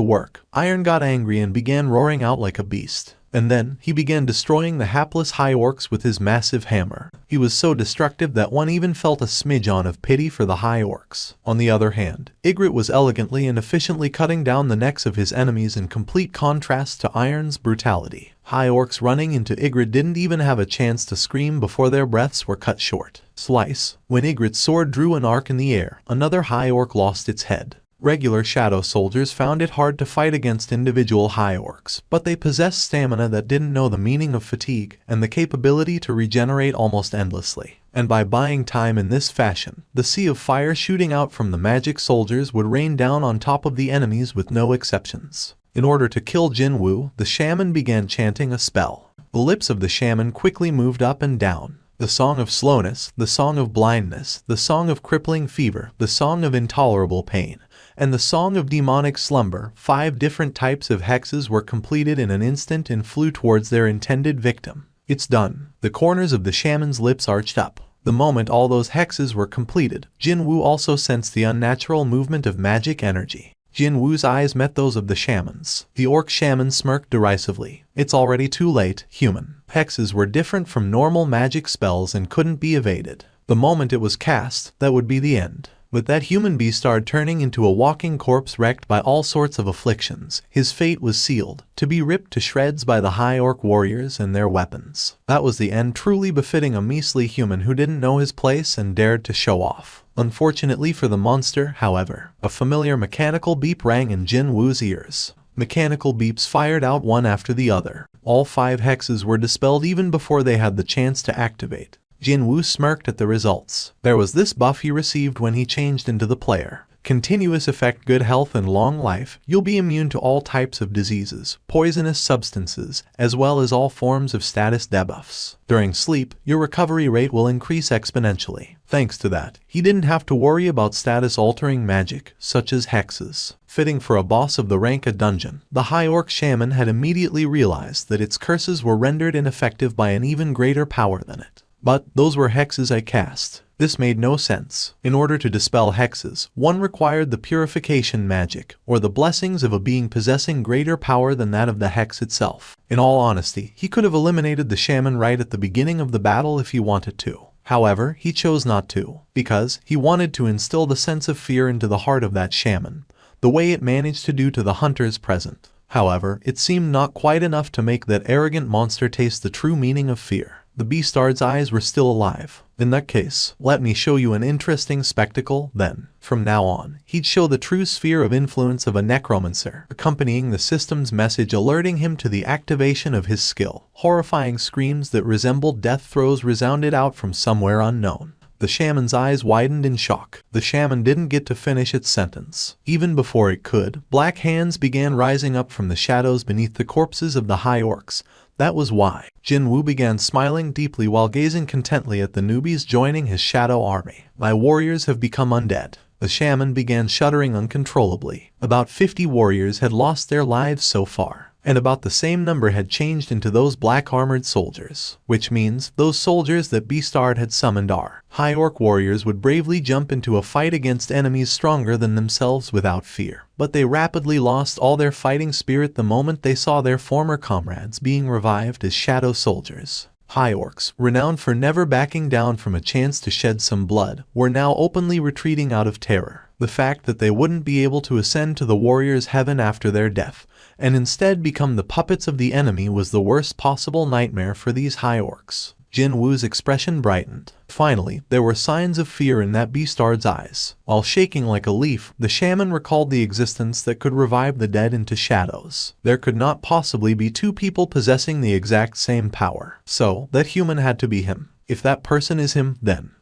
work, Iron got angry and began roaring out like a beast. And then, he began destroying the hapless high orcs with his massive hammer. He was so destructive that one even felt a smidge of pity for the high orcs. On the other hand, Ygritte was elegantly and efficiently cutting down the necks of his enemies in complete contrast to Iron's brutality. High orcs running into Ygritte didn't even have a chance to scream before their breaths were cut short. Slice. When Ygritte's sword drew an arc in the air, another high orc lost its head. Regular shadow soldiers found it hard to fight against individual high orcs, but they possessed stamina that didn't know the meaning of fatigue and the capability to regenerate almost endlessly. And by buying time in this fashion, the sea of fire shooting out from the magic soldiers would rain down on top of the enemies with no exceptions. In order to kill Jin-Woo, the shaman began chanting a spell. The lips of the shaman quickly moved up and down. The song of slowness, the song of blindness, the song of crippling fever, the song of intolerable pain, and the song of demonic slumber. 5 different types of hexes were completed in an instant and flew towards their intended victim. It's done. The corners of the shaman's lips arched up. The moment all those hexes were completed, Jin-Woo also sensed the unnatural movement of magic energy. Jin-Woo's eyes met those of the shaman's. The orc shaman smirked derisively. It's already too late, human. Hexes were different from normal magic spells and couldn't be evaded. The moment it was cast, that would be the end. With that human beast started turning into a walking corpse wrecked by all sorts of afflictions, his fate was sealed, to be ripped to shreds by the high orc warriors and their weapons. That was the end truly befitting a measly human who didn't know his place and dared to show off. Unfortunately for the monster, however, a familiar mechanical beep rang in Jin-Woo's ears. Mechanical beeps fired out one after the other. All 5 hexes were dispelled even before they had the chance to activate. Jin-Woo smirked at the results. There was this buff he received when he changed into the player. Continuous effect, good health and long life. You'll be immune to all types of diseases, poisonous substances, as well as all forms of status debuffs. During sleep, your recovery rate will increase exponentially. Thanks to that, he didn't have to worry about status-altering magic, such as hexes. Fitting for a boss of the rank a dungeon, the high orc shaman had immediately realized that its curses were rendered ineffective by an even greater power than it. But those were hexes I cast. This made no sense. In order to dispel hexes, one required the purification magic, or the blessings of a being possessing greater power than that of the hex itself. In all honesty, he could have eliminated the shaman right at the beginning of the battle if he wanted to. However, he chose not to, because he wanted to instill the sense of fear into the heart of that shaman, the way it managed to do to the hunters present. However, it seemed not quite enough to make that arrogant monster taste the true meaning of fear. The beastard's eyes were still alive. In that case, let me show you an interesting spectacle, then. From now on, he'd show the true sphere of influence of a necromancer, accompanying the system's message alerting him to the activation of his skill. Horrifying screams that resembled death throes resounded out from somewhere unknown. The shaman's eyes widened in shock. The shaman didn't get to finish its sentence. Even before it could, black hands began rising up from the shadows beneath the corpses of the high orcs. That was why. Jin-Woo began smiling deeply while gazing contently at the newbies joining his shadow army. My warriors have become undead. The shaman began shuddering uncontrollably. About 50 warriors had lost their lives so far, and about the same number had changed into those black-armored soldiers, which means those soldiers that Beastard had summoned are. High orc warriors would bravely jump into a fight against enemies stronger than themselves without fear. But they rapidly lost all their fighting spirit the moment they saw their former comrades being revived as shadow soldiers. High orcs, renowned for never backing down from a chance to shed some blood, were now openly retreating out of terror. The fact that they wouldn't be able to ascend to the warrior's heaven after their death, and instead become the puppets of the enemy, was the worst possible nightmare for these high orcs. Jin-Woo's expression brightened. Finally, there were signs of fear in that beastard's eyes. While shaking like a leaf, the shaman recalled the existence that could revive the dead into shadows. There could not possibly be 2 people possessing the exact same power. So, that human had to be him. If that person is him, then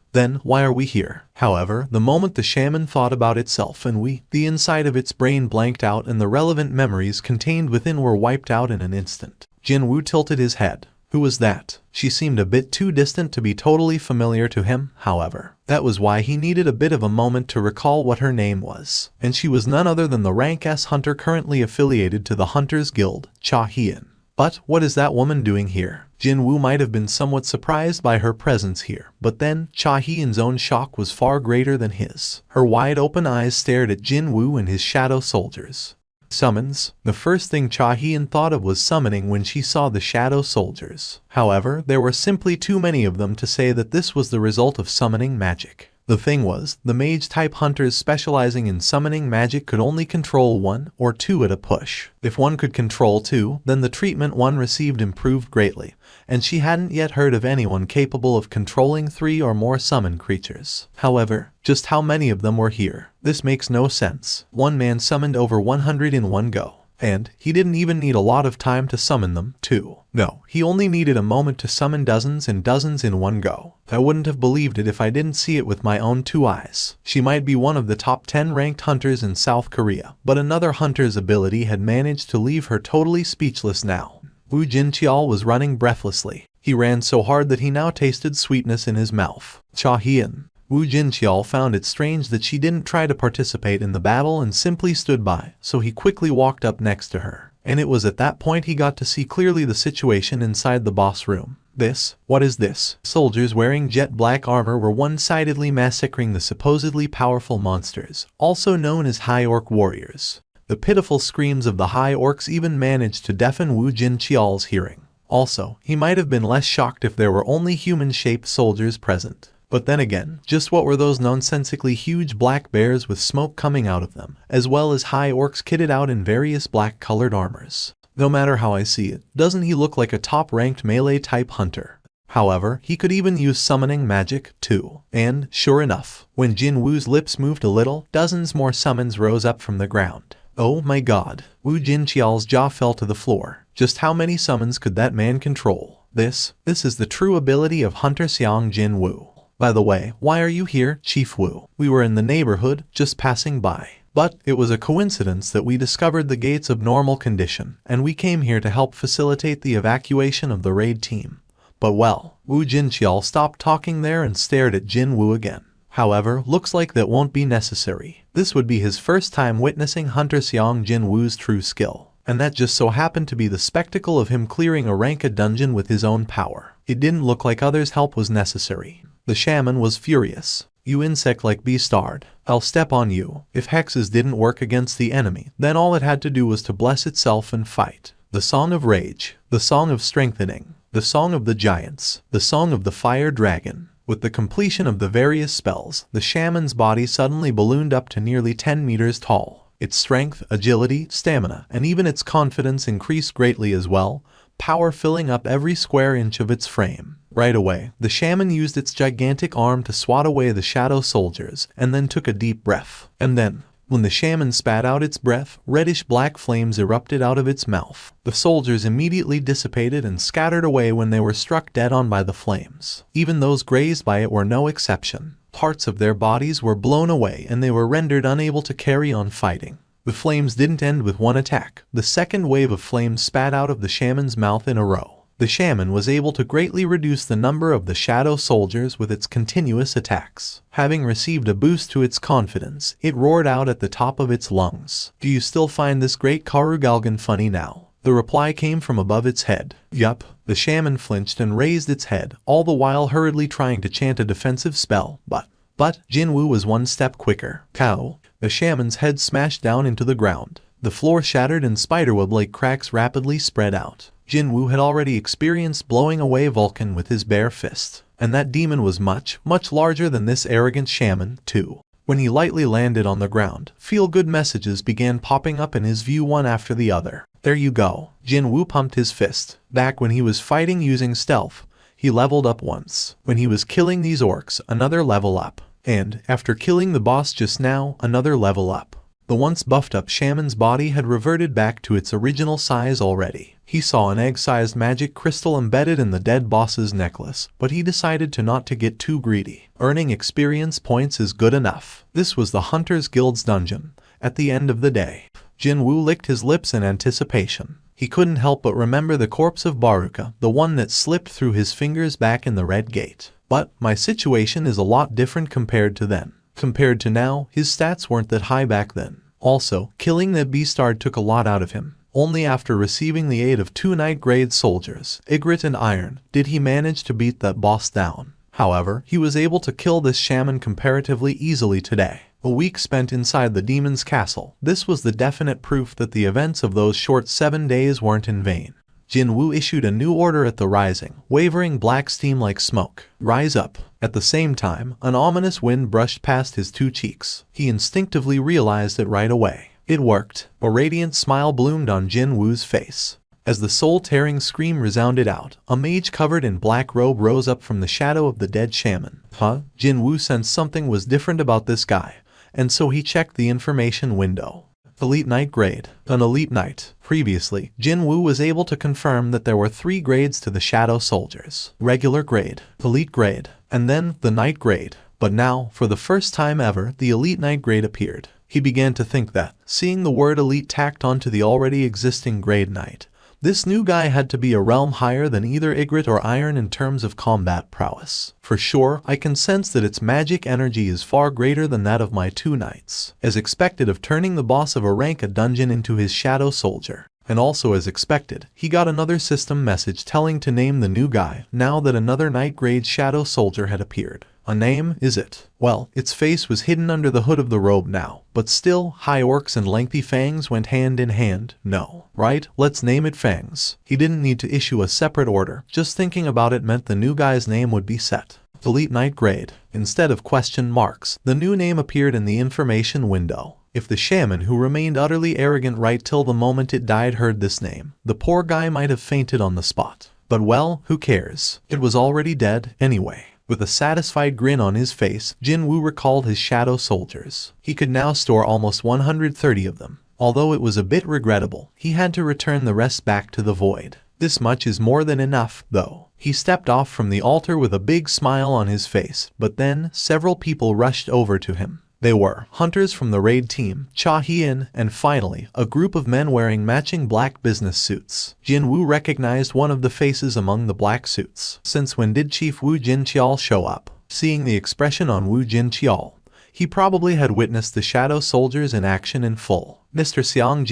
why are we here? However, the moment the shaman thought about itself and the inside of its brain blanked out and the relevant memories contained within were wiped out in an instant. Jin-Woo tilted his head. Who was that? She seemed a bit too distant to be totally familiar to him, however. That was why he needed a bit of a moment to recall what her name was. And she was none other than the rank S hunter currently affiliated to the Hunters Guild, Cha Hien. But what is that woman doing here? Jin-Woo might have been somewhat surprised by her presence here, but then Cha Hee-in's own shock was far greater than his. Her wide-open eyes stared at Jin-Woo and his shadow soldiers. Summons. The first thing Cha Hee-in thought of was summoning when she saw the shadow soldiers. However, there were simply too many of them to say that this was the result of summoning magic. The thing was, the mage-type hunters specializing in summoning magic could only control 1 or 2 at a push. If one could control 2, then the treatment one received improved greatly, and she hadn't yet heard of anyone capable of controlling 3 or more summoned creatures. However, just how many of them were here? This makes no sense. One man summoned over 100 in one go. And he didn't even need a lot of time to summon them, too. No, he only needed a moment to summon dozens and dozens in one go. I wouldn't have believed it if I didn't see it with my own 2 eyes. She might be one of the top 10 ranked hunters in South Korea, but another hunter's ability had managed to leave her totally speechless now. Wu Jinqiao was running breathlessly. He ran so hard that he now tasted sweetness in his mouth. Cha Hee-in. Wu Jinqiao found it strange that she didn't try to participate in the battle and simply stood by, so he quickly walked up next to her. And it was at that point he got to see clearly the situation inside the boss room. What is this? Soldiers wearing jet black armor were one-sidedly massacring the supposedly powerful monsters, also known as High Orc warriors. The pitiful screams of the High Orcs even managed to deafen Wu Jinqiao's hearing. Also, he might have been less shocked if there were only human-shaped soldiers present. But then again, just what were those nonsensically huge black bears with smoke coming out of them, as well as High Orcs kitted out in various black-colored armors? No matter how I see it, doesn't he look like a top-ranked melee-type hunter? However, he could even use summoning magic, too. And, sure enough, when Jin-Woo's lips moved a little, dozens more summons rose up from the ground. Oh my god. Wu Jinqiao's jaw fell to the floor. Just how many summons could that man control? This is the true ability of Hunter Xiang Jin-Woo. By the way, why are you here, Chief Wu? We were in the neighborhood, just passing by. But it was a coincidence that we discovered the gates of normal condition, and we came here to help facilitate the evacuation of the raid team. But well, Wu Jinqiao stopped talking there and stared at Jin-Woo again. However, looks like that won't be necessary. This would be his first time witnessing Hunter Xiang Jin-Woo's true skill. And that just so happened to be the spectacle of him clearing a ranked dungeon with his own power. It didn't look like others' help was necessary. The shaman was furious. You insect-like beastard, I'll step on you. If hexes didn't work against the enemy, then all it had to do was to bless itself and fight. The Song of Rage, the Song of Strengthening, the Song of the Giants, the Song of the Fire Dragon. With the completion of the various spells, the shaman's body suddenly ballooned up to nearly 10 meters tall. Its strength, agility, stamina, and even its confidence increased greatly as well, power filling up every square inch of its frame. Right away, the shaman used its gigantic arm to swat away the shadow soldiers, and then took a deep breath. And then, when the shaman spat out its breath, reddish-black flames erupted out of its mouth. The soldiers immediately dissipated and scattered away when they were struck dead on by the flames. Even those grazed by it were no exception. Parts of their bodies were blown away and they were rendered unable to carry on fighting. The flames didn't end with one attack. The second wave of flames spat out of the shaman's mouth in a row. The shaman was able to greatly reduce the number of the shadow soldiers with its continuous attacks. Having received a boost to its confidence, it roared out at the top of its lungs. Do you still find this great Karugalgan funny now? The reply came from above its head. Yup. The shaman flinched and raised its head, all the while hurriedly trying to chant a defensive spell, but Jin-Woo was one step quicker. Cow. The shaman's head smashed down into the ground. The floor shattered and spiderweb-like cracks rapidly spread out. Jin-Woo had already experienced blowing away Vulcan with his bare fist. And that demon was much, much larger than this arrogant shaman, too. When he lightly landed on the ground, feel-good messages began popping up in his view one after the other. There you go. Jin-Woo pumped his fist. Back when he was fighting using stealth, he leveled up once. When he was killing these orcs, another level up. And, after killing the boss just now, another level up. The once buffed-up shaman's body had reverted back to its original size already. He saw an egg-sized magic crystal embedded in the dead boss's necklace, but he decided not to get too greedy. Earning experience points is good enough. This was the Hunter's Guild's dungeon. At the end of the day, Jin-Woo licked his lips in anticipation. He couldn't help but remember the corpse of Baruka, the one that slipped through his fingers back in the Red Gate. But my situation is a lot different compared to then. Compared to now, his stats weren't that high back then. Also, killing that beastard took a lot out of him. Only after receiving the aid of 2 night-grade soldiers, Ygritte and Iron, did he manage to beat that boss down. However, he was able to kill this shaman comparatively easily today. A week spent inside the demon's castle. This was the definite proof that the events of those short 7 days weren't in vain. Jin-Woo issued a new order at the rising, wavering black steam like smoke. Rise up. At the same time, an ominous wind brushed past his 2 cheeks. He instinctively realized it right away. It worked. A radiant smile bloomed on Jin-Woo's face. As the soul-tearing scream resounded out, a mage covered in black robe rose up from the shadow of the dead shaman. Jin-Woo sensed something was different about this guy, and so he checked the information window. Elite Knight grade. An elite knight. Previously, Jin-Woo was able to confirm that there were 3 grades to the shadow soldiers. Regular grade, elite grade, and then the knight grade. But now, for the first time ever, the elite knight grade appeared. He began to think that, seeing the word elite tacked onto the already existing grade knight, this new guy had to be a realm higher than either Ygritte or Iron in terms of combat prowess. For sure, I can sense that its magic energy is far greater than that of my 2 knights. As expected of turning the boss of a rank a dungeon into his shadow soldier. And also as expected, he got another system message telling to name the new guy, now that another knight grade shadow soldier had appeared. A name, is it? Well, its face was hidden under the hood of the robe now, but still, high orcs and lengthy fangs went hand in hand. No. Right? Let's name it Fangs. He didn't need to issue a separate order, just thinking about it meant the new guy's name would be set. Elite Knight grade. Instead of question marks, the new name appeared in the information window. If the shaman who remained utterly arrogant right till the moment it died heard this name, the poor guy might have fainted on the spot. But well, who cares? It was already dead, anyway. With a satisfied grin on his face, Jin-Woo recalled his shadow soldiers. He could now store almost 130 of them. Although it was a bit regrettable, he had to return the rest back to the void. This much is more than enough, though. He stepped off from the altar with a big smile on his face, but then, several people rushed over to him. They were hunters from the raid team, Cha Hien, and finally, a group of men wearing matching black business suits. Jin-Woo recognized one of the faces among the black suits. Since when did Chief Wu Jin-Chial show up? Seeing the expression on Wu Jin-Chial, he probably had witnessed the shadow soldiers in action in full. Mr. Xiang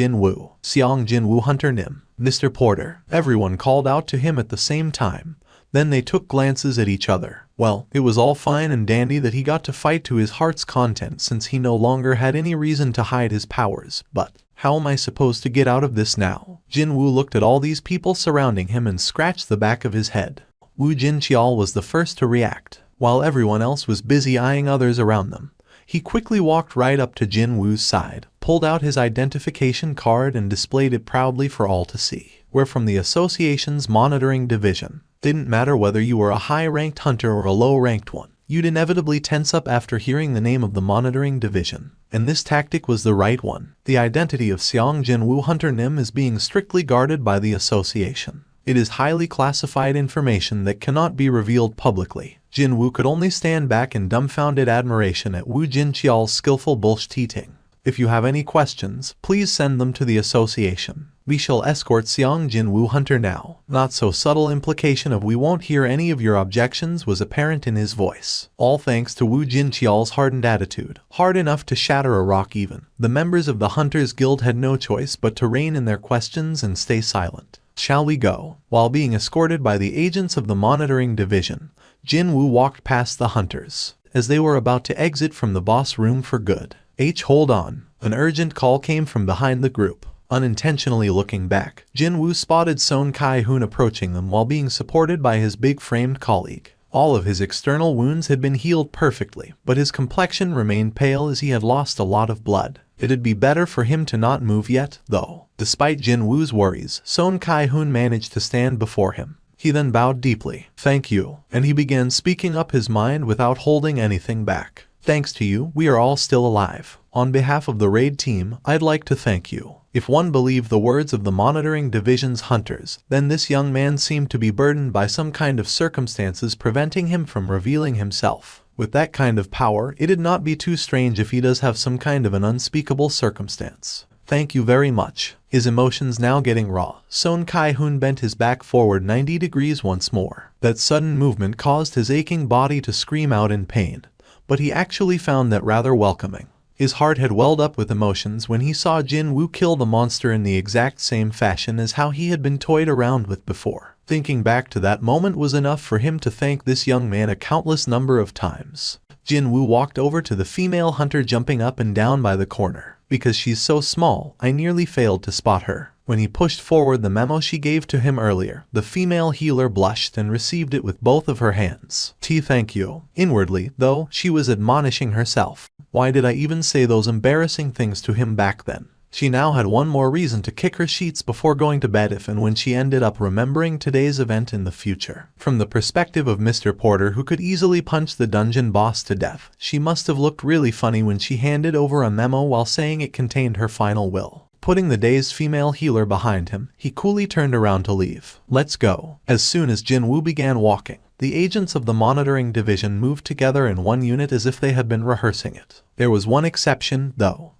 Jin-Woo Hunter Nim, Mr. Porter. Everyone called out to him at the same time. Then they took glances at each other. Well, it was all fine and dandy that he got to fight to his heart's content since he no longer had any reason to hide his powers, but how am I supposed to get out of this now? Jin-Woo looked at all these people surrounding him and scratched the back of his head. Wu Jin-Chial was the first to react. While everyone else was busy eyeing others around them, he quickly walked right up to Jin-Woo's side, pulled out his identification card and displayed it proudly for all to see. We're from the association's monitoring division. Didn't matter whether you were a high-ranked hunter or a low-ranked one. You'd inevitably tense up after hearing the name of the monitoring division. And this tactic was the right one. The identity of Xiang Jin-Woo Hunter Nim is being strictly guarded by the association. It is highly classified information that cannot be revealed publicly. Jin-Woo could only stand back in dumbfounded admiration at Wu Jin-Chial's skillful bullshitting. If you have any questions, please send them to the association. We shall escort Xiang Jin-Woo Hunter now. Not so subtle implication of we won't hear any of your objections was apparent in his voice. All thanks to Wu Jin-Chial's hardened attitude. Hard enough to shatter a rock even. The members of the Hunters Guild had no choice but to rein in their questions and stay silent. Shall we go? While being escorted by the agents of the monitoring division, Jin-Woo walked past the hunters. As they were about to exit from the boss room for good. Hold on. An urgent call came from behind the group. Unintentionally looking back, Jin-Woo spotted Son Kai-hoon approaching them while being supported by his big-framed colleague. All of his external wounds had been healed perfectly, but his complexion remained pale as he had lost a lot of blood. It'd be better for him to not move yet, though. Despite Jin-Woo's worries, Son Kai-hoon managed to stand before him. He then bowed deeply. Thank you, and he began speaking up his mind without holding anything back. Thanks to you, we are all still alive. On behalf of the raid team, I'd like to thank you. If one believed the words of the monitoring division's hunters, then this young man seemed to be burdened by some kind of circumstances preventing him from revealing himself. With that kind of power, it'd not be too strange if he does have some kind of an unspeakable circumstance. Thank you very much. His emotions now getting raw, Son Kai-hoon bent his back forward 90 degrees once more. That sudden movement caused his aching body to scream out in pain, but he actually found that rather welcoming. His heart had welled up with emotions when he saw Jin-Woo kill the monster in the exact same fashion as how he had been toyed around with before. Thinking back to that moment was enough for him to thank this young man a countless number of times. Jin-Woo walked over to the female hunter jumping up and down by the corner. Because she's so small, I nearly failed to spot her. When he pushed forward the memo she gave to him earlier, the female healer blushed and received it with both of her hands. Thank you. Inwardly, though, she was admonishing herself. Why did I even say those embarrassing things to him back then? She now had one more reason to kick her sheets before going to bed if and when she ended up remembering today's event in the future. From the perspective of Mr. Porter, who could easily punch the dungeon boss to death, she must have looked really funny when she handed over a memo while saying it contained her final will. Putting the dazed female healer behind him, he coolly turned around to leave. Let's go. As soon as Jin-Woo began walking, the agents of the monitoring division moved together in one unit as if they had been rehearsing it. There was one exception, though.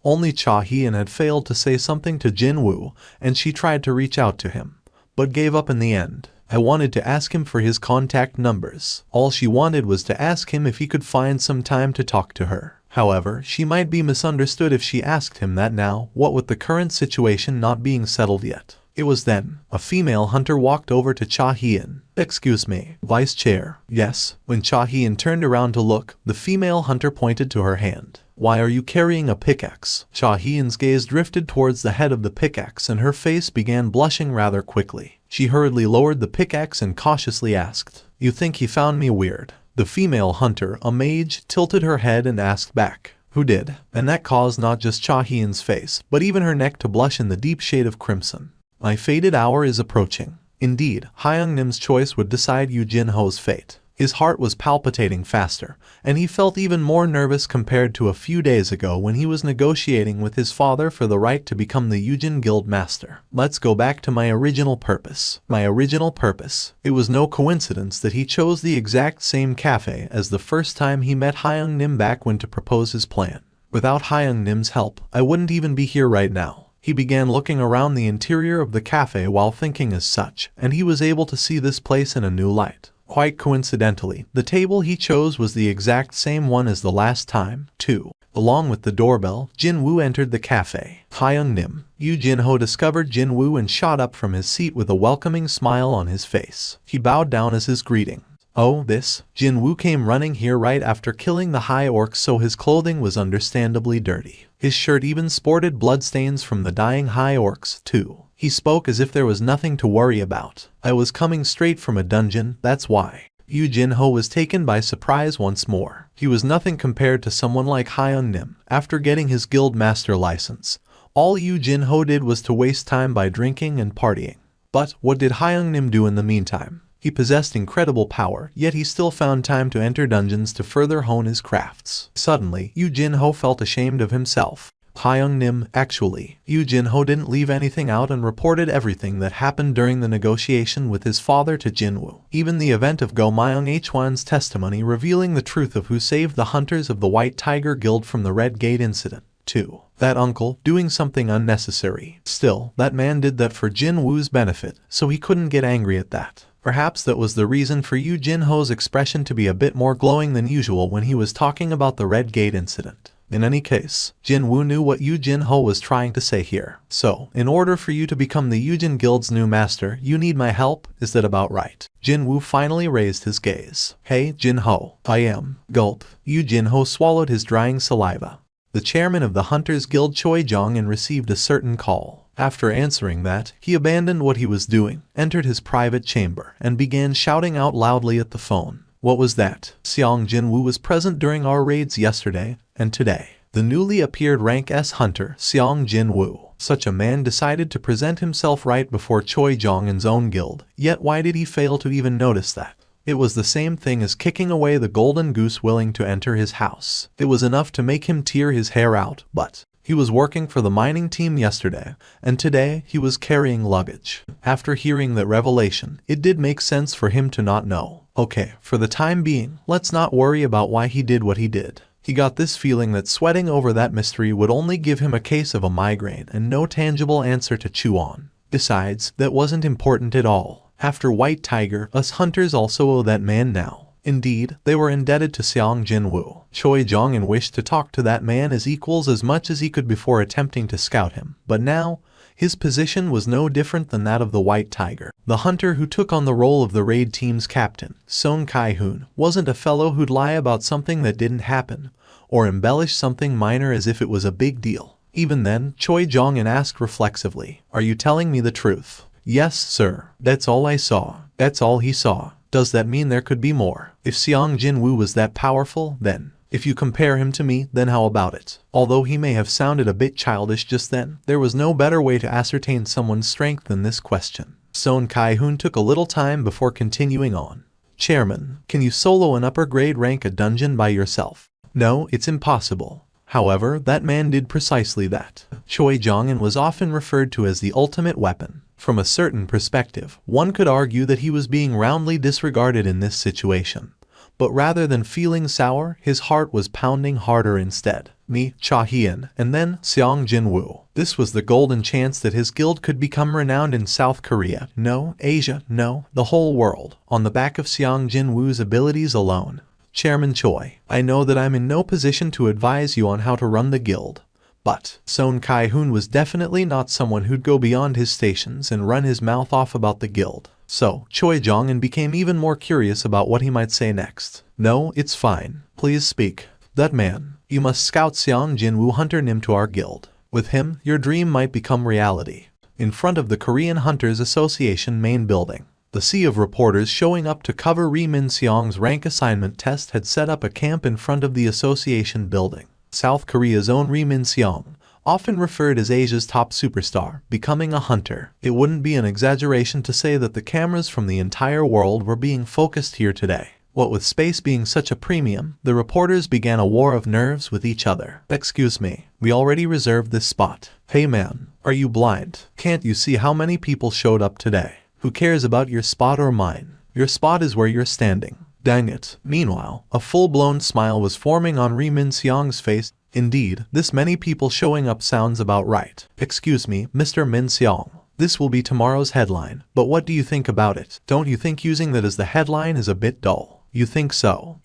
Only Cha Hee-in had failed to say something to Jin-Woo, and she tried to reach out to him, but gave up in the end. I wanted to ask him for his contact numbers. All she wanted was to ask him if he could find some time to talk to her. However, she might be misunderstood if she asked him that now, what with the current situation not being settled yet. It was then a female hunter walked over to Cha Hee-in. Excuse me, Vice Chair. Yes. When Cha Hee-in turned around to look, the female hunter pointed to her hand. Why are you carrying a pickaxe? Cha Hee-in's gaze drifted towards the head of the pickaxe and her face began blushing rather quickly. She hurriedly lowered the pickaxe and cautiously asked, "You think he found me weird?" The female hunter, a mage, tilted her head and asked back, "Who did?" And that caused not just Cha Hee-in's face, but even her neck to blush in the deep shade of crimson. My fated hour is approaching. Indeed, Hyung-nim's choice would decide Yoo Jin-ho's fate. His heart was palpitating faster, and he felt even more nervous compared to a few days ago when he was negotiating with his father for the right to become the Yujin Guild Master. Let's go back to my original purpose. My original purpose. It was no coincidence that he chose the exact same cafe as the first time he met Hyung-nim back when to propose his plan. Without Hyung-nim's help, I wouldn't even be here right now. He began looking around the interior of the cafe while thinking as such, and he was able to see this place in a new light. Quite coincidentally, the table he chose was the exact same one as the last time, too. Along with the doorbell, Jin-Woo entered the cafe. Hyung-nim. Yoo Jin-ho discovered Jin-Woo and shot up from his seat with a welcoming smile on his face. He bowed down as his greeting. Oh, this? Jin-Woo came running here right after killing the high orc, so his clothing was understandably dirty. His shirt even sported bloodstains from the dying high orcs, too. He spoke as if there was nothing to worry about. I was coming straight from a dungeon, that's why. Yoo Jin-ho was taken by surprise once more. He was nothing compared to someone like Hyung-nim. After getting his guild master license, all Yoo Jin-ho did was to waste time by drinking and partying. But what did Hyung-nim do in the meantime? He possessed incredible power, yet he still found time to enter dungeons to further hone his crafts. Suddenly, Yoo Jin-ho felt ashamed of himself. Hyung-nim, actually, Yoo Jin-ho didn't leave anything out and reported everything that happened during the negotiation with his father to Jin-Woo. Even the event of Go Myung-hwan's testimony revealing the truth of who saved the hunters of the White Tiger Guild from the Red Gate incident, too. That uncle, doing something unnecessary. Still, that man did that for Jin-Woo's benefit, so he couldn't get angry at that. Perhaps that was the reason for Yoo Jin-ho's expression to be a bit more glowing than usual when he was talking about the Red Gate incident. In any case, Jin-Woo knew what Yoo Jin-ho was trying to say here. So, in order for you to become the Yujin Guild's new master, you need my help, is that about right? Jin-Woo finally raised his gaze. Hey, Jin-ho. I am. Gulp. Yoo Jin-ho swallowed his drying saliva. The chairman of the Hunters Guild Choi Jong-in received a certain call. After answering that, he abandoned what he was doing, entered his private chamber, and began shouting out loudly at the phone. What was that? Seong Jin-Woo was present during our raids yesterday and today. The newly appeared rank S hunter, Seong Jin-Woo. Such a man decided to present himself right before Choi Jong-in's own guild, yet why did he fail to even notice that? It was the same thing as kicking away the golden goose willing to enter his house. It was enough to make him tear his hair out, but he was working for the mining team yesterday, and today he was carrying luggage. After hearing that revelation, it did make sense for him to not know. Okay, for the time being, let's not worry about why he did what he did. He got this feeling that sweating over that mystery would only give him a case of a migraine and no tangible answer to chew on. Besides, that wasn't important at all. After White Tiger, us hunters also owe that man now. Indeed, they were indebted to Jin-Woo. Choi Jong-in wished to talk to that man as equals as much as he could before attempting to scout him, but now, his position was no different than that of the White Tiger. The hunter who took on the role of the raid team's captain, Song Kai-hoon, wasn't a fellow who'd lie about something that didn't happen, or embellish something minor as if it was a big deal. Even then, Choi Jong-in asked reflexively, "Are you telling me the truth?" "Yes, sir. That's all I saw." "That's all he saw. Does that mean there could be more? If Jin-Woo was that powerful, then, if you compare him to me, then how about it?" Although he may have sounded a bit childish just then, there was no better way to ascertain someone's strength than this question. Song Kai-hoon took a little time before continuing on. "Chairman, can you solo an upper grade rank a dungeon by yourself?" "No, it's impossible." However, that man did precisely that. Choi Jong-in was often referred to as the ultimate weapon. From a certain perspective, one could argue that he was being roundly disregarded in this situation. But rather than feeling sour, his heart was pounding harder instead. Me, Cha-hien, and then Jin-Woo. This was the golden chance that his guild could become renowned in South Korea, no, Asia, no, the whole world, on the back of Jin-Woo's abilities alone. "Chairman Choi, I know that I'm in no position to advise you on how to run the guild. But Song Kai-hoon was definitely not someone who'd go beyond his stations and run his mouth off about the guild." So, Choi Jong-in became even more curious about what he might say next. "No, it's fine. Please speak. That man. You must scout Jin-Woo Hunter Nim to our guild. With him, your dream might become reality." In front of the Korean Hunters Association main building, the sea of reporters showing up to cover Ri Min-seong's rank assignment test had set up a camp in front of the association building. South Korea's own Ri Min-seong, often referred as Asia's top superstar, becoming a hunter. It wouldn't be an exaggeration to say that the cameras from the entire world were being focused here today. What with space being such a premium, the reporters began a war of nerves with each other. "Excuse me, we already reserved this spot." "Hey man, are you blind? Can't you see how many people showed up today? Who cares about your spot or mine? Your spot is where you're standing. Dang it." Meanwhile, a full-blown smile was forming on Ri Min-seong's face. Indeed, this many people showing up sounds about right. "Excuse me, Mr. Min-seong. This will be tomorrow's headline, but what do you think about it? Don't you think using that as the headline is a bit dull?" "You think so?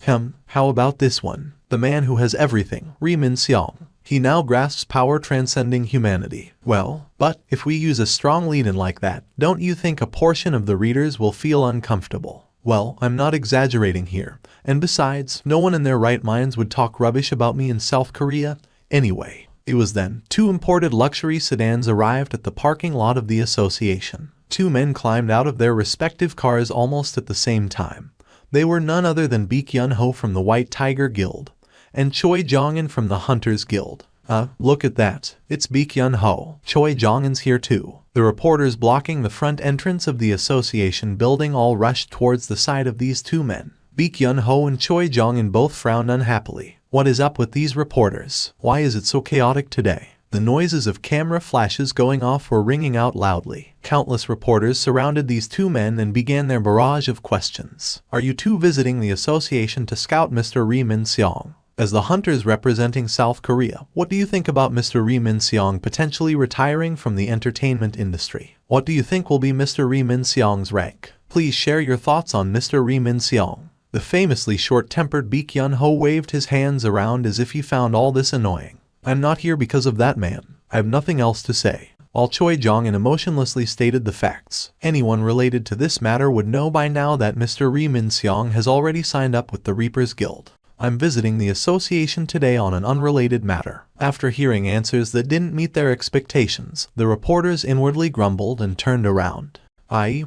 How about this one? The man who has everything, Ri Min-seong. He now grasps power transcending humanity." Well, but if we use a strong lead-in like that, don't you think a portion of the readers will feel uncomfortable? Well, I'm not exaggerating here, and besides, no one in their right minds would talk rubbish about me in South Korea. Anyway, it was then, 2 imported luxury sedans arrived at the parking lot of the association. 2 men climbed out of their respective cars almost at the same time. They were none other than Baek Yun-ho from the White Tiger Guild, and Choi Jong-in from the Hunters Guild. Look at that. It's Baek Yun-ho. Choi Jong-in's here too." The reporters blocking the front entrance of the association building all rushed towards the side of these 2 men. Baek Yun-ho and Choi Jong-in both frowned unhappily. What is up with these reporters? Why is it so chaotic today? The noises of camera flashes going off were ringing out loudly. Countless reporters surrounded these 2 men and began their barrage of questions. "Are you 2 visiting the association to scout Mr. Ri Min-seong? As the hunters representing South Korea, what do you think about Mr. Ri Min-seong potentially retiring from the entertainment industry? What do you think will be Mr. Ri Min-seong's rank? Please share your thoughts on Mr. Ri Min-seong." The famously short-tempered Baek Yun-ho waved his hands around as if he found all this annoying. "I'm not here because of that man. I have nothing else to say." While Choi Jong-in emotionlessly stated the facts, anyone related to this matter would know by now that Mr. Ri Min-seong has already signed up with the Reapers Guild. "I'm visiting the association today on an unrelated matter." After hearing answers that didn't meet their expectations, the reporters inwardly grumbled and turned around.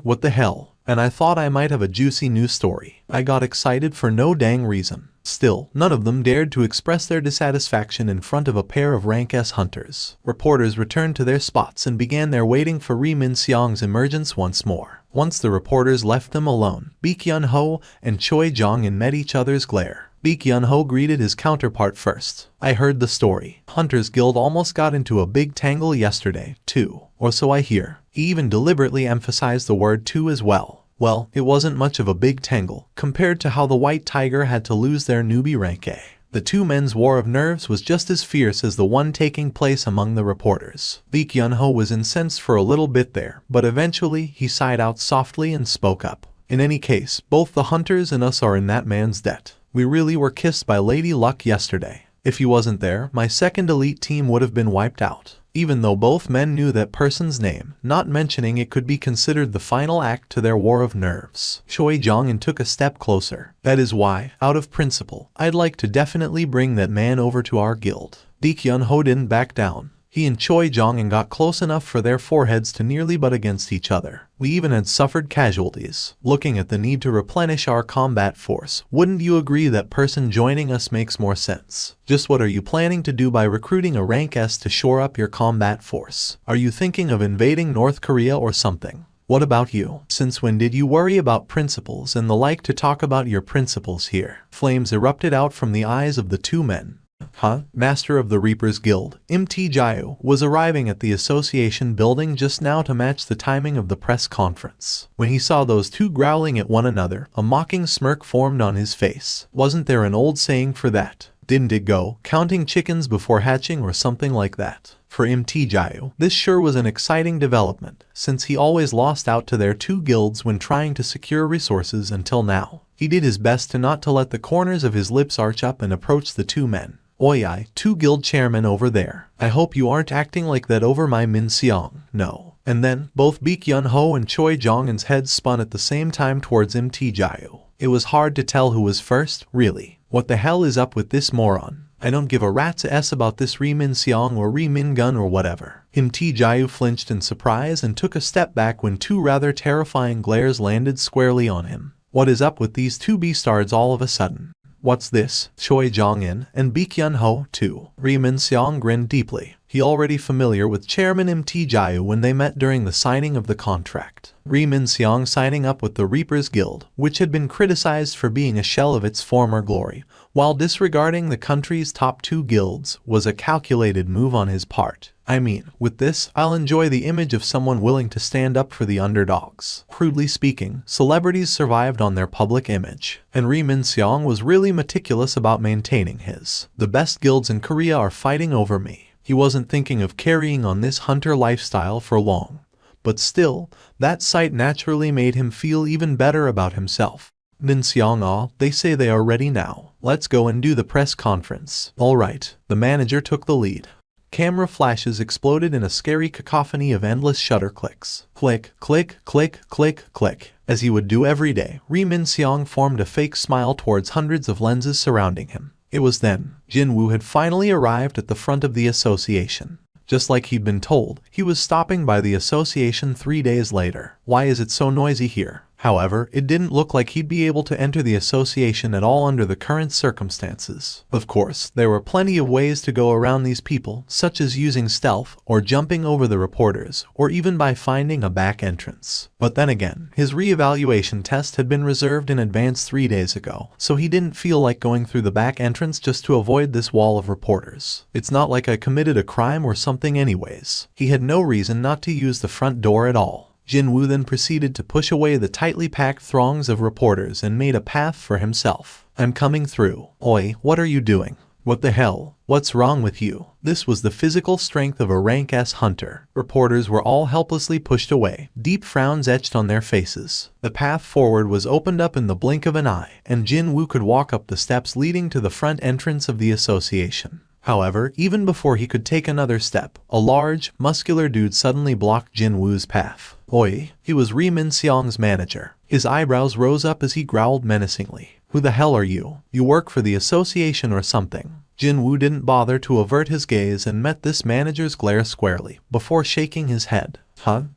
What the hell? And I thought I might have a juicy news story. I got excited for no dang reason. Still, none of them dared to express their dissatisfaction in front of a pair of rank S hunters. Reporters returned to their spots and began their waiting for Ri Min-seong's emergence once more. Once the reporters left them alone, Baek Yun-ho and Choi Jong-in met each other's glare. Baek Yun-ho greeted his counterpart first. "I heard the story. Hunters Guild almost got into a big tangle yesterday, too. Or so I hear." He even deliberately emphasized the word "too" as well. Well, it wasn't much of a big tangle, compared to how the White Tiger had to lose their newbie rank A. The 2 men's war of nerves was just as fierce as the one taking place among the reporters. Baek Yun-ho was incensed for a little bit there, but eventually he sighed out softly and spoke up. In any case, both the hunters and us are in that man's debt. We really were kissed by Lady Luck yesterday. If he wasn't there, my second elite team would have been wiped out. Even though both men knew that person's name, not mentioning it could be considered the final act to their war of nerves. Choi Jong-in took a step closer. That is why, out of principle, I'd like to definitely bring that man over to our guild. Lee Kyun-ho didn't back down. He and Choi Jong-in got close enough for their foreheads to nearly butt against each other. We even had suffered casualties. Looking at the need to replenish our combat force, wouldn't you agree that person joining us makes more sense? Just what are you planning to do by recruiting a rank S to shore up your combat force? Are you thinking of invading North Korea or something? What about you? Since when did you worry about principles and the like to talk about your principles here? Flames erupted out from the eyes of the two men. Master of the Reapers Guild, Mt. Jayu, was arriving at the association building just now to match the timing of the press conference. When he saw those two growling at one another, a mocking smirk formed on his face. Wasn't there an old saying for that? Didn't it go, counting chickens before hatching or something like that? For Mt. Jayu, this sure was an exciting development, since he always lost out to their two guilds when trying to secure resources until now. He did his best not to let the corners of his lips arch up and approach the two men. Oi, two guild chairmen over there. I hope you aren't acting like that over my Min Seong. No. And then, both Baek Kyun-ho and Choi Jong-in's heads spun at the same time towards Mt. Jayu. It was hard to tell who was first, really. What the hell is up with this moron? I don't give a rat's ass about this Ri Min Seong or Ri Min Gun or whatever. Mt. Jayu flinched in surprise and took a step back when two rather terrifying glares landed squarely on him. What is up with these two beastards all of a sudden? What's this? Choi Jong-in and Baek Kyun-ho, too. Ri Min Seong grinned deeply. He already familiar with Chairman Mt. Jayu when they met during the signing of the contract. Ri Min Seong signing up with the Reapers Guild, which had been criticized for being a shell of its former glory, while disregarding the country's top two guilds, was a calculated move on his part. I mean, with this, I'll enjoy the image of someone willing to stand up for the underdogs. Crudely speaking, celebrities survived on their public image, and Ri Min Seong was really meticulous about maintaining his. The best guilds in Korea are fighting over me. He wasn't thinking of carrying on this hunter lifestyle for long. But still, that sight naturally made him feel even better about himself. Min Seong, they say they are ready now. Let's go and do the press conference. Alright, the manager took the lead. Camera flashes exploded in a scary cacophony of endless shutter clicks. Click, click, click, click, click. As he would do every day, Ri Min Seong formed a fake smile towards hundreds of lenses surrounding him. It was then, Jin-Woo had finally arrived at the front of the association. Just like he'd been told, he was stopping by the association 3 days later. Why is it so noisy here? However, it didn't look like he'd be able to enter the association at all under the current circumstances. Of course, there were plenty of ways to go around these people, such as using stealth, or jumping over the reporters, or even by finding a back entrance. But then again, his re-evaluation test had been reserved in advance 3 days ago, so he didn't feel like going through the back entrance just to avoid this wall of reporters. It's not like I committed a crime or something anyways. He had no reason not to use the front door at all. Jin-Woo then proceeded to push away the tightly packed throngs of reporters and made a path for himself. I'm coming through. Oi, what are you doing? What the hell? What's wrong with you? This was the physical strength of a rank S hunter. Reporters were all helplessly pushed away, deep frowns etched on their faces. The path forward was opened up in the blink of an eye, and Jin-Woo could walk up the steps leading to the front entrance of the association. However, even before he could take another step, a large, muscular dude suddenly blocked Jin-Woo's path. Oi, he was Ri Min Seong's manager. His eyebrows rose up as he growled menacingly. Who the hell are you? You work for the association or something? Jin-Woo didn't bother to avert his gaze and met this manager's glare squarely, before shaking his head.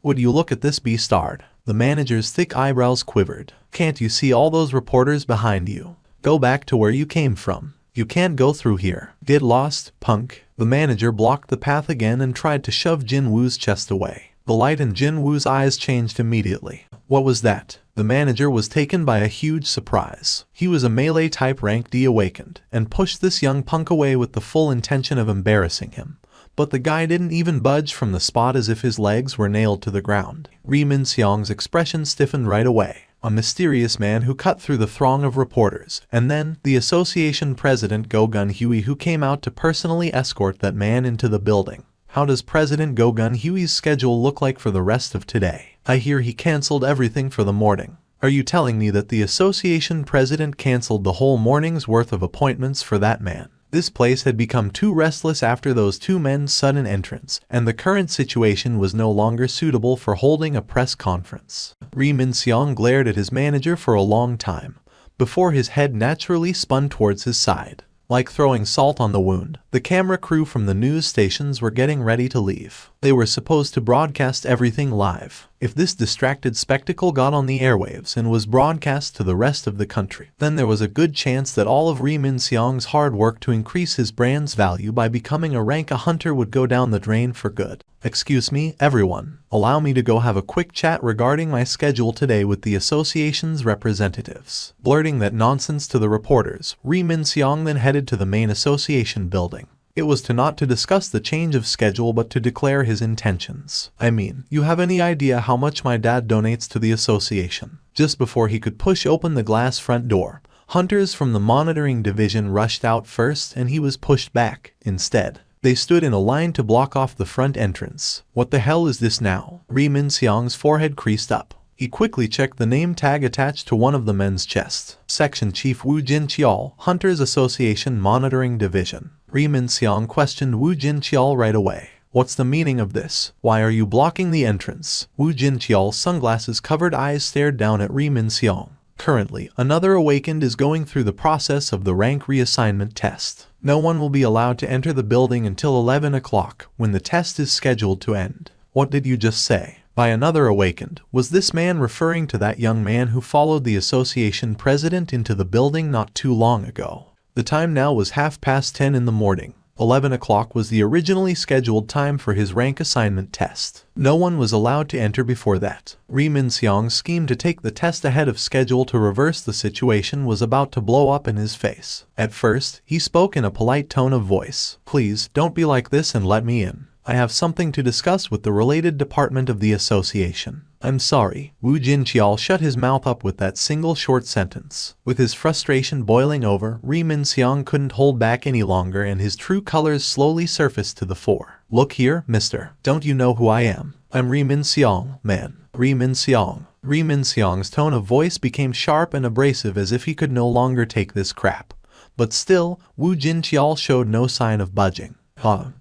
Would you look at this beastard? The manager's thick eyebrows quivered. Can't you see all those reporters behind you? Go back to where you came from. You can't go through here. Get lost, punk. The manager blocked the path again and tried to shove Jin-Woo's chest away. The light in Jin-Woo's eyes changed immediately. What was that? The manager was taken by a huge surprise. He was a melee type rank D awakened, and pushed this young punk away with the full intention of embarrassing him. But the guy didn't even budge from the spot as if his legs were nailed to the ground. Ri Min Seong's expression stiffened right away. A mysterious man who cut through the throng of reporters, and then the association president Go Gun-Huey, who came out to personally escort that man into the building. How does President Go Gun-Huey's schedule look like for the rest of today? I hear he cancelled everything for the morning. Are you telling me that the association president canceled the whole morning's worth of appointments for that man? This place had become too restless after those two men's sudden entrance, and the current situation was no longer suitable for holding a press conference. Ri Min-seong glared at his manager for a long time, before his head naturally spun towards his side. Like throwing salt on the wound, the camera crew from the news stations were getting ready to leave. They were supposed to broadcast everything live. If this distracted spectacle got on the airwaves and was broadcast to the rest of the country, then there was a good chance that all of Ri Min-seong's hard work to increase his brand's value by becoming a rank hunter would go down the drain for good. Excuse me, everyone. Allow me to go have a quick chat regarding my schedule today with the association's representatives. Blurting that nonsense to the reporters, Ri Min-seong then headed to the main association building. It was not to discuss the change of schedule but to declare his intentions. I mean, you have any idea how much my dad donates to the association? Just before he could push open the glass front door, hunters from the monitoring division rushed out first and he was pushed back. Instead, they stood in a line to block off the front entrance. What the hell is this now? Ri Min-seong's forehead creased up. He quickly checked the name tag attached to one of the men's chests. Section Chief Woo Jin-cheol, Hunters Association Monitoring Division. Ri Min-seong questioned Woo Jin-cheol right away. What's the meaning of this? Why are you blocking the entrance? Woo Jin-cheol's sunglasses-covered eyes stared down at Ri Min-seong. Currently, another Awakened is going through the process of the rank reassignment test. No one will be allowed to enter the building until 11 o'clock, when the test is scheduled to end. What did you just say? By another Awakened, was this man referring to that young man who followed the association president into the building not too long ago? The time now was 10:30 in the morning. 11 o'clock was the originally scheduled time for his rank assignment test. No one was allowed to enter before that. Ri Min-seong's scheme to take the test ahead of schedule to reverse the situation was about to blow up in his face. At first, he spoke in a polite tone of voice. Please, don't be like this and let me in. I have something to discuss with the related department of the association. I'm sorry. Woo Jin-cheol shut his mouth up with that single short sentence. With his frustration boiling over, Ri Min-seong couldn't hold back any longer and his true colors slowly surfaced to the fore. Look here, mister. Don't you know who I am? I'm Ri Min-seong, man. Ri Min-seong. Ri Min-seong's tone of voice became sharp and abrasive as if he could no longer take this crap. But still, Woo Jin-cheol showed no sign of budging.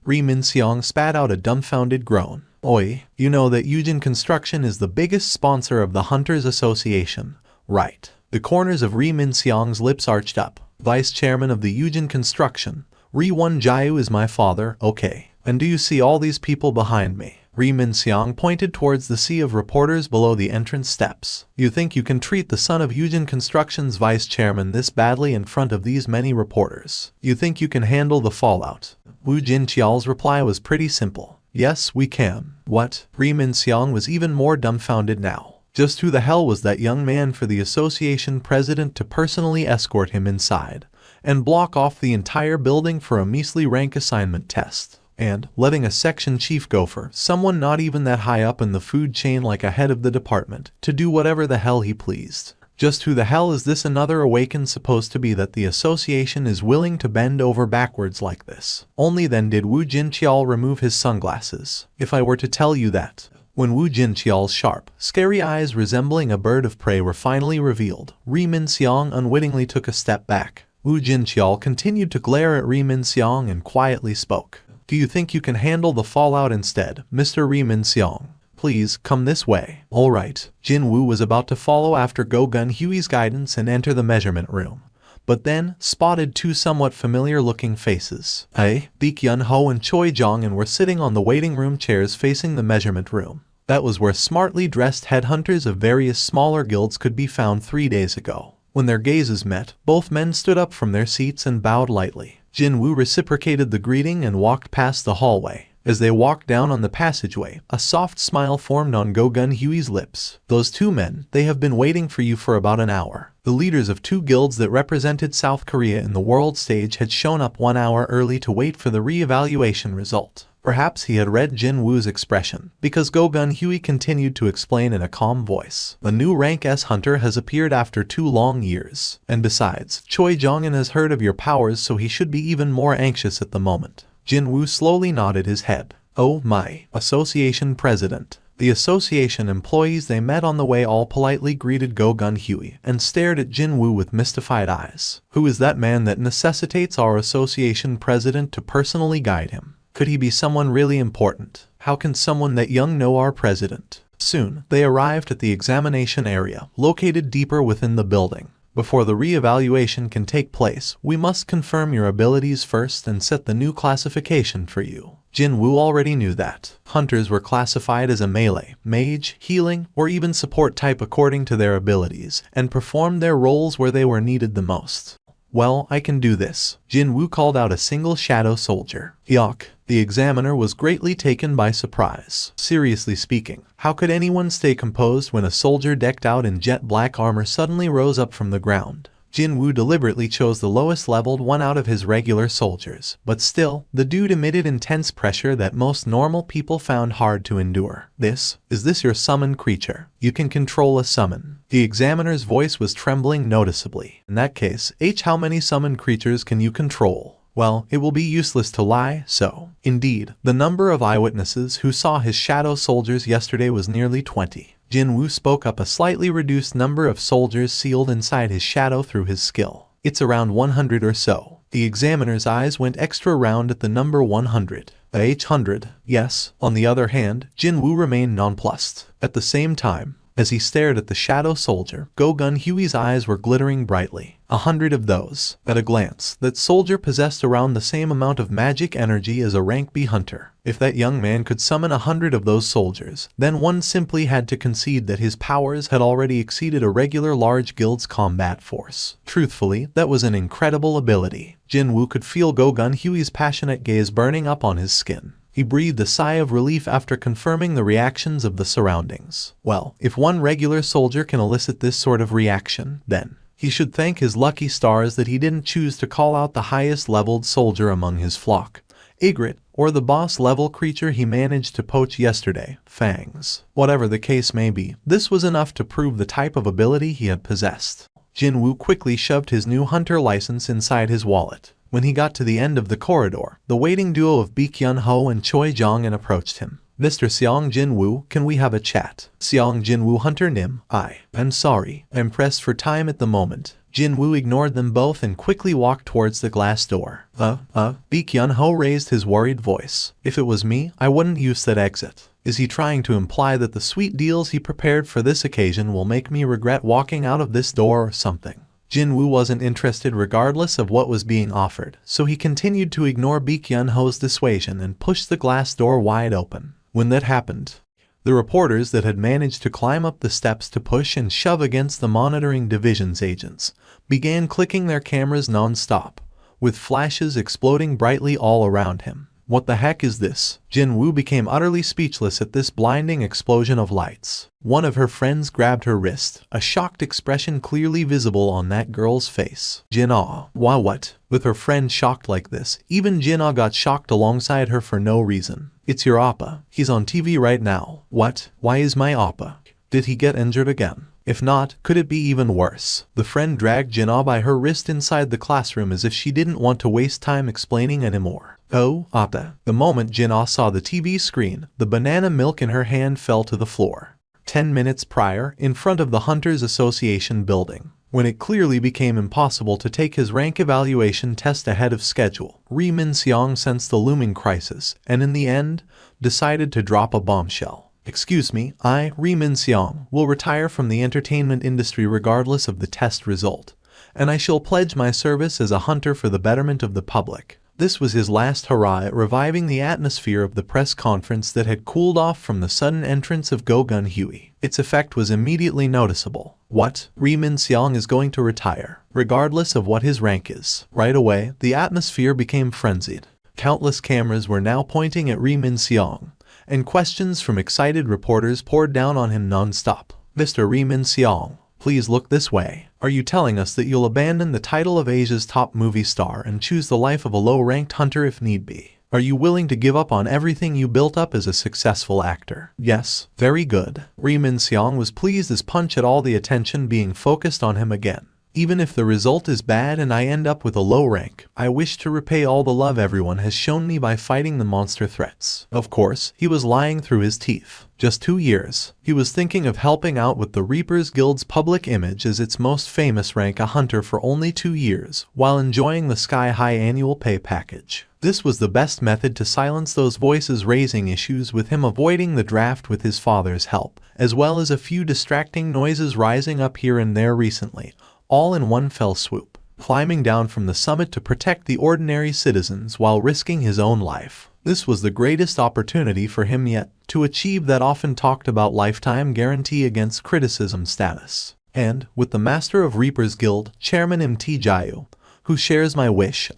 Ri Min-seong spat out a dumbfounded groan. Oi, you know that Yujin Construction is the biggest sponsor of the Hunters Association, right? The corners of Ri Min-seong's lips arched up. Vice chairman of the Yujin Construction. Ri Won-jae is my father, okay. And do you see all these people behind me? Ri Min-seong pointed towards the sea of reporters below the entrance steps. You think you can treat the son of Yujin Construction's vice chairman this badly in front of these many reporters? You think you can handle the fallout? Woo Jin-cheol's reply was pretty simple. Yes, we can. What? Ri Min-seong was even more dumbfounded now. Just who the hell was that young man for the association president to personally escort him inside and block off the entire building for a measly rank assignment test? And letting a section chief gopher, someone not even that high up in the food chain like a head of the department, to do whatever the hell he pleased. Just who the hell is this another Awakened supposed to be that the association is willing to bend over backwards like this? Only then did Woo Jin-cheol remove his sunglasses. If I were to tell you that. When Woo Jin-cheol's sharp, scary eyes resembling a bird of prey were finally revealed, Ri Min-seong unwittingly took a step back. Woo Jin-cheol continued to glare at Ri Min-seong and quietly spoke. Do you think you can handle the fallout instead, Mr. Ri Min-seong? Please, come this way. Alright. Jin-Woo was about to follow after Go-gun Huey's guidance and enter the measurement room, but then spotted two somewhat familiar-looking faces. Baek Yun-ho and Choi Jong-in were sitting on the waiting room chairs facing the measurement room. That was where smartly dressed headhunters of various smaller guilds could be found 3 days ago. When their gazes met, both men stood up from their seats and bowed lightly. Jin-Woo reciprocated the greeting and walked past the hallway. As they walked down on the passageway, a soft smile formed on Go-gun Huey's lips. Those two men, they have been waiting for you for about an hour. The leaders of two guilds that represented South Korea in the world stage had shown up 1 hour early to wait for the re-evaluation result. Perhaps he had read Jin-Woo's expression, because Go-gun Huey continued to explain in a calm voice. The new rank S hunter has appeared after 2 long years. And besides, Choi Jong-in has heard of your powers, so he should be even more anxious at the moment. Jin-Woo slowly nodded his head. Oh my, association president. The association employees they met on the way all politely greeted Go Gun-Huey and stared at Jin-Woo with mystified eyes. Who is that man that necessitates our association president to personally guide him? Could he be someone really important? How can someone that young know our president? Soon, they arrived at the examination area, located deeper within the building. Before the re-evaluation can take place, we must confirm your abilities first and set the new classification for you. Jin-Woo already knew that. Hunters were classified as a melee, mage, healing, or even support type according to their abilities, and performed their roles where they were needed the most. Well, I can do this. Jin-Woo called out a single shadow soldier. Yuck. The examiner was greatly taken by surprise. Seriously speaking, how could anyone stay composed when a soldier decked out in jet black armor suddenly rose up from the ground? Jin-Woo deliberately chose the lowest leveled one out of his regular soldiers, but still, the dude emitted intense pressure that most normal people found hard to endure. Is this your summoned creature? You can control a summon. The examiner's voice was trembling noticeably. In that case, how many summoned creatures can you control? Well, it will be useless to lie, so. Indeed, the number of eyewitnesses who saw his shadow soldiers yesterday was nearly 20. Jin-Woo spoke up a slightly reduced number of soldiers sealed inside his shadow through his skill. It's around 100 or so. The examiner's eyes went extra round at the number 100. 100, yes. On the other hand, Jin-Woo remained nonplussed. At the same time, as he stared at the shadow soldier, Go Gun-Huey's eyes were glittering brightly. 100 of those. At a glance, that soldier possessed around the same amount of magic energy as a rank B hunter. If that young man could summon 100 of those soldiers, then one simply had to concede that his powers had already exceeded a regular large guild's combat force. Truthfully, that was an incredible ability. Jin-Woo could feel Go Gun-Huey's passionate gaze burning up on his skin. He breathed a sigh of relief after confirming the reactions of the surroundings. Well, if one regular soldier can elicit this sort of reaction, then he should thank his lucky stars that he didn't choose to call out the highest leveled soldier among his flock, Egret, or the boss level creature he managed to poach yesterday, Fangs. Whatever the case may be, this was enough to prove the type of ability he had possessed. Jin-Woo quickly shoved his new hunter license inside his wallet. When he got to the end of the corridor, the waiting duo of Baek-Yun-ho and Choi Jong-in approached him. Mr. Seong Jin-Woo, can we have a chat? Seong Jin-Woo Hunter Nim, I'm sorry, I'm pressed for time at the moment. Jin-Woo ignored them both and quickly walked towards the glass door. Baek-Yun-ho raised his worried voice. If it was me, I wouldn't use that exit. Is he trying to imply that the sweet deals he prepared for this occasion will make me regret walking out of this door or something? Jin-Woo wasn't interested regardless of what was being offered, so he continued to ignore Baek-Yun-ho's dissuasion and pushed the glass door wide open. When that happened, the reporters that had managed to climb up the steps to push and shove against the monitoring division's agents began clicking their cameras non-stop, with flashes exploding brightly all around him. What the heck is this? Jin-Woo became utterly speechless at this blinding explosion of lights. One of her friends grabbed her wrist, a shocked expression clearly visible on that girl's face. Jin-Ah. Why what? With her friend shocked like this, even Jin-Ah got shocked alongside her for no reason. It's your oppa. He's on TV right now. What? Why is my oppa? Did he get injured again? If not, could it be even worse? The friend dragged Jin-Ah by her wrist inside the classroom as if she didn't want to waste time explaining anymore. Oh, oppa. The moment Jin-Ah saw the TV screen, the banana milk in her hand fell to the floor. 10 minutes prior, in front of the Hunters Association building, when it clearly became impossible to take his rank evaluation test ahead of schedule, Ri Min-seong sensed the looming crisis, and in the end, decided to drop a bombshell. Excuse me, I, Ri Min-seong, will retire from the entertainment industry regardless of the test result, and I shall pledge my service as a hunter for the betterment of the public. This was his last hurrah at reviving the atmosphere of the press conference that had cooled off from the sudden entrance of Go Gun-Huey. Its effect was immediately noticeable. What? Ri Min-seong is going to retire, regardless of what his rank is. Right away, the atmosphere became frenzied. Countless cameras were now pointing at Ri Min-seong, and questions from excited reporters poured down on him non-stop. Mr. Ri Min-seong, please look this way. Are you telling us that you'll abandon the title of Asia's top movie star and choose the life of a low-ranked hunter if need be? Are you willing to give up on everything you built up as a successful actor? Yes, very good. Ri Min-seong was pleased as punch at all the attention being focused on him again. Even if the result is bad and I end up with a low rank, I wish to repay all the love everyone has shown me by fighting the monster threats. Of course, he was lying through his teeth. Just 2 years. He was thinking of helping out with the Reapers Guild's public image as its most famous rank, a hunter for only 2 years, while enjoying the sky-high annual pay package. This was the best method to silence those voices raising issues with him avoiding the draft with his father's help, as well as a few distracting noises rising up here and there recently, all in one fell swoop, climbing down from the summit to protect the ordinary citizens while risking his own life. This was the greatest opportunity for him yet, to achieve that often talked about lifetime guarantee against criticism status. And, with the Master of Reapers Guild, Chairman Mt. Jayu, who shares my wish,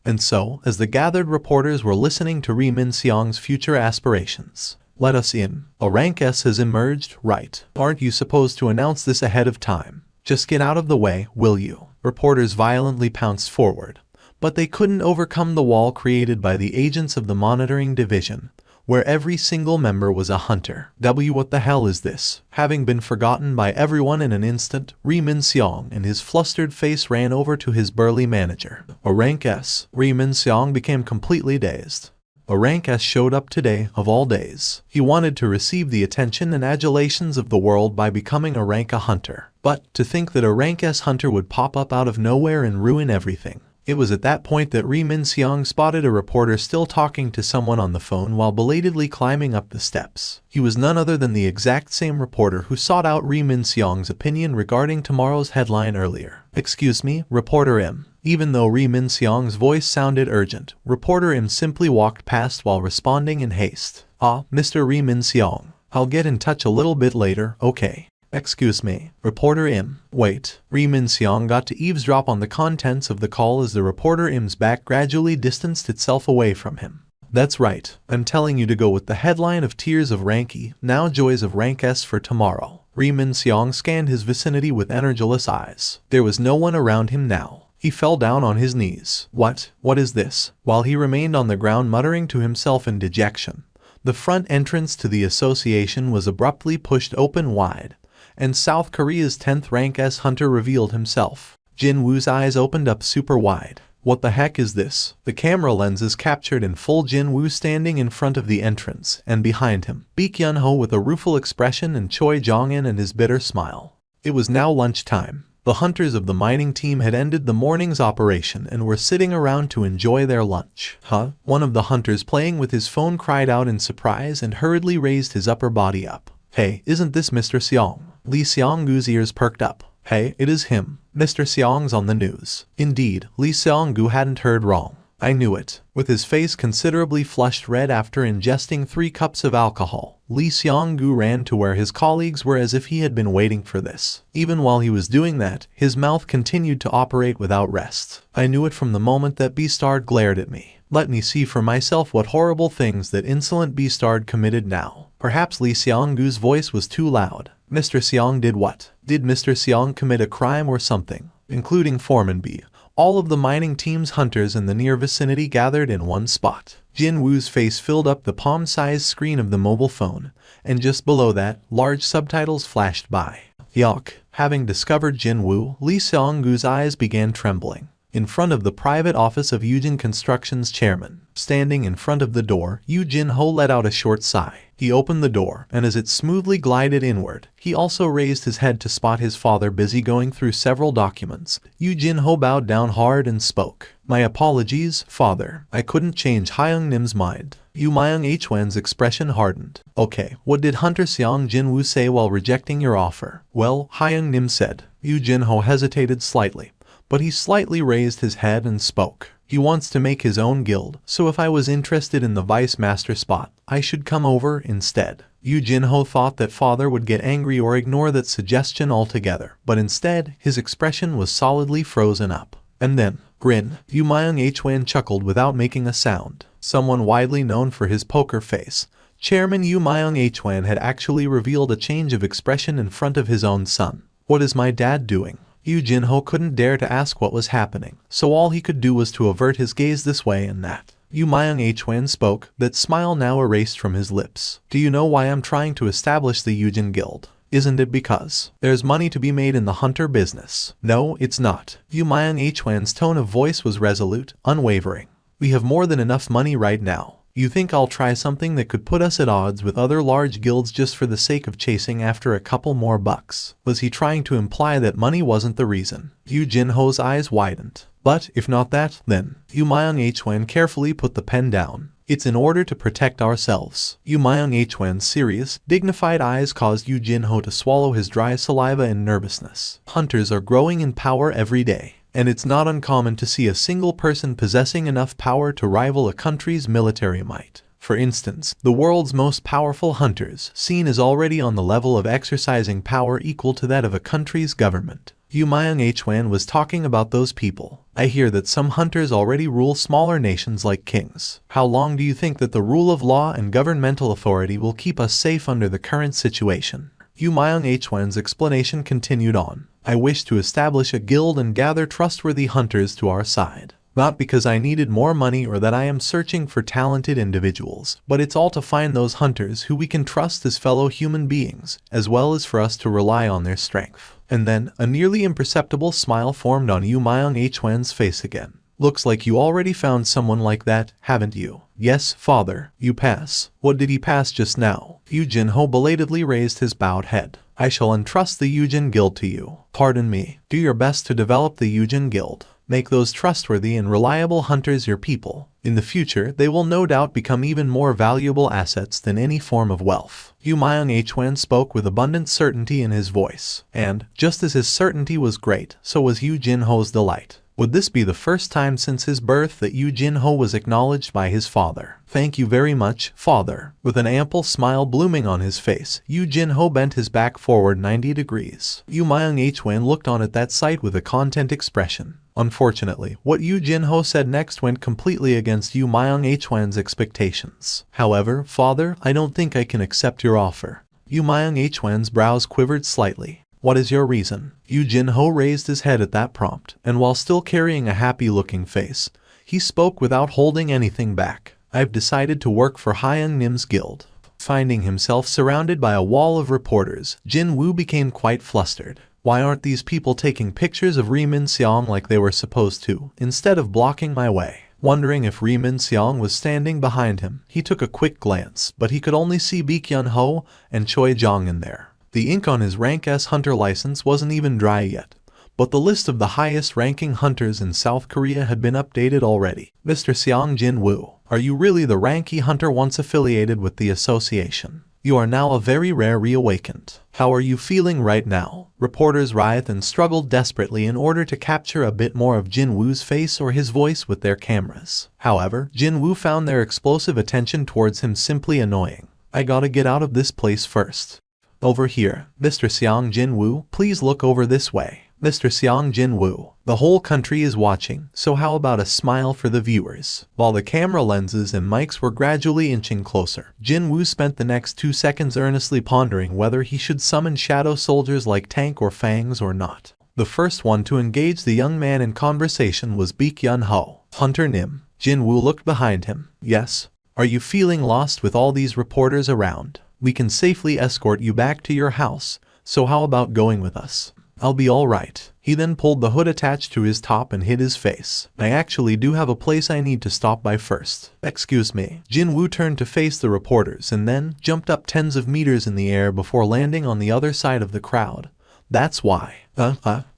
and so, as the gathered reporters were listening to Ri Min-seong's future aspirations. Let us in. A rank S has emerged, right? Aren't you supposed to announce this ahead of time? Just get out of the way, will you? Reporters violently pounced forward, but they couldn't overcome the wall created by the agents of the monitoring division, where every single member was a hunter. What the hell is this? Having been forgotten by everyone in an instant, Ri Min-seong and his flustered face ran over to his burly manager. A rank S. Ri Min-seong became completely dazed. A rank S showed up today, of all days. He wanted to receive the attention and adulations of the world by becoming a rank A hunter. But, to think that a rank S hunter would pop up out of nowhere and ruin everything. It was at that point that Ri Min-seong spotted a reporter still talking to someone on the phone while belatedly climbing up the steps. He was none other than the exact same reporter who sought out Ri Min-seong's opinion regarding tomorrow's headline earlier. Excuse me, Reporter M. Even though Ri Min-seong's voice sounded urgent, Reporter M simply walked past while responding in haste. Mr. Ri Min-seong. I'll get in touch a little bit later, okay? Excuse me, Reporter M. Wait. Ri Min-seong got to eavesdrop on the contents of the call as the Reporter M's back gradually distanced itself away from him. That's right. I'm telling you to go with the headline of Tears of Rank E, now Joys of Rank S for tomorrow. Ri Min-seong scanned his vicinity with energyless eyes. There was no one around him now. He fell down on his knees. What is this? While he remained on the ground muttering to himself in dejection, the front entrance to the association was abruptly pushed open wide, and South Korea's 10th rank S hunter revealed himself. Jin-Woo's eyes opened up super wide. What the heck is this? The camera lenses captured in full Jin-Woo standing in front of the entrance, and behind him, Baek Yun-ho with a rueful expression and Choi Jong-in and his bitter smile. It was now lunchtime. The hunters of the mining team had ended the morning's operation and were sitting around to enjoy their lunch. One of the hunters playing with his phone cried out in surprise and hurriedly raised his upper body up. Hey, isn't this Mr. Seong? Lee Seong-goo's ears perked up. Hey, it is him. Mr. Seong's on the news. Indeed, Lee Seong-goo hadn't heard wrong. I knew it. With his face considerably flushed red after ingesting 3 cups of alcohol, Lee Seong-goo ran to where his colleagues were as if he had been waiting for this. Even while he was doing that, his mouth continued to operate without rest. I knew it from the moment that Beastard glared at me. Let me see for myself what horrible things that insolent Beastard committed now. Perhaps Lee Seong-goo's voice was too loud. Mr. Seong did what? Did Mr. Seong commit a crime or something? Including Foreman B. All of the mining team's hunters in the near vicinity gathered in one spot. Jin-Woo's face filled up the palm-sized screen of the mobile phone, and just below that, large subtitles flashed by. Yuck. Having discovered Jin-Woo, Lee Seong-goo's eyes began trembling. In front of the private office of Yujin Construction's chairman, standing in front of the door, Yu Jin-ho let out a short sigh. He opened the door, and as it smoothly glided inward, he also raised his head to spot his father busy going through several documents. Yu Jin-ho bowed down hard and spoke. My apologies, father. I couldn't change Hyung-nim's mind. Yu Myung-hwan's expression hardened. Okay, what did Hunter Seong Jin-Woo say while rejecting your offer? Well, Hyung-nim said. Yu Jin-ho hesitated slightly, but he slightly raised his head and spoke. He wants to make his own guild, so if I was interested in the vice master spot, I should come over instead. Yu Jin-ho thought that father would get angry or ignore that suggestion altogether, but instead, his expression was solidly frozen up. And then, grin. Yu Myung-hwan chuckled without making a sound. Someone widely known for his poker face, Chairman Yu Myung-hwan had actually revealed a change of expression in front of his own son. What is my dad doing? Yu Jin-ho couldn't dare to ask what was happening, so all he could do was to avert his gaze this way and that. Yu Myung-hwan spoke, that smile now erased from his lips. Do you know why I'm trying to establish the Yujin Guild? Isn't it because there's money to be made in the hunter business? No, it's not. Yu Miang-Hwan's tone of voice was resolute, unwavering. We have more than enough money right now. You think I'll try something that could put us at odds with other large guilds just for the sake of chasing after a couple more bucks? Was he trying to imply that money wasn't the reason? Yu Jinho's eyes widened. But if not that, then Yu Miang-Hwan carefully put the pen down. It's in order to protect ourselves. Yu Miang-Hwan's serious, dignified eyes caused Yu Jinho to swallow his dry saliva in nervousness. Hunters are growing in power every day, and it's not uncommon to see a single person possessing enough power to rival a country's military might. For instance, the world's most powerful hunters seen is already on the level of exercising power equal to that of a country's government. Yu Miang-Hwan was talking about those people. I hear that some hunters already rule smaller nations like kings. How long do you think that the rule of law and governmental authority will keep us safe under the current situation? Yu Miang-Hwan's explanation continued on. I wish to establish a guild and gather trustworthy hunters to our side. Not because I needed more money or that I am searching for talented individuals, but it's all to find those hunters who we can trust as fellow human beings, as well as for us to rely on their strength. And then, a nearly imperceptible smile formed on Yu Miang-Hwan's face again. Looks like you already found someone like that, haven't you? Yes, father. You pass. What did he pass just now? Yu Jinho belatedly raised his bowed head. I shall entrust the Yujin Guild to you. Pardon me. Do your best to develop the Yujin Guild. Make those trustworthy and reliable hunters your people. In the future, they will no doubt become even more valuable assets than any form of wealth. Yu Miang-Hwan spoke with abundant certainty in his voice, and, just as his certainty was great, so was Yu Jinho's delight. Would this be the first time since his birth that Yu Jinho was acknowledged by his father? Thank you very much, father. With an ample smile blooming on his face, Yu Jinho bent his back forward 90 degrees. Yu Miang-Hwan looked on at that sight with a content expression. Unfortunately, what Yu Jinho said next went completely against Yu Miang-Hwan's expectations. However, father, I don't think I can accept your offer. Yu Miang-Hwan's brows quivered slightly. What is your reason? Yu Jinho raised his head at that prompt, and while still carrying a happy-looking face, he spoke without holding anything back. I've decided to work for Hyung Nim's guild. Finding himself surrounded by a wall of reporters, Jin-Woo became quite flustered. Why aren't these people taking pictures of Ri Min-seong like they were supposed to, instead of blocking my way? Wondering if Ri Min-seong was standing behind him, he took a quick glance, but he could only see Baek Yun-ho and Choi Jong in there. The ink on his Rank S hunter license wasn't even dry yet, but the list of the highest-ranking hunters in South Korea had been updated already. Mr. Seong Jin-Woo, are you really the rank E hunter once affiliated with the association? You are now a very rare reawakened. How are you feeling right now? Reporters writhed and struggled desperately in order to capture a bit more of Jin-Woo's face or his voice with their cameras. However, Jin-Woo found their explosive attention towards him simply annoying. I gotta get out of this place first. Over here, Mr. Seong Jin-Woo, please look over this way. Mr. Seong Jin-Woo, the whole country is watching, so how about a smile for the viewers? While the camera lenses and mics were gradually inching closer, Jin-Woo spent the next 2 seconds earnestly pondering whether he should summon shadow soldiers like Tank or Fangs or not. The first one to engage the young man in conversation was Baek Yun-ho. Hunter Nim. Jin-Woo looked behind him. Yes. Are you feeling lost with all these reporters around? We can safely escort you back to your house, so how about going with us? I'll be all right. He then pulled the hood attached to his top and hid his face. I actually do have a place I need to stop by first. Excuse me. Jin-Woo turned to face the reporters and then jumped up tens of meters in the air before landing on the other side of the crowd. That's why.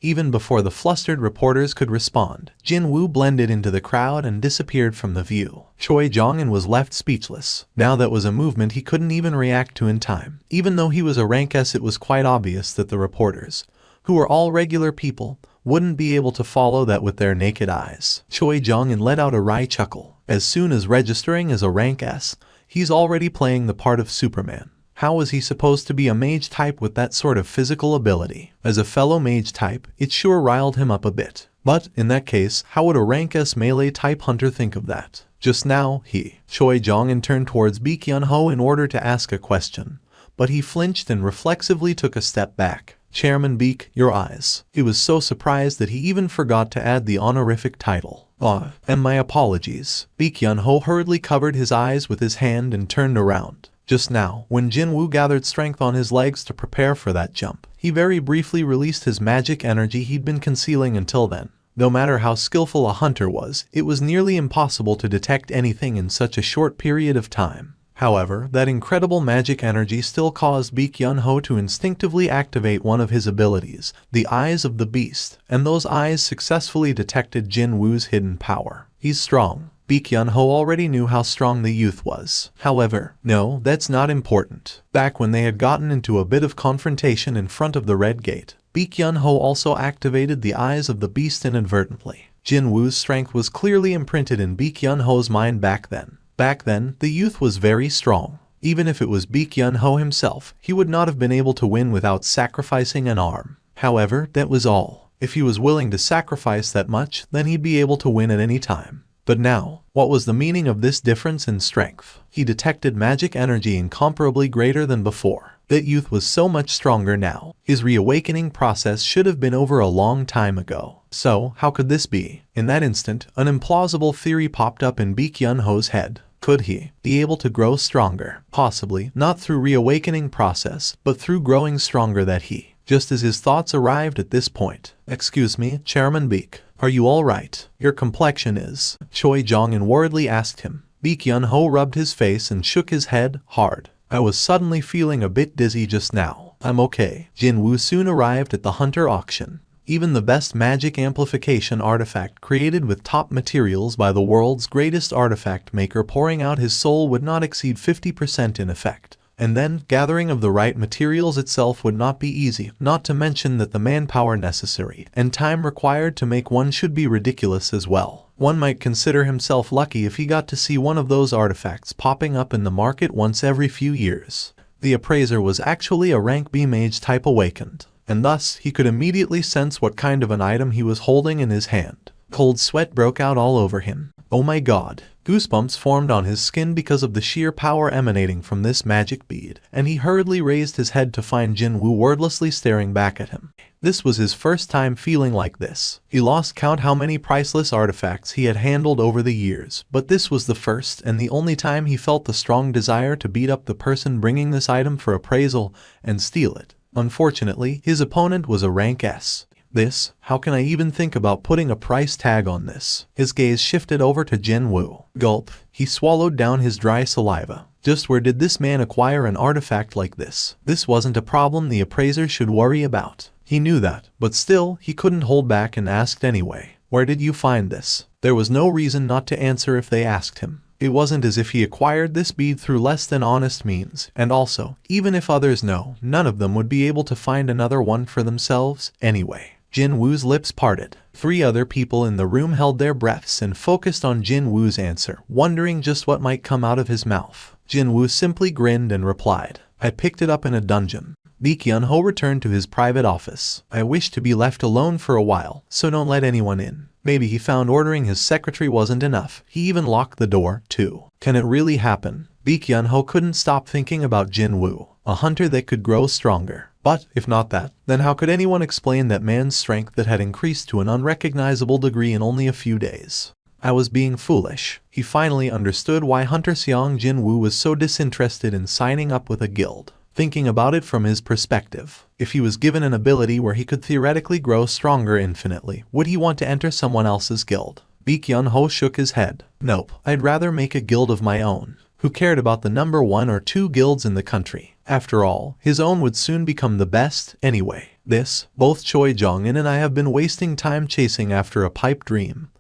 Even before the flustered reporters could respond, Jin-Woo blended into the crowd and disappeared from the view. Choi Jong-in was left speechless. Now that was a movement he couldn't even react to in time. Even though he was a rank S, it was quite obvious that the reporters, who were all regular people, wouldn't be able to follow that with their naked eyes. Choi Jong-in let out a wry chuckle. As soon as registering as a rank S, he's already playing the part of Superman. How was he supposed to be a mage type with that sort of physical ability? As a fellow mage type, it sure riled him up a bit. But, in that case, how would a rank S melee type hunter think of that? Just now, Choi Jong-in turned towards Baek Yun-ho in order to ask a question, but he flinched and reflexively took a step back. Chairman Baek, your eyes. He was so surprised that he even forgot to add the honorific title. And my apologies. Baek Yun-ho hurriedly covered his eyes with his hand and turned around. Just now, when Jin-Woo gathered strength on his legs to prepare for that jump, he very briefly released his magic energy he'd been concealing until then. No matter how skillful a hunter was, it was nearly impossible to detect anything in such a short period of time. However, that incredible magic energy still caused Baek Yun-ho to instinctively activate one of his abilities, the Eyes of the Beast, and those eyes successfully detected Jin-Woo's hidden power. He's strong. Baek Yun-ho already knew how strong the youth was. However, no, that's not important. Back when they had gotten into a bit of confrontation in front of the Red Gate, Baek Yun-ho also activated the Eyes of the Beast inadvertently. Jin-Woo's strength was clearly imprinted in Baek Yun-ho's mind back then. Back then, the youth was very strong. Even if it was Baek Yun-ho himself, he would not have been able to win without sacrificing an arm. However, that was all. If he was willing to sacrifice that much, then he'd be able to win at any time. But now, what was the meaning of this difference in strength? He detected magic energy incomparably greater than before. That youth was so much stronger now. His reawakening process should have been over a long time ago. So, how could this be? In that instant, an implausible theory popped up in Baek Yun-ho's head. Could he be able to grow stronger? Possibly, not through reawakening process, but through growing stronger that he. Just as his thoughts arrived at this point. Excuse me, Chairman Baek. Are you all right? Your complexion is. Choi Jong-in worriedly asked him. Baek Yun-ho rubbed his face and shook his head hard. I was suddenly feeling a bit dizzy just now. I'm okay. Jin-Woo soon arrived at the hunter auction. Even the best magic amplification artifact created with top materials by the world's greatest artifact maker pouring out his soul would not exceed 50% in effect. And then, gathering of the right materials itself would not be easy, not to mention that the manpower necessary and time required to make one should be ridiculous as well. One might consider himself lucky if he got to see one of those artifacts popping up in the market once every few years. The appraiser was actually a rank B mage type awakened, and thus he could immediately sense what kind of an item he was holding in his hand. Cold sweat broke out all over him. Oh my god. Goosebumps formed on his skin because of the sheer power emanating from this magic bead, and he hurriedly raised his head to find Jin-Woo wordlessly staring back at him. This was his first time feeling like this. He lost count how many priceless artifacts he had handled over the years, but this was the first and the only time he felt the strong desire to beat up the person bringing this item for appraisal and steal it. Unfortunately, his opponent was a rank S. This, how can I even think about putting a price tag on this? His gaze shifted over to Jin-Woo. Gulp. He swallowed down his dry saliva. Just where did this man acquire an artifact like this? This wasn't a problem the appraiser should worry about. He knew that, but still, he couldn't hold back and asked anyway. Where did you find this? There was no reason not to answer if they asked him. It wasn't as if he acquired this bead through less than honest means, and also, even if others know, none of them would be able to find another one for themselves anyway. Jin-Woo's lips parted. 3 other people in the room held their breaths and focused on Jin-Woo's answer, wondering just what might come out of his mouth. Jin-Woo simply grinned and replied, I picked it up in a dungeon. Baek Yun-ho returned to his private office. I wish to be left alone for a while, so don't let anyone in. Maybe he found ordering his secretary wasn't enough. He even locked the door, too. Can it really happen? Baek Yun-ho couldn't stop thinking about Jin-Woo, a hunter that could grow stronger. But, if not that, then how could anyone explain that man's strength that had increased to an unrecognizable degree in only a few days? I was being foolish. He finally understood why Hunter Seong Jin-Woo was so disinterested in signing up with a guild. Thinking about it from his perspective, if he was given an ability where he could theoretically grow stronger infinitely, would he want to enter someone else's guild? Baek Yun-ho shook his head. Nope, I'd rather make a guild of my own. Who cared about the number 1 or 2 guilds in the country? After all, his own would soon become the best anyway. This, both Choi Jong-in and I have been wasting time chasing after a pipe dream.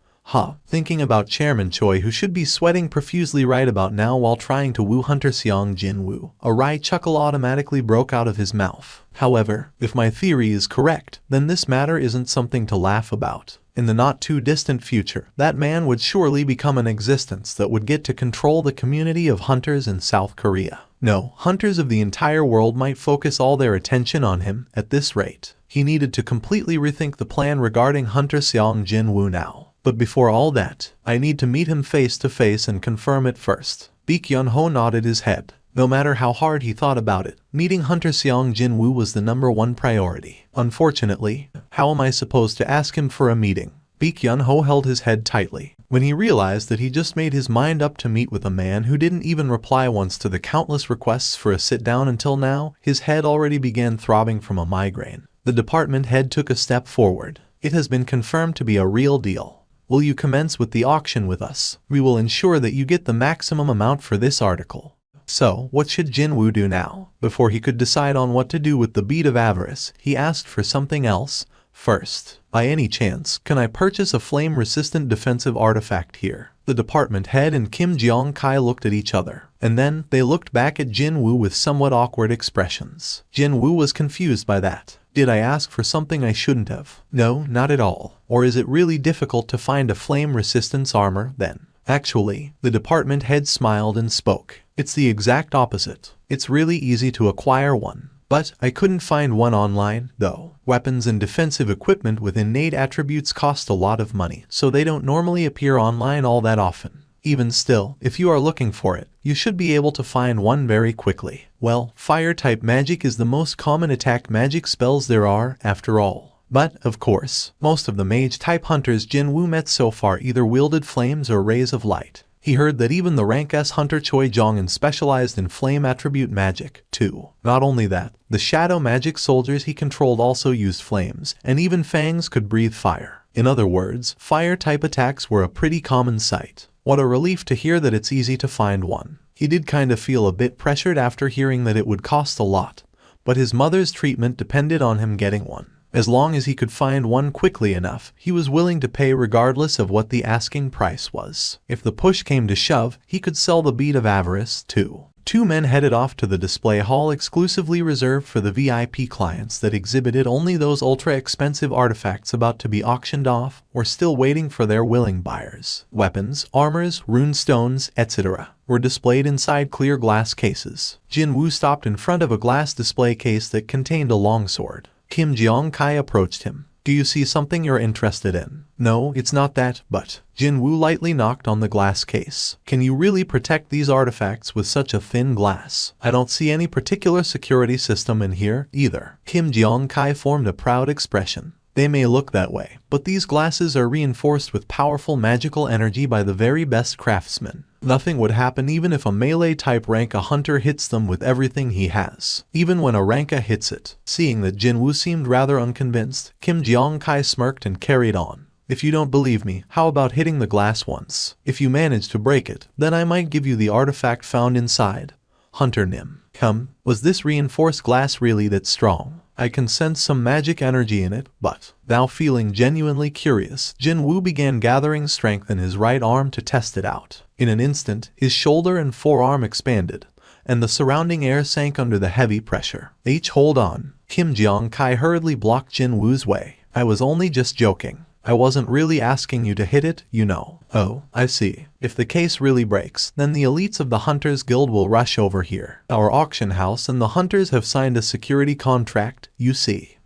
Thinking about Chairman Choi who should be sweating profusely right about now while trying to woo Hunter Seong Jin-Woo. A wry chuckle automatically broke out of his mouth. However, if my theory is correct, then this matter isn't something to laugh about. In the not-too-distant future, that man would surely become an existence that would get to control the community of hunters in South Korea. No, hunters of the entire world might focus all their attention on him at this rate. He needed to completely rethink the plan regarding Hunter Seong Jin-Woo now. But before all that, I need to meet him face to face and confirm it first. Baek Yun-ho nodded his head. No matter how hard he thought about it, meeting Hunter Seong Jin-Woo was the #1 priority. Unfortunately, how am I supposed to ask him for a meeting? Baek Yun-ho held his head tightly. When he realized that he just made his mind up to meet with a man who didn't even reply once to the countless requests for a sit-down until now, his head already began throbbing from a migraine. The department head took a step forward. It has been confirmed to be a real deal. Will you commence with the auction with us? We will ensure that you get the maximum amount for this article. So, what should Jin-Woo do now? Before he could decide on what to do with the bead of avarice, he asked for something else. First, by any chance, can I purchase a flame-resistant defensive artifact here? The department head and Kim Jeong-kai looked at each other, and then they looked back at Jin-Woo with somewhat awkward expressions. Jin-Woo was confused by that. Did I ask for something I shouldn't have? No, not at all. Or is it really difficult to find a flame resistance armor, then? Actually, the department head smiled and spoke. It's the exact opposite. It's really easy to acquire one. But I couldn't find one online, though. Weapons and defensive equipment with innate attributes cost a lot of money, so they don't normally appear online all that often. Even still, if you are looking for it, you should be able to find one very quickly. Well, fire-type magic is the most common attack magic spells there are, after all. But, of course, most of the mage-type hunters Jin-Woo met so far either wielded flames or rays of light. He heard that even the rank S hunter Choi Jong-un specialized in flame attribute magic, too. Not only that, the shadow magic soldiers he controlled also used flames, and even fangs could breathe fire. In other words, fire-type attacks were a pretty common sight. What a relief to hear that it's easy to find one. He did kind of feel a bit pressured after hearing that it would cost a lot, but his mother's treatment depended on him getting one. As long as he could find one quickly enough, he was willing to pay regardless of what the asking price was. If the push came to shove, he could sell the bead of avarice, too. Two men headed off to the display hall exclusively reserved for the VIP clients that exhibited only those ultra-expensive artifacts about to be auctioned off or still waiting for their willing buyers. Weapons, armors, rune stones, etc. were displayed inside clear glass cases. Jin-Woo stopped in front of a glass display case that contained a longsword. Kim Jeong-kai approached him. Do you see something you're interested in? No, it's not that, but... Jin-Woo lightly knocked on the glass case. Can you really protect these artifacts with such a thin glass? I don't see any particular security system in here, either. Kim Jeong-kai formed a proud expression. They may look that way, but these glasses are reinforced with powerful magical energy by the very best craftsmen. Nothing would happen even if a melee-type rank-A hunter hits them with everything he has. Even when a rank-A hits it. Seeing that Jin-Woo seemed rather unconvinced, Kim Jeong-kai smirked and carried on. If you don't believe me, how about hitting the glass once? If you manage to break it, then I might give you the artifact found inside. Hunter Nim. Come, was this reinforced glass really that strong? I can sense some magic energy in it, but... Now feeling genuinely curious, Jin-Woo began gathering strength in his right arm to test it out. In an instant, his shoulder and forearm expanded, and the surrounding air sank under the heavy pressure. Hold on. Kim Jeong-kai hurriedly blocked Jin-Woo's way. I was only just joking. I wasn't really asking you to hit it, you know. Oh, I see. If the case really breaks, then the elites of the Hunters Guild will rush over here. Our auction house and the Hunters have signed a security contract, you see.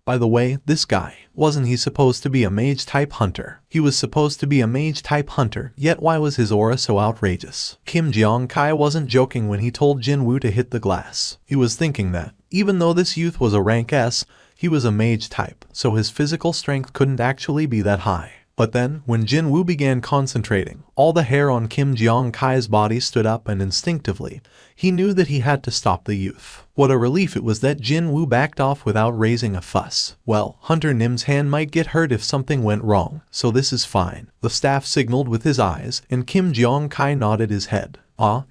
By the way, this guy, wasn't he supposed to be a mage-type hunter? He was supposed to be a mage-type hunter, yet why was his aura so outrageous? Kim Jeong-kai wasn't joking when he told Jin-Woo to hit the glass. He was thinking that, even though this youth was a rank S, he was a mage type, so his physical strength couldn't actually be that high. But then, when Jin-Woo began concentrating, all the hair on Kim Jeong-kai's body stood up and instinctively, he knew that he had to stop the youth. What a relief it was that Jin-Woo backed off without raising a fuss. Well, Hunter Nim's hand might get hurt if something went wrong, so this is fine. The staff signaled with his eyes, and Kim Jeong-kai nodded his head.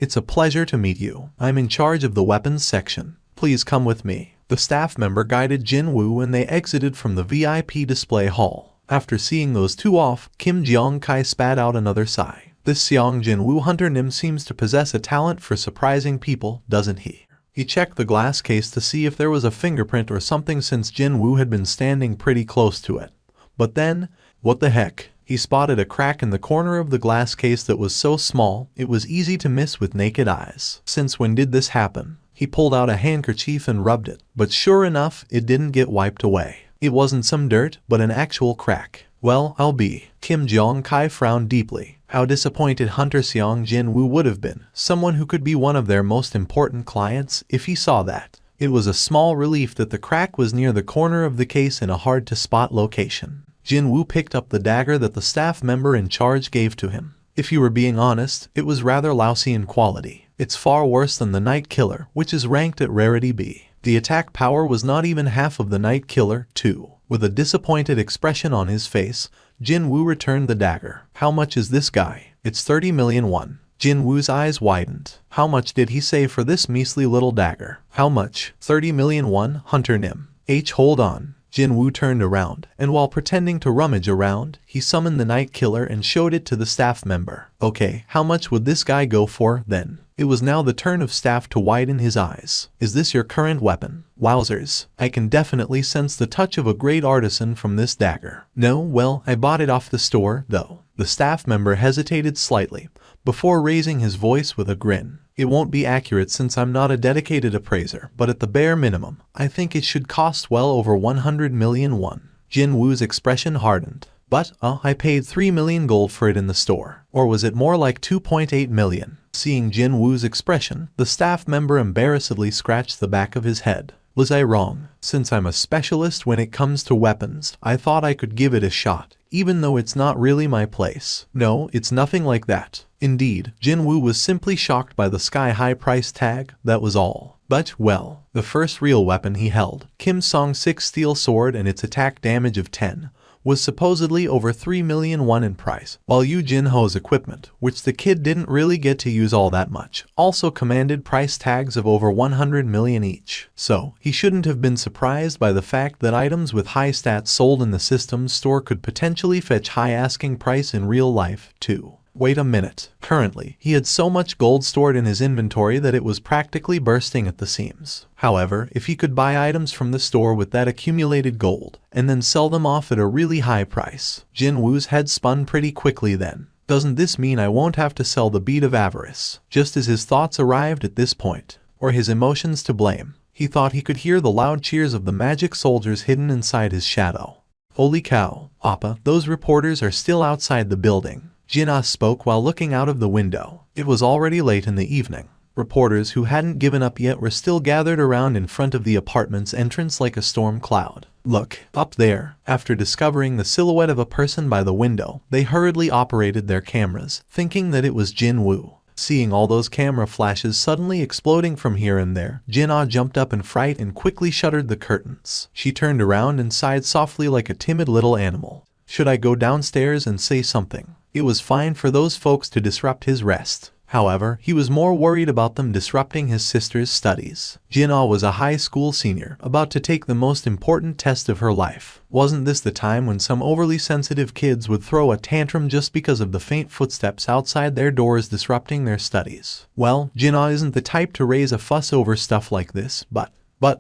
It's a pleasure to meet you. I'm in charge of the weapons section. Please come with me. The staff member guided Jin-Woo and they exited from the VIP display hall. After seeing those two off, Kim Jeong-kai spat out another sigh. This Seong Jin-Woo Hunter Nim seems to possess a talent for surprising people, doesn't he? He checked the glass case to see if there was a fingerprint or something since Jin-Woo had been standing pretty close to it. But then, what the heck? He spotted a crack in the corner of the glass case that was so small, it was easy to miss with naked eyes. Since when did this happen? He pulled out a handkerchief and rubbed it, but sure enough, it didn't get wiped away. It wasn't some dirt, but an actual crack. Well, I'll be. Kim Jeong-kai frowned deeply. How disappointed Hunter Seong Jin-Woo would have been, someone who could be one of their most important clients, if he saw that. It was a small relief that the crack was near the corner of the case in a hard-to-spot location. Jin-Woo picked up the dagger that the staff member in charge gave to him. If you were being honest, it was rather lousy in quality. It's far worse than the Night Killer, which is ranked at rarity B. The attack power was not even half of the Night Killer, too. With a disappointed expression on his face, Jin-Woo returned the dagger. How much is this guy? It's 30 million won. Jin-Woo's eyes widened. How much did he say for this measly little dagger? How much? 30 million won, Hunter Nim. Hold on. Jin-Woo turned around, and while pretending to rummage around, he summoned the Night Killer and showed it to the staff member. Okay, how much would this guy go for, then? It was now the turn of staff to widen his eyes. Is this your current weapon? Wowzers. I can definitely sense the touch of a great artisan from this dagger. No, well, I bought it off the store, though. The staff member hesitated slightly, before raising his voice with a grin. It won't be accurate since I'm not a dedicated appraiser, but at the bare minimum, I think it should cost well over 100 million won. Jin-Woo's expression hardened. But, I paid 3 million gold for it in the store. Or was it more like 2.8 million? Seeing Jin-Woo's expression, the staff member embarrassedly scratched the back of his head. Was I wrong? Since I'm a specialist when it comes to weapons, I thought I could give it a shot, even though it's not really my place. No, it's nothing like that. Indeed, Jin-Woo was simply shocked by the sky-high price tag, that was all. But, well, the first real weapon he held, Kim Song-6 steel sword and its attack damage of 10, was supposedly over 3 million won in price, while Yu Jin-Ho's equipment, which the kid didn't really get to use all that much, also commanded price tags of over 100 million each. So, he shouldn't have been surprised by the fact that items with high stats sold in the system's store could potentially fetch high asking price in real life, too. Wait a minute. Currently, he had so much gold stored in his inventory that it was practically bursting at the seams. However, if he could buy items from the store with that accumulated gold, and then sell them off at a really high price, Jin-Woo's head spun pretty quickly then. Doesn't this mean I won't have to sell the bead of avarice? Just as his thoughts arrived at this point, or his emotions to blame, he thought he could hear the loud cheers of the magic soldiers hidden inside his shadow. Holy cow, Appa, those reporters are still outside the building. Jin-Ah spoke while looking out of the window. It was already late in the evening. Reporters who hadn't given up yet were still gathered around in front of the apartment's entrance like a storm cloud. Look, up there. After discovering the silhouette of a person by the window, they hurriedly operated their cameras, thinking that it was Jin-Woo. Seeing all those camera flashes suddenly exploding from here and there, Jin-Ah jumped up in fright and quickly shuttered the curtains. She turned around and sighed softly like a timid little animal. Should I go downstairs and say something? It was fine for those folks to disrupt his rest. However, he was more worried about them disrupting his sister's studies. Jin-Ah was a high school senior, about to take the most important test of her life. Wasn't this the time when some overly sensitive kids would throw a tantrum just because of the faint footsteps outside their doors disrupting their studies? Well, Jin-Ah isn't the type to raise a fuss over stuff like this, but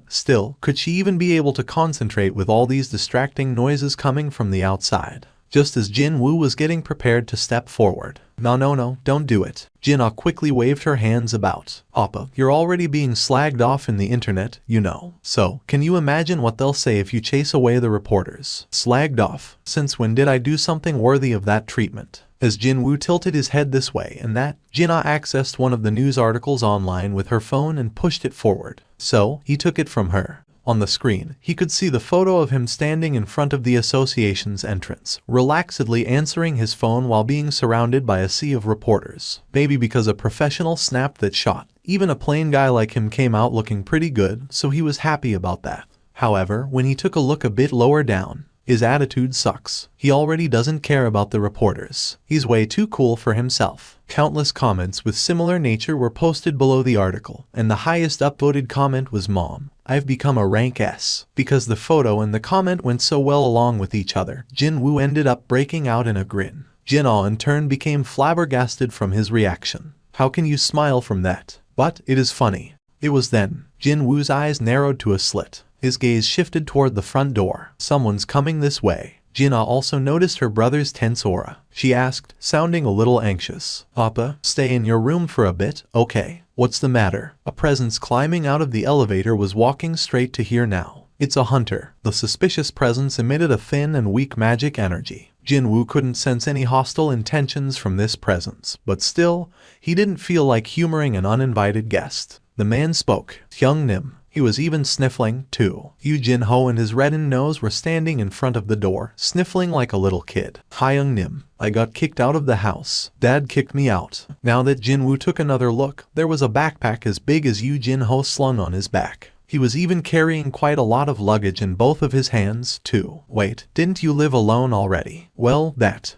still, could she even be able to concentrate with all these distracting noises coming from the outside? Just as Jin-Woo was getting prepared to step forward. No, don't do it. Jin-Ah quickly waved her hands about. Appa, you're already being slagged off in the internet, you know. So, can you imagine what they'll say if you chase away the reporters? Slagged off? Since when did I do something worthy of that treatment? As Jin-Woo tilted his head this way and that, Jin-Ah accessed one of the news articles online with her phone and pushed it forward. So, he took it from her. On the screen, he could see the photo of him standing in front of the association's entrance, relaxedly answering his phone while being surrounded by a sea of reporters. Maybe because a professional snapped that shot, even a plain guy like him came out looking pretty good, so he was happy about that. However, when he took a look a bit lower down, his attitude sucks. He already doesn't care about the reporters. He's way too cool for himself. Countless comments with similar nature were posted below the article, and the highest upvoted comment was "Mom, I've become a rank S." Because the photo and the comment went so well along with each other, Jin-Woo ended up breaking out in a grin. Jin-Ah in turn became flabbergasted from his reaction. How can you smile from that? But it is funny. It was then. Jin-Woo's eyes narrowed to a slit. His gaze shifted toward the front door. Someone's coming this way. Jin-Ah also noticed her brother's tense aura. She asked, sounding a little anxious. Appa, stay in your room for a bit, okay? What's the matter? A presence climbing out of the elevator was walking straight to here now. It's a hunter. The suspicious presence emitted a thin and weak magic energy. Jin-Woo couldn't sense any hostile intentions from this presence, but still, he didn't feel like humoring an uninvited guest. The man spoke. Young Nim, He was even sniffling, too. Jin-Ho and his reddened nose were standing in front of the door, sniffling like a little kid. Hyung-nim, I got kicked out of the house. Dad kicked me out. Now that Jin-Woo took another look, there was a backpack as big as Jin-Ho slung on his back. He was even carrying quite a lot of luggage in both of his hands, too. Wait, didn't you live alone already? Well,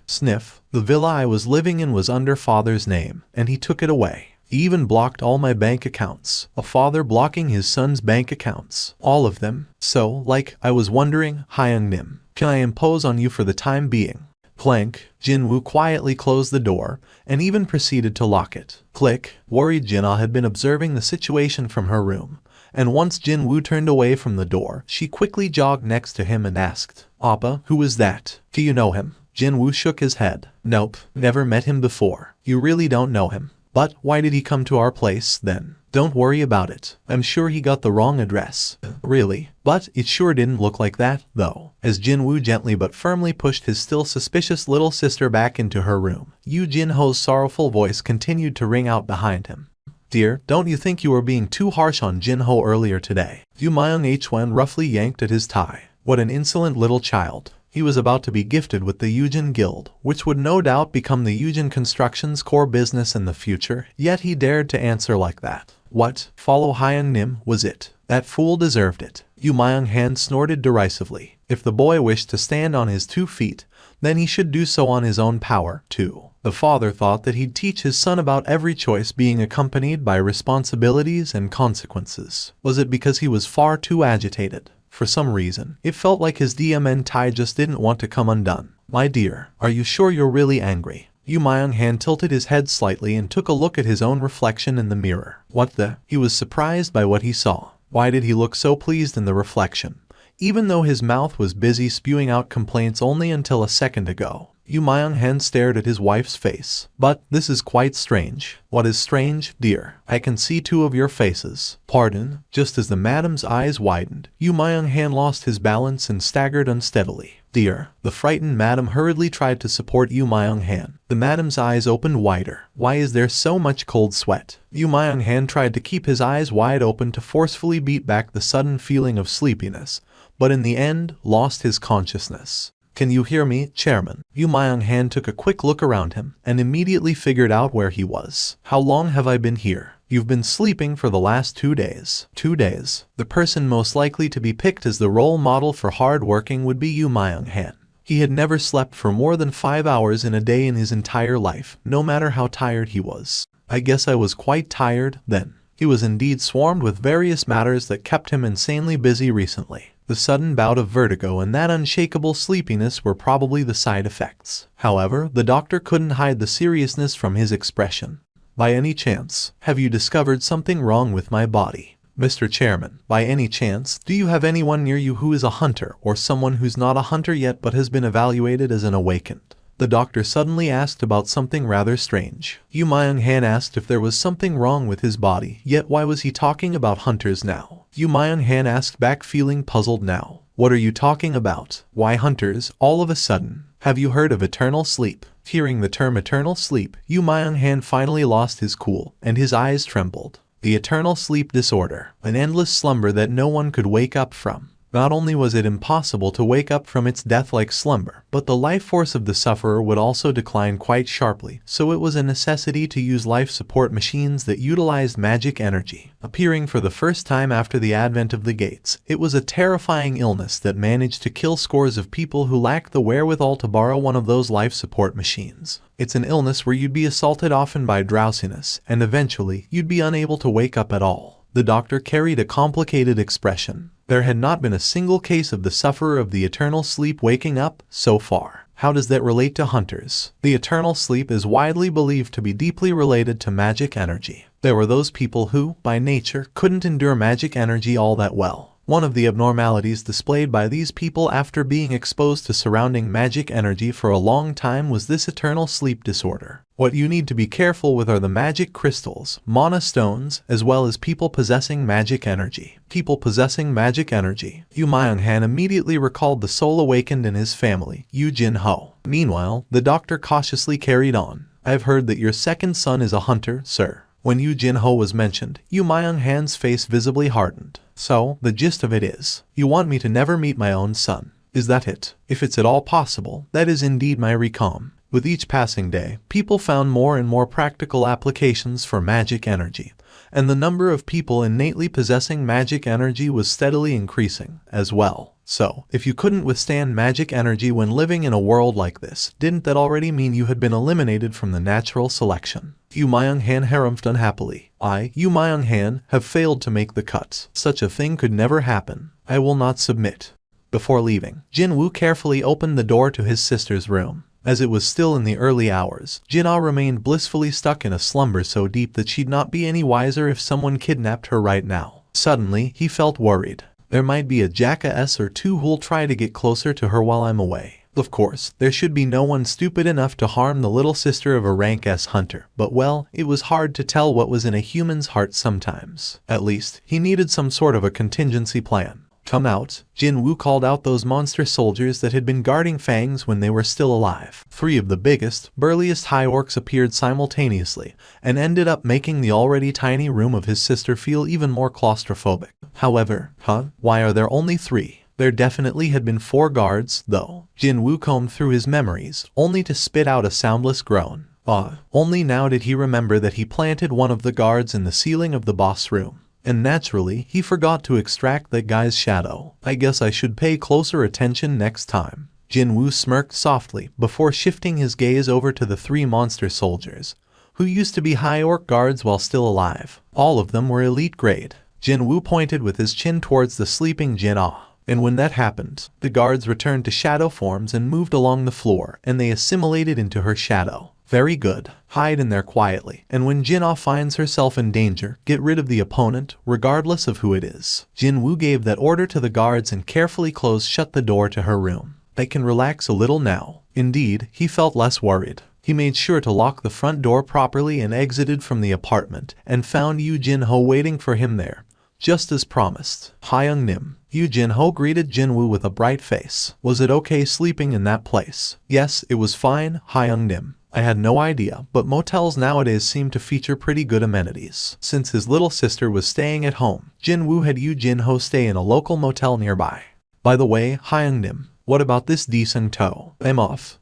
sniff. The villa I was living in was under father's name, and he took it away. He even blocked all my bank accounts. A father blocking his son's bank accounts. All of them. So, I was wondering, Hyung-nim, can I impose on you for the time being? Clank. Jin-Woo quietly closed the door, and even proceeded to lock it. Click. Worried Jin-Ah had been observing the situation from her room, and once Jin-Woo turned away from the door, she quickly jogged next to him and asked, Appa, who is that? Do you know him? Jin-Woo shook his head. Nope, never met him before. You really don't know him. But why did he come to our place, then? Don't worry about it. I'm sure he got the wrong address. Really? But it sure didn't look like that, though. As Jin-Woo gently but firmly pushed his still suspicious little sister back into her room, Jin-Ho's sorrowful voice continued to ring out behind him. Dear, don't you think you were being too harsh on Jin-Ho earlier today? Myung Hwan roughly yanked at his tie. What an insolent little child. He was about to be gifted with the Yujin Guild, which would no doubt become the Yujin Construction's core business in the future, yet he dared to answer like that. What? Follow Hyung-nim, was it? That fool deserved it. Myung Han snorted derisively. If the boy wished to stand on his 2 feet, then he should do so on his own power, too. The father thought that he'd teach his son about every choice being accompanied by responsibilities and consequences. Was it because he was far too agitated? For some reason, it felt like his DMN tie just didn't want to come undone. My dear, are you sure you're really angry? Myung Han tilted his head slightly and took a look at his own reflection in the mirror. What the? He was surprised by what he saw. Why did he look so pleased in the reflection, even though his mouth was busy spewing out complaints only until a second ago? Myung Han stared at his wife's face. But this is quite strange. What is strange, dear? I can see 2 of your faces. Pardon? Just as the madam's eyes widened, Myung Han lost his balance and staggered unsteadily. Dear, the frightened madam hurriedly tried to support Myung Han. The madam's eyes opened wider. Why is there so much cold sweat? Myung Han tried to keep his eyes wide open to forcefully beat back the sudden feeling of sleepiness, but in the end, lost his consciousness. Can you hear me, Chairman? Myung Han took a quick look around him and immediately figured out where he was. How long have I been here? You've been sleeping for the last 2 days. 2 days. The person most likely to be picked as the role model for hard working would be Myung Han. He had never slept for more than 5 hours in a day in his entire life, no matter how tired he was. I guess I was quite tired, then. He was indeed swarmed with various matters that kept him insanely busy recently. The sudden bout of vertigo and that unshakable sleepiness were probably the side effects. However, the doctor couldn't hide the seriousness from his expression. By any chance, have you discovered something wrong with my body? Mr. Chairman, by any chance, do you have anyone near you who is a hunter or someone who's not a hunter yet but has been evaluated as an awakened? The doctor suddenly asked about something rather strange. Myung Han asked if there was something wrong with his body, yet why was he talking about hunters now? Myung Han asked back, feeling puzzled now. What are you talking about? Why hunters, all of a sudden? Have you heard of eternal sleep? Hearing the term eternal sleep, Myung Han finally lost his cool, and his eyes trembled. The eternal sleep disorder, an endless slumber that no one could wake up from. Not only was it impossible to wake up from its death-like slumber, but the life force of the sufferer would also decline quite sharply, so it was a necessity to use life support machines that utilized magic energy. Appearing for the first time after the advent of the gates, it was a terrifying illness that managed to kill scores of people who lacked the wherewithal to borrow one of those life support machines. It's an illness where you'd be assaulted often by drowsiness, and eventually, you'd be unable to wake up at all. The doctor carried a complicated expression. There had not been a single case of the sufferer of the eternal sleep waking up, so far. How does that relate to hunters? The eternal sleep is widely believed to be deeply related to magic energy. There were those people who, by nature, couldn't endure magic energy all that well. One of the abnormalities displayed by these people after being exposed to surrounding magic energy for a long time was this eternal sleep disorder. What you need to be careful with are the magic crystals, mana stones, as well as people possessing magic energy. People possessing magic energy. Myung Han immediately recalled the soul awakened in his family, Jin-Ho. Meanwhile, the doctor cautiously carried on. I've heard that your second son is a hunter, sir. When Yu Jin-ho was mentioned, Yu Myung-han's face visibly hardened. So, the gist of it is, you want me to never meet my own son. Is that it? If it's at all possible, that is indeed my recom. With each passing day, people found more and more practical applications for magic energy, and the number of people innately possessing magic energy was steadily increasing as well. So, if you couldn't withstand magic energy when living in a world like this, didn't that already mean you had been eliminated from the natural selection? Yu Myung-han harumphed unhappily. Yu Myung-han, have failed to make the cut. Such a thing could never happen. I will not submit. Before leaving, Jin-Woo carefully opened the door to his sister's room. As it was still in the early hours, Jin-Ah remained blissfully stuck in a slumber so deep that she'd not be any wiser if someone kidnapped her right now. Suddenly, he felt worried. There might be a jackass or two who'll try to get closer to her while I'm away. Of course, there should be no one stupid enough to harm the little sister of a rank S hunter, but well, it was hard to tell what was in a human's heart sometimes. At least, he needed some sort of a contingency plan. Come out, Jin-Woo called out those monster soldiers that had been guarding Fangs when they were still alive. 3 of the biggest, burliest high orcs appeared simultaneously, and ended up making the already tiny room of his sister feel even more claustrophobic. However, why are there only 3? There definitely had been 4 guards, though. Jin-Woo combed through his memories, only to spit out a soundless groan. Only now did he remember that he planted one of the guards in the ceiling of the boss room. And naturally, he forgot to extract that guy's shadow. I guess I should pay closer attention next time. Jin-Woo smirked softly before shifting his gaze over to the 3 monster soldiers, who used to be high orc guards while still alive. All of them were elite grade. Jin-Woo pointed with his chin towards the sleeping Jin-Ah. And when that happened, the guards returned to shadow forms and moved along the floor, and they assimilated into her shadow. Very good. Hide in there quietly, and when Jin-Ah finds herself in danger, get rid of the opponent, regardless of who it is. Jin-Woo gave that order to the guards and carefully closed shut the door to her room. They can relax a little now. Indeed, he felt less worried. He made sure to lock the front door properly and exited from the apartment, and found Yu Jin-ho waiting for him there. Just as promised. Hyung-nim. Yu Jin-ho greeted Jin-Woo with a bright face. Was it okay sleeping in that place? Yes, it was fine, Hyung-nim. I had no idea, but motels nowadays seem to feature pretty good amenities. Since his little sister was staying at home, Jin-Woo had Yu Jin-ho stay in a local motel nearby. By the way, Hyung-nim, what about this decent tow? I'm off.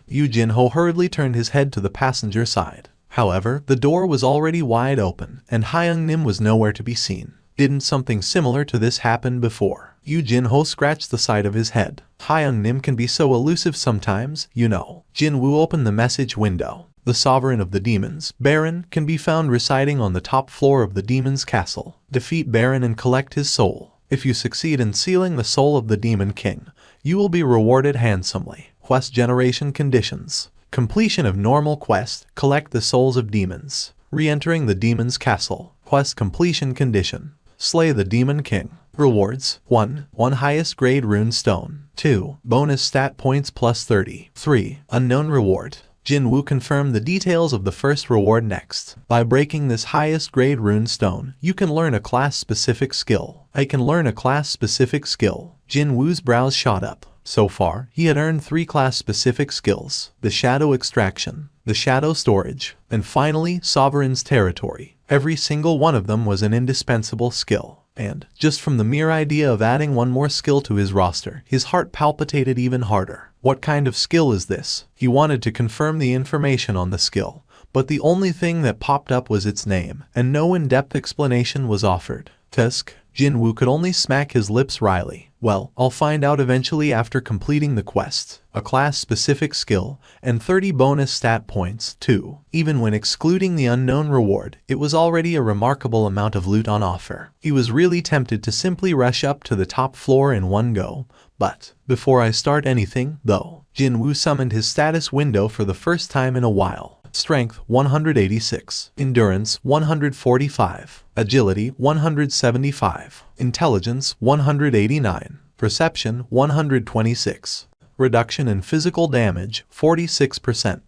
Yu Jin-ho hurriedly turned his head to the passenger side. However, the door was already wide open, and Hyung-nim was nowhere to be seen. Didn't something similar to this happen before? Yu Jin-ho scratched the side of his head. Hyung-nim can be so elusive sometimes, you know. Jin-Woo opened the message window. The sovereign of the demons, Baron, can be found residing on the top floor of the demon's castle. Defeat Baron and collect his soul. If you succeed in sealing the soul of the demon king, you will be rewarded handsomely. Quest generation conditions. Completion of normal quest, collect the souls of demons. Re-entering the demon's castle. Quest completion condition. Slay the demon king. Rewards: 1 highest grade rune stone. 2 bonus stat points plus 30. 3 unknown reward. Jin-Woo confirmed the details of the first reward next. By breaking this highest grade rune stone, you can learn a class-specific skill. I can learn a class-specific skill. Jin-Woo's brows shot up. So far, he had earned 3 class-specific skills: the Shadow Extraction, the Shadow Storage, and finally, Sovereign's Territory. Every single one of them was an indispensable skill. And, just from the mere idea of adding one more skill to his roster, his heart palpitated even harder. What kind of skill is this? He wanted to confirm the information on the skill, but the only thing that popped up was its name, and no in-depth explanation was offered. Tusk. Jin-Woo could only smack his lips wryly. Well, I'll find out eventually after completing the quest. A class-specific skill, and 30 bonus stat points, too. Even when excluding the unknown reward, it was already a remarkable amount of loot on offer. He was really tempted to simply rush up to the top floor in one go, but before I start anything, though, Jin-Woo summoned his status window for the first time in a while. Strength 186, Endurance 145, Agility 175, Intelligence 189, Perception 126, Reduction in physical damage 46%.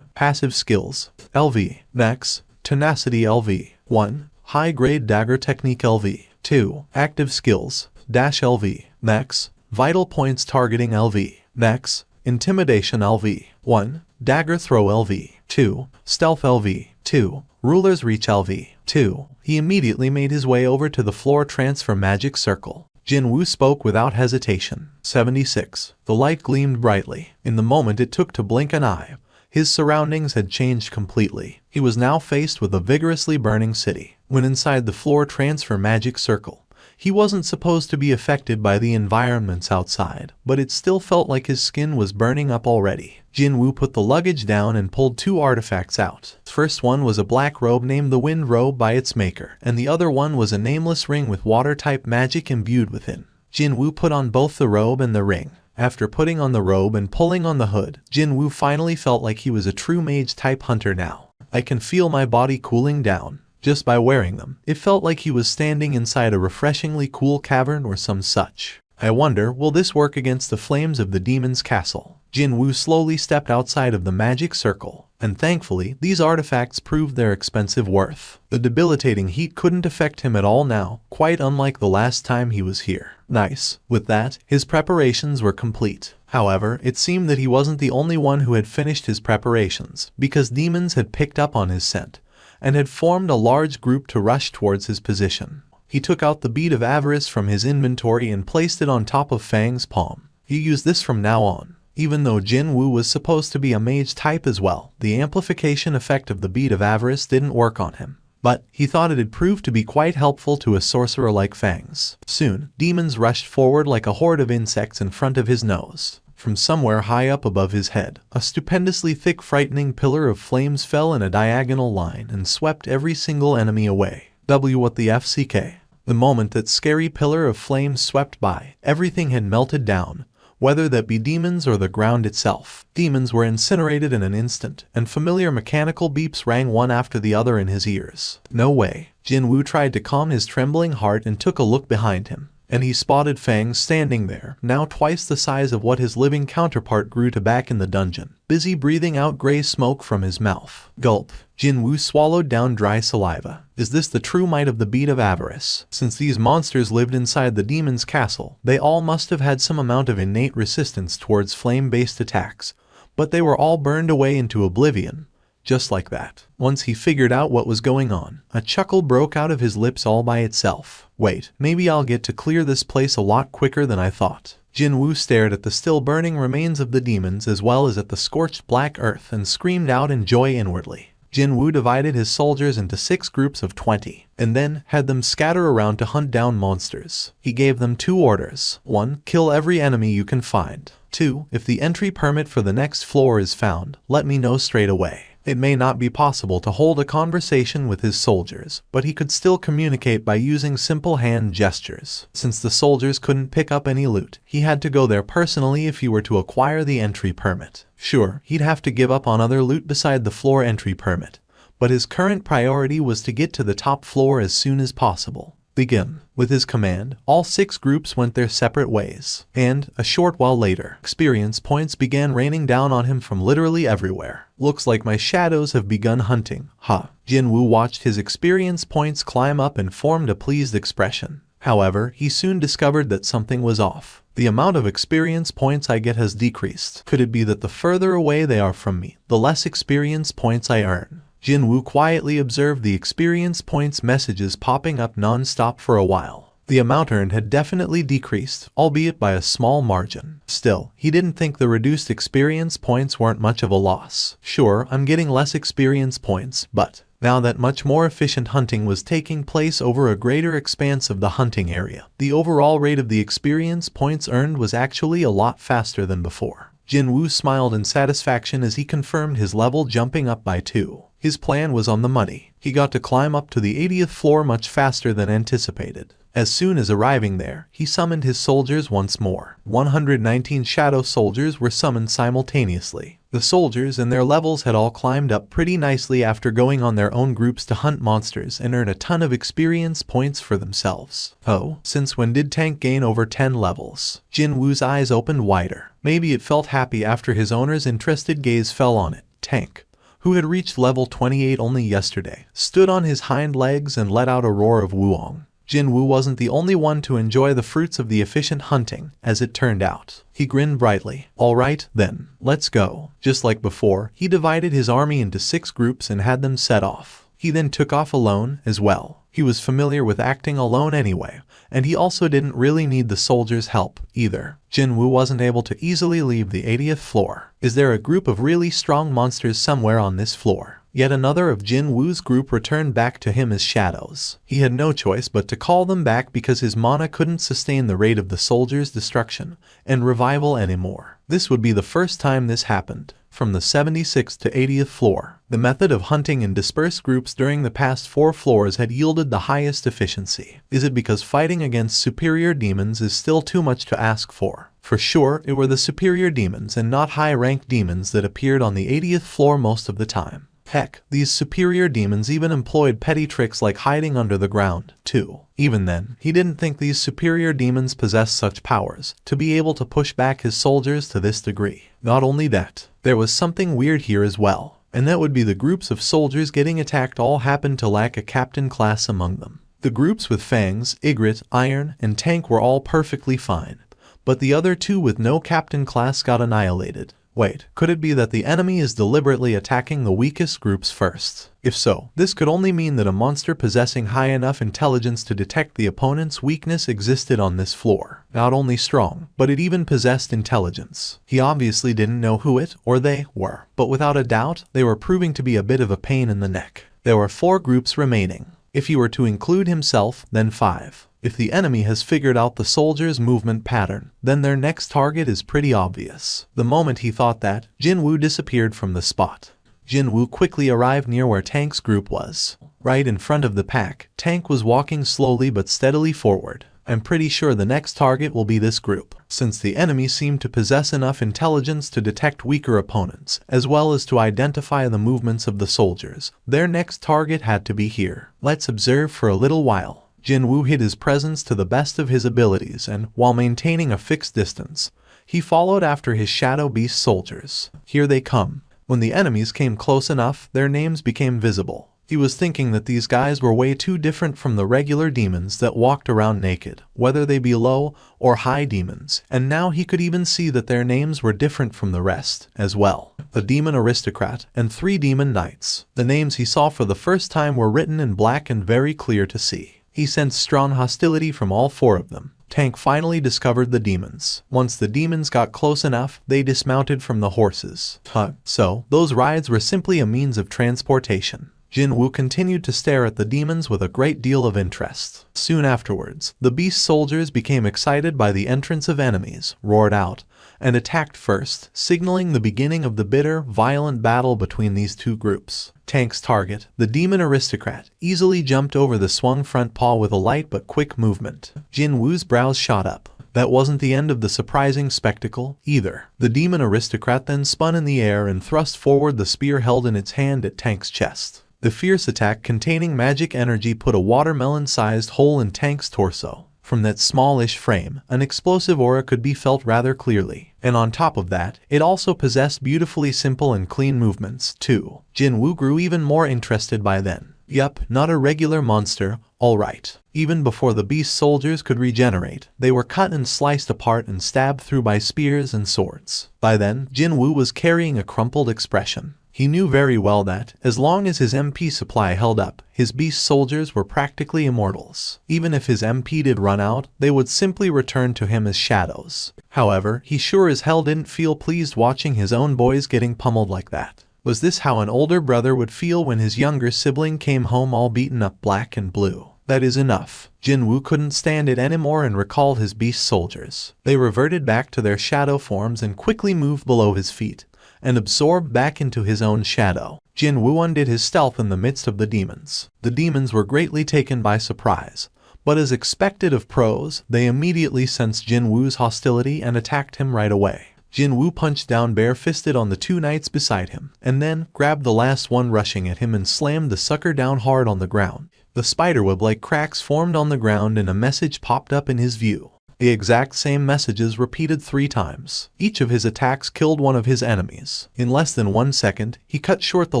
Passive skills: LV, Max, Tenacity LV, 1, High Grade Dagger Technique LV, 2, Active Skills, Dash LV, Max, Vital Points Targeting LV, Max, Intimidation LV, 1, Dagger Throw LV, 2, Stealth LV, 2. Rulers reach LV. 2. He immediately made his way over to the floor transfer magic circle. Jin-Woo spoke without hesitation. 76. The light gleamed brightly. In the moment it took to blink an eye, his surroundings had changed completely. He was now faced with a vigorously burning city. When inside the floor transfer magic circle, he wasn't supposed to be affected by the environments outside, but it still felt like his skin was burning up already. Jin-Woo put the luggage down and pulled 2 artifacts out. The first one was a black robe named the Wind Robe by its maker, and the other one was a nameless ring with water-type magic imbued within. Jin-Woo put on both the robe and the ring. After putting on the robe and pulling on the hood, Jin-Woo finally felt like he was a true mage-type hunter now. I can feel my body cooling down. Just by wearing them, it felt like he was standing inside a refreshingly cool cavern or some such. I wonder, will this work against the flames of the demon's castle? Jin-Woo slowly stepped outside of the magic circle, and thankfully, these artifacts proved their expensive worth. The debilitating heat couldn't affect him at all now, quite unlike the last time he was here. Nice. With that, his preparations were complete. However, it seemed that he wasn't the only one who had finished his preparations, because demons had picked up on his scent and had formed a large group to rush towards his position. He took out the bead of avarice from his inventory and placed it on top of Fang's palm. He used this from now on. Even though Jin-Woo was supposed to be a mage type as well, the amplification effect of the bead of avarice didn't work on him. But he thought it had proved to be quite helpful to a sorcerer like Fang's. Soon, demons rushed forward like a horde of insects in front of his nose. From somewhere high up above his head, a stupendously thick, frightening pillar of flames fell in a diagonal line and swept every single enemy away. What the FCK? The moment that scary pillar of flames swept by, everything had melted down, whether that be demons or the ground itself. Demons were incinerated in an instant, and familiar mechanical beeps rang one after the other in his ears. No way. Jin-Woo tried to calm his trembling heart and took a look behind him. And he spotted Fang standing there, now twice the size of what his living counterpart grew to back in the dungeon, busy breathing out gray smoke from his mouth. Gulp. Jin-Woo swallowed down dry saliva. Is this the true might of the bead of avarice? Since these monsters lived inside the demon's castle, they all must have had some amount of innate resistance towards flame-based attacks, but they were all burned away into oblivion. Just like that. Once he figured out what was going on, a chuckle broke out of his lips all by itself. Wait, maybe I'll get to clear this place a lot quicker than I thought. Jin-Woo stared at the still burning remains of the demons as well as at the scorched black earth and screamed out in joy inwardly. Jin-Woo divided his soldiers into 6 groups of 20, and then had them scatter around to hunt down monsters. He gave them 2 orders. 1. Kill every enemy you can find. 2. If the entry permit for the next floor is found, let me know straight away. It may not be possible to hold a conversation with his soldiers, but he could still communicate by using simple hand gestures. Since the soldiers couldn't pick up any loot, he had to go there personally if he were to acquire the entry permit. Sure, he'd have to give up on other loot beside the floor entry permit, but his current priority was to get to the top floor as soon as possible. Begin. With his command, all 6 groups went their separate ways, and, a short while later, experience points began raining down on him from literally everywhere. Looks like my shadows have begun hunting, huh? Jin-Woo watched his experience points climb up and formed a pleased expression. However, he soon discovered that something was off. The amount of experience points I get has decreased. Could it be that the further away they are from me, the less experience points I earn? Jin-Woo quietly observed the experience points messages popping up non-stop for a while. The amount earned had definitely decreased, albeit by a small margin. Still, he didn't think the reduced experience points weren't much of a loss. Sure, I'm getting less experience points, but now that much more efficient hunting was taking place over a greater expanse of the hunting area, the overall rate of the experience points earned was actually a lot faster than before. Jin-Woo smiled in satisfaction as he confirmed his level jumping up by 2. His plan was on the money. He got to climb up to the 80th floor much faster than anticipated. As soon as arriving there, he summoned his soldiers once more. 119 shadow soldiers were summoned simultaneously. The soldiers and their levels had all climbed up pretty nicely after going on their own groups to hunt monsters and earn a ton of experience points for themselves. Oh, since when did Tank gain over 10 levels? Jin-Woo's eyes opened wider. Maybe it felt happy after his owner's interested gaze fell on it. Tank, who had reached level 28 only yesterday, stood on his hind legs and let out a roar of wuong. Jin-Woo wasn't the only one to enjoy the fruits of the efficient hunting, as it turned out. He grinned brightly. Alright, then, let's go. Just like before, he divided his army into 6 groups and had them set off. He then took off alone, as well. He was familiar with acting alone anyway, and he also didn't really need the soldiers' help, either. Jin-Woo wasn't able to easily leave the 80th floor. Is there a group of really strong monsters somewhere on this floor? Yet another of Jin-Woo's group returned back to him as shadows. He had no choice but to call them back because his mana couldn't sustain the rate of the soldiers' destruction and revival anymore. This would be the first time this happened. From the 76th to 80th floor, the method of hunting in dispersed groups during the past 4 floors had yielded the highest efficiency. Is it because fighting against superior demons is still too much to ask for? For sure, it were the superior demons and not high-ranked demons that appeared on the 80th floor most of the time. Heck, these superior demons even employed petty tricks like hiding under the ground, too. Even then, he didn't think these superior demons possessed such powers to be able to push back his soldiers to this degree. Not only that, there was something weird here as well, and that would be the groups of soldiers getting attacked all happened to lack a captain class among them. The groups with Fangs, Ygritte, Iron, and Tank were all perfectly fine, but the other 2 with no captain class got annihilated. Wait, could it be that the enemy is deliberately attacking the weakest groups first? If so, this could only mean that a monster possessing high enough intelligence to detect the opponent's weakness existed on this floor. Not only strong, but it even possessed intelligence. He obviously didn't know who it or they were, but without a doubt, they were proving to be a bit of a pain in the neck. There were 4 groups remaining. If he were to include himself, then 5. If the enemy has figured out the soldiers' movement pattern, then their next target is pretty obvious. The moment he thought that, Jin-Woo disappeared from the spot. Jin-Woo quickly arrived near where Tank's group was. Right in front of the pack, Tank was walking slowly but steadily forward. I'm pretty sure the next target will be this group, since the enemy seemed to possess enough intelligence to detect weaker opponents, as well as to identify the movements of the soldiers. Their next target had to be here. Let's observe for a little while. Jin-Woo hid his presence to the best of his abilities and, while maintaining a fixed distance, he followed after his Shadow Beast soldiers. Here they come. When the enemies came close enough, their names became visible. He was thinking that these guys were way too different from the regular demons that walked around naked, whether they be low or high demons, and now he could even see that their names were different from the rest, as well. A demon aristocrat and 3 demon knights. The names he saw for the first time were written in black and very clear to see. He sensed strong hostility from all 4 of them. Tank finally discovered the demons. Once the demons got close enough, they dismounted from the horses. So, those rides were simply a means of transportation. Jin-Woo continued to stare at the demons with a great deal of interest. Soon afterwards, the beast soldiers became excited by the entrance of enemies, roared out, and attacked first, signaling the beginning of the bitter, violent battle between these 2 groups. Tank's target, the demon aristocrat, easily jumped over the swung front paw with a light but quick movement. Jin-Woo's brows shot up. That wasn't the end of the surprising spectacle, either. The demon aristocrat then spun in the air and thrust forward the spear held in its hand at Tank's chest. The fierce attack containing magic energy put a watermelon-sized hole in Tank's torso. From that smallish frame, an explosive aura could be felt rather clearly. And on top of that, it also possessed beautifully simple and clean movements, too. Jin-Woo grew even more interested by then. Yup, not a regular monster, alright. Even before the beast soldiers could regenerate, they were cut and sliced apart and stabbed through by spears and swords. By then, Jin-Woo was carrying a crumpled expression. He knew very well that, as long as his MP supply held up, his beast soldiers were practically immortals. Even if his MP did run out, they would simply return to him as shadows. However, he sure as hell didn't feel pleased watching his own boys getting pummeled like that. Was this how an older brother would feel when his younger sibling came home all beaten up black and blue? That is enough. Jin-Woo couldn't stand it anymore and recalled his beast soldiers. They reverted back to their shadow forms and quickly moved below his feet, and absorbed back into his own shadow. Jin-Woo undid his stealth in the midst of the demons. The demons were greatly taken by surprise, but as expected of pros, they immediately sensed Jin-Woo's hostility and attacked him right away. Jin-Woo punched down bare-fisted on the 2 knights beside him, and then grabbed the last one rushing at him and slammed the sucker down hard on the ground. The spiderweb-like cracks formed on the ground and a message popped up in his view. The exact same messages repeated 3 times. Each of his attacks killed one of his enemies. In less than 1 second, he cut short the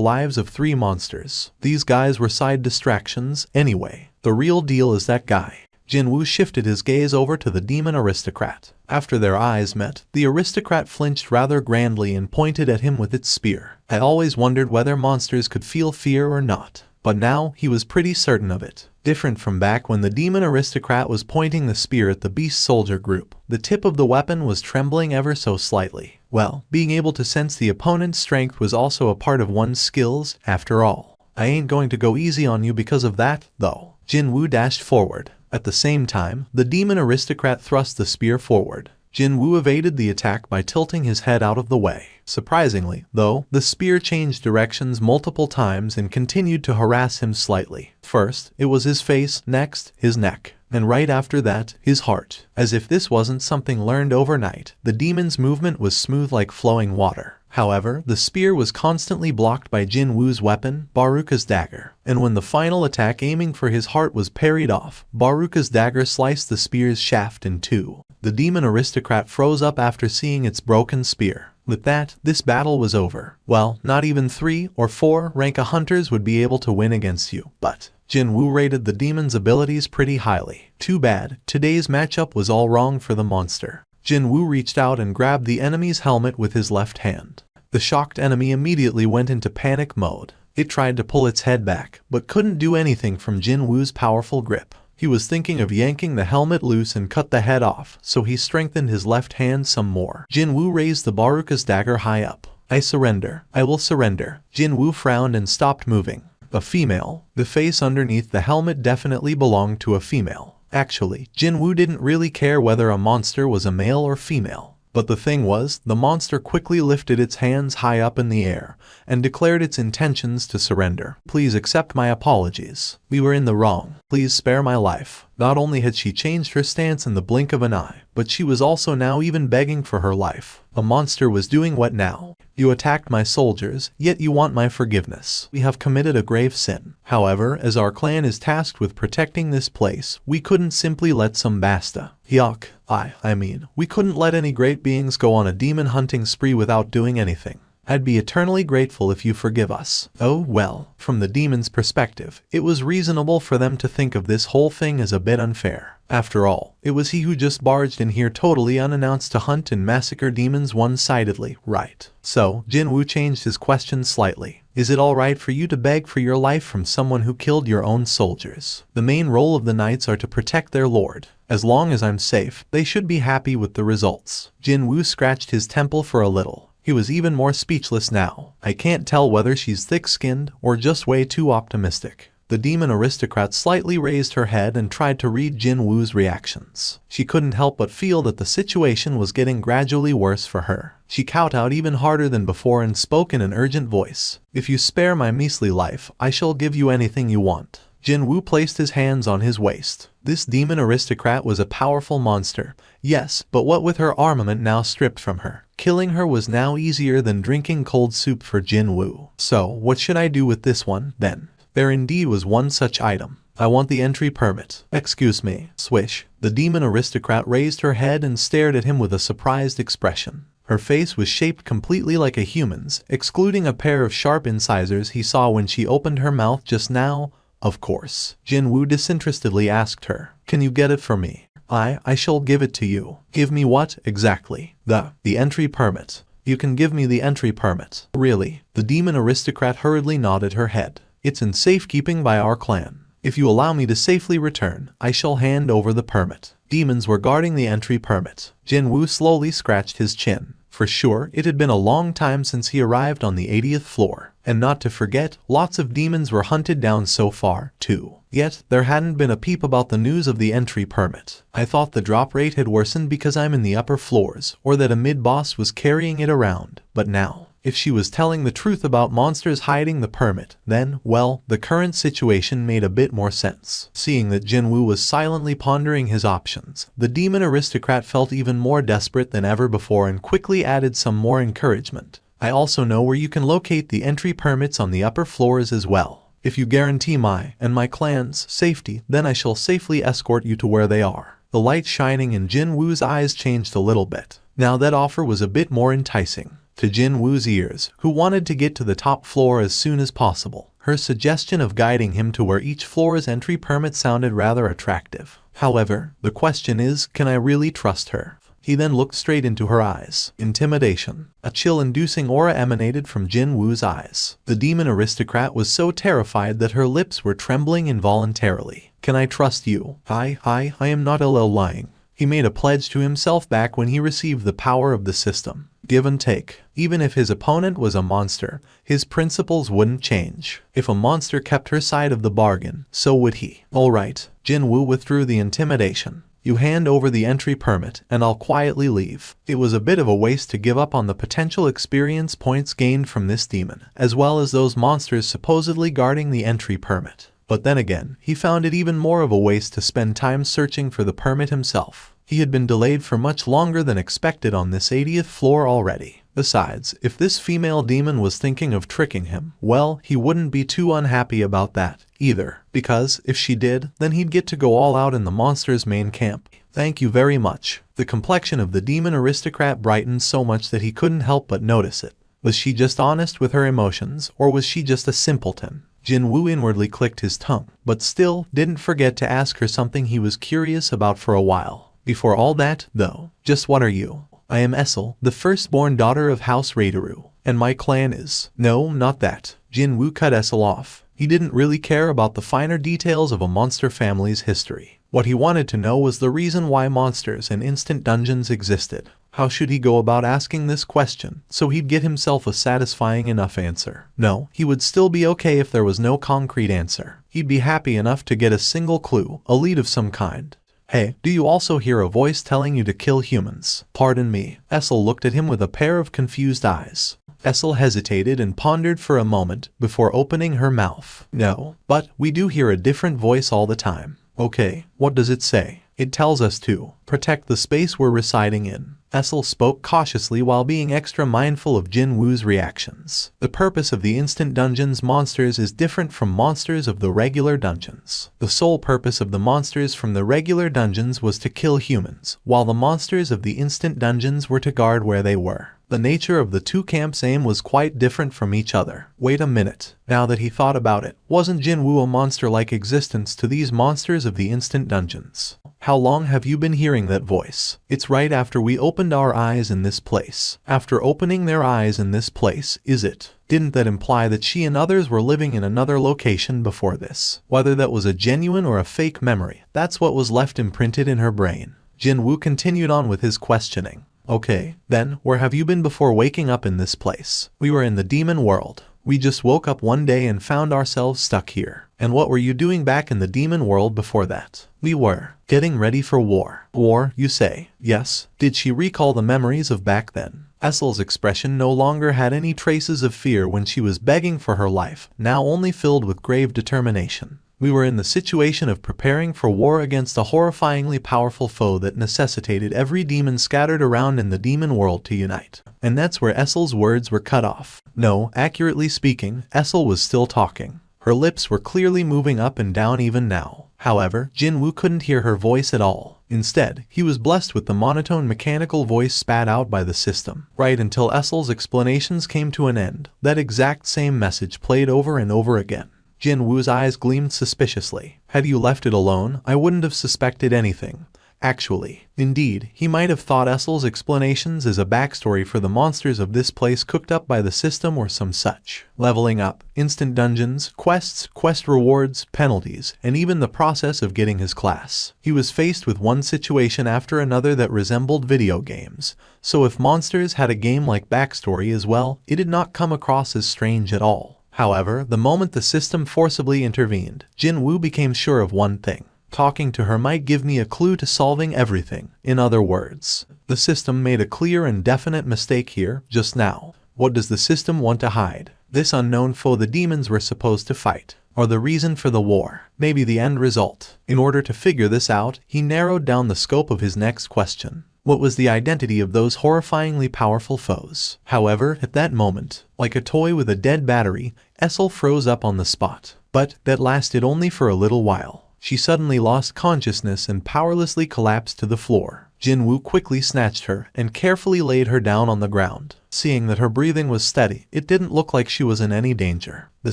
lives of 3 monsters. These guys were side distractions, anyway. The real deal is that guy. Jin-Woo shifted his gaze over to the demon aristocrat. After their eyes met, the aristocrat flinched rather grandly and pointed at him with its spear. I always wondered whether monsters could feel fear or not, but now he was pretty certain of it. Different from back when the demon aristocrat was pointing the spear at the beast soldier group. The tip of the weapon was trembling ever so slightly. Well, being able to sense the opponent's strength was also a part of one's skills, after all. I ain't going to go easy on you because of that, though. Jin-Woo dashed forward. At the same time, the demon aristocrat thrust the spear forward. Jin-Woo evaded the attack by tilting his head out of the way. Surprisingly, though, the spear changed directions multiple times and continued to harass him slightly. First, it was his face, next, his neck, and right after that, his heart. As if this wasn't something learned overnight, the demon's movement was smooth like flowing water. However, the spear was constantly blocked by Jin-Woo's weapon, Baruka's dagger, and when the final attack aiming for his heart was parried off, Baruka's dagger sliced the spear's shaft in two. The demon aristocrat froze up after seeing its broken spear. With that, this battle was over. Well, not even 3 or 4 rank hunters would be able to win against you, but Jin-Woo rated the demon's abilities pretty highly. Too bad, today's matchup was all wrong for the monster. Jin-Woo reached out and grabbed the enemy's helmet with his left hand. The shocked enemy immediately went into panic mode. It tried to pull its head back, but couldn't do anything from Jin-Woo's powerful grip. He was thinking of yanking the helmet loose and cut the head off, so he strengthened his left hand some more. Jin-Woo raised the Baruka's dagger high up. I surrender. I will surrender. Jin-Woo frowned and stopped moving. A female. The face underneath the helmet definitely belonged to a female. Actually, Jin-Woo didn't really care whether a monster was a male or female. But the thing was, the monster quickly lifted its hands high up in the air and declared its intentions to surrender. Please accept my apologies. We were in the wrong. Please spare my life. Not only had she changed her stance in the blink of an eye, but she was also now even begging for her life. A monster was doing what now? You attacked my soldiers, yet you want my forgiveness. We have committed a grave sin. However, as our clan is tasked with protecting this place, we couldn't simply let some basta. Yuck. I mean, we couldn't let any great beings go on a demon hunting spree without doing anything. I'd be eternally grateful if you forgive us. Oh well, from the demon's perspective, it was reasonable for them to think of this whole thing as a bit unfair. After all, it was he who just barged in here totally unannounced to hunt and massacre demons one-sidedly, right? So, Jin-Woo changed his question slightly. Is it alright for you to beg for your life from someone who killed your own soldiers? The main role of the knights are to protect their lord. As long as I'm safe, they should be happy with the results. Jin-Woo scratched his temple for a little. He was even more speechless now. I can't tell whether she's thick-skinned or just way too optimistic. The demon aristocrat slightly raised her head and tried to read Jin-Woo's reactions. She couldn't help but feel that the situation was getting gradually worse for her. She kowtowed even harder than before and spoke in an urgent voice. If you spare my measly life, I shall give you anything you want. Jin-Woo placed his hands on his waist. This demon aristocrat was a powerful monster. Yes, but what with her armament now stripped from her? Killing her was now easier than drinking cold soup for Jin-Woo. So, what should I do with this one, then? There indeed was one such item. I want the entry permit. Excuse me. Swish. The demon aristocrat raised her head and stared at him with a surprised expression. Her face was shaped completely like a human's, excluding a pair of sharp incisors he saw when she opened her mouth just now. Of course. Jin-Woo disinterestedly asked her. Can you get it for me? I shall give it to you. Give me what, exactly? The entry permit. You can give me the entry permit. Really? The demon aristocrat hurriedly nodded her head. It's in safekeeping by our clan. If you allow me to safely return, I shall hand over the permit. Demons were guarding the entry permit. Jin-Woo slowly scratched his chin. For sure, it had been a long time since he arrived on the 80th floor. And not to forget, lots of demons were hunted down so far, too. Yet, there hadn't been a peep about the news of the entry permit. I thought the drop rate had worsened because I'm in the upper floors, or that a mid-boss was carrying it around. But now, if she was telling the truth about monsters hiding the permit, then, well, the current situation made a bit more sense. Seeing that Jin-Woo was silently pondering his options, the demon aristocrat felt even more desperate than ever before and quickly added some more encouragement. I also know where you can locate the entry permits on the upper floors as well. If you guarantee my and my clan's safety, then I shall safely escort you to where they are. The light shining in Jin-Woo's eyes changed a little bit. Now that offer was a bit more enticing. To Jin-Woo's ears, who wanted to get to the top floor as soon as possible. Her suggestion of guiding him to where each floor's entry permit sounded rather attractive. However, the question is, can I really trust her? He then looked straight into her eyes. Intimidation. A chill-inducing aura emanated from Jin-Woo's eyes. The demon aristocrat was so terrified that her lips were trembling involuntarily. Can I trust you? I am not lying. He made a pledge to himself back when he received the power of the system. Give and take. Even if his opponent was a monster, his principles wouldn't change. If a monster kept her side of the bargain, so would he. Alright, Jin-Woo withdrew the intimidation. You hand over the entry permit, and I'll quietly leave. It was a bit of a waste to give up on the potential experience points gained from this demon, as well as those monsters supposedly guarding the entry permit. But then again, he found it even more of a waste to spend time searching for the permit himself. He had been delayed for much longer than expected on this 80th floor already. Besides, if this female demon was thinking of tricking him, well, he wouldn't be too unhappy about that either, because if she did, then he'd get to go all out in the monster's main camp. Thank you very much. The complexion of the demon aristocrat brightened so much that he couldn't help but notice it. Was she just honest with her emotions, or was she just a simpleton? Jin-Woo inwardly clicked his tongue, but still didn't forget to ask her something he was curious about for a while. Before all that, though, just what are you? I am Essel, the firstborn daughter of House Raideru, and my clan is... No, not that. Jin-Woo cut Essel off. He didn't really care about the finer details of a monster family's history. What he wanted to know was the reason why monsters and instant dungeons existed. How should he go about asking this question so he'd get himself a satisfying enough answer? No, he would still be okay if there was no concrete answer. He'd be happy enough to get a single clue, a lead of some kind. Hey, do you also hear a voice telling you to kill humans? Pardon me. Essel looked at him with a pair of confused eyes. Essel hesitated and pondered for a moment before opening her mouth. No, but we do hear a different voice all the time. Okay, what does it say? It tells us to protect the space we're residing in. Essel spoke cautiously while being extra mindful of Jin-Woo's reactions. The purpose of the instant dungeon's monsters is different from monsters of the regular dungeons. The sole purpose of the monsters from the regular dungeons was to kill humans, while the monsters of the instant dungeons were to guard where they were. The nature of the two camps' aim was quite different from each other. Wait a minute. Now that he thought about it, wasn't Jin-Woo a monster-like existence to these monsters of the instant dungeons? How long have you been hearing that voice? It's right after we opened our eyes in this place. After opening their eyes in this place, is it? Didn't that imply that she and others were living in another location before this? Whether that was a genuine or a fake memory, that's what was left imprinted in her brain. Jin-Woo continued on with his questioning. Okay, then, where have you been before waking up in this place? We were in the demon world. We just woke up one day and found ourselves stuck here. And what were you doing back in the demon world before that? We were getting ready for war. War, you say? Yes. Did she recall the memories of back then? Essel's expression no longer had any traces of fear when she was begging for her life, now only filled with grave determination. We were in the situation of preparing for war against a horrifyingly powerful foe that necessitated every demon scattered around in the demon world to unite. And that's where Essel's words were cut off. No, accurately speaking, Essel was still talking. Her lips were clearly moving up and down even now. However, Jin-Woo couldn't hear her voice at all. Instead, he was blessed with the monotone mechanical voice spat out by the system. Right until Essel's explanations came to an end, that exact same message played over and over again. Jin-Woo's eyes gleamed suspiciously. Had you left it alone, I wouldn't have suspected anything. Actually, indeed, he might have thought Essel's explanations as a backstory for the monsters of this place cooked up by the system or some such. Leveling up, instant dungeons, quests, quest rewards, penalties, and even the process of getting his class. He was faced with one situation after another that resembled video games. So if monsters had a game-like backstory as well, it did not come across as strange at all. However, the moment the system forcibly intervened, Jin-Woo became sure of one thing. Talking to her might give me a clue to solving everything. In other words, the system made a clear and definite mistake here, just now. What does the system want to hide? This unknown foe the demons were supposed to fight. Or the reason for the war. Maybe the end result. In order to figure this out, he narrowed down the scope of his next question. What was the identity of those horrifyingly powerful foes? However, at that moment, like a toy with a dead battery, Essel froze up on the spot. But that lasted only for a little while. She suddenly lost consciousness and powerlessly collapsed to the floor. Jin-Woo quickly snatched her and carefully laid her down on the ground. Seeing that her breathing was steady, it didn't look like she was in any danger. The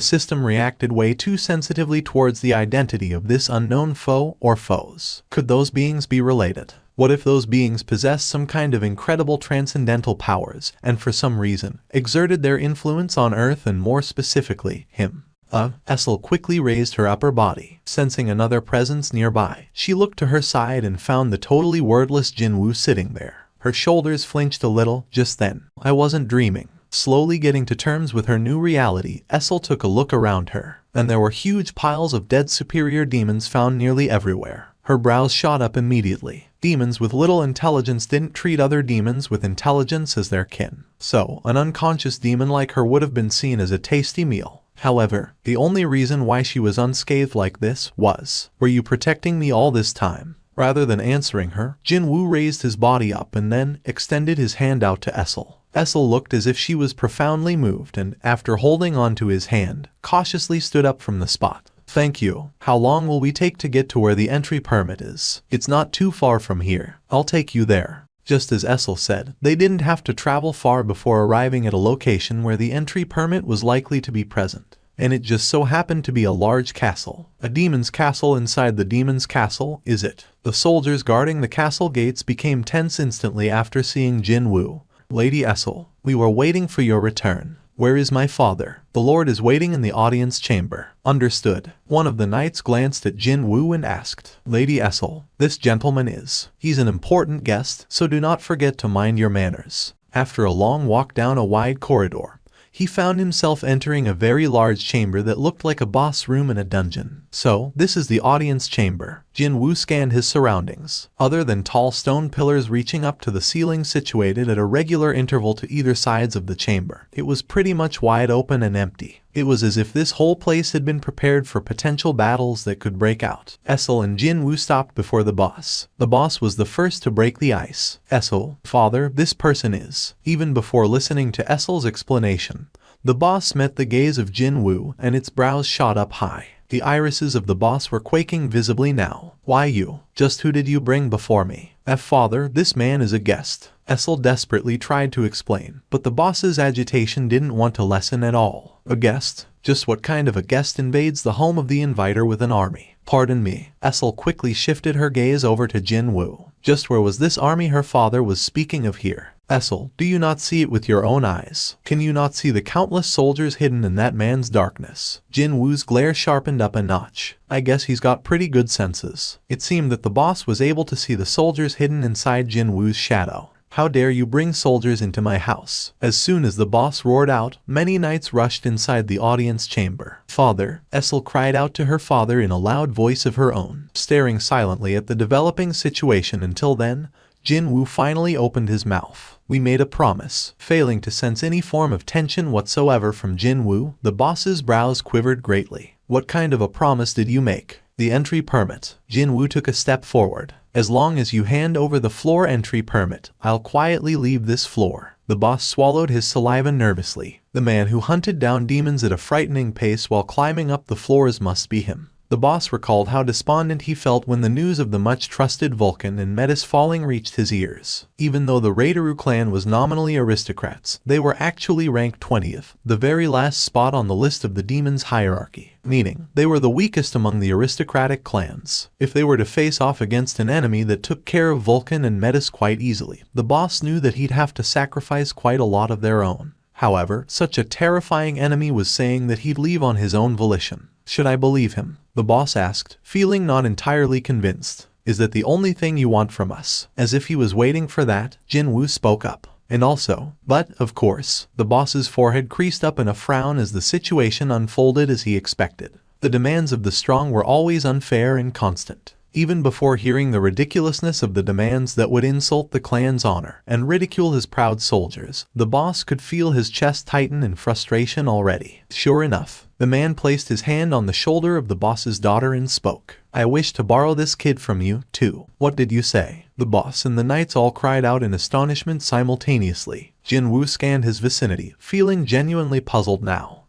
system reacted way too sensitively towards the identity of this unknown foe or foes. Could those beings be related? What if those beings possessed some kind of incredible transcendental powers and for some reason exerted their influence on Earth and more specifically, him? Essel quickly raised her upper body, sensing another presence nearby. She looked to her side and found the totally wordless Jin-Woo sitting there. Her shoulders flinched a little just then. I wasn't dreaming. Slowly getting to terms with her new reality, Essel took a look around her, and there were huge piles of dead superior demons found nearly everywhere. Her brows shot up immediately. Demons with little intelligence didn't treat other demons with intelligence as their kin. So, an unconscious demon like her would have been seen as a tasty meal. However, the only reason why she was unscathed like this was, "Were you protecting me all this time?" Rather than answering her, Jin-Woo raised his body up and then extended his hand out to Essel. Essel looked as if she was profoundly moved and, after holding onto his hand, cautiously stood up from the spot. "Thank you. How long will we take to get to where the entry permit is? It's not too far from here. I'll take you there." Just as Essel said, they didn't have to travel far before arriving at a location where the entry permit was likely to be present. And it just so happened to be a large castle. A demon's castle inside the demon's castle, is it? The soldiers guarding the castle gates became tense instantly after seeing Jin-Woo. "Lady Essel, we were waiting for your return. Where is my father?" "The Lord is waiting in the audience chamber." "Understood." One of the knights glanced at Jin-Woo and asked, "Lady Essel, this gentleman is. He's an important guest, so do not forget to mind your manners." After a long walk down a wide corridor, he found himself entering a very large chamber that looked like a boss room in a dungeon. "So, this is the audience chamber." Jin-Woo scanned his surroundings. Other than tall stone pillars reaching up to the ceiling situated at a regular interval to either sides of the chamber, it was pretty much wide open and empty. It was as if this whole place had been prepared for potential battles that could break out. Essel and Jin-Woo stopped before the boss. The boss was the first to break the ice. "Essel, father, this person is." Even before listening to Essel's explanation, the boss met the gaze of Jin-Woo and its brows shot up high. The irises of the boss were quaking visibly now. "Why you? Just who did you bring before me?" "Father, this man is a guest." Essel desperately tried to explain, but the boss's agitation didn't want to lessen at all. "A guest? Just what kind of a guest invades the home of the inviter with an army?" "Pardon me." Essel quickly shifted her gaze over to Jin-Woo. Just where was this army her father was speaking of here? "Essel, do you not see it with your own eyes? Can you not see the countless soldiers hidden in that man's darkness?" Jin-Woo's glare sharpened up a notch. "I guess he's got pretty good senses." It seemed that the boss was able to see the soldiers hidden inside Jin-Woo's shadow. "How dare you bring soldiers into my house?" As soon as the boss roared out, many knights rushed inside the audience chamber. "Father," Essel cried out to her father in a loud voice of her own, staring silently at the developing situation until then. Jin-Woo finally opened his mouth. "We made a promise." Failing to sense any form of tension whatsoever from Jin-Woo, the boss's brows quivered greatly. "What kind of a promise did you make?" "The entry permit." Jin-Woo took a step forward. "As long as you hand over the floor entry permit, I'll quietly leave this floor." The boss swallowed his saliva nervously. The man who hunted down demons at a frightening pace while climbing up the floors must be him. The boss recalled how despondent he felt when the news of the much-trusted Vulcan and Metis falling reached his ears. Even though the Raideru clan was nominally aristocrats, they were actually ranked 20th, the very last spot on the list of the demons' hierarchy, meaning they were the weakest among the aristocratic clans. If they were to face off against an enemy that took care of Vulcan and Metis quite easily, the boss knew that he'd have to sacrifice quite a lot of their own. However, such a terrifying enemy was saying that he'd leave on his own volition. "Should I believe him?" the boss asked, feeling not entirely convinced. "Is that the only thing you want from us?" As if he was waiting for that, Jin-Woo spoke up. "And also, but, of course." The boss's forehead creased up in a frown as the situation unfolded as he expected. The demands of the strong were always unfair and constant. Even before hearing the ridiculousness of the demands that would insult the clan's honor and ridicule his proud soldiers, the boss could feel his chest tighten in frustration already. Sure enough, the man placed his hand on the shoulder of the boss's daughter and spoke. "I wish to borrow this kid from you, too." "What did you say?" The boss and the knights all cried out in astonishment simultaneously. Jin-Woo scanned his vicinity, feeling genuinely puzzled now.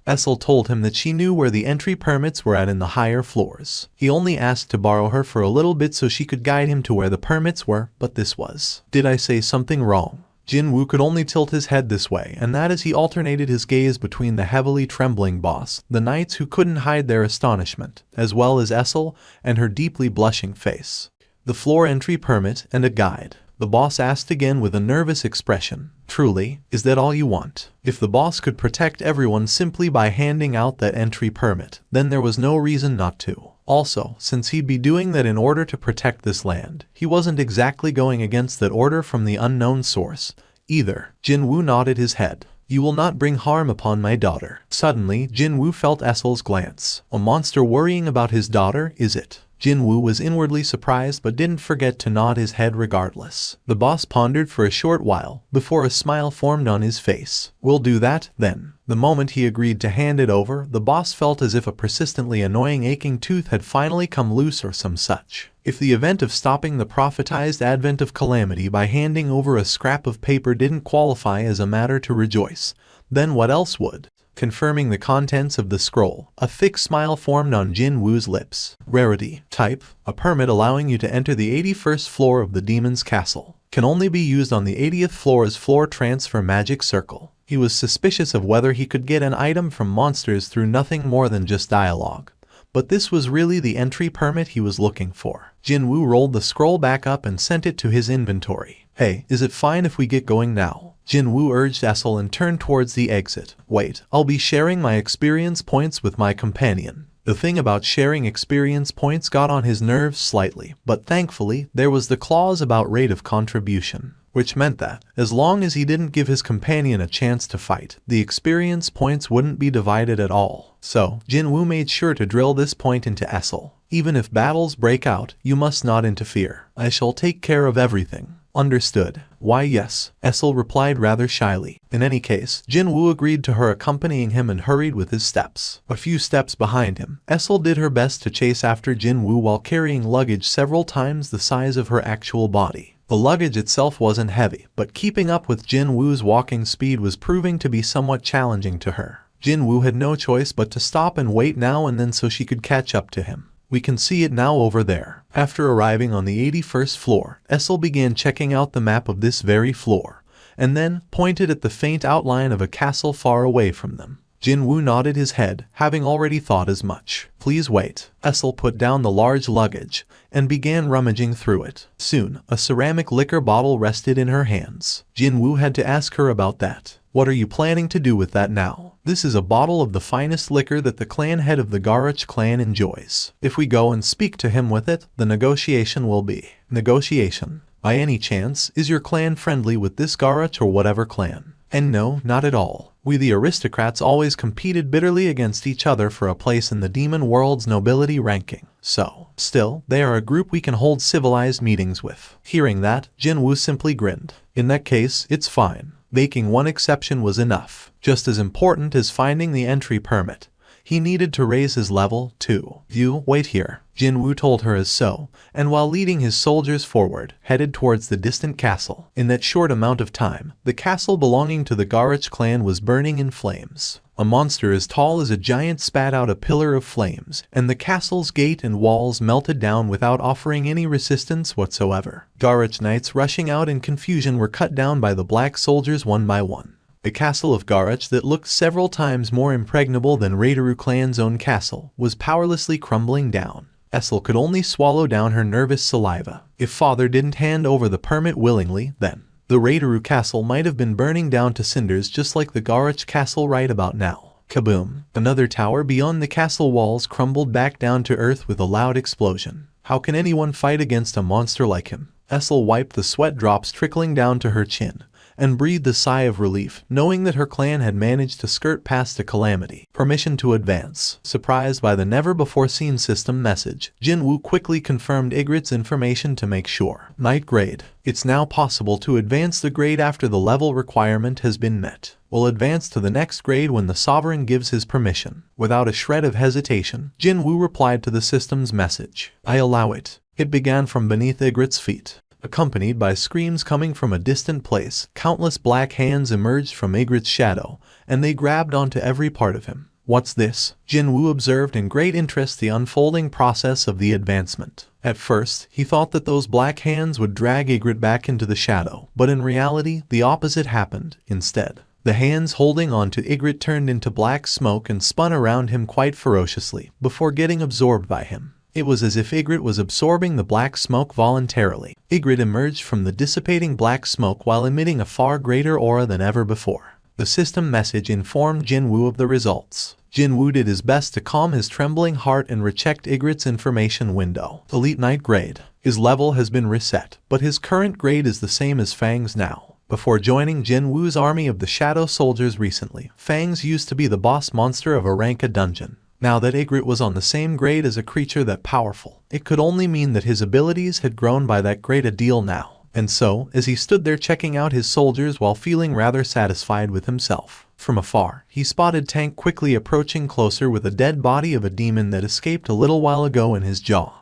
Essel told him that she knew where the entry permits were at in the higher floors. He only asked to borrow her for a little bit so she could guide him to where the permits were, but this was. Did I say something wrong? Jin-Woo could only tilt his head this way and that as he alternated his gaze between the heavily trembling boss, the knights who couldn't hide their astonishment, as well as Essel and her deeply blushing face. The floor entry permit and a guide. The boss asked again with a nervous expression. Truly, is that all you want? If the boss could protect everyone simply by handing out that entry permit, then there was no reason not to. Also, since he'd be doing that in order to protect this land, he wasn't exactly going against that order from the unknown source, either. Jin-Woo nodded his head. You will not bring harm upon my daughter. Suddenly, Jin-Woo felt Essel's glance. A monster worrying about his daughter, is it? Jin-Woo was inwardly surprised but didn't forget to nod his head regardless. The boss pondered for a short while, before a smile formed on his face. We'll do that, then. The moment he agreed to hand it over, the boss felt as if a persistently annoying aching tooth had finally come loose or some such. If the event of stopping the prophetized advent of calamity by handing over a scrap of paper didn't qualify as a matter to rejoice, then what else would? Confirming the contents of the scroll, a thick smile formed on Jin-Woo's lips. Rarity. Type. A permit allowing you to enter the 81st floor of the demon's castle. Can only be used on the 80th floor's floor transfer magic circle. He was suspicious of whether he could get an item from monsters through nothing more than just dialogue. But this was really the entry permit he was looking for. Jin-Woo rolled the scroll back up and sent it to his inventory. Hey, is it fine if we get going now? Jin-Woo urged Essel and turned towards the exit. Wait, I'll be sharing my experience points with my companion. The thing about sharing experience points got on his nerves slightly, but thankfully, there was the clause about rate of contribution, which meant that, as long as he didn't give his companion a chance to fight, the experience points wouldn't be divided at all. So, Jin-Woo made sure to drill this point into Essel. Even if battles break out, you must not interfere. I shall take care of everything. Understood. Why yes, Essel replied rather shyly. In any case, Jin-Woo agreed to her accompanying him and hurried with his steps. A few steps behind him, Essel did her best to chase after Jin-Woo while carrying luggage several times the size of her actual body. The luggage itself wasn't heavy, but keeping up with Jin-Woo's walking speed was proving to be somewhat challenging to her. Jin-Woo had no choice but to stop and wait now and then so she could catch up to him. We can see it now over there. After arriving on the 81st floor, Essel began checking out the map of this very floor, and then pointed at the faint outline of a castle far away from them. Jin-Woo nodded his head, having already thought as much. Please wait. Essel put down the large luggage and began rummaging through it. Soon, a ceramic liquor bottle rested in her hands. Jin-Woo had to ask her about that. What are you planning to do with that now? This is a bottle of the finest liquor that the clan head of the Garroch clan enjoys. If we go and speak to him with it, the negotiation will be. Negotiation? By any chance, is your clan friendly with this Garroch or whatever clan? And no, not at all. We the aristocrats always competed bitterly against each other for a place in the demon world's nobility ranking. So, still, they are a group we can hold civilized meetings with. Hearing that, Jin-Woo simply grinned. In that case, it's fine. Making one exception was enough. Just as important as finding the entry permit, he needed to raise his level, too. You, wait here. Jin-Woo told her as so, and while leading his soldiers forward, headed towards the distant castle. In that short amount of time, the castle belonging to the Garroch clan was burning in flames. A monster as tall as a giant spat out a pillar of flames, and the castle's gate and walls melted down without offering any resistance whatsoever. Garroch knights rushing out in confusion were cut down by the black soldiers one by one. The castle of Garroch that looked several times more impregnable than Raideru clan's own castle was powerlessly crumbling down. Essel could only swallow down her nervous saliva. If father didn't hand over the permit willingly, then the Raideru castle might have been burning down to cinders just like the Garroch castle right about now. Kaboom! Another tower beyond the castle walls crumbled back down to earth with a loud explosion. How can anyone fight against a monster like him? Essel wiped the sweat drops trickling down to her chin and breathed a sigh of relief, knowing that her clan had managed to skirt past a calamity. Permission to advance. Surprised by the never-before-seen system message, Jin-Woo quickly confirmed Ygritte's information to make sure. Knight grade. It's now possible to advance the grade after the level requirement has been met. We'll advance to the next grade when the Sovereign gives his permission. Without a shred of hesitation, Jin-Woo replied to the system's message. I allow it. It began from beneath Ygritte's feet. Accompanied by screams coming from a distant place, countless black hands emerged from Ygritte's shadow, and they grabbed onto every part of him. What's this? Jin-Woo observed in great interest the unfolding process of the advancement. At first, he thought that those black hands would drag Ygritte back into the shadow, but in reality, the opposite happened instead. The hands holding on to Ygritte turned into black smoke and spun around him quite ferociously, before getting absorbed by him. It was as if Ygritte was absorbing the black smoke voluntarily. Ygritte emerged from the dissipating black smoke while emitting a far greater aura than ever before. The system message informed Jin-Woo of the results. Jin-Woo did his best to calm his trembling heart and rechecked Ygritte's information window. Elite Knight grade. His level has been reset, but his current grade is the same as Fang's now. Before joining Jin-Woo's army of the Shadow Soldiers recently, Fang's used to be the boss monster of a Ranka dungeon. Now that Ygritte was on the same grade as a creature that powerful, it could only mean that his abilities had grown by that great a deal now. And so, as he stood there checking out his soldiers while feeling rather satisfied with himself, from afar, he spotted Tank quickly approaching closer with a dead body of a demon that escaped a little while ago in his jaw.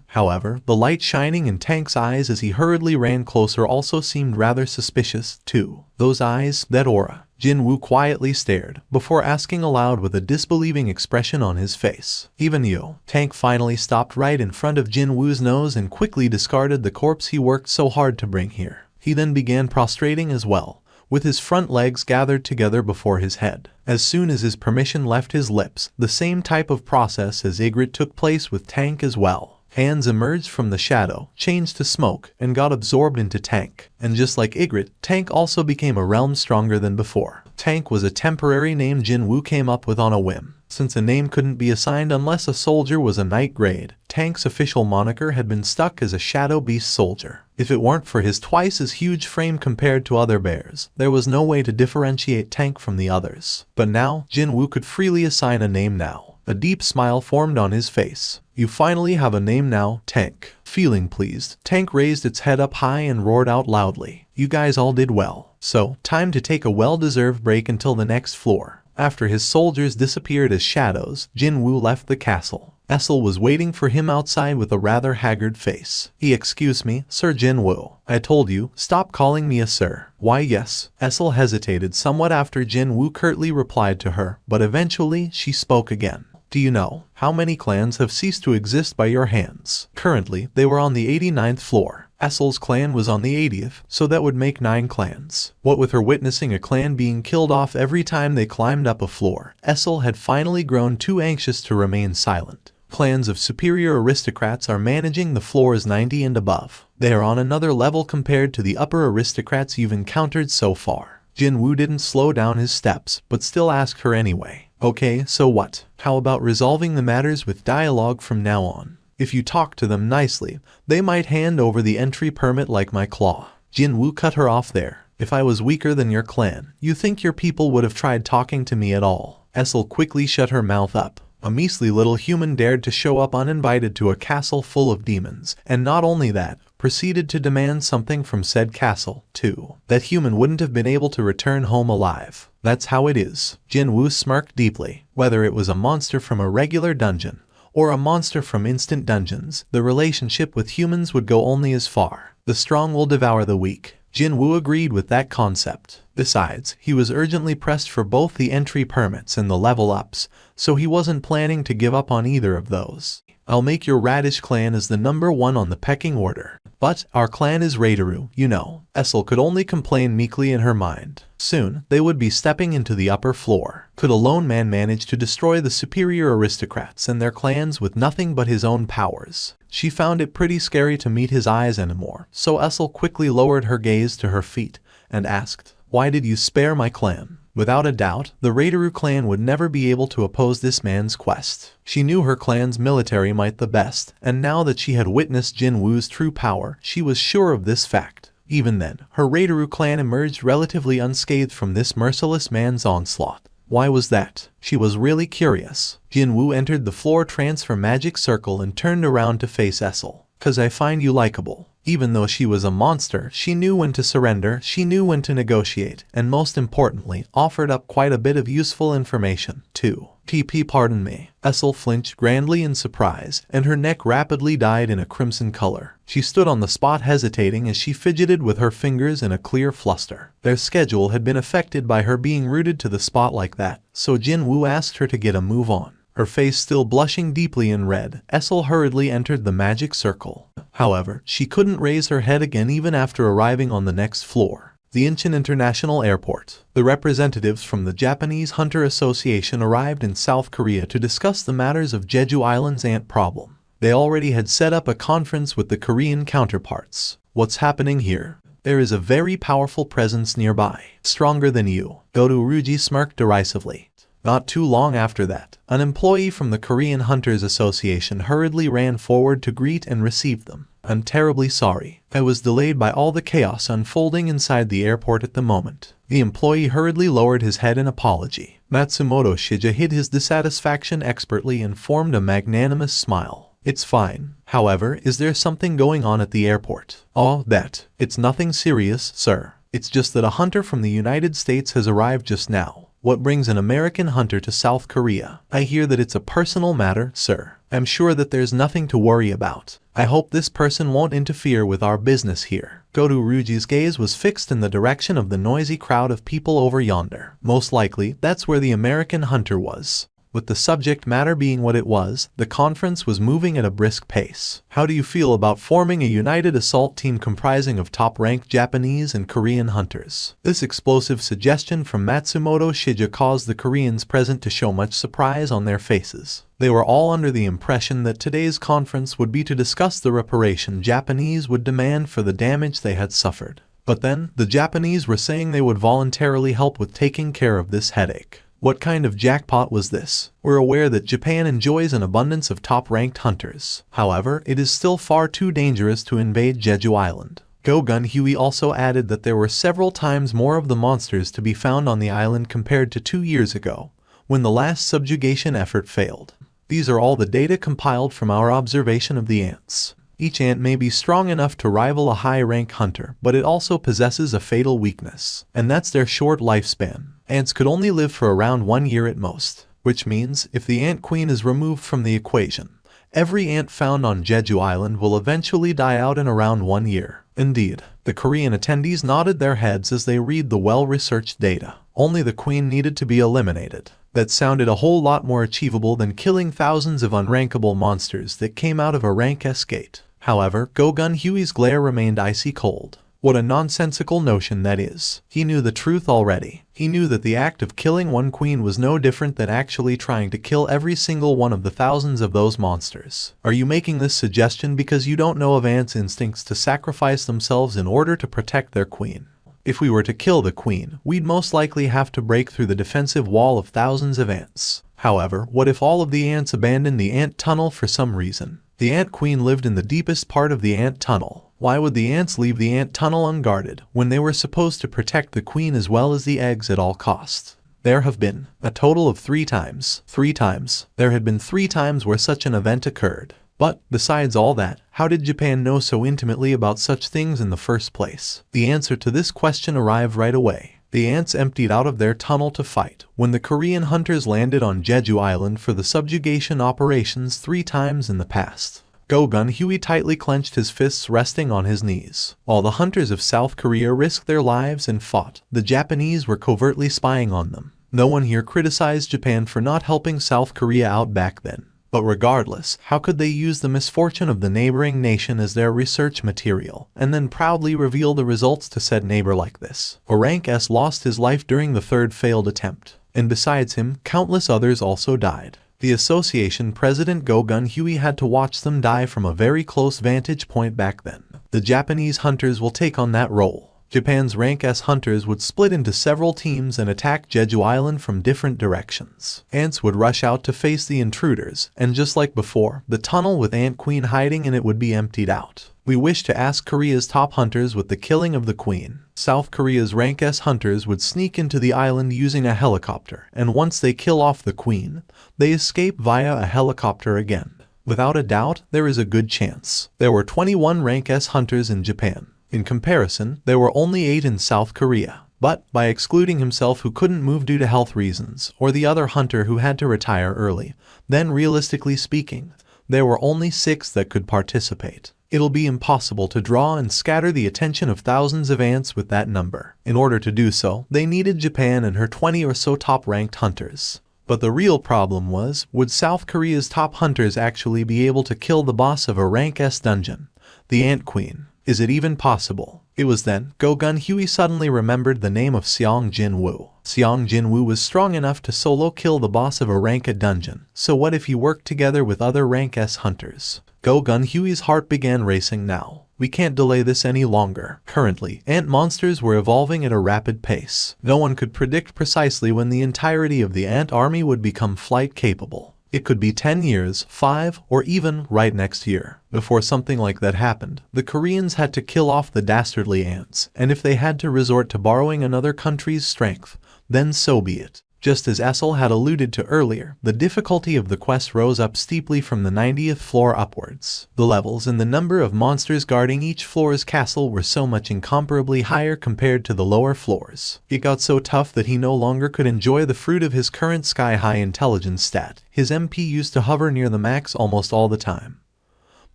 However, the light shining in Tank's eyes as he hurriedly ran closer also seemed rather suspicious, too. Those eyes, that aura. Jin-Woo quietly stared, before asking aloud with a disbelieving expression on his face. Even you. Tank finally stopped right in front of Jin-Woo's nose and quickly discarded the corpse he worked so hard to bring here. He then began prostrating as well, with his front legs gathered together before his head. As soon as his permission left his lips, the same type of process as Ygritte took place with Tank as well. Hands emerged from the shadow, changed to smoke, and got absorbed into Tank. And just like Ygritte, Tank also became a realm stronger than before. Tank was a temporary name Jin-Woo came up with on a whim. Since a name couldn't be assigned unless a soldier was a knight grade, Tank's official moniker had been stuck as a Shadow Beast soldier. If it weren't for his twice as huge frame compared to other bears, there was no way to differentiate Tank from the others. But now, Jin-Woo could freely assign a name now. A deep smile formed on his face. You finally have a name now, Tank. Feeling pleased, Tank raised its head up high and roared out loudly. You guys all did well. So, time to take a well-deserved break until the next floor. After his soldiers disappeared as shadows, Jin-Woo left the castle. Essel was waiting for him outside with a rather haggard face. Excuse me, Sir Jin-Woo. I told you, stop calling me a sir. Why yes. Essel hesitated somewhat after Jin-Woo curtly replied to her, but eventually she spoke again. Do you know how many clans have ceased to exist by your hands? Currently, they were on the 89th floor. Essel's clan was on the 80th, so that would make 9 clans. What with her witnessing a clan being killed off every time they climbed up a floor, Essel had finally grown too anxious to remain silent. Clans of superior aristocrats are managing the floors 90 and above. They are on another level compared to the upper aristocrats you've encountered so far. Jin-Woo didn't slow down his steps, but still asked her anyway. Okay, so what? How about resolving the matters with dialogue from now on? If you talk to them nicely, they might hand over the entry permit like my claw. Jin-Woo cut her off there. If I was weaker than your clan, you think your people would have tried talking to me at all? Essel quickly shut her mouth up. A measly little human dared to show up uninvited to a castle full of demons, and not only that, proceeded to demand something from said castle, too. That human wouldn't have been able to return home alive. That's how it is. Jin-Woo smirked deeply. Whether it was a monster from a regular dungeon, or a monster from instant dungeons, the relationship with humans would go only as far. The strong will devour the weak. Jin-Woo agreed with that concept. Besides, he was urgently pressed for both the entry permits and the level ups, so he wasn't planning to give up on either of those. I'll make your Radish clan as the number 1 on the pecking order. But our clan is Raideru, you know. Essel could only complain meekly in her mind. Soon, they would be stepping into the upper floor. Could a lone man manage to destroy the superior aristocrats and their clans with nothing but his own powers? She found it pretty scary to meet his eyes anymore, so Essel quickly lowered her gaze to her feet and asked, "Why did you spare my clan?" Without a doubt, the Raideru clan would never be able to oppose this man's quest. She knew her clan's military might the best, and now that she had witnessed Jin-Woo's true power, she was sure of this fact. Even then, her Raideru clan emerged relatively unscathed from this merciless man's onslaught. Why was that? She was really curious. Jin-Woo entered the floor transfer magic circle and turned around to face Essel. 'Cause I find you likable. Even though she was a monster, she knew when to surrender, she knew when to negotiate, and most importantly, offered up quite a bit of useful information, too. TP, pardon me. Essel flinched grandly in surprise, and her neck rapidly dyed in a crimson color. She stood on the spot hesitating as she fidgeted with her fingers in a clear fluster. Their schedule had been affected by her being rooted to the spot like that, so Jin-Woo asked her to get a move on. Her face still blushing deeply in red, Essel hurriedly entered the magic circle. However, she couldn't raise her head again even after arriving on the next floor. The Incheon International Airport. The representatives from the Japanese Hunter Association arrived in South Korea to discuss the matters of Jeju Island's ant problem. They already had set up a conference with the Korean counterparts. What's happening here? There is a very powerful presence nearby. Stronger than you. Goto Ryuji smirked derisively. Not too long after that, an employee from the Korean Hunters Association hurriedly ran forward to greet and receive them. I'm terribly sorry. I was delayed by all the chaos unfolding inside the airport at the moment. The employee hurriedly lowered his head in apology. Matsumoto Shija hid his dissatisfaction expertly and formed a magnanimous smile. It's fine. However, is there something going on at the airport? Oh, that. It's nothing serious, sir. It's just that a hunter from the United States has arrived just now. What brings an American hunter to South Korea? I hear that it's a personal matter, sir. I'm sure that there's nothing to worry about. I hope this person won't interfere with our business here. Goto Ryuji's gaze was fixed in the direction of the noisy crowd of people over yonder. Most likely, that's where the American hunter was. With the subject matter being what it was, the conference was moving at a brisk pace. How do you feel about forming a united assault team comprising of top-ranked Japanese and Korean hunters? This explosive suggestion from Matsumoto Shija caused the Koreans present to show much surprise on their faces. They were all under the impression that today's conference would be to discuss the reparation Japanese would demand for the damage they had suffered. But then, the Japanese were saying they would voluntarily help with taking care of this headache. What kind of jackpot was this? We're aware that Japan enjoys an abundance of top-ranked hunters. However, it is still far too dangerous to invade Jeju Island. Go Gun Huey also added that there were several times more of the monsters to be found on the island compared to 2 years ago, when the last subjugation effort failed. These are all the data compiled from our observation of the ants. Each ant may be strong enough to rival a high-rank hunter, but it also possesses a fatal weakness, and that's their short lifespan. Ants could only live for around 1 year at most, which means if the ant queen is removed from the equation, every ant found on Jeju Island will eventually die out in around 1 year. Indeed, the Korean attendees nodded their heads as they read the well-researched data. Only the queen needed to be eliminated. That sounded a whole lot more achievable than killing thousands of unrankable monsters that came out of a rank S gate. However, Go Gun Huey's glare remained icy cold. What a nonsensical notion that is. He knew the truth already. He knew that the act of killing one queen was no different than actually trying to kill every single one of the thousands of those monsters. Are you making this suggestion because you don't know of ants' instincts to sacrifice themselves in order to protect their queen? If we were to kill the queen, we'd most likely have to break through the defensive wall of thousands of ants. However, what if all of the ants abandoned the ant tunnel for some reason? The ant queen lived in the deepest part of the ant tunnel. Why would the ants leave the ant tunnel unguarded when they were supposed to protect the queen as well as the eggs at all costs? There have been a total of 3 times. 3 times. There had been 3 times where such an event occurred. But, besides all that, how did Japan know so intimately about such things in the first place? The answer to this question arrived right away. The ants emptied out of their tunnel to fight when the Korean hunters landed on Jeju Island for the subjugation operations 3 times in the past. Go Gun Huey tightly clenched his fists resting on his knees. While the hunters of South Korea risked their lives and fought, the Japanese were covertly spying on them. No one here criticized Japan for not helping South Korea out back then. But regardless, how could they use the misfortune of the neighboring nation as their research material, and then proudly reveal the results to said neighbor like this? Rank S lost his life during the 3rd failed attempt, and besides him, countless others also died. The association president Go Gun Huey had to watch them die from a very close vantage point back then. The Japanese hunters will take on that role. Japan's rank S hunters would split into several teams and attack Jeju Island from different directions. Ants would rush out to face the intruders, and just like before, the tunnel with Ant Queen hiding in it would be emptied out. We wish to ask Korea's top hunters with the killing of the queen. South Korea's rank S hunters would sneak into the island using a helicopter, and once they kill off the queen, they escape via a helicopter again. Without a doubt, there is a good chance. There were 21 rank S hunters in Japan. In comparison, there were only 8 in South Korea. But, by excluding himself who couldn't move due to health reasons, or the other hunter who had to retire early, then realistically speaking, there were only 6 that could participate. It'll be impossible to draw and scatter the attention of thousands of ants with that number. In order to do so, they needed Japan and her 20 or so top-ranked hunters. But the real problem was, would South Korea's top hunters actually be able to kill the boss of a rank S dungeon, the Ant Queen? Is it even possible? It was then, Go-Gun Huey suddenly remembered the name of Jin-Woo. Jin-Woo was strong enough to solo kill the boss of a rank A dungeon, so what if he worked together with other rank S hunters? Go-Gun Huey's heart began racing now. We can't delay this any longer. Currently, ant monsters were evolving at a rapid pace. No one could predict precisely when the entirety of the ant army would become flight capable. It could be 10 years, 5, or even right next year. Before something like that happened, the Koreans had to kill off the dastardly ants, and if they had to resort to borrowing another country's strength, then so be it. Just as Essel had alluded to earlier, the difficulty of the quest rose up steeply from the 90th floor upwards. The levels and the number of monsters guarding each floor's castle were so much incomparably higher compared to the lower floors. It got so tough that he no longer could enjoy the fruit of his current sky-high intelligence stat. His MP used to hover near the max almost all the time.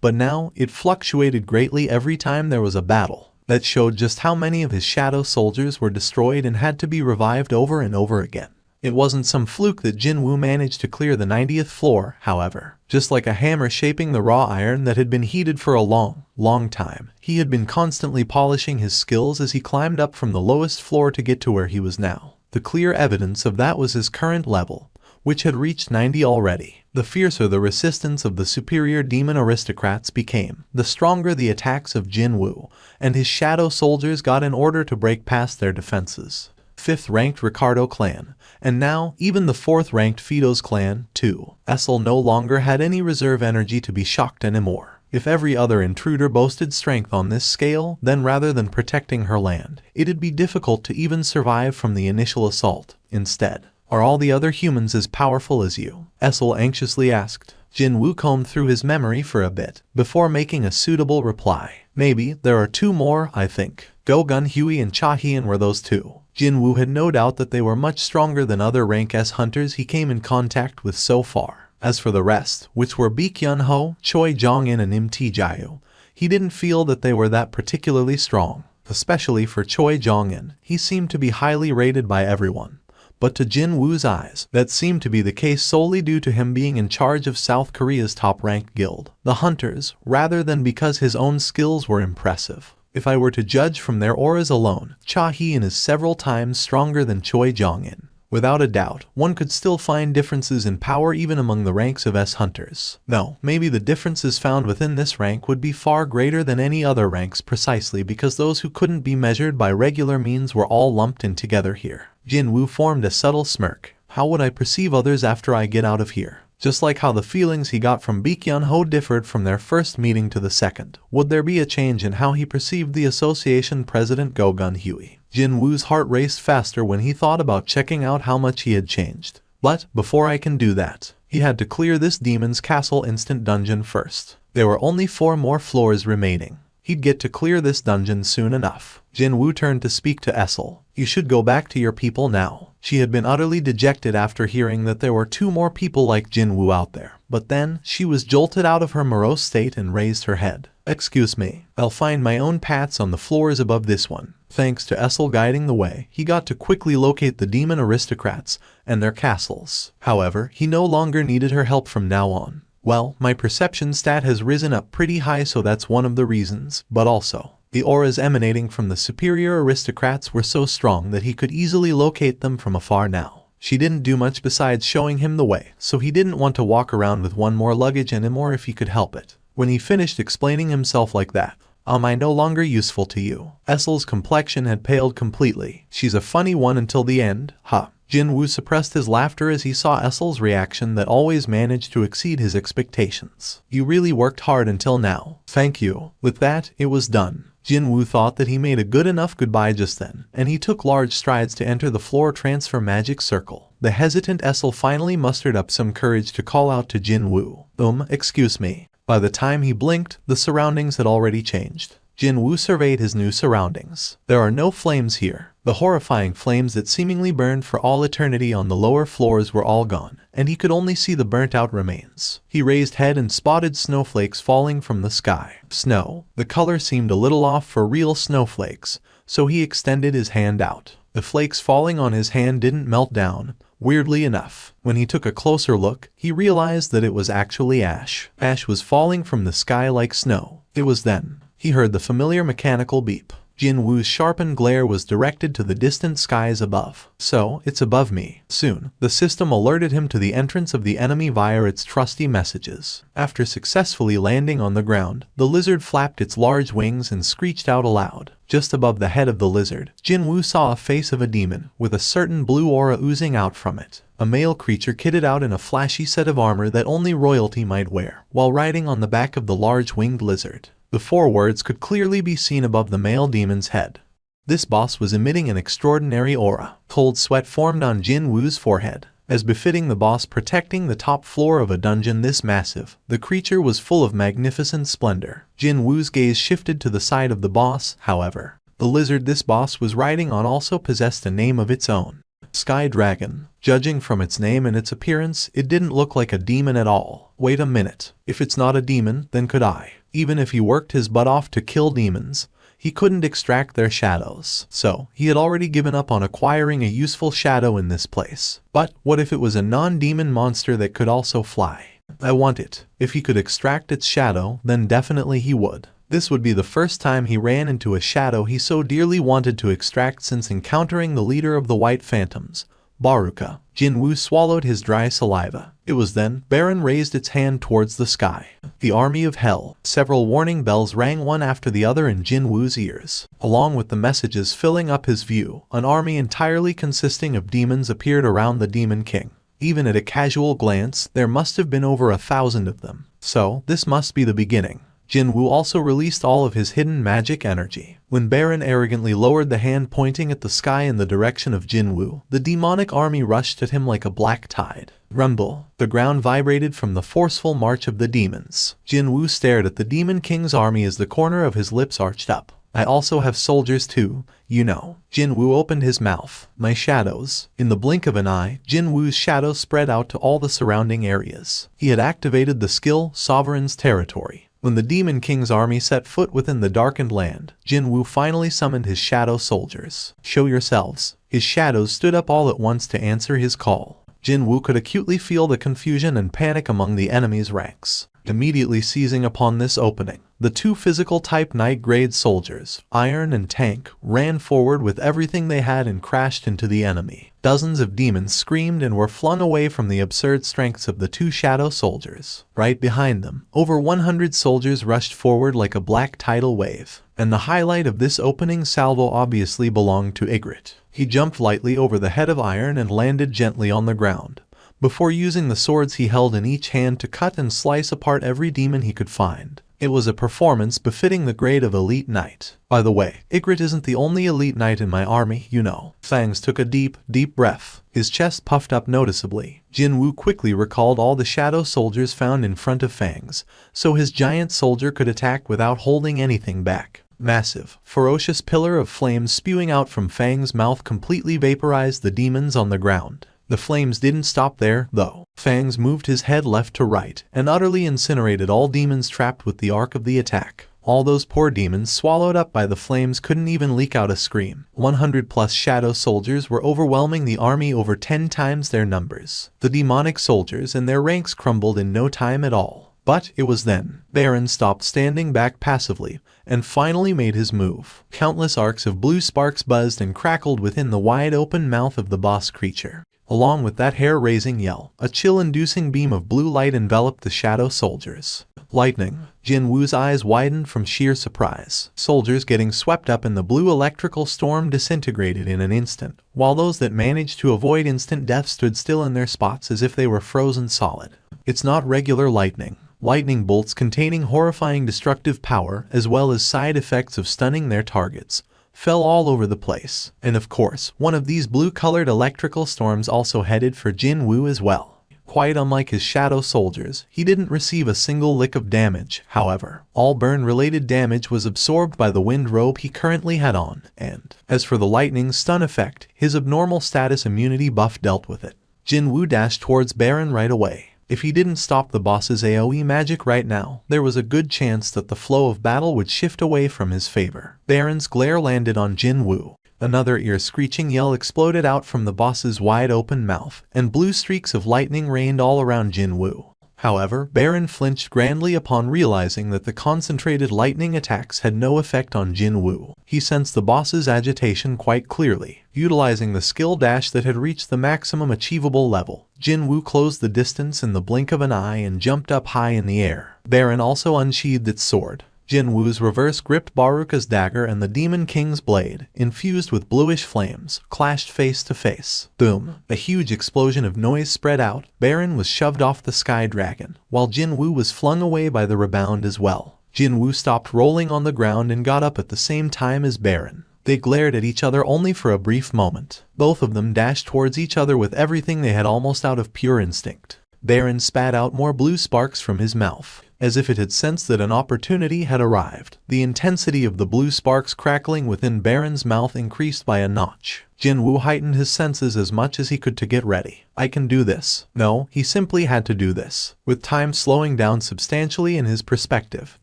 But now, it fluctuated greatly every time there was a battle. That showed just how many of his shadow soldiers were destroyed and had to be revived over and over again. It wasn't some fluke that Jin-Woo managed to clear the 90th floor, however. Just like a hammer shaping the raw iron that had been heated for a long time, he had been constantly polishing his skills as he climbed up from the lowest floor to get to where he was now. The clear evidence of that was his current level, which had reached 90 already. The fiercer the resistance of the superior demon aristocrats became, the stronger the attacks of Jin-Woo, and his shadow soldiers got in order to break past their defenses. 5th-ranked Ricardo clan, and now even the 4th-ranked Fido's clan, too. Essel no longer had any reserve energy to be shocked anymore. If every other intruder boasted strength on this scale, then rather than protecting her land, it'd be difficult to even survive from the initial assault. Instead, are all the other humans as powerful as you? Essel anxiously asked. Jin-Woo combed through his memory for a bit, before making a suitable reply. Maybe, there are 2 more, I think. Go-Gun Huey and Cha-Hien were those 2. Jin-Woo had no doubt that they were much stronger than other rank S hunters he came in contact with so far. As for the rest, which were Baek-Yun-ho, Choi Jong-in and Im Tae-jae, he didn't feel that they were that particularly strong. Especially for Choi Jong-in, he seemed to be highly rated by everyone. But to Jin-Woo's eyes, that seemed to be the case solely due to him being in charge of South Korea's top-ranked guild, the Hunters, rather than because his own skills were impressive. If I were to judge from their auras alone, Cha-Hien is several times stronger than Choi Jong-in. Without a doubt, one could still find differences in power even among the ranks of S hunters. Though, maybe the differences found within this rank would be far greater than any other ranks precisely because those who couldn't be measured by regular means were all lumped in together here. Jin-Woo formed a subtle smirk. How would I perceive others after I get out of here? Just like how the feelings he got from Baek-Yun-ho differed from their first meeting to the second, would there be a change in how he perceived the association president Go-Gun Huey? Jin-Woo's heart raced faster when he thought about checking out how much he had changed. But, before I can do that, he had to clear this demon's castle instant dungeon first. There were only 4 more floors remaining. He'd get to clear this dungeon soon enough. Jin-Woo turned to speak to Essel. You should go back to your people now. She had been utterly dejected after hearing that there were 2 more people like Jin-Woo out there. But then, she was jolted out of her morose state and raised her head. Excuse me, I'll find my own paths on the floors above this one. Thanks to Essel guiding the way, he got to quickly locate the demon aristocrats and their castles. However, he no longer needed her help from now on. Well, my perception stat has risen up pretty high, so that's one of the reasons, but also, the auras emanating from the superior aristocrats were so strong that he could easily locate them from afar now. She didn't do much besides showing him the way, so he didn't want to walk around with one more luggage anymore if he could help it. When he finished explaining himself like that, am I no longer useful to you? Essel's complexion had paled completely. She's a funny one until the end, huh? Jin-Woo suppressed his laughter as he saw Essel's reaction that always managed to exceed his expectations. You really worked hard until now. Thank you. With that, it was done. Jin-Woo thought that he made a good enough goodbye just then, and he took large strides to enter the floor transfer magic circle. the hesitant Essel finally mustered up some courage to call out to Jin-Woo. Excuse me. By the time he blinked, the surroundings had already changed. Jin-Woo surveyed his new surroundings. There are no flames here. The horrifying flames that seemingly burned for all eternity on the lower floors were all gone, and he could only see the burnt-out remains. He raised head and spotted snowflakes falling from the sky. Snow. The color seemed a little off for real snowflakes, so he extended his hand out. The flakes falling on his hand didn't melt down. Weirdly enough, when he took a closer look, he realized that it was actually ash. Ash was falling from the sky like snow. It was then he heard the familiar mechanical beep. Jin-Woo's sharpened glare was directed to the distant skies above. So, it's above me. Soon, the system alerted him to the entrance of the enemy via its trusty messages. After successfully landing on the ground, the lizard flapped its large wings and screeched out aloud. Just above the head of the lizard, Jin-Woo saw a face of a demon, with a certain blue aura oozing out from it. A male creature kitted out in a flashy set of armor that only royalty might wear, while riding on the back of the large winged lizard. The four words could clearly be seen above the male demon's head. This boss was emitting an extraordinary aura. Cold sweat formed on Jin-Woo's forehead. As befitting the boss protecting the top floor of a dungeon this massive, the creature was full of magnificent splendor. Jin-Woo's gaze shifted to the side of the boss, however. The lizard this boss was riding on also possessed a name of its own. Sky Dragon. Judging from its name and its appearance, it didn't look like a demon at all. Wait a minute. If it's not a demon, then could I? Even if he worked his butt off to kill demons, he couldn't extract their shadows. So, he had already given up on acquiring a useful shadow in this place. But, what if it was a non-demon monster that could also fly? I want it. If he could extract its shadow, then definitely he would. This would be the first time he ran into a shadow he so dearly wanted to extract since encountering the leader of the White Phantoms, Baruka. Jin-Woo swallowed his dry saliva. It was then Baron raised its hand towards the sky. The army of hell. Several warning bells rang one after the other in Jin-Woo's ears. Along with the messages filling up his view, an army entirely consisting of demons appeared around the Demon King. Even at a casual glance, there must have been over 1,000 of them. So, this must be the beginning. Jin-Woo also released all of his hidden magic energy. When Baron arrogantly lowered the hand pointing at the sky in the direction of Jin-Woo, the demonic army rushed at him like a black tide. Rumble. The ground vibrated from the forceful march of the demons. Jin-Woo stared at the Demon King's army as the corner of his lips arched up. I also have soldiers too, you know. Jin-Woo opened his mouth. My shadows. In the blink of an eye, Jin-Woo's shadow spread out to all the surrounding areas. He had activated the skill Sovereign's Territory. When the Demon King's army set foot within the darkened land, Jin-Woo finally summoned his shadow soldiers. Show yourselves. His shadows stood up all at once to answer his call. Jin-Woo could acutely feel the confusion and panic among the enemy's ranks. Immediately seizing upon this opening, the two physical-type Knight-grade soldiers, Iron and Tank, ran forward with everything they had and crashed into the enemy. Dozens of demons screamed and were flung away from the absurd strengths of the two shadow soldiers. Right behind them, over 100 soldiers rushed forward like a black tidal wave. And the highlight of this opening salvo obviously belonged to Ygritte. He jumped lightly over the head of Iron and landed gently on the ground, before using the swords he held in each hand to cut and slice apart every demon he could find. It was a performance befitting the grade of elite knight. By the way, Ygritte isn't the only elite knight in my army, you know. Fangs took a deep breath. His chest puffed up noticeably. Jin-Woo quickly recalled all the shadow soldiers found in front of Fangs, so his giant soldier could attack without holding anything back. Massive, ferocious pillar of flames spewing out from Fang's mouth completely vaporized the demons on the ground. The flames didn't stop there, though. Fangs moved his head left to right and utterly incinerated all demons trapped with the arc of the attack. All those poor demons swallowed up by the flames couldn't even leak out a scream. 100+ shadow soldiers were overwhelming the army over 10 times their numbers. The demonic soldiers and their ranks crumbled in no time at all. But it was then Baron stopped standing back passively and finally made his move. Countless arcs of blue sparks buzzed and crackled within the wide-open mouth of the boss creature. Along with that hair-raising yell, a chill-inducing beam of blue light enveloped the shadow soldiers. Lightning. Jin-Woo's eyes widened from sheer surprise. Soldiers getting swept up in the blue electrical storm disintegrated in an instant, while those that managed to avoid instant death stood still in their spots as if they were frozen solid. It's not regular lightning. Lightning bolts containing horrifying destructive power, as well as side effects of stunning their targets, fell all over the place. And of course, one of these blue-colored electrical storms also headed for Jin-Woo as well. Quite unlike his shadow soldiers, he didn't receive a single lick of damage. However, all burn-related damage was absorbed by the wind robe he currently had on, and as for the lightning stun effect, his abnormal status immunity buff dealt with it. Jin-Woo dashed towards Baron right away. If he didn't stop the boss's AoE magic right now, there was a good chance that the flow of battle would shift away from his favor. Baron's glare landed on Jin-Woo. Another ear-screeching yell exploded out from the boss's wide-open mouth, and blue streaks of lightning rained all around Jin-Woo. However, Baron flinched grandly upon realizing that the concentrated lightning attacks had no effect on Jin-Woo. He sensed the boss's agitation quite clearly. Utilizing the skill dash that had reached the maximum achievable level, Jin-Woo closed the distance in the blink of an eye and jumped up high in the air. Baron also unsheathed its sword. Jin-Woo's reverse gripped Baruka's dagger and the Demon King's blade, infused with bluish flames, clashed face to face. Boom! A huge explosion of noise spread out. Baron was shoved off the Sky Dragon, while Jin-Woo was flung away by the rebound as well. Jin-Woo stopped rolling on the ground and got up at the same time as Baron. They glared at each other only for a brief moment. Both of them dashed towards each other with everything they had almost out of pure instinct. Baron spat out more blue sparks from his mouth, as if it had sensed that an opportunity had arrived. The intensity of the blue sparks crackling within Baron's mouth increased by a notch. Jin-Woo heightened his senses as much as he could to get ready. I can do this. No, he simply had to do this. With time slowing down substantially in his perspective,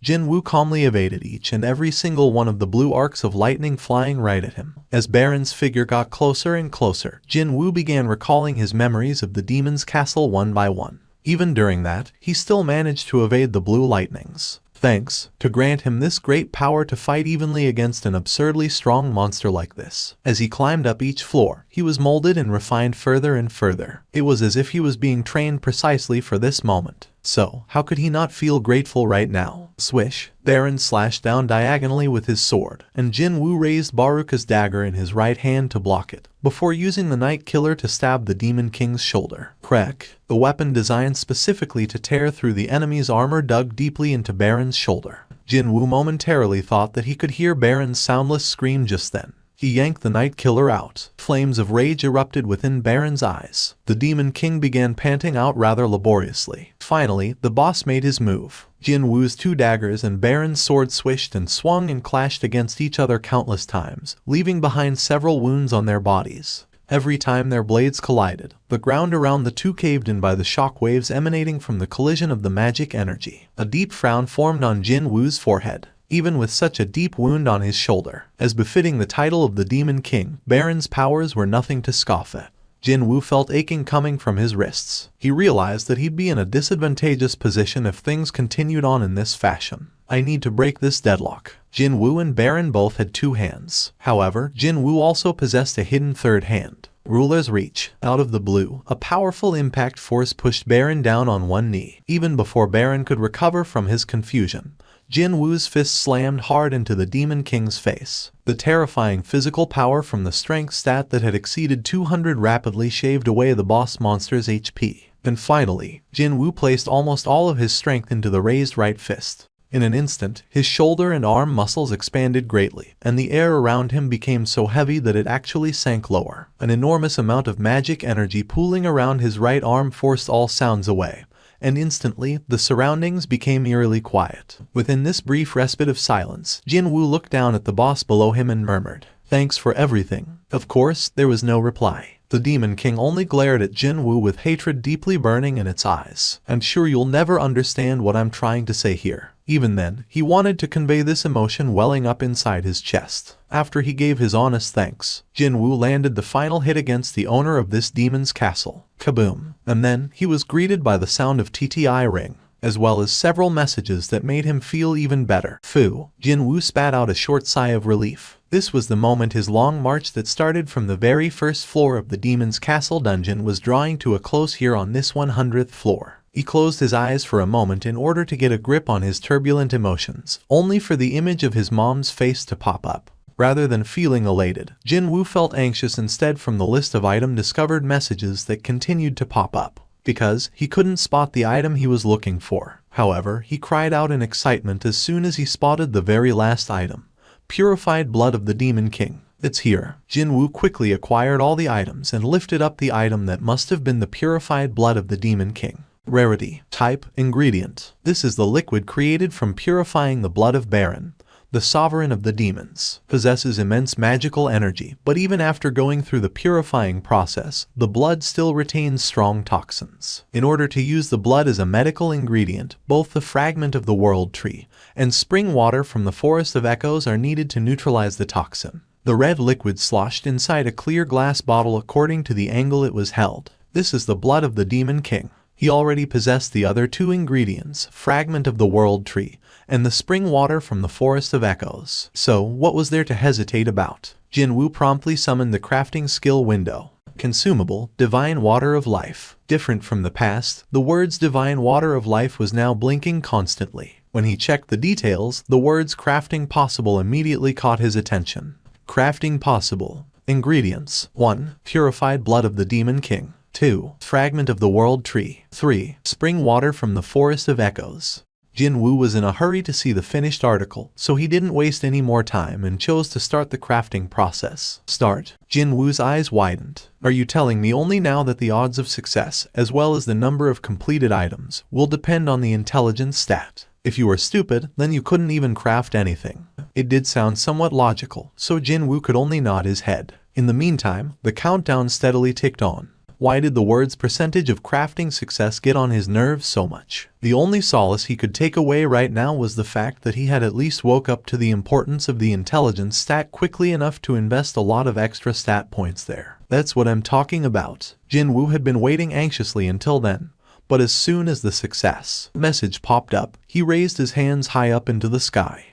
Jin-Woo calmly evaded each and every single one of the blue arcs of lightning flying right at him. As Baron's figure got closer and closer, Jin-Woo began recalling his memories of the demon's castle one by one. Even during that, he still managed to evade the blue lightnings. Thanks to grant him this great power to fight evenly against an absurdly strong monster like this. As he climbed up each floor, he was molded and refined further and further. It was as if he was being trained precisely for this moment. So, how could he not feel grateful right now? Swish! Baron slashed down diagonally with his sword, and Jin-Woo raised Baruka's dagger in his right hand to block it, before using the Night Killer to stab the Demon King's shoulder. Crack! The weapon designed specifically to tear through the enemy's armor dug deeply into Baron's shoulder. Jin-Woo momentarily thought that he could hear Baron's soundless scream just then. He yanked the Night Killer out. Flames of rage erupted within Baron's eyes. The Demon King began panting out rather laboriously. Finally, the boss made his move. Jin-Woo's two daggers and Baron's sword swished and swung and clashed against each other countless times, leaving behind several wounds on their bodies. Every time their blades collided, the ground around the two caved in by the shock waves emanating from the collision of the magic energy. A deep frown formed on Jin-Woo's forehead. Even with such a deep wound on his shoulder, as befitting the title of the Demon King, Baron's powers were nothing to scoff at. Jin-Woo felt aching coming from his wrists. He realized that he'd be in a disadvantageous position if things continued on in this fashion. I need to break this deadlock. Jin-Woo and Baron both had two hands. However, Jin-Woo also possessed a hidden third hand. Ruler's Reach. Out of the blue, a powerful impact force pushed Baron down on one knee. Even before Baron could recover from his confusion, Jin-Woo's fist slammed hard into the Demon King's face. The terrifying physical power from the strength stat that had exceeded 200 rapidly shaved away the boss monster's HP. And finally, Jin-Woo placed almost all of his strength into the raised right fist. In an instant, his shoulder and arm muscles expanded greatly, and the air around him became so heavy that it actually sank lower. An enormous amount of magic energy pooling around his right arm forced all sounds away, and instantly, the surroundings became eerily quiet. Within this brief respite of silence, Jin-Woo looked down at the boss below him and murmured, "Thanks for everything." Of course, there was no reply. The Demon King only glared at Jin-Woo with hatred deeply burning in its eyes. "I'm sure you'll never understand what I'm trying to say here." Even then, he wanted to convey this emotion welling up inside his chest. After he gave his honest thanks, Jin-Woo landed the final hit against the owner of this demon's castle. Kaboom! And then, he was greeted by the sound of TTI ring, as well as several messages that made him feel even better. Phew! Jin-Woo spat out a short sigh of relief. This was the moment his long march that started from the very first floor of the demon's castle dungeon was drawing to a close here on this 100th floor. He closed his eyes for a moment in order to get a grip on his turbulent emotions, only for the image of his mom's face to pop up. Rather than feeling elated, Jin-Woo felt anxious instead from the list of item discovered messages that continued to pop up, because he couldn't spot the item he was looking for. However, he cried out in excitement as soon as he spotted the very last item. Purified blood of the Demon King. It's here. Jin-Woo quickly acquired all the items and lifted up the item that must have been the purified blood of the Demon King. Rarity, type, ingredient. This is the liquid created from purifying the blood of Baron, the sovereign of the demons. Possesses immense magical energy, but even after going through the purifying process, the blood still retains strong toxins. In order to use the blood as a medical ingredient, both the fragment of the World Tree and spring water from the Forest of Echoes are needed to neutralize the toxin. The red liquid sloshed inside a clear glass bottle according to the angle it was held. This is the blood of the Demon King. He already possessed the other two ingredients, fragment of the World Tree and the spring water from the Forest of Echoes. So, what was there to hesitate about? Jin-Woo promptly summoned the crafting skill window. Consumable, Divine Water of Life. Different from the past, the words Divine Water of Life was now blinking constantly. When he checked the details, the words crafting possible immediately caught his attention. Crafting possible. Ingredients. 1. Purified blood of the Demon King. 2. Fragment of the World Tree. 3. Spring water from the Forest of Echoes. Jin-Woo was in a hurry to see the finished article, so he didn't waste any more time and chose to start the crafting process. Start. Jin-Woo's eyes widened. Are you telling me only now that the odds of success, as well as the number of completed items, will depend on the intelligence stat? If you were stupid, then you couldn't even craft anything. It did sound somewhat logical, so Jin-Woo could only nod his head. In the meantime, the countdown steadily ticked on. Why did the words percentage of crafting success get on his nerves so much? The only solace he could take away right now was the fact that he had at least woke up to the importance of the intelligence stat quickly enough to invest a lot of extra stat points there. That's what I'm talking about. Jin-Woo had been waiting anxiously until then. But as soon as the success message popped up, he raised his hands high up into the sky.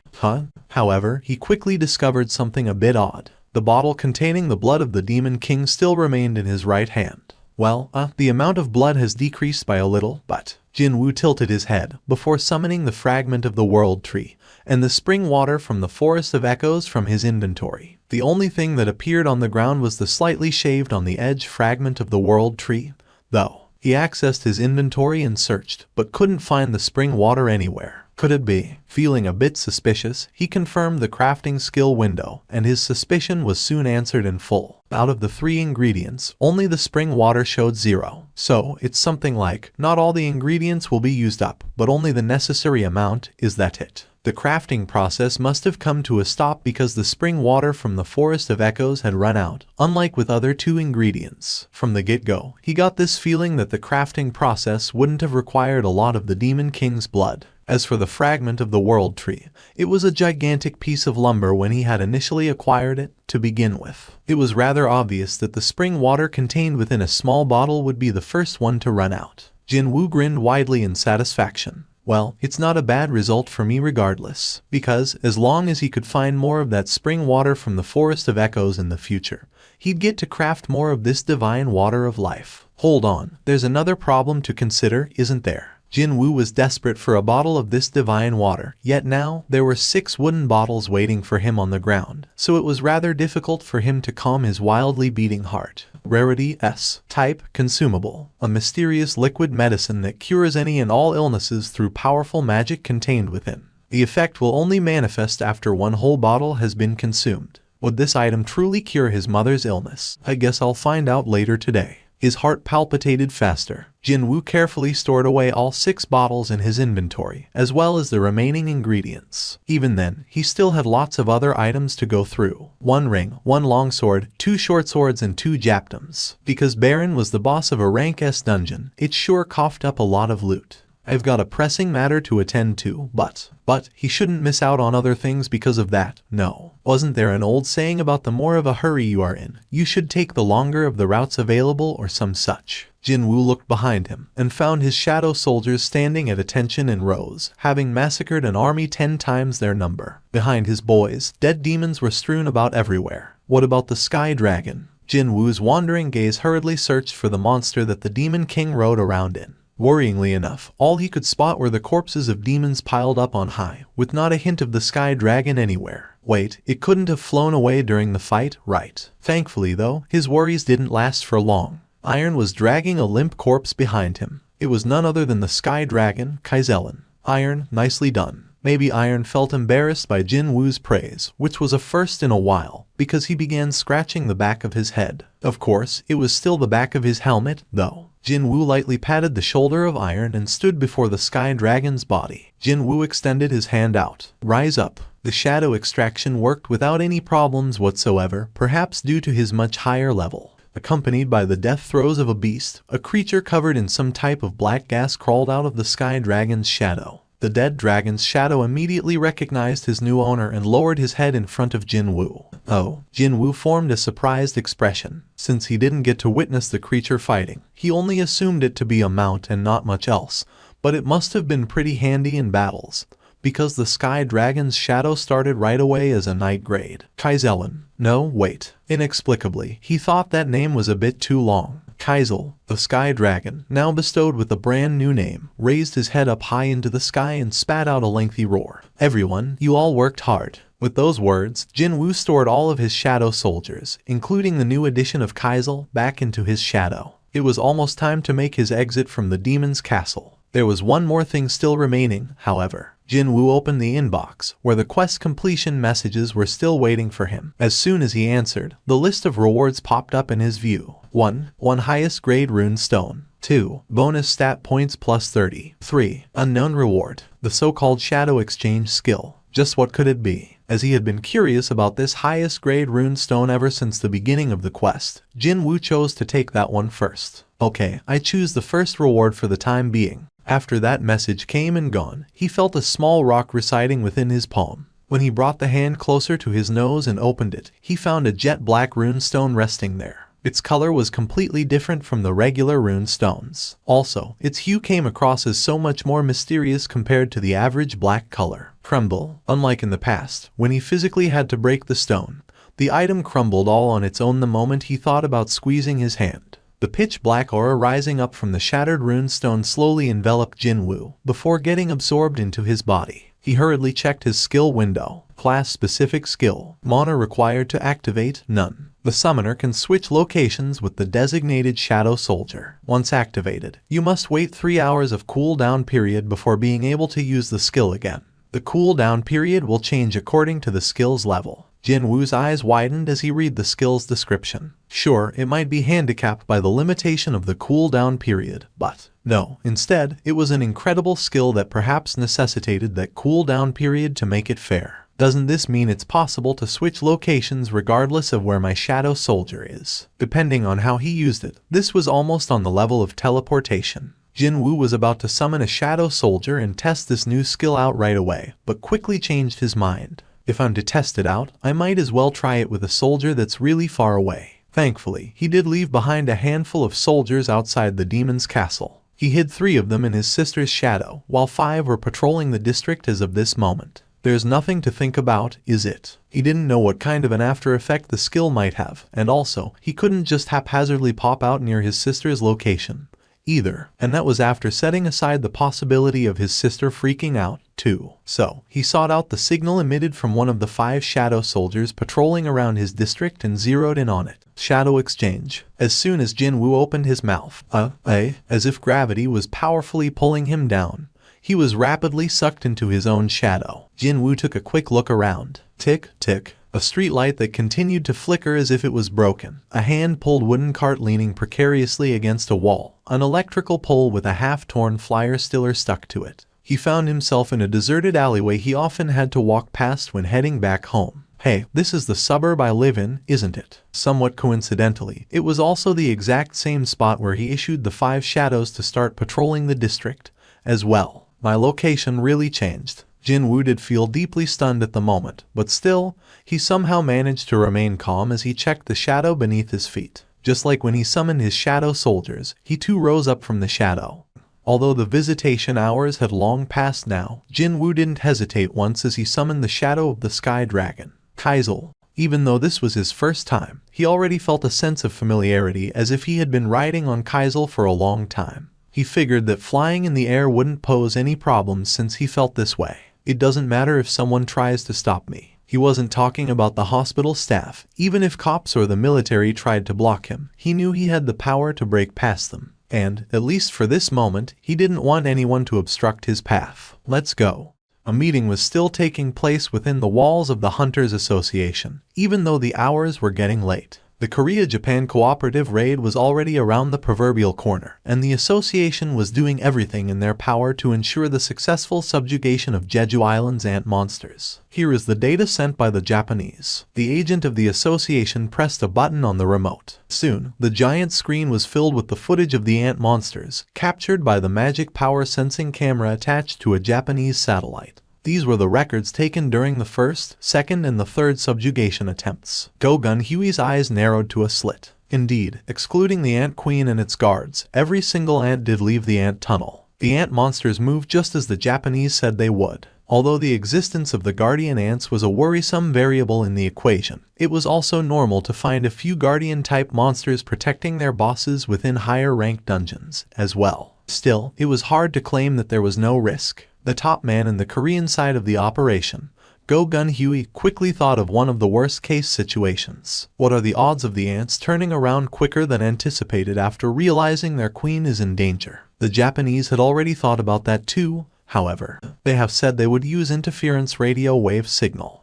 However, he quickly discovered something a bit odd. The bottle containing the blood of the Demon King still remained in his right hand. Well, the amount of blood has decreased by a little, but Jin-Woo tilted his head before summoning the fragment of the World Tree and the spring water from the Forest of Echoes from his inventory. The only thing that appeared on the ground was the slightly shaved on the edge fragment of the World Tree, though. He accessed his inventory and searched, but couldn't find the spring water anywhere. Could it be? Feeling a bit suspicious, he confirmed the crafting skill window, and his suspicion was soon answered in full. Out of the 3 ingredients, only the spring water showed 0. So, it's something like, not all the ingredients will be used up, but only the necessary amount. Is that it? The crafting process must have come to a stop because the spring water from the Forest of Echoes had run out, unlike with other 2 ingredients. From the get-go, he got this feeling that the crafting process wouldn't have required a lot of the Demon King's blood. As for the fragment of the World Tree, it was a gigantic piece of lumber when he had initially acquired it to begin with. It was rather obvious that the spring water contained within a small bottle would be the first one to run out. Jin-Woo grinned widely in satisfaction. Well, it's not a bad result for me regardless, because as long as he could find more of that spring water from the Forest of Echoes in the future, he'd get to craft more of this divine water of life. Hold on, there's another problem to consider, isn't there? Jin-Woo was desperate for a bottle of this divine water, yet now there were 6 wooden bottles waiting for him on the ground, so it was rather difficult for him to calm his wildly beating heart. Rarity S. Type consumable. A mysterious liquid medicine that cures any and all illnesses through powerful magic contained within. The effect will only manifest after 1 whole bottle has been consumed. Would this item truly cure his mother's illness? I guess I'll find out later today. His heart palpitated faster. Jin-Woo carefully stored away all 6 bottles in his inventory, as well as the remaining ingredients. Even then, he still had lots of other items to go through. 1 ring, 1 longsword, 2 short swords, and 2 japtums. Because Baron was the boss of a rank S dungeon, it sure coughed up a lot of loot. I've got a pressing matter to attend to, but he shouldn't miss out on other things because of that, no. Wasn't there an old saying about the more of a hurry you are in, you should take the longer of the routes available or some such? Jin-Woo looked behind him and found his shadow soldiers standing at attention in rows, having massacred an army 10 times their number. Behind his boys, dead demons were strewn about everywhere. What about the Sky Dragon? Jin-Woo's wandering gaze hurriedly searched for the monster that the Demon King rode around in. Worryingly enough, all he could spot were the corpses of demons piled up on high, with not a hint of the Sky Dragon anywhere. Wait, it couldn't have flown away during the fight, right? Thankfully though, his worries didn't last for long. Iron was dragging a limp corpse behind him. It was none other than the Sky Dragon, Kaizelin. Iron, nicely done. Maybe Iron felt embarrassed by Jin-Woo's praise, which was a first in a while, because he began scratching the back of his head. Of course, it was still the back of his helmet, though. Jin-Woo lightly patted the shoulder of Iron and stood before the Sky Dragon's body. Jin-Woo extended his hand out. Rise up. The shadow extraction worked without any problems whatsoever, perhaps due to his much higher level. Accompanied by the death throes of a beast, a creature covered in some type of black gas crawled out of the Sky Dragon's shadow. The dead dragon's shadow immediately recognized his new owner and lowered his head in front of Jin-Woo. Oh, Jin-Woo formed a surprised expression. Since he didn't get to witness the creature fighting, he only assumed it to be a mount and not much else, but it must have been pretty handy in battles, because the Sky Dragon's shadow started right away as a night grade. Kaizelin. No, wait. Inexplicably, he thought that name was a bit too long. Kaizel, the Sky Dragon, now bestowed with a brand new name, raised his head up high into the sky and spat out a lengthy roar. Everyone, you all worked hard. With those words, Jin-Woo stored all of his shadow soldiers, including the new addition of Kaizel, back into his shadow. It was almost time to make his exit from the demon's castle. There was one more thing still remaining, however. Jin-Woo opened the inbox, where the quest completion messages were still waiting for him. As soon as he answered, the list of rewards popped up in his view. 1. Highest grade rune stone. 2. Bonus stat points plus 30. 3. Unknown reward. The so-called shadow exchange skill. Just what could it be? As he had been curious about this highest grade rune stone ever since the beginning of the quest, Jin-Woo chose to take that one first. Okay, I choose the first reward for the time being. After that message came and gone, he felt a small rock residing within his palm. When he brought the hand closer to his nose and opened it, he found a jet black rune stone resting there. Its color was completely different from the regular rune stones. Also, its hue came across as so much more mysterious compared to the average black color. Crumble. Unlike in the past, when he physically had to break the stone, the item crumbled all on its own the moment he thought about squeezing his hand. The pitch-black aura rising up from the shattered runestone slowly enveloped Jin-Woo, before getting absorbed into his body. He hurriedly checked his skill window. Class-specific skill. Mana required to activate, none. The summoner can switch locations with the designated Shadow Soldier. Once activated, you must wait 3 hours of cooldown period before being able to use the skill again. The cooldown period will change according to the skill's level. Jin-Woo's eyes widened as he read the skill's description. Sure, it might be handicapped by the limitation of the cooldown period, but no. Instead, it was an incredible skill that perhaps necessitated that cooldown period to make it fair. Doesn't this mean it's possible to switch locations regardless of where my Shadow Soldier is? Depending on how he used it, this was almost on the level of teleportation. Jin-Woo was about to summon a Shadow Soldier and test this new skill out right away, but quickly changed his mind. If I'm to test it out, I might as well try it with a soldier that's really far away. Thankfully, he did leave behind a handful of soldiers outside the demon's castle. He hid 3 of them in his sister's shadow, while 5 were patrolling the district as of this moment. There's nothing to think about, is it? He didn't know what kind of an after effect the skill might have, and also, he couldn't just haphazardly pop out near his sister's location either, and that was after setting aside the possibility of his sister freaking out, too. So, he sought out the signal emitted from one of the 5 shadow soldiers patrolling around his district and zeroed in on it. Shadow exchange. As soon as Jin-Woo opened his mouth, as if gravity was powerfully pulling him down, he was rapidly sucked into his own shadow. Jin-Woo took a quick look around. Tick, tick. A street light that continued to flicker as if it was broken. A hand-pulled wooden cart leaning precariously against a wall. An electrical pole with a half-torn flyer stiller stuck to it. He found himself in a deserted alleyway he often had to walk past when heading back home. Hey, this is the suburb I live in, isn't it? Somewhat coincidentally, it was also the exact same spot where he issued the 5 shadows to start patrolling the district, as well. My location really changed. Jin-Woo did feel deeply stunned at the moment, but still, he somehow managed to remain calm as he checked the shadow beneath his feet. Just like when he summoned his shadow soldiers, he too rose up from the shadow. Although the visitation hours had long passed now, Jin-Woo didn't hesitate once as he summoned the shadow of the Sky Dragon. Kaizel. Even though this was his first time, he already felt a sense of familiarity as if he had been riding on Kaizel for a long time. He figured that flying in the air wouldn't pose any problems since he felt this way. It doesn't matter if someone tries to stop me. He wasn't talking about the hospital staff. Even if cops or the military tried to block him, he knew he had the power to break past them. And, at least for this moment, he didn't want anyone to obstruct his path. Let's go. A meeting was still taking place within the walls of the Hunters Association, even though the hours were getting late. The Korea-Japan cooperative raid was already around the proverbial corner, and the association was doing everything in their power to ensure the successful subjugation of Jeju Island's ant monsters. Here is the data sent by the Japanese. The agent of the association pressed a button on the remote. Soon, the giant screen was filled with the footage of the ant monsters, captured by the magic power sensing camera attached to a Japanese satellite. These were the records taken during the first, second, and the third subjugation attempts. Go-Gun Huey's eyes narrowed to a slit. Indeed, excluding the Ant Queen and its guards, every single ant did leave the ant tunnel. The ant monsters moved just as the Japanese said they would. Although the existence of the guardian ants was a worrisome variable in the equation, it was also normal to find a few guardian-type monsters protecting their bosses within higher-ranked dungeons, as well. Still, it was hard to claim that there was no risk. The top man in the Korean side of the operation, Go-Gun Huey, quickly thought of one of the worst-case situations. What are the odds of the ants turning around quicker than anticipated after realizing their queen is in danger? The Japanese had already thought about that too, however. They have said they would use interference radio wave signal.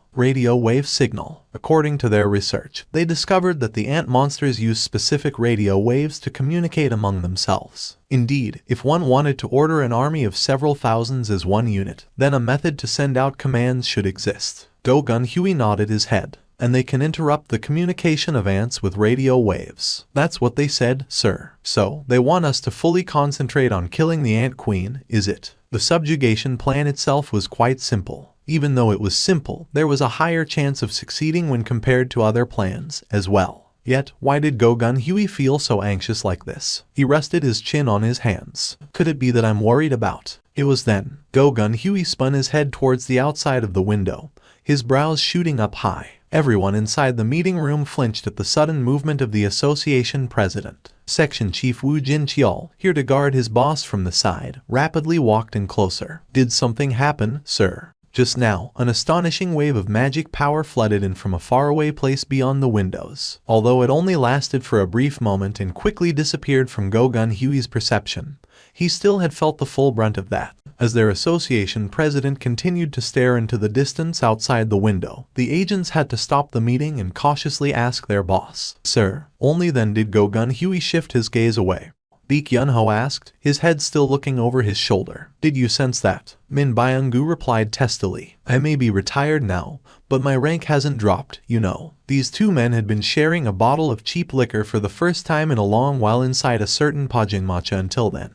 According to their research, they discovered that the ant monsters use specific radio waves to communicate among themselves. Indeed, if one wanted to order an army of several thousands as one unit, then a method to send out commands should exist. Go-Gun Huey nodded his head. And they can interrupt the communication of ants with radio waves. That's what they said, sir. So, they want us to fully concentrate on killing the Ant Queen, is it? The subjugation plan itself was quite simple. Even though it was simple, there was a higher chance of succeeding when compared to other plans, as well. Yet, why did Go-Gun Huey feel so anxious like this? He rested his chin on his hands. Could it be that I'm worried about? It was then. Go-Gun Huey spun his head towards the outside of the window, his brows shooting up high. Everyone inside the meeting room flinched at the sudden movement of the association president. Section Chief Woo Jin-Cheol, here to guard his boss from the side, rapidly walked in closer. Did something happen, sir? Just now, an astonishing wave of magic power flooded in from a faraway place beyond the windows. Although it only lasted for a brief moment and quickly disappeared from Go-Gun Huey's perception, he still had felt the full brunt of that. As their association president continued to stare into the distance outside the window, the agents had to stop the meeting and cautiously ask their boss, "Sir?" Only then did Go-Gun Huey shift his gaze away. Baek Yun-ho asked, his head still looking over his shoulder. "Did you sense that?" Min Byung-gu replied testily. "I may be retired now, but my rank hasn't dropped, you know." These two men had been sharing a bottle of cheap liquor for the first time in a long while inside a certain pajangmacha until then.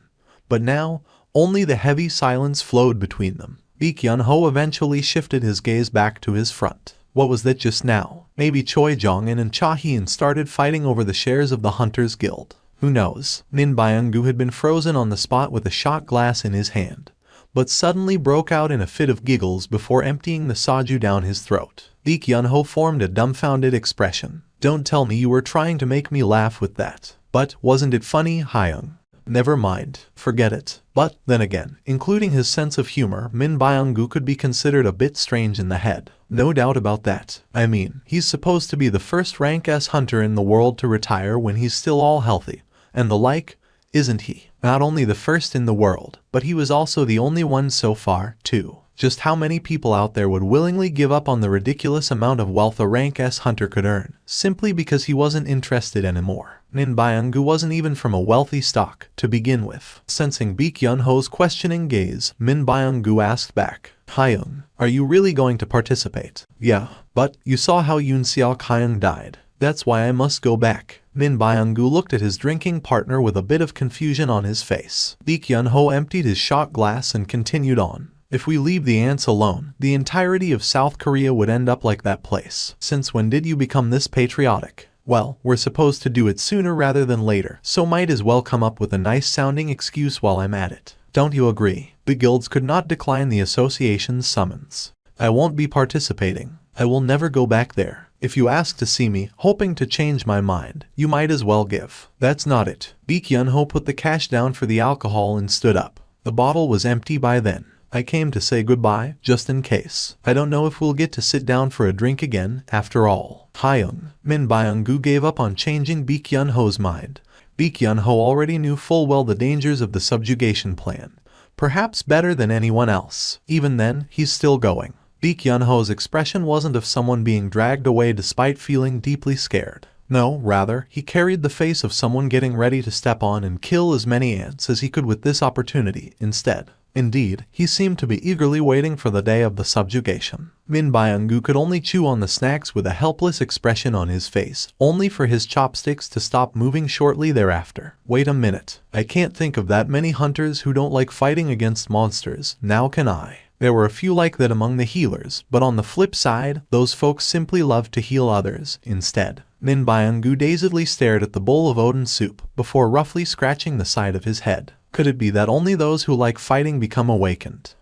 But now, only the heavy silence flowed between them. Baek Yun-ho eventually shifted his gaze back to his front. What was that just now? Maybe Choi Jong-in and Cha Hyun started fighting over the shares of the Hunters Guild. Who knows? Min Byung-gu had been frozen on the spot with a shot glass in his hand, but suddenly broke out in a fit of giggles before emptying the soju down his throat. Baek Yun-ho formed a dumbfounded expression. "Don't tell me you were trying to make me laugh with that. But wasn't it funny, Hyung?" "Never mind. Forget it." But, then again, including his sense of humor, Min Byung-gu could be considered a bit strange in the head. No doubt about that. I mean, he's supposed to be the first rank S hunter in the world to retire when he's still all healthy. And the like, isn't he? Not only the first in the world, but he was also the only one so far, too. Just how many people out there would willingly give up on the ridiculous amount of wealth a rank S hunter could earn, simply because he wasn't interested anymore? Min Byung-gu wasn't even from a wealthy stock, to begin with. Sensing Baek Yun-ho's questioning gaze, Min Byung-gu asked back, "Hyung, are you really going to participate?" "Yeah, but you saw how Yoon Seok-hyung died. That's why I must go back." Min Byung-gu looked at his drinking partner with a bit of confusion on his face. Baek Yun-ho emptied his shot glass and continued on. "If we leave the ants alone, the entirety of South Korea would end up like that place. Since when did you become this patriotic?" "Well, we're supposed to do it sooner rather than later, so might as well come up with a nice-sounding excuse while I'm at it. Don't you agree?" The guilds could not decline the association's summons. "I won't be participating. I will never go back there. If you ask to see me, hoping to change my mind, you might as well give." "That's not it." Baek Yun-ho put the cash down for the alcohol and stood up. The bottle was empty by then. "I came to say goodbye, just in case. I don't know if we'll get to sit down for a drink again, after all." "Hyung." Min Byung-gu gave up on changing Baek Yun-ho's mind. Baek Yun-ho already knew full well the dangers of the subjugation plan. Perhaps better than anyone else. Even then, he's still going. Baek Yun-ho's expression wasn't of someone being dragged away despite feeling deeply scared. No, rather, he carried the face of someone getting ready to step on and kill as many ants as he could with this opportunity instead. Indeed, he seemed to be eagerly waiting for the day of the subjugation. Min Byung-gu could only chew on the snacks with a helpless expression on his face, only for his chopsticks to stop moving shortly thereafter. Wait a minute. I can't think of that many hunters who don't like fighting against monsters, now can I? There were a few like that among the healers, but on the flip side, those folks simply loved to heal others instead. Min Byung-gu dazedly stared at the bowl of Odin soup before roughly scratching the side of his head. Could it be that only those who like fighting become awakened?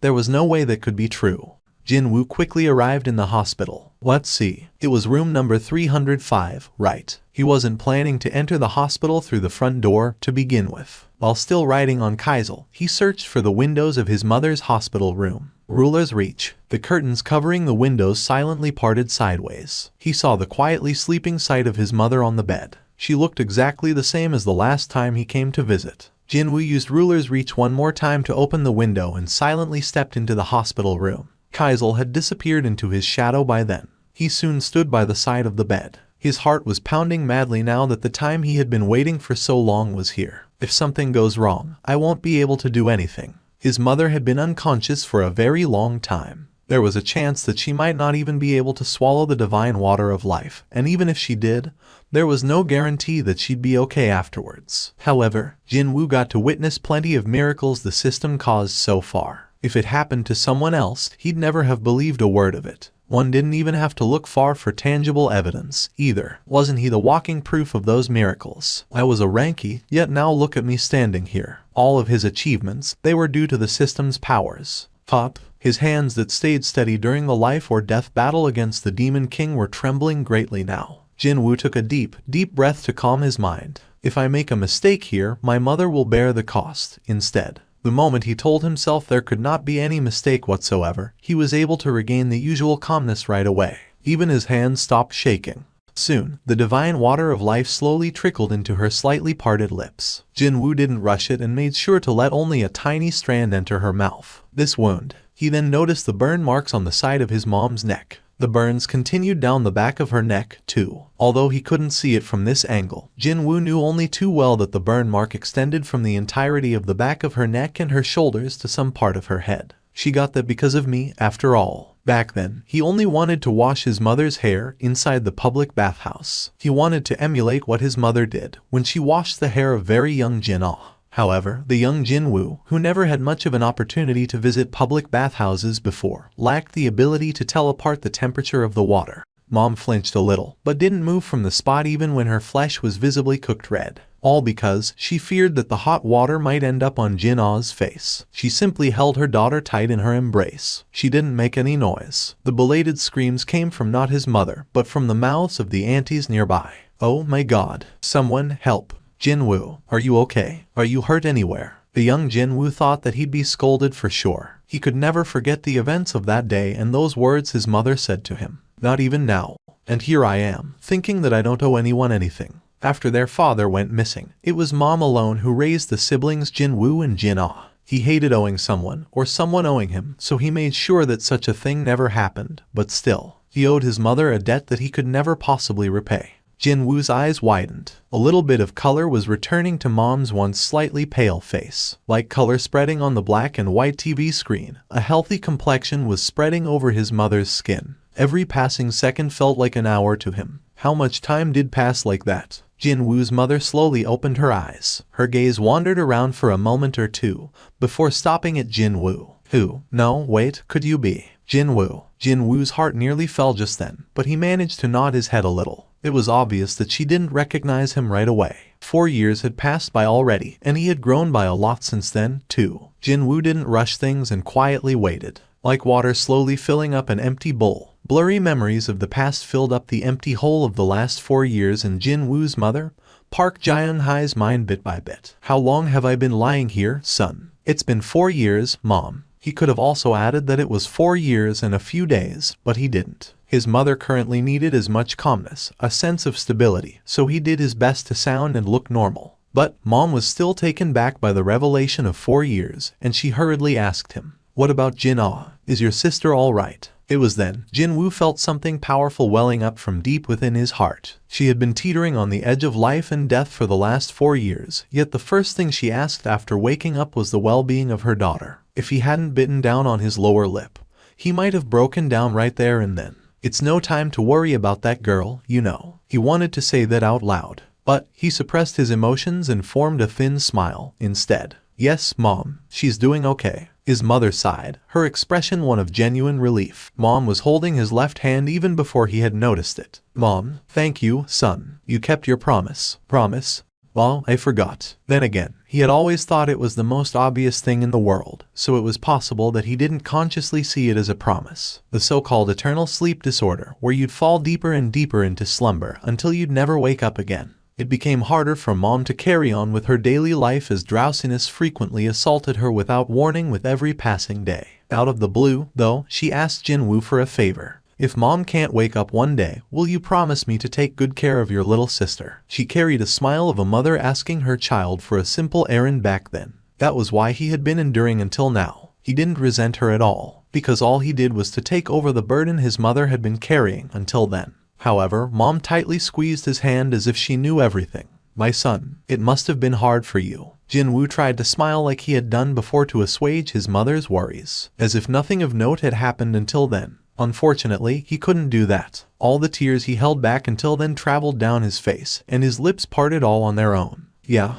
There was no way that could be true. Jin-Woo quickly arrived in the hospital. Let's see. It was room number 305, right? He wasn't planning to enter the hospital through the front door to begin with. While still riding on Kaisel, he searched for the windows of his mother's hospital room. Ruler's reach. The curtains covering the windows silently parted sideways. He saw the quietly sleeping sight of his mother on the bed. She looked exactly the same as the last time he came to visit. Jin-Woo used Ruler's reach one more time to open the window and silently stepped into the hospital room. Kaisel had disappeared into his shadow by then. He soon stood by the side of the bed. His heart was pounding madly now that the time he had been waiting for so long was here. If something goes wrong, I won't be able to do anything. His mother had been unconscious for a very long time. There was a chance that she might not even be able to swallow the divine water of life, and even if she did, there was no guarantee that she'd be okay afterwards. However, Jin-Woo got to witness plenty of miracles the system caused so far. If it happened to someone else, he'd never have believed a word of it. One didn't even have to look far for tangible evidence, either. Wasn't he the walking proof of those miracles? I was a Ranky, yet now look at me standing here. All of his achievements, they were due to the system's powers. Pop. His hands that stayed steady during the life or death battle against the Demon King were trembling greatly now. Jin-Woo took a deep breath to calm his mind. If I make a mistake here, my mother will bear the cost, instead. The moment he told himself there could not be any mistake whatsoever, he was able to regain the usual calmness right away. Even his hands stopped shaking. Soon, the divine water of life slowly trickled into her slightly parted lips. Jin-Woo didn't rush it and made sure to let only a tiny strand enter her mouth. This wound. He then noticed the burn marks on the side of his mom's neck. The burns continued down the back of her neck, too. Although he couldn't see it from this angle, Jin-Woo knew only too well that the burn mark extended from the entirety of the back of her neck and her shoulders to some part of her head. She got that because of me, after all. Back then, he only wanted to wash his mother's hair inside the public bathhouse. He wanted to emulate what his mother did when she washed the hair of very young Jin-Ah. However, the young Jin-Woo, who never had much of an opportunity to visit public bathhouses before, lacked the ability to tell apart the temperature of the water. Mom flinched a little, but didn't move from the spot even when her flesh was visibly cooked red. All because she feared that the hot water might end up on Jin-Ah's face. She simply held her daughter tight in her embrace. She didn't make any noise. The belated screams came from not his mother, but from the mouths of the aunties nearby. Oh my God. Someone help. Jin-Woo, are you okay? Are you hurt anywhere? The young Jin-Woo thought that he'd be scolded for sure. He could never forget the events of that day and those words his mother said to him. Not even now. And here I am, thinking that I don't owe anyone anything. After their father went missing, it was Mom alone who raised the siblings Jin-Woo and Jin-Ah. He hated owing someone, or someone owing him, so he made sure that such a thing never happened. But still, he owed his mother a debt that he could never possibly repay. Jin-Woo's eyes widened. A little bit of color was returning to Mom's once slightly pale face. Like color spreading on the black and white TV screen, a healthy complexion was spreading over his mother's skin. Every passing second felt like an hour to him. How much time did pass like that? Jin-Woo's mother slowly opened her eyes. Her gaze wandered around for a moment or two, before stopping at Jin-Woo. Who? No, wait, could you be? Jin-Woo. Jin-Woo's heart nearly fell just then, but he managed to nod his head a little. It was obvious that she didn't recognize him right away. 4 years had passed by already, and he had grown by a lot since then, too. Jin-Woo didn't rush things and quietly waited. Like water slowly filling up an empty bowl, blurry memories of the past filled up the empty hole of the last 4 years in Jin-Woo's mother, Park Jaeun-hai's mind bit by bit. How long have I been lying here, son? It's been 4 years, Mom. He could have also added that it was 4 years and a few days, but he didn't. His mother currently needed as much calmness, a sense of stability, so he did his best to sound and look normal. But Mom was still taken back by the revelation of 4 years, and she hurriedly asked him, "What about Jin-Ah? Is your sister all right?" It was then Jin-Woo felt something powerful welling up from deep within his heart. She had been teetering on the edge of life and death for the last 4 years, yet the first thing she asked after waking up was the well-being of her daughter. If he hadn't bitten down on his lower lip, he might have broken down right there and then. "It's no time to worry about that girl, you know." He wanted to say that out loud, but he suppressed his emotions and formed a thin smile instead. "Yes, Mom, she's doing okay." His mother sighed, her expression one of genuine relief. Mom was holding his left hand even before he had noticed it. "Mom, thank you, son. You kept your promise." "Promise? Well, I forgot." Then again, he had always thought it was the most obvious thing in the world, so it was possible that he didn't consciously see it as a promise. The so-called eternal sleep disorder, where you'd fall deeper and deeper into slumber until you'd never wake up again. It became harder for Mom to carry on with her daily life as drowsiness frequently assaulted her without warning with every passing day. Out of the blue, though, she asked Jin-Woo for a favor. "If Mom can't wake up one day, will you promise me to take good care of your little sister?" She carried a smile of a mother asking her child for a simple errand back then. That was why he had been enduring until now. He didn't resent her at all, because all he did was to take over the burden his mother had been carrying until then. However, Mom tightly squeezed his hand as if she knew everything. "My son, it must have been hard for you." Jin-Woo tried to smile like he had done before to assuage his mother's worries, as if nothing of note had happened until then. Unfortunately, he couldn't do that. All the tears he held back until then traveled down his face, and his lips parted all on their own. "Yeah?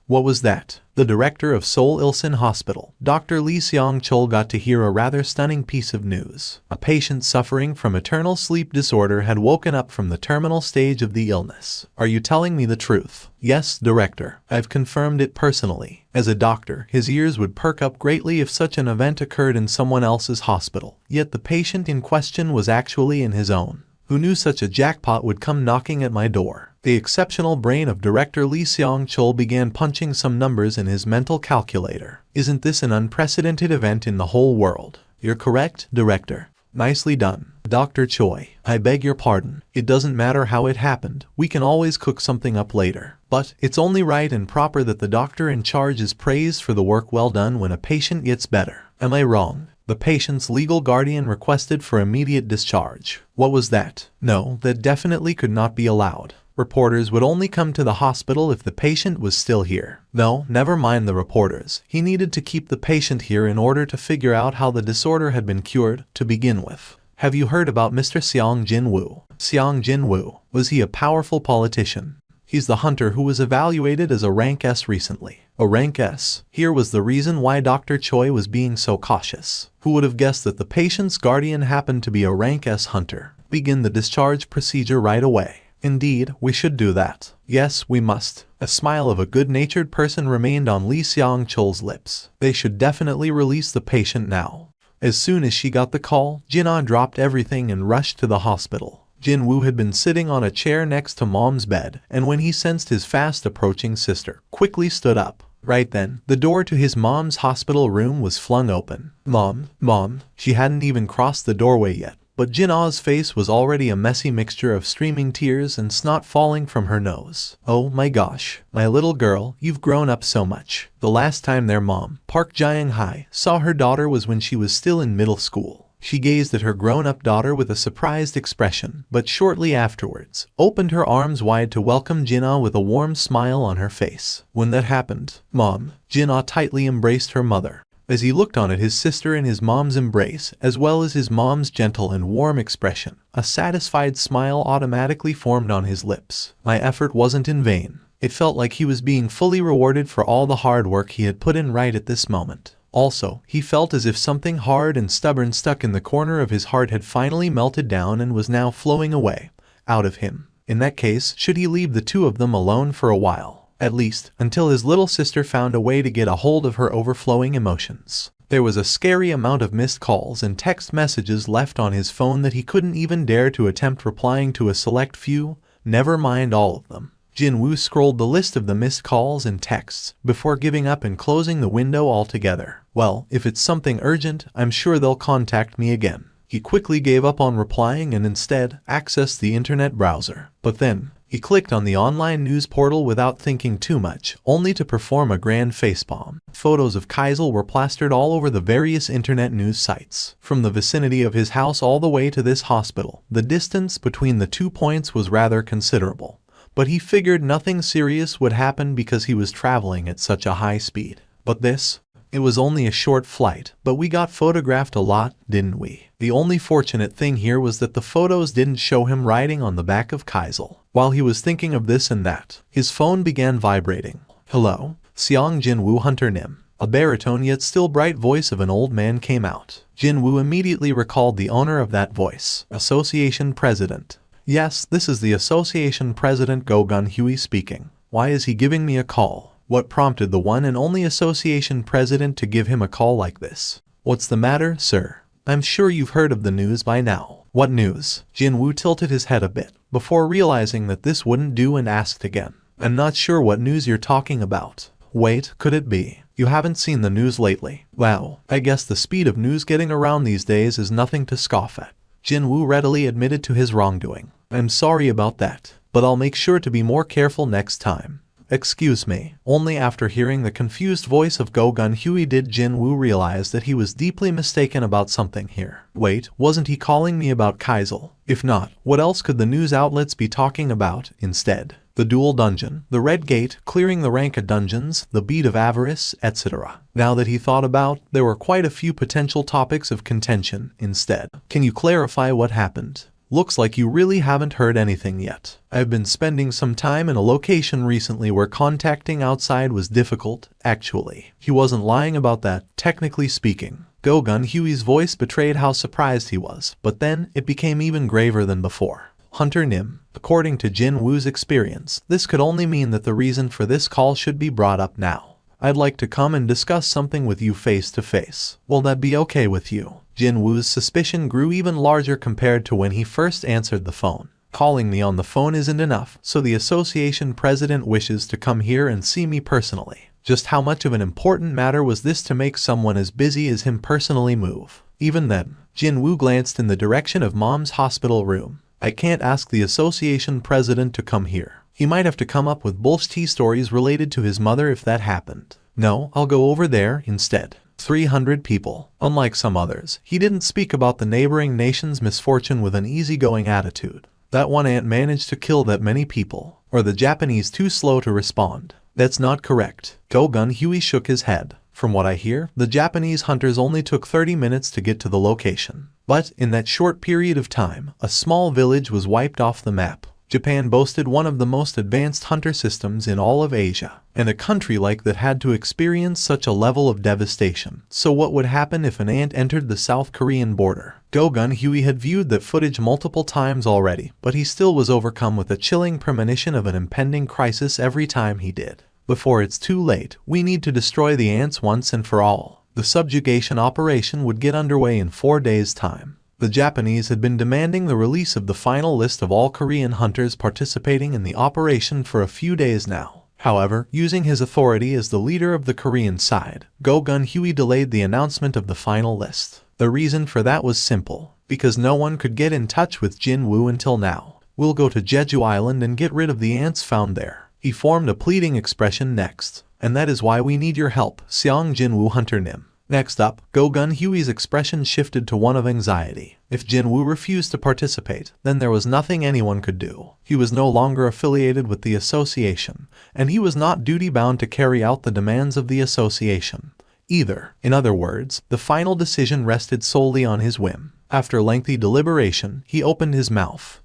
What was that?" The director of Seoul Ilsan Hospital, Dr. Lee Seong-chul, got to hear a rather stunning piece of news. A patient suffering from eternal sleep disorder had woken up from the terminal stage of the illness. "Are you telling me the truth?" "Yes, director. I've confirmed it personally." As a doctor, his ears would perk up greatly if such an event occurred in someone else's hospital. Yet the patient in question was actually in his own. Who knew such a jackpot would come knocking at my door? The exceptional brain of director Lee Seong-chul began punching some numbers in his mental calculator. "Isn't this an unprecedented event in the whole world?" "You're correct, director." "Nicely done. Dr. Choi, I beg your pardon. It doesn't matter how it happened. We can always cook something up later. But it's only right and proper that the doctor in charge is praised for the work well done when a patient gets better. Am I wrong?" The patient's legal guardian requested for immediate discharge. "What was that?" "No, that definitely could not be allowed. Reporters would only come to the hospital if the patient was still here." "No, never mind the reporters. He needed to keep the patient here in order to figure out how the disorder had been cured, to begin with." "Have you heard about Mr. Seong Jin-Woo?" Seong Jin-Woo. Was he a powerful politician? He's the hunter who was evaluated as a rank S recently. A rank S. Here was the reason why Dr. Choi was being so cautious. Who would have guessed that the patient's guardian happened to be a rank S hunter? "Begin the discharge procedure right away." "Indeed, we should do that." "Yes, we must." A smile of a good-natured person remained on Lee Seong-chul's lips. They should definitely release the patient now. As soon as she got the call, Jin-ah dropped everything and rushed to the hospital. Jin-Woo had been sitting on a chair next to Mom's bed, and when he sensed his fast-approaching sister, quickly stood up. Right then, the door to his mom's hospital room was flung open. Mom. She hadn't even crossed the doorway yet, but Jin-ah's face was already a messy mixture of streaming tears and snot falling from her nose. "Oh my gosh, my little girl, you've grown up so much." The last time their mom, Park Jae-hae, saw her daughter was when she was still in middle school. She gazed at her grown-up daughter with a surprised expression, but shortly afterwards, opened her arms wide to welcome Jin-ah with a warm smile on her face. When that happened, Mom, Jin-ah tightly embraced her mother. As he looked on at his sister in his mom's embrace, as well as his mom's gentle and warm expression, a satisfied smile automatically formed on his lips. My effort wasn't in vain. It felt like he was being fully rewarded for all the hard work he had put in right at this moment. Also, he felt as if something hard and stubborn stuck in the corner of his heart had finally melted down and was now flowing away, out of him. In that case, should he leave the two of them alone for a while? At least, until his little sister found a way to get a hold of her overflowing emotions. There was a scary amount of missed calls and text messages left on his phone that he couldn't even dare to attempt replying to a select few, never mind all of them. Jin-Woo scrolled the list of the missed calls and texts, before giving up and closing the window altogether. Well, if it's something urgent, I'm sure they'll contact me again. He quickly gave up on replying and instead accessed the internet browser. But then, He clicked on the online news portal without thinking too much, only to perform a grand facepalm. Photos of Kaisel were plastered all over the various internet news sites. From the vicinity of his house all the way to this hospital, the distance between the 2 points was rather considerable. But he figured nothing serious would happen because he was traveling at such a high speed. But this? It was only a short flight, but we got photographed a lot, didn't we? The only fortunate thing here was that the photos didn't show him riding on the back of Kaisel. While he was thinking of this and that, his phone began vibrating. Hello? Seong Jin-Woo Hunter Nim. A baritone yet still bright voice of an old man came out. Jin-Woo immediately recalled the owner of that voice. Association President. Yes, this is the Association President Go Gun-Hui speaking. Why is he giving me a call? What prompted the one and only association president to give him a call like this? What's the matter, sir? I'm sure you've heard of the news by now. What news? Jin-Woo tilted his head a bit, before realizing that this wouldn't do and asked again. I'm not sure what news you're talking about. Wait, could it be? You haven't seen the news lately? Wow, I guess the speed of news getting around these days is nothing to scoff at. Jin-Woo readily admitted to his wrongdoing. I'm sorry about that, but I'll make sure to be more careful next time. Excuse me. Only after hearing the confused voice of Go Gun-Hui did Jin-Woo realize that he was deeply mistaken about something here. Wait, wasn't he calling me about Kaisel? If not, what else could the news outlets be talking about instead? The dual dungeon, the red gate, clearing the rank of dungeons, the beat of avarice, etc. Now that he thought about, there were quite a few potential topics of contention instead. Can you clarify what happened? Looks like you really haven't heard anything yet. I've been spending some time in a location recently where contacting outside was difficult, actually. He wasn't lying about that, technically speaking. Go Gun-Hui's voice betrayed how surprised he was, but then it became even graver than before. Hunter Nim. According to Jin-Woo's experience, this could only mean that the reason for this call should be brought up now. I'd like to come and discuss something with you face to face. Will that be okay with you? Jin-Woo's suspicion grew even larger compared to when he first answered the phone. Calling me on the phone isn't enough, so the association president wishes to come here and see me personally. Just how much of an important matter was this to make someone as busy as him personally move? Even then, Jin-Woo glanced in the direction of Mom's hospital room. I can't ask the association president to come here. He might have to come up with bullshit stories related to his mother if that happened. No, I'll go over there instead. 300 people. Unlike some others, he didn't speak about the neighboring nation's misfortune with an easygoing attitude. That one ant managed to kill that many people. Or the Japanese too slow to respond. That's not correct. Go Gun-Hui shook his head. From what I hear, the Japanese hunters only took 30 minutes to get to the location. But in that short period of time, a small village was wiped off the map. Japan boasted one of the most advanced hunter systems in all of Asia, and a country like that had to experience such a level of devastation. So what would happen if an ant entered the South Korean border? Go Gun-Hui had viewed that footage multiple times already, but he still was overcome with a chilling premonition of an impending crisis every time he did. Before it's too late, we need to destroy the ants once and for all. The subjugation operation would get underway in 4 days' time. The Japanese had been demanding the release of the final list of all Korean hunters participating in the operation for a few days now. However, using his authority as the leader of the Korean side, Go Gun-Hui delayed the announcement of the final list. The reason for that was simple, because no one could get in touch with Jin-Woo until now. We'll go to Jeju Island and get rid of the ants found there. He formed a pleading expression next. And that is why we need your help, Seong Jin-Woo Hunter Nim. Next up, Go Gun-Hui's expression shifted to one of anxiety. If Jin-Woo refused to participate, then there was nothing anyone could do. He was no longer affiliated with the association, and he was not duty-bound to carry out the demands of the association either. In other words, the final decision rested solely on his whim. After lengthy deliberation, he opened his mouth.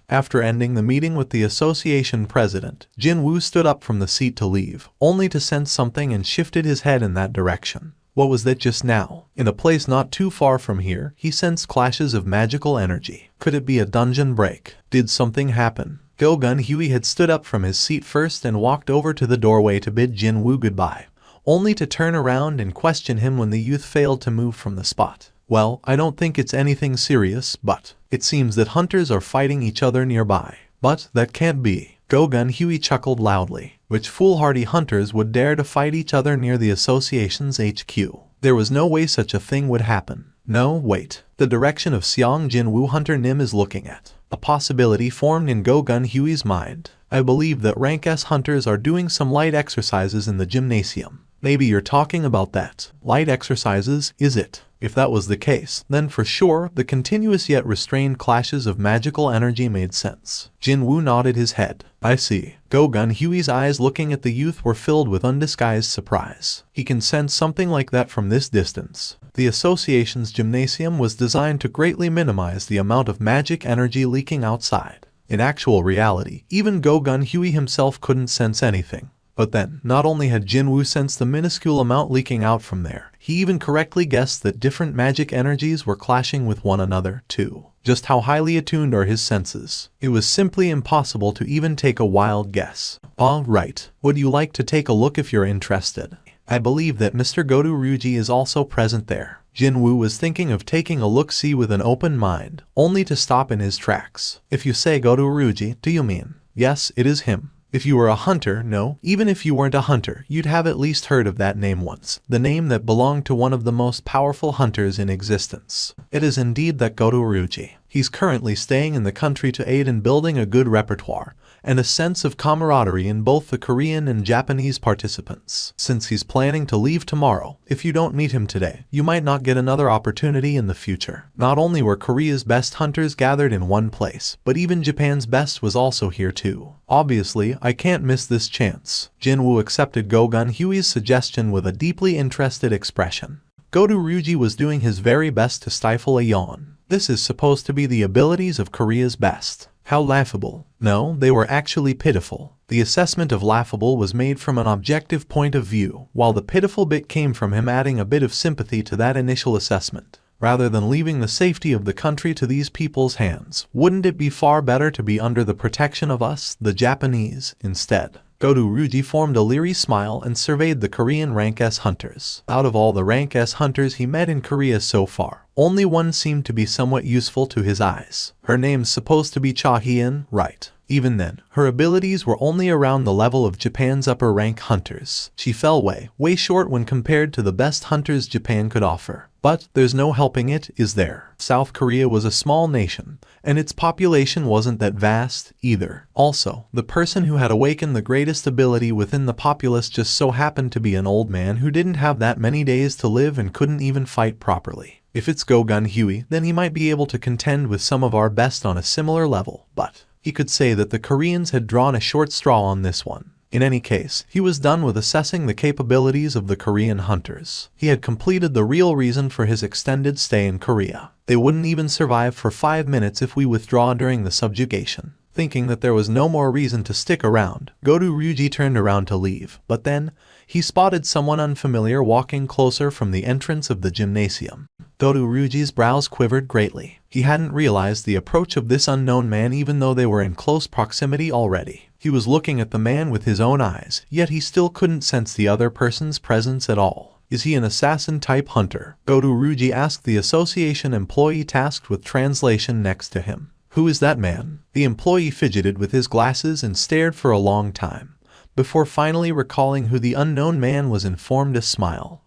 After ending the meeting with the association president, Jin-Woo stood up from the seat to leave, only to sense something and shifted his head in that direction. What was that just now? In a place not too far from here, he sensed clashes of magical energy. Could it be a dungeon break? Did something happen? Go Gun-Hui had stood up from his seat first and walked over to the doorway to bid Jin-Woo goodbye, only to turn around and question him when the youth failed to move from the spot. Well, I don't think it's anything serious, but it seems that hunters are fighting each other nearby. But that can't be. Go Gun-Hui chuckled loudly. Which foolhardy hunters would dare to fight each other near the association's HQ? There was no way such a thing would happen. No, wait. The direction of Seong Jin-Woo Hunter Nim is looking at. A possibility formed in Go-Gun Huey's mind. I believe that rank S hunters are doing some light exercises in the gymnasium. Maybe you're talking about that. Light exercises, is it? If that was the case, then for sure, the continuous yet restrained clashes of magical energy made sense. Jin-Woo nodded his head. I see. Go-Gun Huey's eyes looking at the youth were filled with undisguised surprise. He can sense something like that from this distance. The association's gymnasium was designed to greatly minimize the amount of magic energy leaking outside. In actual reality, even Go-Gun Huey himself couldn't sense anything. But then, not only had Jin-Woo sensed the minuscule amount leaking out from there, he even correctly guessed that different magic energies were clashing with one another, too. Just how highly attuned are his senses? It was simply impossible to even take a wild guess. All right, would you like to take a look if you're interested? I believe that Mr. Godu Ryuji is also present there. Jin-Woo was thinking of taking a look-see with an open mind, only to stop in his tracks. If you say Godu Ryuji, do you mean? Yes, it is him. If you were a hunter, no, even if you weren't a hunter, you'd have at least heard of that name once. The name that belonged to one of the most powerful hunters in existence. It is indeed that Godu Ryuji. He's currently staying in the country to aid in building a good repertoire and a sense of camaraderie in both the Korean and Japanese participants. Since he's planning to leave tomorrow, if you don't meet him today, you might not get another opportunity in the future. Not only were Korea's best hunters gathered in one place, but even Japan's best was also here too. Obviously, I can't miss this chance. Jin-Woo accepted Go-Gun Huey's suggestion with a deeply interested expression. Godu Ryuji was doing his very best to stifle a yawn. This is supposed to be the abilities of Korea's best. How laughable. No, they were actually pitiful. The assessment of laughable was made from an objective point of view, while the pitiful bit came from him adding a bit of sympathy to that initial assessment. Rather than leaving the safety of the country to these people's hands, wouldn't it be far better to be under the protection of us, the Japanese, instead? Godu Ryuji formed a leery smile and surveyed the Korean rank S hunters. Out of all the rank S hunters he met in Korea so far, only one seemed to be somewhat useful to his eyes. Her name's supposed to be Cha Hee-in, right? Even then, her abilities were only around the level of Japan's upper rank hunters. She fell way short when compared to the best hunters Japan could offer. But there's no helping it, is there? South Korea was a small nation, and its population wasn't that vast, either. Also, the person who had awakened the greatest ability within the populace just so happened to be an old man who didn't have that many days to live and couldn't even fight properly. If it's Go-Gun Huey, then he might be able to contend with some of our best on a similar level, but he could say that the Koreans had drawn a short straw on this one. In any case, he was done with assessing the capabilities of the Korean hunters. He had completed the real reason for his extended stay in Korea. They wouldn't even survive for 5 minutes if we withdraw during the subjugation. Thinking that there was no more reason to stick around, Godu Ryuji turned around to leave, but then, he spotted someone unfamiliar walking closer from the entrance of the gymnasium. Godu Ryuji's brows quivered greatly. He hadn't realized the approach of this unknown man even though they were in close proximity already. He was looking at the man with his own eyes, yet he still couldn't sense the other person's presence at all. Is he an assassin-type hunter? Godu Ryuji asked the association employee tasked with translation next to him. Who is that man? The employee fidgeted with his glasses and stared for a long time. Before finally recalling who the unknown man was, informed a smile.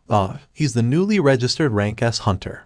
He's the newly registered rank S hunter.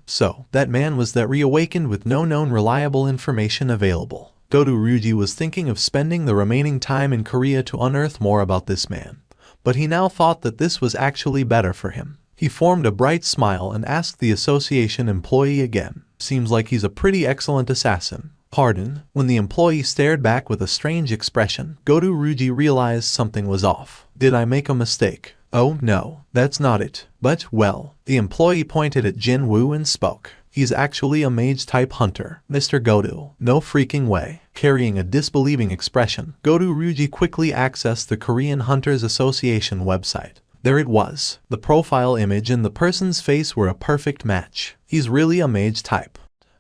So, that man was that reawakened with no known reliable information available. Godu Ryuji was thinking of spending the remaining time in Korea to unearth more about this man, but he now thought that this was actually better for him. He formed a bright smile and asked the association employee again. Seems like he's a pretty excellent assassin. Pardon? When the employee stared back with a strange expression, Godu Ryuji realized something was off. Did I make a mistake? Oh no, that's not it. But, well, the employee pointed at Jin-Woo and spoke. He's actually a mage-type hunter, Mr. Godu. No freaking way. Carrying a disbelieving expression, Godu Ryuji quickly accessed the Korean Hunters Association website. There it was. The profile image and the person's face were a perfect match. He's really a mage type.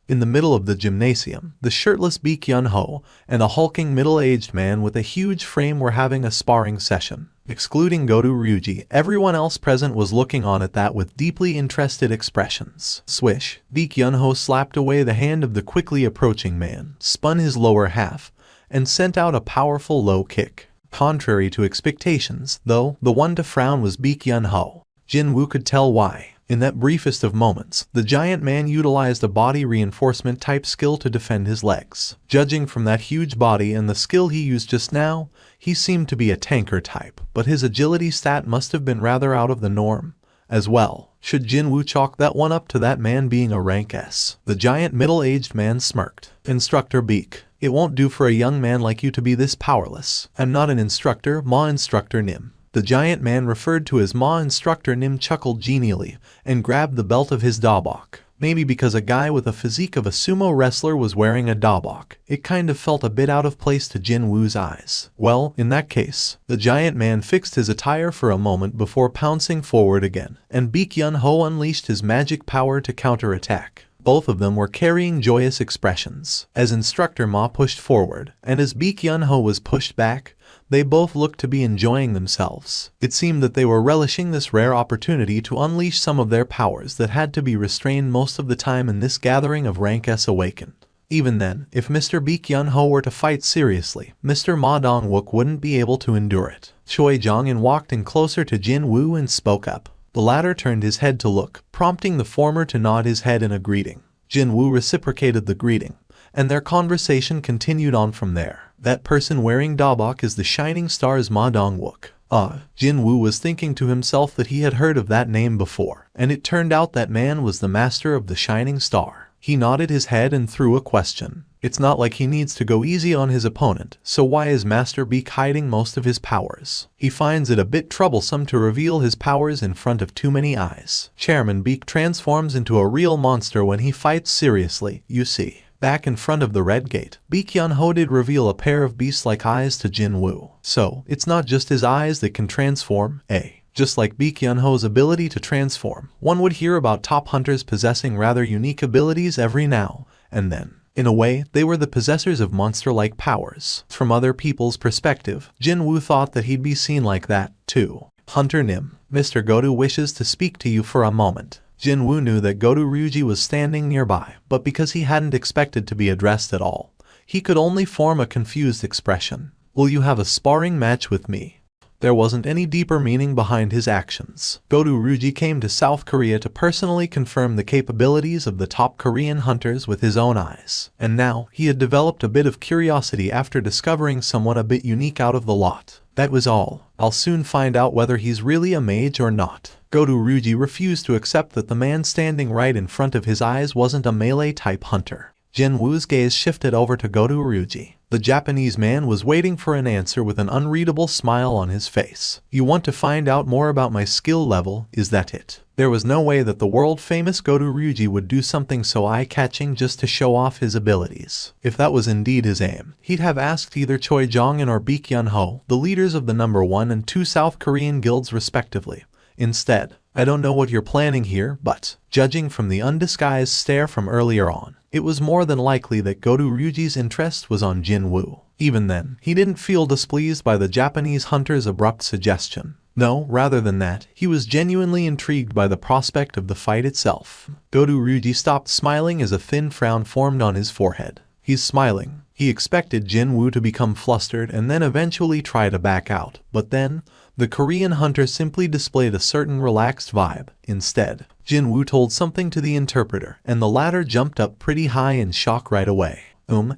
In the middle of the gymnasium, the shirtless Baek Yun-ho and a hulking middle-aged man with a huge frame were having a sparring session. Excluding Godu Ryuji, everyone else present was looking on at that with deeply interested expressions. Swish, Baek Yun-ho slapped away the hand of the quickly approaching man, spun his lower half, and sent out a powerful low kick. Contrary to expectations, though, the one to frown was Baek Yun-ho. Jin-Woo could tell why. In that briefest of moments, the giant man utilized a body reinforcement type skill to defend his legs. Judging from that huge body and the skill he used just now, he seemed to be a tanker type, but his agility stat must have been rather out of the norm as well. Should Jin-Woo chalk that one up to that man being a rank S? The giant middle-aged man smirked. Instructor Beak, it won't do for a young man like you to be this powerless. I'm not an instructor, Ma Instructor Nim. The giant man referred to as Ma Instructor Nim chuckled genially and grabbed the belt of his dabok. Maybe because a guy with a physique of a sumo wrestler was wearing a dabok, it kind of felt a bit out of place to Jin-Woo's eyes. Well, in that case, the giant man fixed his attire for a moment before pouncing forward again, and Baek Yun-ho unleashed his magic power to counterattack. Both of them were carrying joyous expressions. As Instructor Ma pushed forward, and as Baek Yun-ho was pushed back, they both looked to be enjoying themselves. It seemed that they were relishing this rare opportunity to unleash some of their powers that had to be restrained most of the time in this gathering of rank S awakened. Even then, if Mr. Baek Yun-ho were to fight seriously, Mr. Ma Dong-wook wouldn't be able to endure it. Choi Jong-in walked in closer to Jin-Woo and spoke up. The latter turned his head to look, prompting the former to nod his head in a greeting. Jin-Woo reciprocated the greeting, and their conversation continued on from there. That person wearing dabok is the Shining Star's Ma Dong-wook. Jin-Woo was thinking to himself that he had heard of that name before, and it turned out that man was the master of the Shining Star. He nodded his head and threw a question. It's not like he needs to go easy on his opponent, so why is Master Beak hiding most of his powers? He finds it a bit troublesome to reveal his powers in front of too many eyes. Chairman Beak transforms into a real monster when he fights seriously, you see. Back in front of the Red Gate, Baek Yun-ho did reveal a pair of beast-like eyes to Jin-Woo. So, it's not just his eyes that can transform, Just like Baek Yun-ho's ability to transform, one would hear about top hunters possessing rather unique abilities every now and then. In a way, they were the possessors of monster-like powers. From other people's perspective, Jin-Woo thought that he'd be seen like that, too. Hunter Nim, Mr. Godu wishes to speak to you for a moment. Jin-Woo knew that Godu Ryuji was standing nearby, but because he hadn't expected to be addressed at all, he could only form a confused expression. Will you have a sparring match with me? There wasn't any deeper meaning behind his actions. Godu Ryuji came to South Korea to personally confirm the capabilities of the top Korean hunters with his own eyes. And now, he had developed a bit of curiosity after discovering someone a bit unique out of the lot. That was all. I'll soon find out whether he's really a mage or not. Godu Ryuji refused to accept that the man standing right in front of his eyes wasn't a melee-type hunter. Jin-Woo's gaze shifted over to Godu Ryuji. The Japanese man was waiting for an answer with an unreadable smile on his face. You want to find out more about my skill level, is that it? There was no way that the world-famous Godu Ryuji would do something so eye-catching just to show off his abilities. If that was indeed his aim, he'd have asked either Choi Jong-in or Baek Yun-ho, the leaders of the No. 1 and 2 South Korean guilds respectively. Instead, I don't know what you're planning here, but, judging from the undisguised stare from earlier on, it was more than likely that Godu Ryuji's interest was on Jin-Woo. Even then, he didn't feel displeased by the Japanese hunter's abrupt suggestion. No, rather than that, he was genuinely intrigued by the prospect of the fight itself. Godu Ryuji stopped smiling as a thin frown formed on his forehead. He's smiling. He expected Jin-Woo to become flustered and then eventually try to back out, but then, the Korean hunter simply displayed a certain relaxed vibe. Instead, Jin-Woo told something to the interpreter, and the latter jumped up pretty high in shock right away.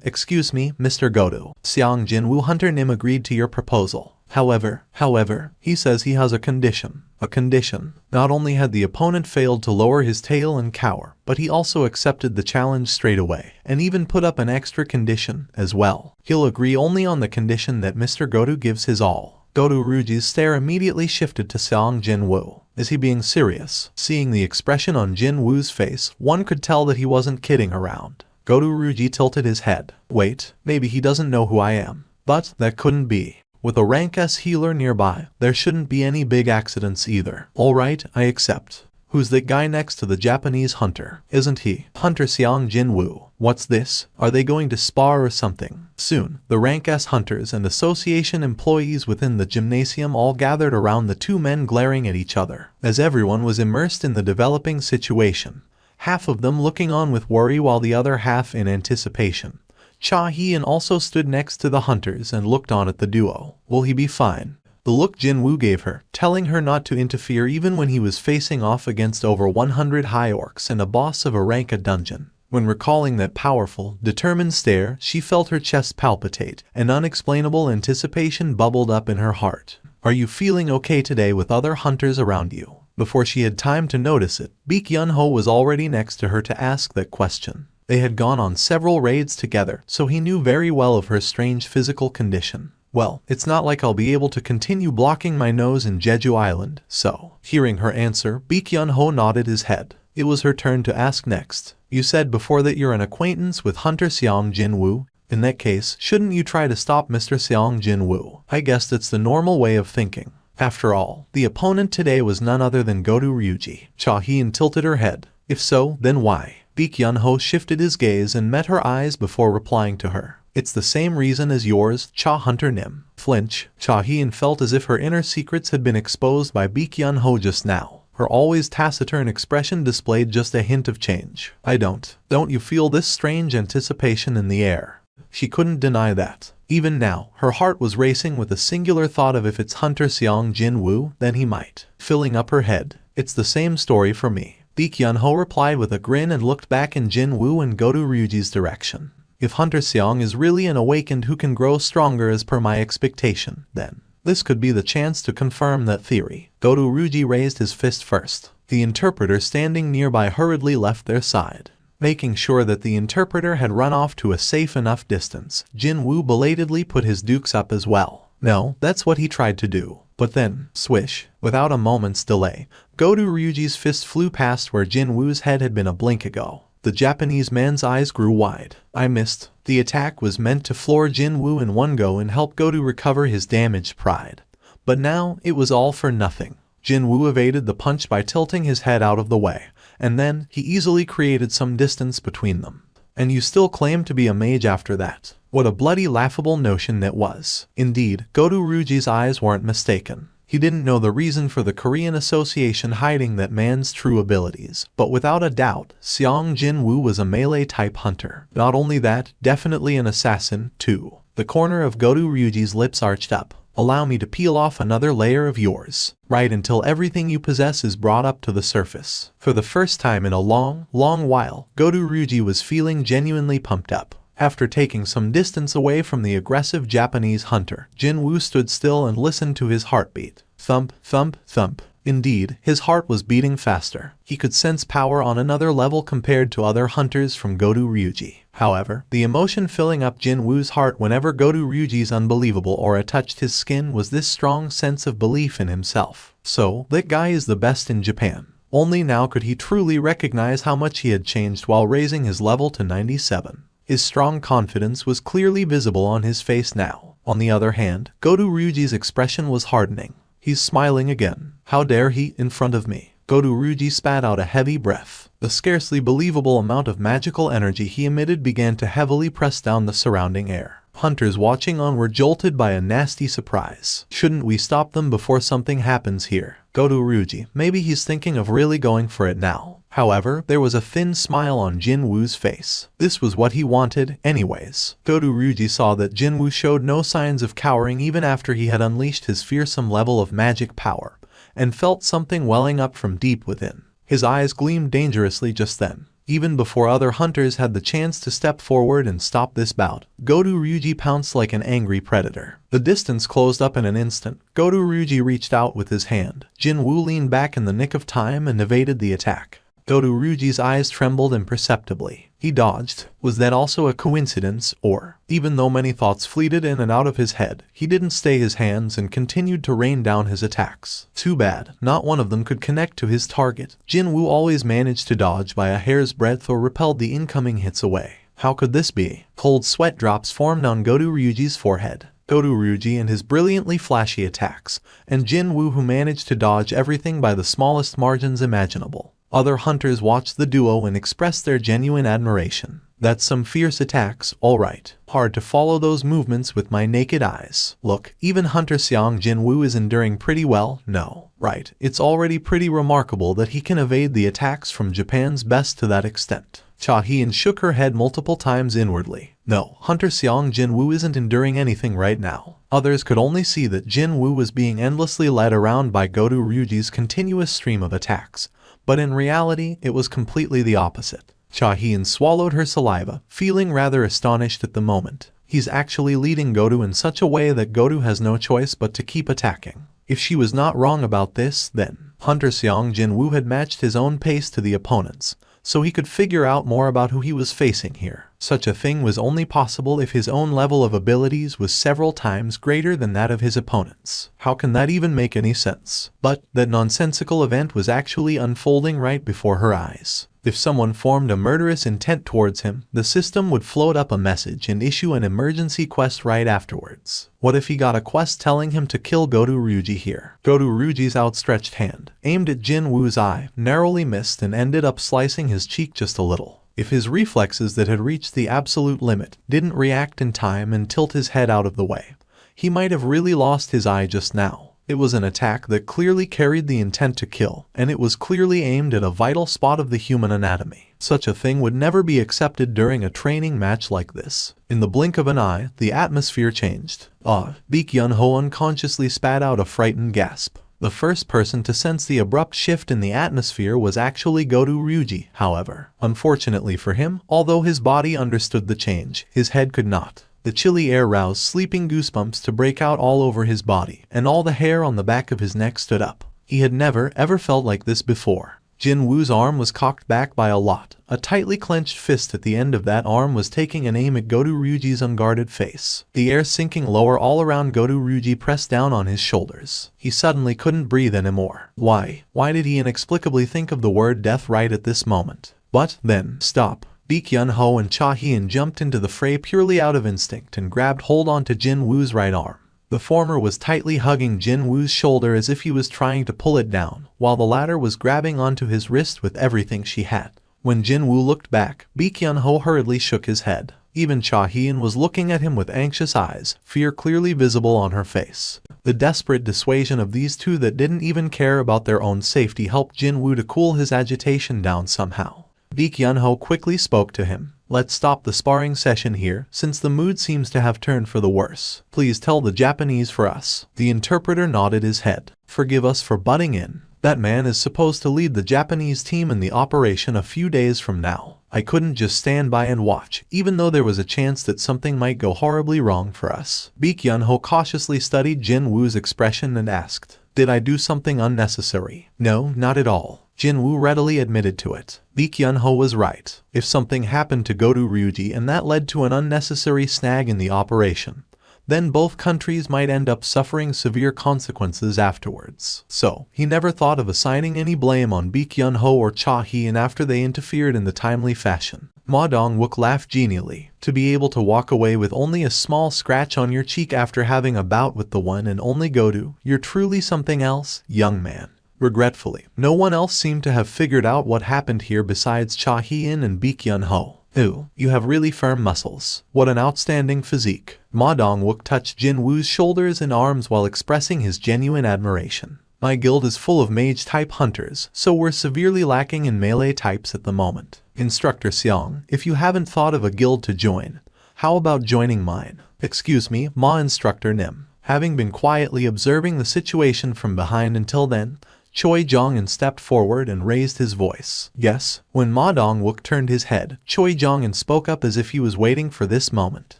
Excuse me, Mr. Godu. Seong Jin-Woo Hunter Nim agreed to your proposal. However, he says he has a condition. A condition. Not only had the opponent failed to lower his tail and cower, but he also accepted the challenge straight away, and even put up an extra condition as well. He'll agree only on the condition that Mr. Godu gives his all. Godu Ryuji's stare immediately shifted to Seong Jin-Woo. Is he being serious? Seeing the expression on Jin-Woo's face, one could tell that he wasn't kidding around. Godu Ryuji tilted his head. Wait, maybe he doesn't know who I am. But that couldn't be. With a rank S healer nearby, there shouldn't be any big accidents either. Alright, I accept. Who's that guy next to the Japanese hunter? Isn't he Hunter Seong Jin-Woo? What's this? Are they going to spar or something? Soon, the rank S hunters and association employees within the gymnasium all gathered around the two men glaring at each other, as everyone was immersed in the developing situation. Half of them looking on with worry while the other half in anticipation. Cha Hee-in also stood next to the hunters and looked on at the duo. Will he be fine? The look Jin-Woo gave her, telling her not to interfere even when he was facing off against over 100 high orcs and a boss of a rank dungeon. When recalling that powerful, determined stare, she felt her chest palpitate, and unexplainable anticipation bubbled up in her heart. "Are you feeling okay today with other hunters around you?" Before she had time to notice it, Baek Yun-ho was already next to her to ask that question. They had gone on several raids together, so he knew very well of her strange physical condition. "Well, it's not like I'll be able to continue blocking my nose in Jeju Island, so." Hearing her answer, Baek Yun-ho nodded his head. It was her turn to ask next. "You said before that you're an acquaintance with Hunter Seong Jin-Woo. In that case, shouldn't you try to stop Mr. Seong Jin-Woo?" I guess that's the normal way of thinking. After all, the opponent today was none other than Godu Ryuji. Cha-heen tilted her head. "If so, then why?" Baek Yun-ho shifted his gaze and met her eyes before replying to her. "It's the same reason as yours, Cha Hunter Nim." Flinch. Cha-heen felt as if her inner secrets had been exposed by Baek Yun-ho just now. Her always taciturn expression displayed just a hint of change. Don't you feel this strange anticipation in the air?" She couldn't deny that. Even now, her heart was racing with a singular thought of if it's Hunter Seong Jin-Woo, then he might. Filling up her head. "It's the same story for me." Baek Yun-ho replied with a grin and looked back in Jin-Woo and Godu Ryuji's direction. "If Hunter Seong is really an awakened who can grow stronger as per my expectation, then this could be the chance to confirm that theory." Godu Ryuji raised his fist first. The interpreter standing nearby hurriedly left their side. Making sure that the interpreter had run off to a safe enough distance, Jin-Woo belatedly put his dukes up as well. No, that's what he tried to do. But then, swish, without a moment's delay, Godu Ryuji's fist flew past where Jin-Woo's head had been a blink ago. The Japanese man's eyes grew wide. "I missed." The attack was meant to floor Jin-Woo in one go and help Godu recover his damaged pride. But now, it was all for nothing. Jin-Woo evaded the punch by tilting his head out of the way, and then he easily created some distance between them. "And you still claim to be a mage after that?" What a bloody laughable notion that was. Indeed, Godu Ryuji's eyes weren't mistaken. He didn't know the reason for the Korean association hiding that man's true abilities, but without a doubt, Seong Jin-Woo was a melee-type hunter. Not only that, definitely an assassin, too. The corner of Godu Ryuji's lips arched up. "Allow me to peel off another layer of yours. Right until everything you possess is brought up to the surface." For the first time in a long while, Godu Ryuji was feeling genuinely pumped up. After taking some distance away from the aggressive Japanese hunter, Jin-Woo stood still and listened to his heartbeat. Thump, thump, thump. Indeed, his heart was beating faster. He could sense power on another level compared to other hunters from Godu Ryuji. However, the emotion filling up Jin-Woo's heart whenever Godu Ryuji's unbelievable aura touched his skin was this strong sense of belief in himself. So, that guy is the best in Japan. Only now could he truly recognize how much he had changed while raising his level to 97. His strong confidence was clearly visible on his face now. On the other hand, Godu Ryuji's expression was hardening. He's smiling again. How dare he, in front of me? Godu Ryuji spat out a heavy breath. The scarcely believable amount of magical energy he emitted began to heavily press down the surrounding air. Hunters watching on were jolted by a nasty surprise. "Shouldn't we stop them before something happens here?" Godu Ryuji, maybe he's thinking of really going for it now. However, there was a thin smile on Jin-Woo's face. This was what he wanted, anyways. Godu Ryuji saw that Jin-Woo showed no signs of cowering even after he had unleashed his fearsome level of magic power, and felt something welling up from deep within. His eyes gleamed dangerously just then. Even before other hunters had the chance to step forward and stop this bout, Godu Ryuji pounced like an angry predator. The distance closed up in an instant. Godu Ryuji reached out with his hand. Jin-Woo leaned back in the nick of time and evaded the attack. Godu Ryuji's eyes trembled imperceptibly. He dodged. Was that also a coincidence, or, even though many thoughts fleeted in and out of his head, he didn't stay his hands and continued to rain down his attacks. Too bad, not one of them could connect to his target. Jin-Woo always managed to dodge by a hair's breadth or repelled the incoming hits away. How could this be? Cold sweat drops formed on Godu Ryuji's forehead. Godu Ryuji and his brilliantly flashy attacks, and Jin-Woo who managed to dodge everything by the smallest margins imaginable. Other hunters watched the duo and expressed their genuine admiration. That's some fierce attacks, alright. Hard to follow those movements with my naked eyes. Look, even Hunter Seong Jin-Woo is enduring pretty well, no. Right, it's already pretty remarkable that he can evade the attacks from Japan's best to that extent. Cha-heen shook her head multiple times inwardly. No, Hunter Seong Jin-Woo isn't enduring anything right now. Others could only see that Jin-Woo was being endlessly led around by Goto Ryuji's continuous stream of attacks, but in reality it was completely the opposite. Cha-hien swallowed her saliva, feeling rather astonished at the moment. He's actually leading Goto in such a way that Goto has no choice but to keep attacking. If she was not wrong about this, then Hunter Seong Jin-Woo had matched his own pace to the opponent's, so he could figure out more about who he was facing here. Such a thing was only possible if his own level of abilities was several times greater than that of his opponent's. How can that even make any sense? But that nonsensical event was actually unfolding right before her eyes. If someone formed a murderous intent towards him, the system would float up a message and issue an emergency quest right afterwards. What if he got a quest telling him to kill Goto Ryuji here? Goto Ryuji's outstretched hand, aimed at Jin-Woo's eye, narrowly missed and ended up slicing his cheek just a little. If his reflexes that had reached the absolute limit didn't react in time and tilt his head out of the way, he might have really lost his eye just now. It was an attack that clearly carried the intent to kill, and it was clearly aimed at a vital spot of the human anatomy. Such a thing would never be accepted during a training match like this. In the blink of an eye, the atmosphere changed. Baek Yun-ho unconsciously spat out a frightened gasp. The first person to sense the abrupt shift in the atmosphere was actually Goto Ryuji, however. Unfortunately for him, although his body understood the change, his head could not. The chilly air roused sleeping goosebumps to break out all over his body, and all the hair on the back of his neck stood up. He had never, ever felt like this before. Jin-Woo's arm was cocked back by a lot. A tightly clenched fist at the end of that arm was taking an aim at Goto Ryuji's unguarded face. The air sinking lower all around Goto Ryuji pressed down on his shoulders. He suddenly couldn't breathe anymore. Why did he inexplicably think of the word death right at this moment? But then, stop. Baek Yun-ho and Cha-hien jumped into the fray purely out of instinct and grabbed hold onto Jin-Woo's right arm. The former was tightly hugging Jin-Woo's shoulder as if he was trying to pull it down, while the latter was grabbing onto his wrist with everything she had. When Jin-Woo looked back, Baek Yun-ho hurriedly shook his head. Even Cha-hien was looking at him with anxious eyes, fear clearly visible on her face. The desperate dissuasion of these two that didn't even care about their own safety helped Jin-Woo to cool his agitation down somehow. Baek Yun-ho quickly spoke to him. Let's stop the sparring session here, since the mood seems to have turned for the worse. Please tell the Japanese for us. The interpreter nodded his head. Forgive us for butting in. That man is supposed to lead the Japanese team in the operation a few days from now. I couldn't just stand by and watch, even though there was a chance that something might go horribly wrong for us. Baek Yun-ho cautiously studied Jin-Woo's expression and asked, did I do something unnecessary? No, not at all. Jin-Woo readily admitted to it. Baek Yun-ho was right. If something happened to Goto Ryuji and that led to an unnecessary snag in the operation, then both countries might end up suffering severe consequences afterwards. So, he never thought of assigning any blame on Baek Yun-ho or Cha-hien after they interfered in the timely fashion. Ma Dong-wook laughed genially. To be able to walk away with only a small scratch on your cheek after having a bout with the one and only Goto, you're truly something else, young man. Regretfully, no one else seemed to have figured out what happened here besides Cha-hien and Baek Yun-ho. Ooh, you have really firm muscles. What an outstanding physique. Ma Dong-wook touched Jin-Woo's shoulders and arms while expressing his genuine admiration. My guild is full of mage-type hunters, so we're severely lacking in melee types at the moment. Instructor Seong, if you haven't thought of a guild to join, how about joining mine? Excuse me, Ma Instructor Nim. Having been quietly observing the situation from behind until then, Choi Jong-un stepped forward and raised his voice. Yes, when Ma Dong-wook turned his head, Choi Jong-un spoke up as if he was waiting for this moment.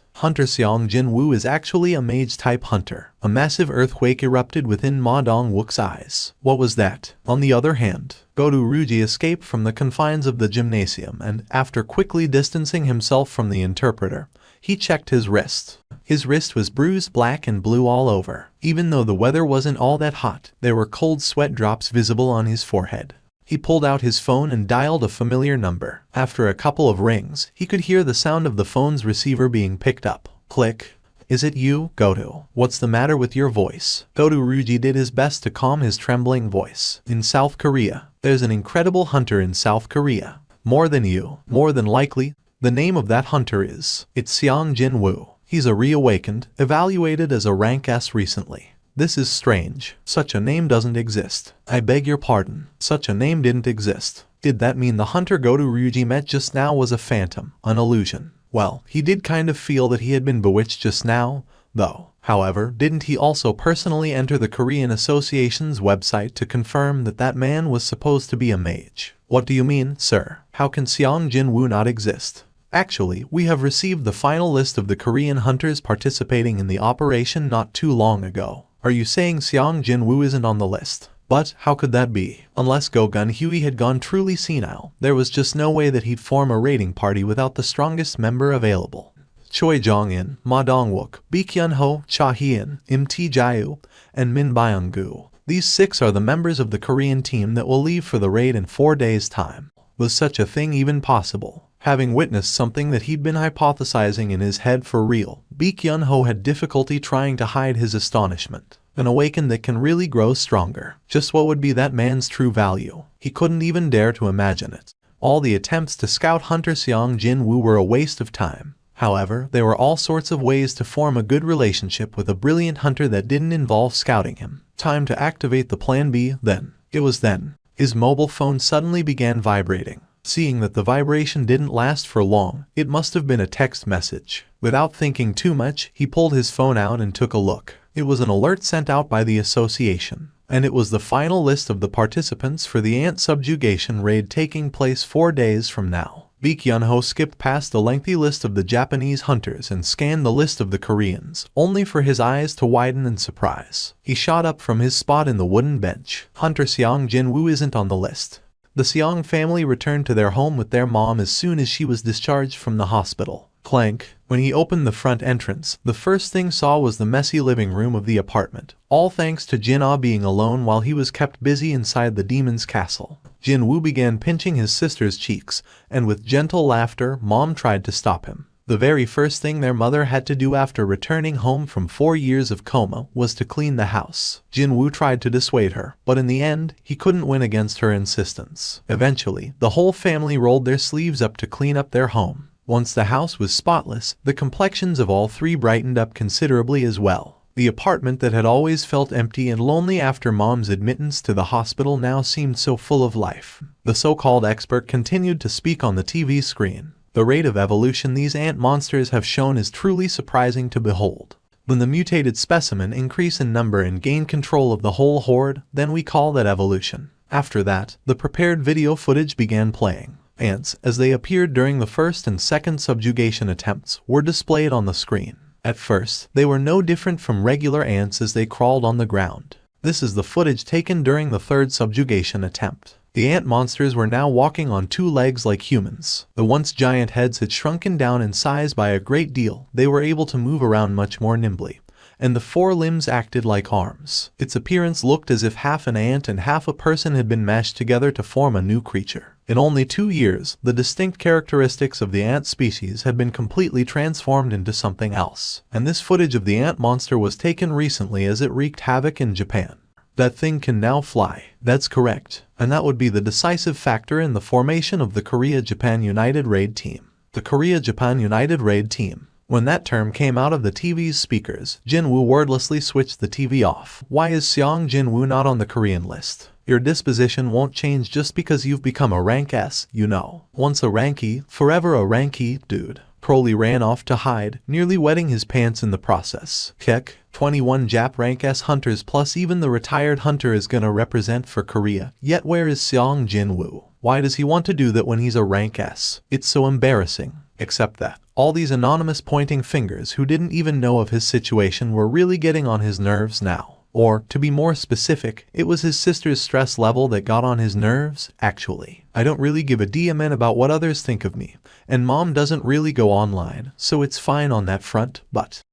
Hunter Seong Jin-Woo is actually a mage-type hunter. A massive earthquake erupted within Ma Dong-wook's eyes. What was that? On the other hand, Goto Ryuji escaped from the confines of the gymnasium and, after quickly distancing himself from the interpreter, he checked his wrist. His wrist was bruised black and blue all over. Even though the weather wasn't all that hot, there were cold sweat drops visible on his forehead. He pulled out his phone and dialed a familiar number. After a couple of rings, he could hear the sound of the phone's receiver being picked up. Click. Is it you, Goto? What's the matter with your voice? Goto Ryuji did his best to calm his trembling voice. In South Korea, there's an incredible hunter in South Korea. More than you. More than likely, the name of that hunter is, it's Seong Jin-Woo. He's a reawakened, evaluated as a rank S recently. This is strange. Such a name doesn't exist. I beg your pardon. Such a name didn't exist. Did that mean the hunter Goto Ryuji met just now was a phantom, an illusion? Well, he did kind of feel that he had been bewitched just now, though. However, didn't he also personally enter the Korean Association's website to confirm that that man was supposed to be a mage? What do you mean, sir? How can Jin-Woo not exist? Actually, we have received the final list of the Korean hunters participating in the operation not too long ago. Are you saying Jin-Woo isn't on the list? But how could that be? Unless Go-Gun Huey had gone truly senile, there was just no way that he'd form a raiding party without the strongest member available. Choi Jong-in, Ma Dong-wook, Baek Hyun-ho, Cha Hee-in, Im Tae-jae, and Min Byung-gu. These 6 are the members of the Korean team that will leave for the raid in 4 days' time. Was such a thing even possible? Having witnessed something that he'd been hypothesizing in his head for real, Baek Hyun-ho had difficulty trying to hide his astonishment. An awaken that can really grow stronger. Just what would be that man's true value? He couldn't even dare to imagine it. All the attempts to scout Hunter Jin-Woo were a waste of time. However, there were all sorts of ways to form a good relationship with a brilliant hunter that didn't involve scouting him. Time to activate the plan B, then. It was then. His mobile phone suddenly began vibrating. Seeing that the vibration didn't last for long, it must have been a text message. Without thinking too much, he pulled his phone out and took a look. It was an alert sent out by the association, and it was the final list of the participants for the ant subjugation raid taking place 4 days from now. Baek Hyun-ho skipped past the lengthy list of the Japanese hunters and scanned the list of the Koreans, only for his eyes to widen in surprise. He shot up from his spot in the wooden bench. Hunter Jin-Woo isn't on the list. The Seong family returned to their home with their mom as soon as she was discharged from the hospital. Clank. When he opened the front entrance, the first thing saw was the messy living room of the apartment, all thanks to Jin-Ah being alone while he was kept busy inside the demon's castle. Jin-Woo began pinching his sister's cheeks, and with gentle laughter, Mom tried to stop him. The very first thing their mother had to do after returning home from 4 years of coma was to clean the house. Jin-Woo tried to dissuade her, but in the end, he couldn't win against her insistence. Eventually, the whole family rolled their sleeves up to clean up their home. Once the house was spotless, the complexions of all 3 brightened up considerably as well. The apartment that had always felt empty and lonely after Mom's admittance to the hospital now seemed so full of life. The so-called expert continued to speak on the TV screen. The rate of evolution these ant monsters have shown is truly surprising to behold. When the mutated specimen increase in number and gain control of the whole horde, then we call that evolution. After that, the prepared video footage began playing. Ants, as they appeared during the first and second subjugation attempts, were displayed on the screen. At first, they were no different from regular ants as they crawled on the ground. This is the footage taken during the third subjugation attempt. The ant monsters were now walking on 2 legs like humans. The once giant heads had shrunken down in size by a great deal. They were able to move around much more nimbly, and the 4 limbs acted like arms. Its appearance looked as if half an ant and half a person had been mashed together to form a new creature. In only 2 years, the distinct characteristics of the ant species had been completely transformed into something else. And this footage of the ant monster was taken recently as it wreaked havoc in Japan. That thing can now fly. That's correct. And that would be the decisive factor in the formation of the Korea-Japan United Raid Team. The Korea-Japan United Raid Team. When that term came out of the TV's speakers, Jin-Woo wordlessly switched the TV off. Why is Jin-Woo not on the Korean list? Your disposition won't change just because you've become a rank S, you know. Once a rank E, forever a rank E, dude. Crowley ran off to hide, nearly wetting his pants in the process. Kick. 21 Jap rank S hunters plus even the retired hunter is gonna represent for Korea. Yet where is Jin-Woo? Why does he want to do that when he's a rank S? It's so embarrassing. Except that all these anonymous pointing fingers who didn't even know of his situation were really getting on his nerves now. Or, to be more specific, it was his sister's stress level that got on his nerves, actually. I don't really give a damn about what others think of me, and Mom doesn't really go online, so it's fine on that front, but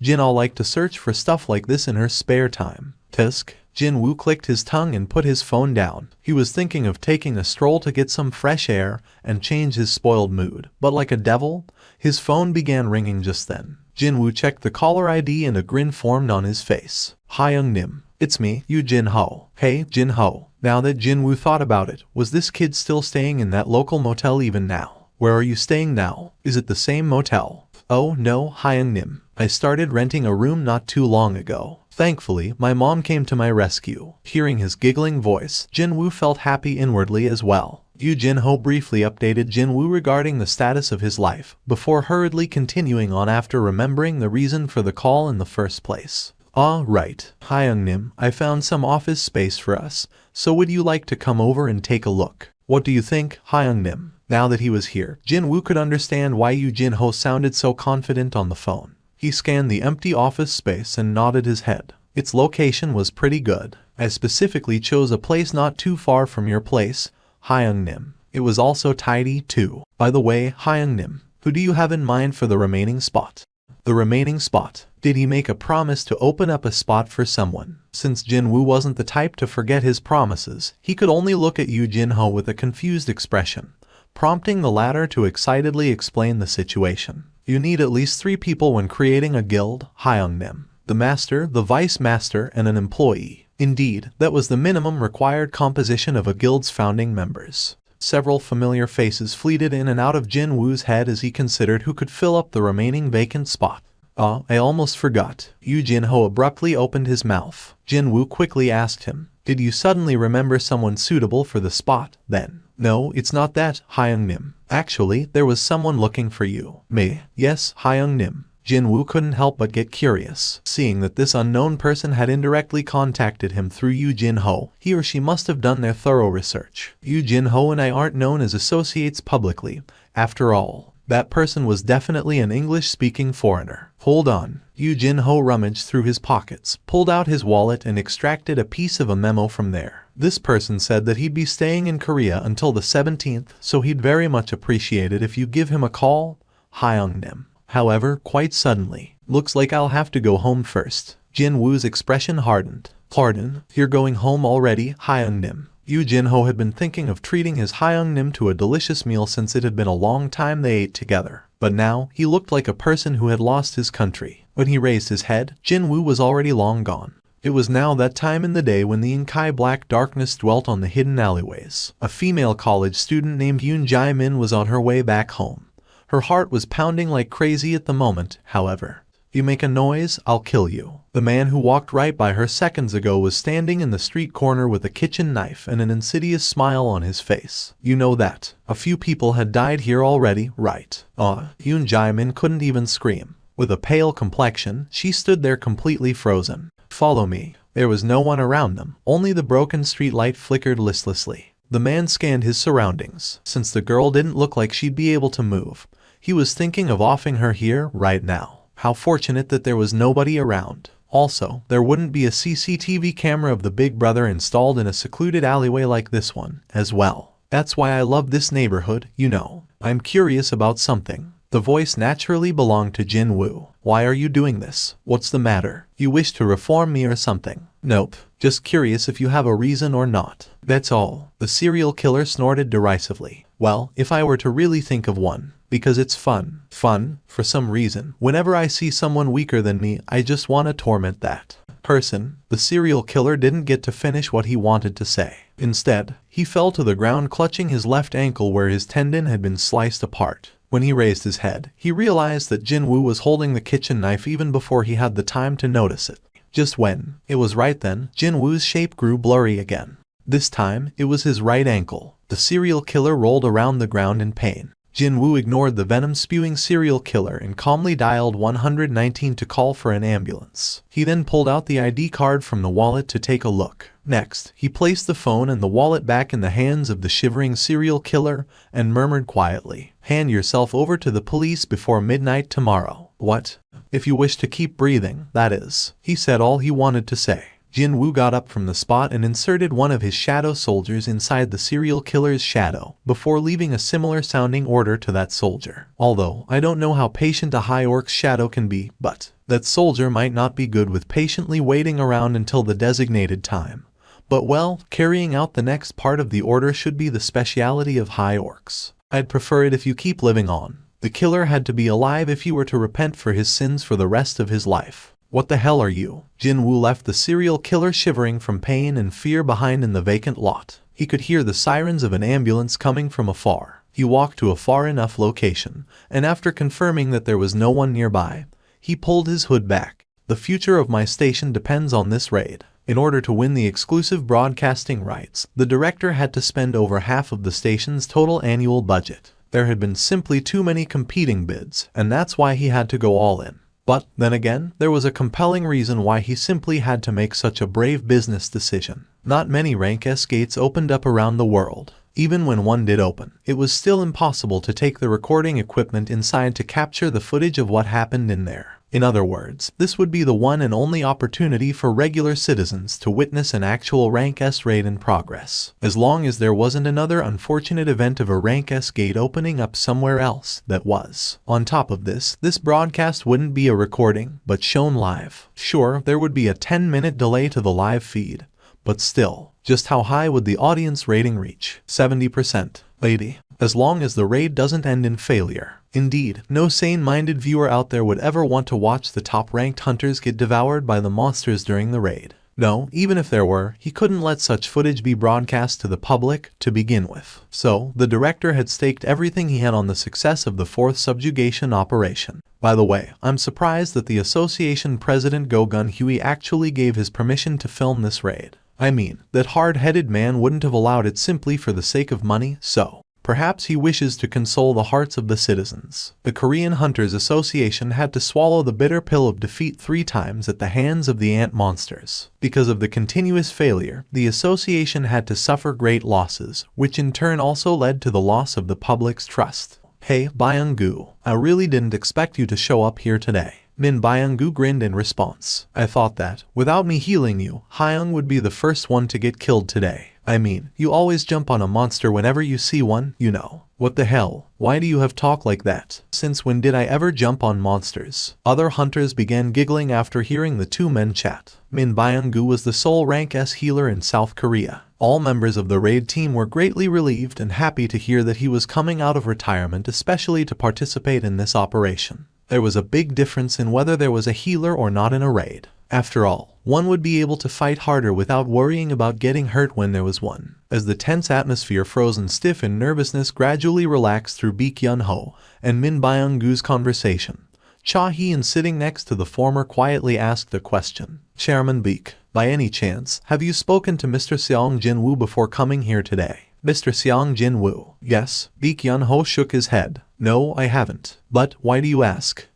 Jin-Ah liked to search for stuff like this in her spare time. Tisk. Jin-Woo clicked his tongue and put his phone down. He was thinking of taking a stroll to get some fresh air and change his spoiled mood, but like a devil, his phone began ringing just then. Jin-Woo checked the caller ID and a grin formed on his face. Hyung-nim. It's me, you Jin-Ho. Hey, Jin-Ho. Now that Jin-Woo thought about it, was this kid still staying in that local motel even now? Where are you staying now? Is it the same motel? Oh no, Hyung-Nim. I started renting a room not too long ago. Thankfully, my mom came to my rescue. Hearing his giggling voice, Jin-Woo felt happy inwardly as well. Yu Jin-ho briefly updated Jin-Woo regarding the status of his life, before hurriedly continuing on after remembering the reason for the call in the first place. Ah, right. Hyung-nim, I found some office space for us, so would you like to come over and take a look? What do you think, Hyung-nim? Now that he was here, Jin-Woo could understand why Yu Jin-ho sounded so confident on the phone. He scanned the empty office space and nodded his head. Its location was pretty good. I specifically chose a place not too far from your place, Hyung-nim. It was also tidy, too. By the way, Hyung-nim, who do you have in mind for the remaining spot? The remaining spot. Did he make a promise to open up a spot for someone? Since Jin-Woo wasn't the type to forget his promises, he could only look at Yu Jin-ho with a confused expression, prompting the latter to excitedly explain the situation. You need at least 3 people when creating a guild, Hyung-nim. The master, the vice master, and an employee. Indeed, that was the minimum required composition of a guild's founding members. Several familiar faces fleeted in and out of Jin-Woo's head as he considered who could fill up the remaining vacant spot. I almost forgot. Yu Jin-ho abruptly opened his mouth. Jin-Woo quickly asked him, did you suddenly remember someone suitable for the spot, then? No, it's not that, Hyung-nim. Actually, there was someone looking for you. Me? Yes, Hyung-nim. Jin-Woo couldn't help but get curious. Seeing that this unknown person had indirectly contacted him through Yu Jin-ho, he or she must have done their thorough research. Yu Jin-ho and I aren't known as associates publicly. After all, that person was definitely an English-speaking foreigner. Hold on. Yu Jin-ho rummaged through his pockets, pulled out his wallet and extracted a piece of a memo from there. This person said that he'd be staying in Korea until the 17th, so he'd very much appreciate it if you give him a call, Hyung-nim. However, quite suddenly, looks like I'll have to go home first. Jin-Woo's expression hardened. Pardon, you're going home already, Hyung-nim. Yu Jin-ho had been thinking of treating his Hyung-nim to a delicious meal since it had been a long time they ate together. But now, he looked like a person who had lost his country. When he raised his head, Jin-Woo was already long gone. It was now that time in the day when the inky black darkness dwelt on the hidden alleyways. A female college student named Yoon Jae-min was on her way back home. Her heart was pounding like crazy at the moment, however. You make a noise, I'll kill you. The man who walked right by her seconds ago was standing in the street corner with a kitchen knife and an insidious smile on his face. You know that. A few people had died here already, right? Yoon Jae-min couldn't even scream. With a pale complexion, she stood there completely frozen. Follow me. There was no one around them. Only the broken street light flickered listlessly. The man scanned his surroundings. Since the girl didn't look like she'd be able to move, he was thinking of offing her here, right now. How fortunate that there was nobody around. Also, there wouldn't be a CCTV camera of the Big Brother installed in a secluded alleyway like this one, as well. That's why I love this neighborhood, you know. I'm curious about something. The voice naturally belonged to Jin-Woo. Why are you doing this? What's the matter? You wish to reform me or something? Nope. Just curious if you have a reason or not. That's all. The serial killer snorted derisively. Well, if I were to really think of one. Because it's fun. Fun, for some reason. Whenever I see someone weaker than me, I just want to torment that person. The serial killer didn't get to finish what he wanted to say. Instead, he fell to the ground clutching his left ankle where his tendon had been sliced apart. When he raised his head, he realized that Jin-Woo was holding the kitchen knife even before he had the time to notice it. Just when it was right then, Jin-Woo's shape grew blurry again. This time, it was his right ankle. The serial killer rolled around the ground in pain. Jin-Woo ignored the venom-spewing serial killer and calmly dialed 119 to call for an ambulance. He then pulled out the ID card from the wallet to take a look. Next, he placed the phone and the wallet back in the hands of the shivering serial killer and murmured quietly, "Hand yourself over to the police before midnight tomorrow." What? If you wish to keep breathing, that is. He said all he wanted to say. Jin-Woo got up from the spot and inserted one of his shadow soldiers inside the serial killer's shadow, before leaving a similar-sounding order to that soldier. Although, I don't know how patient a high orc's shadow can be, but that soldier might not be good with patiently waiting around until the designated time. But well, carrying out the next part of the order should be the speciality of high orcs. I'd prefer it if you keep living on. The killer had to be alive if he were to repent for his sins for the rest of his life. What the hell are you? Jin-Woo left the serial killer shivering from pain and fear behind in the vacant lot. He could hear the sirens of an ambulance coming from afar. He walked to a far enough location, and after confirming that there was no one nearby, he pulled his hood back. The future of my station depends on this raid. In order to win the exclusive broadcasting rights, the director had to spend over half of the station's total annual budget. There had been simply too many competing bids, and that's why he had to go all in. But, then again, there was a compelling reason why he simply had to make such a brave business decision. Not many Rank S gates opened up around the world. Even when one did open, it was still impossible to take the recording equipment inside to capture the footage of what happened in there. In other words, this would be the one and only opportunity for regular citizens to witness an actual Rank S raid in progress. As long as there wasn't another unfortunate event of a Rank S gate opening up somewhere else that was. On top of this broadcast wouldn't be a recording, but shown live. Sure, there would be a 10-minute delay to the live feed, but still, just how high would the audience rating reach? 70%. 80%. As long as the raid doesn't end in failure. Indeed, no sane-minded viewer out there would ever want to watch the top-ranked hunters get devoured by the monsters during the raid. No, even if there were, he couldn't let such footage be broadcast to the public to begin with. So, the director had staked everything he had on the success of the 4th subjugation operation. By the way, I'm surprised that the association president Go-Gun Huey actually gave his permission to film this raid. I mean, that hard-headed man wouldn't have allowed it simply for the sake of money, so perhaps he wishes to console the hearts of the citizens. The Korean Hunters Association had to swallow the bitter pill of defeat 3 times at the hands of the ant monsters. Because of the continuous failure, the association had to suffer great losses, which in turn also led to the loss of the public's trust. Hey, Byung-gu, I really didn't expect you to show up here today. Min Byung-gu grinned in response. I thought that, without me healing you, Hyung would be the first one to get killed today. I mean, you always jump on a monster whenever you see one, you know. What the hell? Why do you have talk like that? Since when did I ever jump on monsters? Other hunters began giggling after hearing the two men chat. Min Byung-gu was the sole Rank S healer in South Korea. All members of the raid team were greatly relieved and happy to hear that he was coming out of retirement especially to participate in this operation. There was a big difference in whether there was a healer or not in a raid. After all, one would be able to fight harder without worrying about getting hurt when there was one. As the tense atmosphere frozen stiff in nervousness gradually relaxed through Baek Yun-ho and Min Byung-gu's conversation, Cha Hee-in sitting next to the former quietly asked a question. Chairman Baek, by any chance, have you spoken to Mr. Seong Jin-Woo before coming here today? Mr. Seong Jin-Woo. Yes. Baek Yun-ho shook his head. No, I haven't. But why do you ask?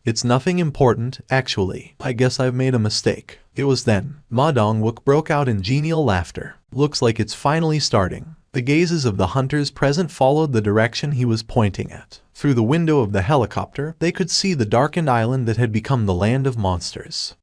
It's nothing important, actually. I guess I've made a mistake. It was then. Ma Dong-wook broke out in genial laughter. Looks like it's finally starting. The gazes of the hunters present followed the direction he was pointing at. Through the window of the helicopter, they could see the darkened island that had become the land of monsters.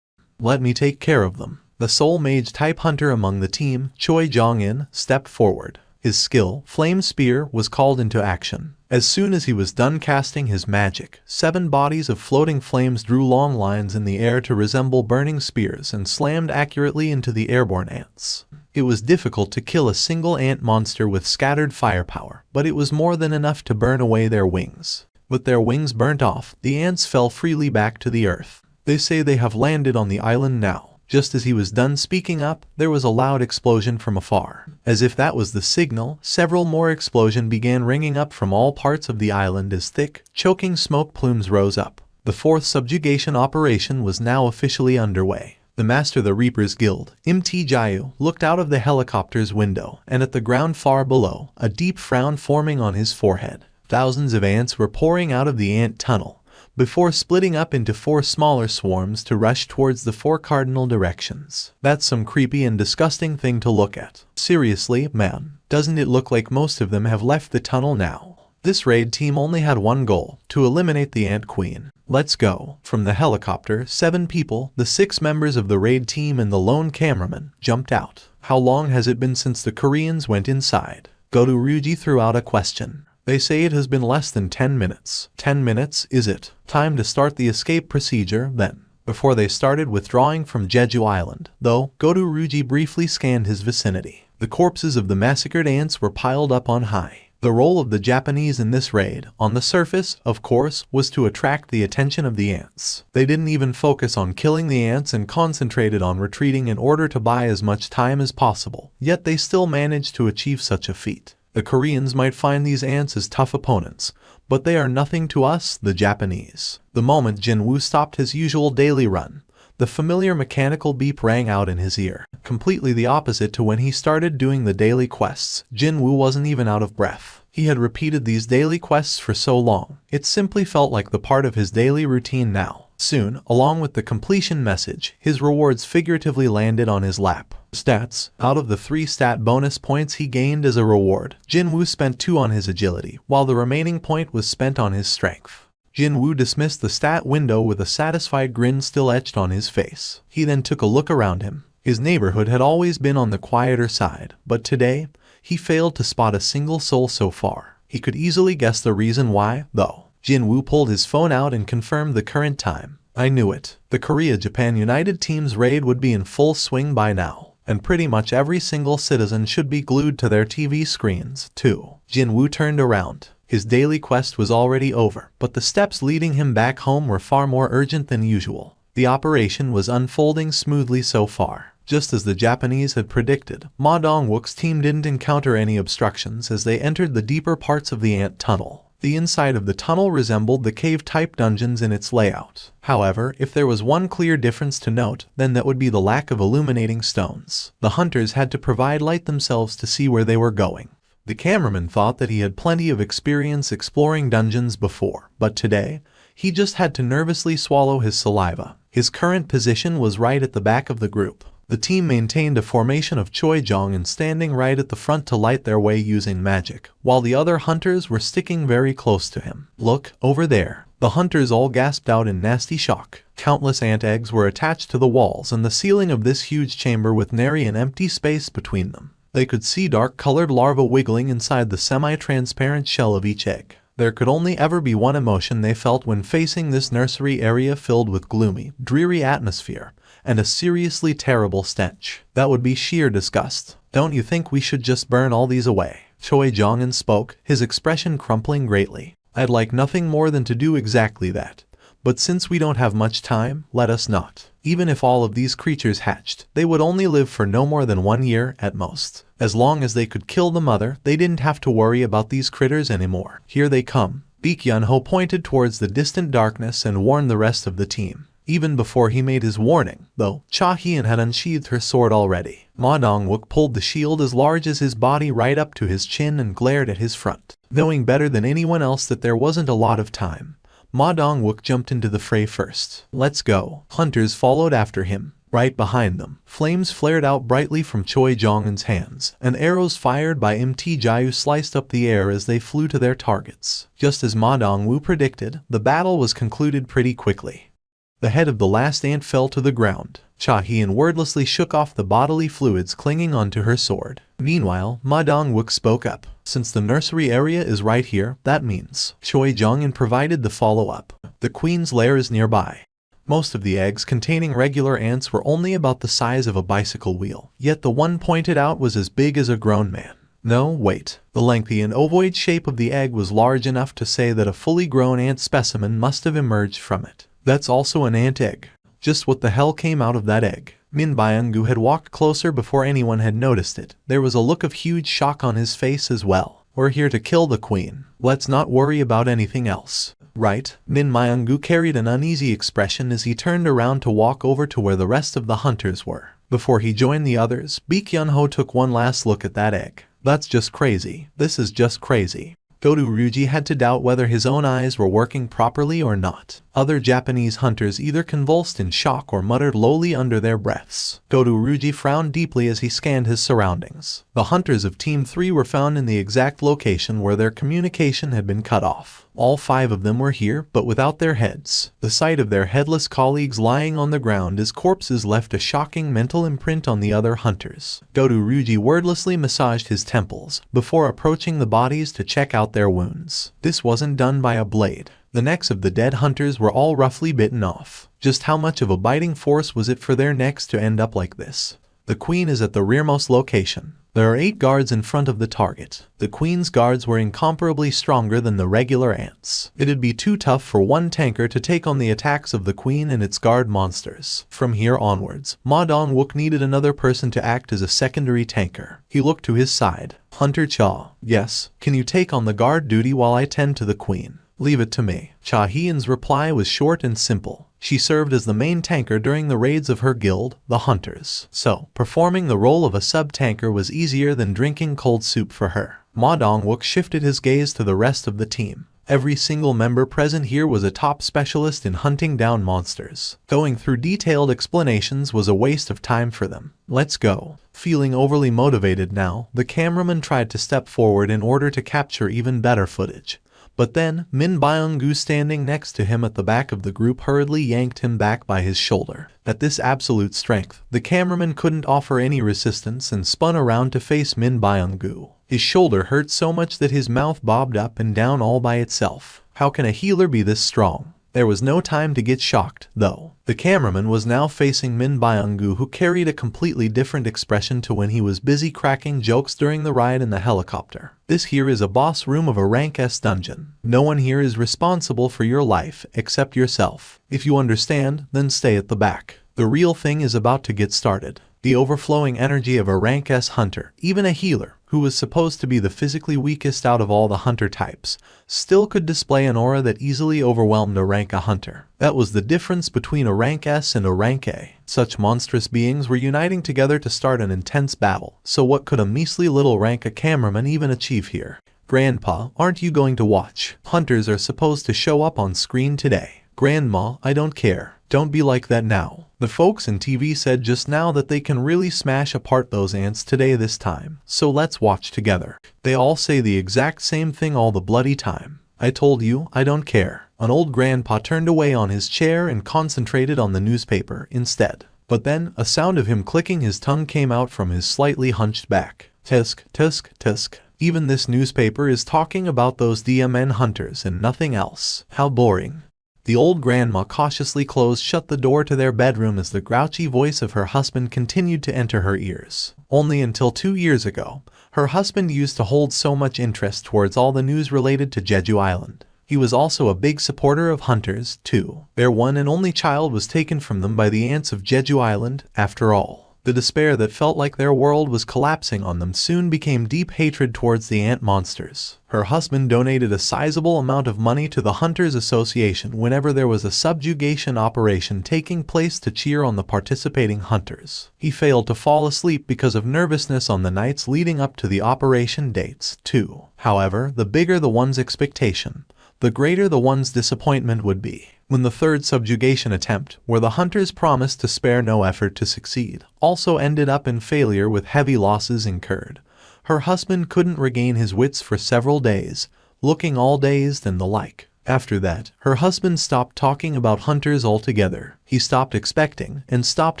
Let me take care of them. The sole mage-type hunter among the team, Choi Jong-in, stepped forward. His skill, Flame Spear, was called into action. As soon as he was done casting his magic, 7 bodies of floating flames drew long lines in the air to resemble burning spears and slammed accurately into the airborne ants. It was difficult to kill a single ant monster with scattered firepower, but it was more than enough to burn away their wings. With their wings burnt off, the ants fell freely back to the earth. They say they have landed on the island now. Just as he was done speaking up, there was a loud explosion from afar. As if that was the signal, several more explosions began ringing up from all parts of the island as thick, choking smoke plumes rose up. The 4th subjugation operation was now officially underway. The Master of the Reapers Guild, Mt Jayu, looked out of the helicopter's window, and at the ground far below, a deep frown forming on his forehead. Thousands of ants were pouring out of the ant tunnel, before splitting up into 4 smaller swarms to rush towards the 4 cardinal directions. That's some creepy and disgusting thing to look at. Seriously, man, doesn't it look like most of them have left the tunnel now? This raid team only had one goal, to eliminate the Ant Queen. Let's go. From the helicopter, 7 people, the 6 members of the raid team and the lone cameraman, jumped out. How long has it been since the Koreans went inside? Go to Ryuji threw out a question. They say it has been less than 10 minutes. 10 minutes, is it? Time to start the escape procedure, then. Before they started withdrawing from Jeju Island, though, Goto Ryuji briefly scanned his vicinity. The corpses of the massacred ants were piled up on high. The role of the Japanese in this raid, on the surface, of course, was to attract the attention of the ants. They didn't even focus on killing the ants and concentrated on retreating in order to buy as much time as possible. Yet they still managed to achieve such a feat. The Koreans might find these ants as tough opponents, but they are nothing to us, the Japanese. The moment Jin-Woo stopped his usual daily run, The familiar mechanical beep rang out in his ear, completely the opposite to when he started doing the daily quests. Jin-Woo wasn't even out of breath. He had repeated these daily quests for so long, it simply felt like the part of his daily routine now. Soon, along with the completion message, his rewards figuratively landed on his lap. Stats. Out of the 3 stat bonus points he gained as a reward, Jin-Woo spent 2 on his agility, while the remaining point was spent on his strength. Jin-Woo dismissed the stat window with a satisfied grin still etched on his face. He then took a look around him. His neighborhood had always been on the quieter side, but today, he failed to spot a single soul so far. He could easily guess the reason why, though. Jin-Woo pulled his phone out and confirmed the current time. I knew it. The Korea-Japan United Team's raid would be in full swing by now, and pretty much every single citizen should be glued to their TV screens, too. Jin-Woo turned around. His daily quest was already over, but the steps leading him back home were far more urgent than usual. The operation was unfolding smoothly so far. Just as the Japanese had predicted, Ma Dong-wook's team didn't encounter any obstructions as they entered the deeper parts of the ant tunnel. The inside of the tunnel resembled the cave-type dungeons in its layout. However, if there was one clear difference to note, then that would be the lack of illuminating stones. The hunters had to provide light themselves to see where they were going. The cameraman thought that he had plenty of experience exploring dungeons before, but today, he just had to nervously swallow his saliva. His current position was right at the back of the group. The team maintained a formation of Choi-jong and standing right at the front to light their way using magic, while the other hunters were sticking very close to him. Look, over there. The hunters all gasped out in nasty shock. Countless ant eggs were attached to the walls and the ceiling of this huge chamber with nary an empty space between them. They could see dark-colored larvae wiggling inside the semi-transparent shell of each egg. There could only ever be one emotion they felt when facing this nursery area filled with gloomy, dreary atmosphere, and a seriously terrible stench. That would be sheer disgust. Don't you think we should just burn all these away? Choi-jong spoke, his expression crumpling greatly. I'd like nothing more than to do exactly that. But since we don't have much time, let us not. Even if all of these creatures hatched, they would only live for no more than 1 year at most. As long as they could kill the mother, they didn't have to worry about these critters anymore. Here they come. Baek Yun-ho pointed towards the distant darkness and warned the rest of the team. Even before he made his warning, though, Cha Hyun had unsheathed her sword already. Ma Dong-wook pulled the shield as large as his body right up to his chin and glared at his front. Knowing better than anyone else that there wasn't a lot of time, Ma Dong-wook jumped into the fray first. Let's go. Hunters followed after him. Right behind them, flames flared out brightly from Choi-jong's hands, and arrows fired by Mt. Jayu sliced up the air as they flew to their targets. Just as Ma Dong-woo predicted, the battle was concluded pretty quickly. The head of the last ant fell to the ground. Cha Hyun wordlessly shook off the bodily fluids clinging onto her sword. Meanwhile, Ma Dong-wook spoke up. Since the nursery area is right here, that means Choi-jong provided the follow-up. The queen's lair is nearby. Most of the eggs containing regular ants were only about the size of a bicycle wheel, yet the one pointed out was as big as a grown man. No, wait. The lengthy and ovoid shape of the egg was large enough to say that a fully grown ant specimen must have emerged from it. That's also an ant egg. Just what the hell came out of that egg? Min Byung-gu had walked closer before anyone had noticed it. There was a look of huge shock on his face as well. We're here to kill the queen. Let's not worry about anything else. Right? Min Byung-gu carried an uneasy expression as he turned around to walk over to where the rest of the hunters were. Before he joined the others, Baek Yun-ho took one last look at that egg. That's just crazy. This is just crazy. Godu Ryuji had to doubt whether his own eyes were working properly or not. Other Japanese hunters either convulsed in shock or muttered lowly under their breaths. Godu Ryuji frowned deeply as he scanned his surroundings. The hunters of Team 3 were found in the exact location where their communication had been cut off. All 5 of them were here, but without their heads. The sight of their headless colleagues lying on the ground as corpses left a shocking mental imprint on the other hunters. Godu Ryuji wordlessly massaged his temples before approaching the bodies to check out their wounds. This wasn't done by a blade. The necks of the dead hunters were all roughly bitten off. Just how much of a biting force was it for their necks to end up like this? The queen is at the rearmost location. There are 8 guards in front of the target. The queen's guards were incomparably stronger than the regular ants. It'd be too tough for one tanker to take on the attacks of the queen and its guard monsters. From here onwards, Ma Dong-wook needed another person to act as a secondary tanker. He looked to his side. Hunter Cha. Yes, can you take on the guard duty while I tend to the queen? Leave it to me. Cha Hyun's reply was short and simple. She served as the main tanker during the raids of her guild, the Hunters. So, performing the role of a sub-tanker was easier than drinking cold soup for her. Ma Dong-wook shifted his gaze to the rest of the team. Every single member present here was a top specialist in hunting down monsters. Going through detailed explanations was a waste of time for them. Let's go. Feeling overly motivated now, the cameraman tried to step forward in order to capture even better footage. But then, Min Byung-gu standing next to him at the back of the group hurriedly yanked him back by his shoulder. At this absolute strength, the cameraman couldn't offer any resistance and spun around to face Min Byung-gu. His shoulder hurt so much that his mouth bobbed up and down all by itself. How can a healer be this strong? There was no time to get shocked, though. The cameraman was now facing Min Byung-gu, who carried a completely different expression to when he was busy cracking jokes during the ride in the helicopter. This here is a boss room of a rank S dungeon. No one here is responsible for your life except yourself. If you understand, then stay at the back. The real thing is about to get started. The overflowing energy of a rank S hunter, even a healer, who was supposed to be the physically weakest out of all the hunter types, still could display an aura that easily overwhelmed a rank A hunter. That was the difference between a rank S and a rank A. Such monstrous beings were uniting together to start an intense battle. So what could a measly little rank A cameraman even achieve here? Grandpa, aren't you going to watch? Hunters are supposed to show up on screen today. Grandma, I don't care. Don't be like that now. The folks in TV said just now that they can really smash apart those ants today this time. So let's watch together. They all say the exact same thing all the bloody time. I told you, I don't care. An old grandpa turned away on his chair and concentrated on the newspaper instead. But then, a sound of him clicking his tongue came out from his slightly hunched back. Tisk, tisk, tisk. Even this newspaper is talking about those DMN hunters and nothing else. How boring. The old grandma cautiously closed shut the door to their bedroom as the grouchy voice of her husband continued to enter her ears. Only until 2 years ago, her husband used to hold so much interest towards all the news related to Jeju Island. He was also a big supporter of hunters, too. Their one and only child was taken from them by the ants of Jeju Island, after all. The despair that felt like their world was collapsing on them soon became deep hatred towards the ant monsters. Her husband donated a sizable amount of money to the Hunters Association whenever there was a subjugation operation taking place to cheer on the participating hunters. He failed to fall asleep because of nervousness on the nights leading up to the operation dates, too. However, the bigger the one's expectation, the greater the one's disappointment would be. When the third subjugation attempt, where the hunters promised to spare no effort to succeed, also ended up in failure with heavy losses incurred, her husband couldn't regain his wits for several days, looking all dazed and the like. After that, her husband stopped talking about hunters altogether. He stopped expecting and stopped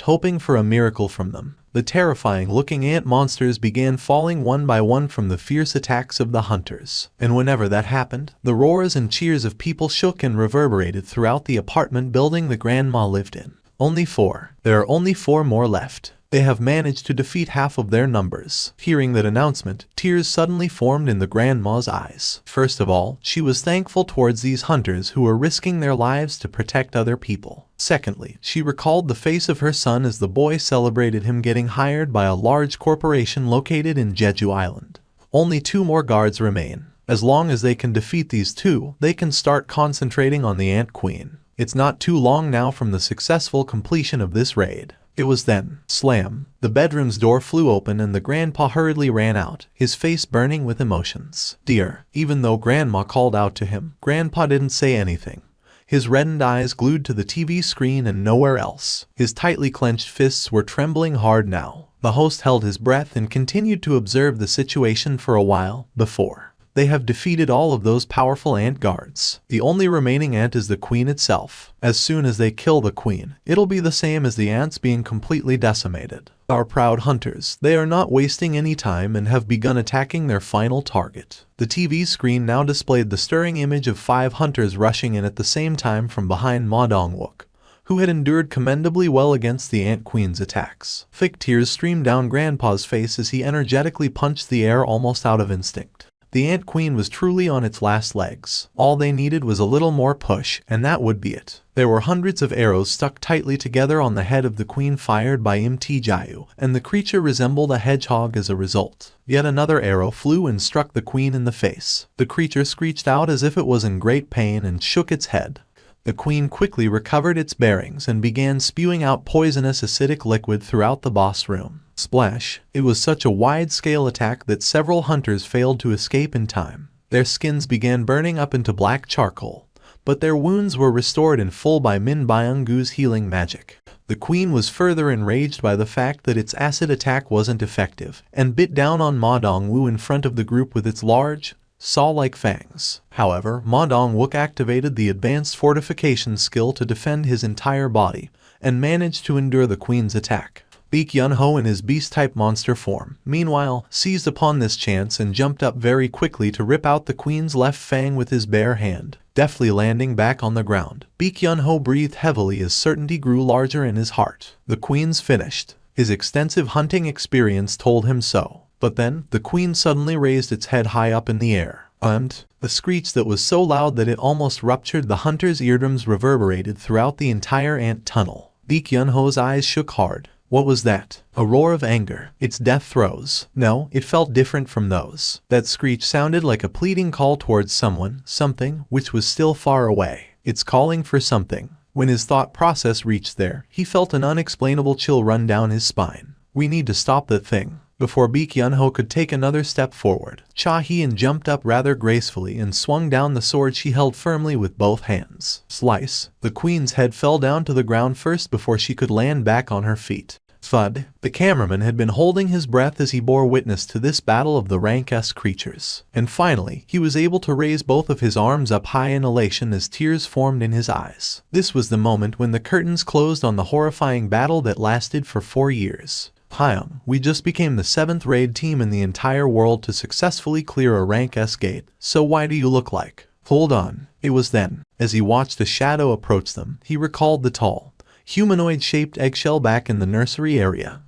hoping for a miracle from them. The terrifying-looking ant monsters began falling one by one from the fierce attacks of the hunters. And whenever that happened, the roars and cheers of people shook and reverberated throughout the apartment building the grandma lived in. Only 4. There are only 4 more left. They have managed to defeat half of their numbers. Hearing that announcement, tears suddenly formed in the grandma's eyes. First of all, she was thankful towards these hunters who were risking their lives to protect other people. Secondly, she recalled the face of her son as the boy celebrated him getting hired by a large corporation located in Jeju Island. Only 2 more guards remain. As long as they can defeat these 2, they can start concentrating on the Ant Queen. It's not too long now from the successful completion of this raid. It was then, slam, the bedroom's door flew open and the grandpa hurriedly ran out, his face burning with emotions. Dear, even though grandma called out to him, grandpa didn't say anything. His reddened eyes glued to the TV screen and nowhere else. His tightly clenched fists were trembling hard now. The host held his breath and continued to observe the situation for a while before. They have defeated all of those powerful ant guards. The only remaining ant is the queen itself. As soon as they kill the queen, it'll be the same as the ants being completely decimated. Our proud hunters, they are not wasting any time and have begun attacking their final target. The TV screen now displayed the stirring image of 5 hunters rushing in at the same time from behind Ma Dong-wook, who had endured commendably well against the Ant Queen's attacks. Thick tears streamed down Grandpa's face as he energetically punched the air almost out of instinct. The Ant Queen was truly on its last legs. All they needed was a little more push, and that would be it. There were hundreds of arrows stuck tightly together on the head of the queen fired by Mt. Jayu, and the creature resembled a hedgehog as a result. Yet another arrow flew and struck the queen in the face. The creature screeched out as if it was in great pain and shook its head. The queen quickly recovered its bearings and began spewing out poisonous acidic liquid throughout the boss room. Splash! It was such a wide-scale attack that several hunters failed to escape in time. Their skins began burning up into black charcoal, but their wounds were restored in full by Min Byung-gu's healing magic. The queen was further enraged by the fact that its acid attack wasn't effective, and bit down on Ma Dongwoo in front of the group with its large, saw-like fangs. However, Ma Dongwook activated the advanced fortification skill to defend his entire body, and managed to endure the queen's attack. Baek Yun-ho in his beast-type monster form, meanwhile, seized upon this chance and jumped up very quickly to rip out the queen's left fang with his bare hand, deftly landing back on the ground. Baek Yun-ho breathed heavily as certainty grew larger in his heart. The queen's finished. His extensive hunting experience told him so. But then, the queen suddenly raised its head high up in the air, and a screech that was so loud that it almost ruptured the hunter's eardrums reverberated throughout the entire ant tunnel. Baek Yun-ho's eyes shook hard. What was that? A roar of anger. Its death throes. No, it felt different from those. That screech sounded like a pleading call towards someone, something, which was still far away. It's calling for something. When his thought process reached there, he felt an unexplainable chill run down his spine. We need to stop that thing. Before Baek Yun-ho could take another step forward, Cha Hien jumped up rather gracefully and swung down the sword she held firmly with both hands. Slice! The queen's head fell down to the ground first before she could land back on her feet. Thud! The cameraman had been holding his breath as he bore witness to this battle of the rank S creatures. And finally, he was able to raise both of his arms up high in elation as tears formed in his eyes. This was the moment when the curtains closed on the horrifying battle that lasted for 4 years. Hyam, we just became the 7th raid team in the entire world to successfully clear a rank S gate, so why do you look like? Hold on. It was then. As he watched a shadow approach them, he recalled the tall, humanoid-shaped eggshell back in the nursery area.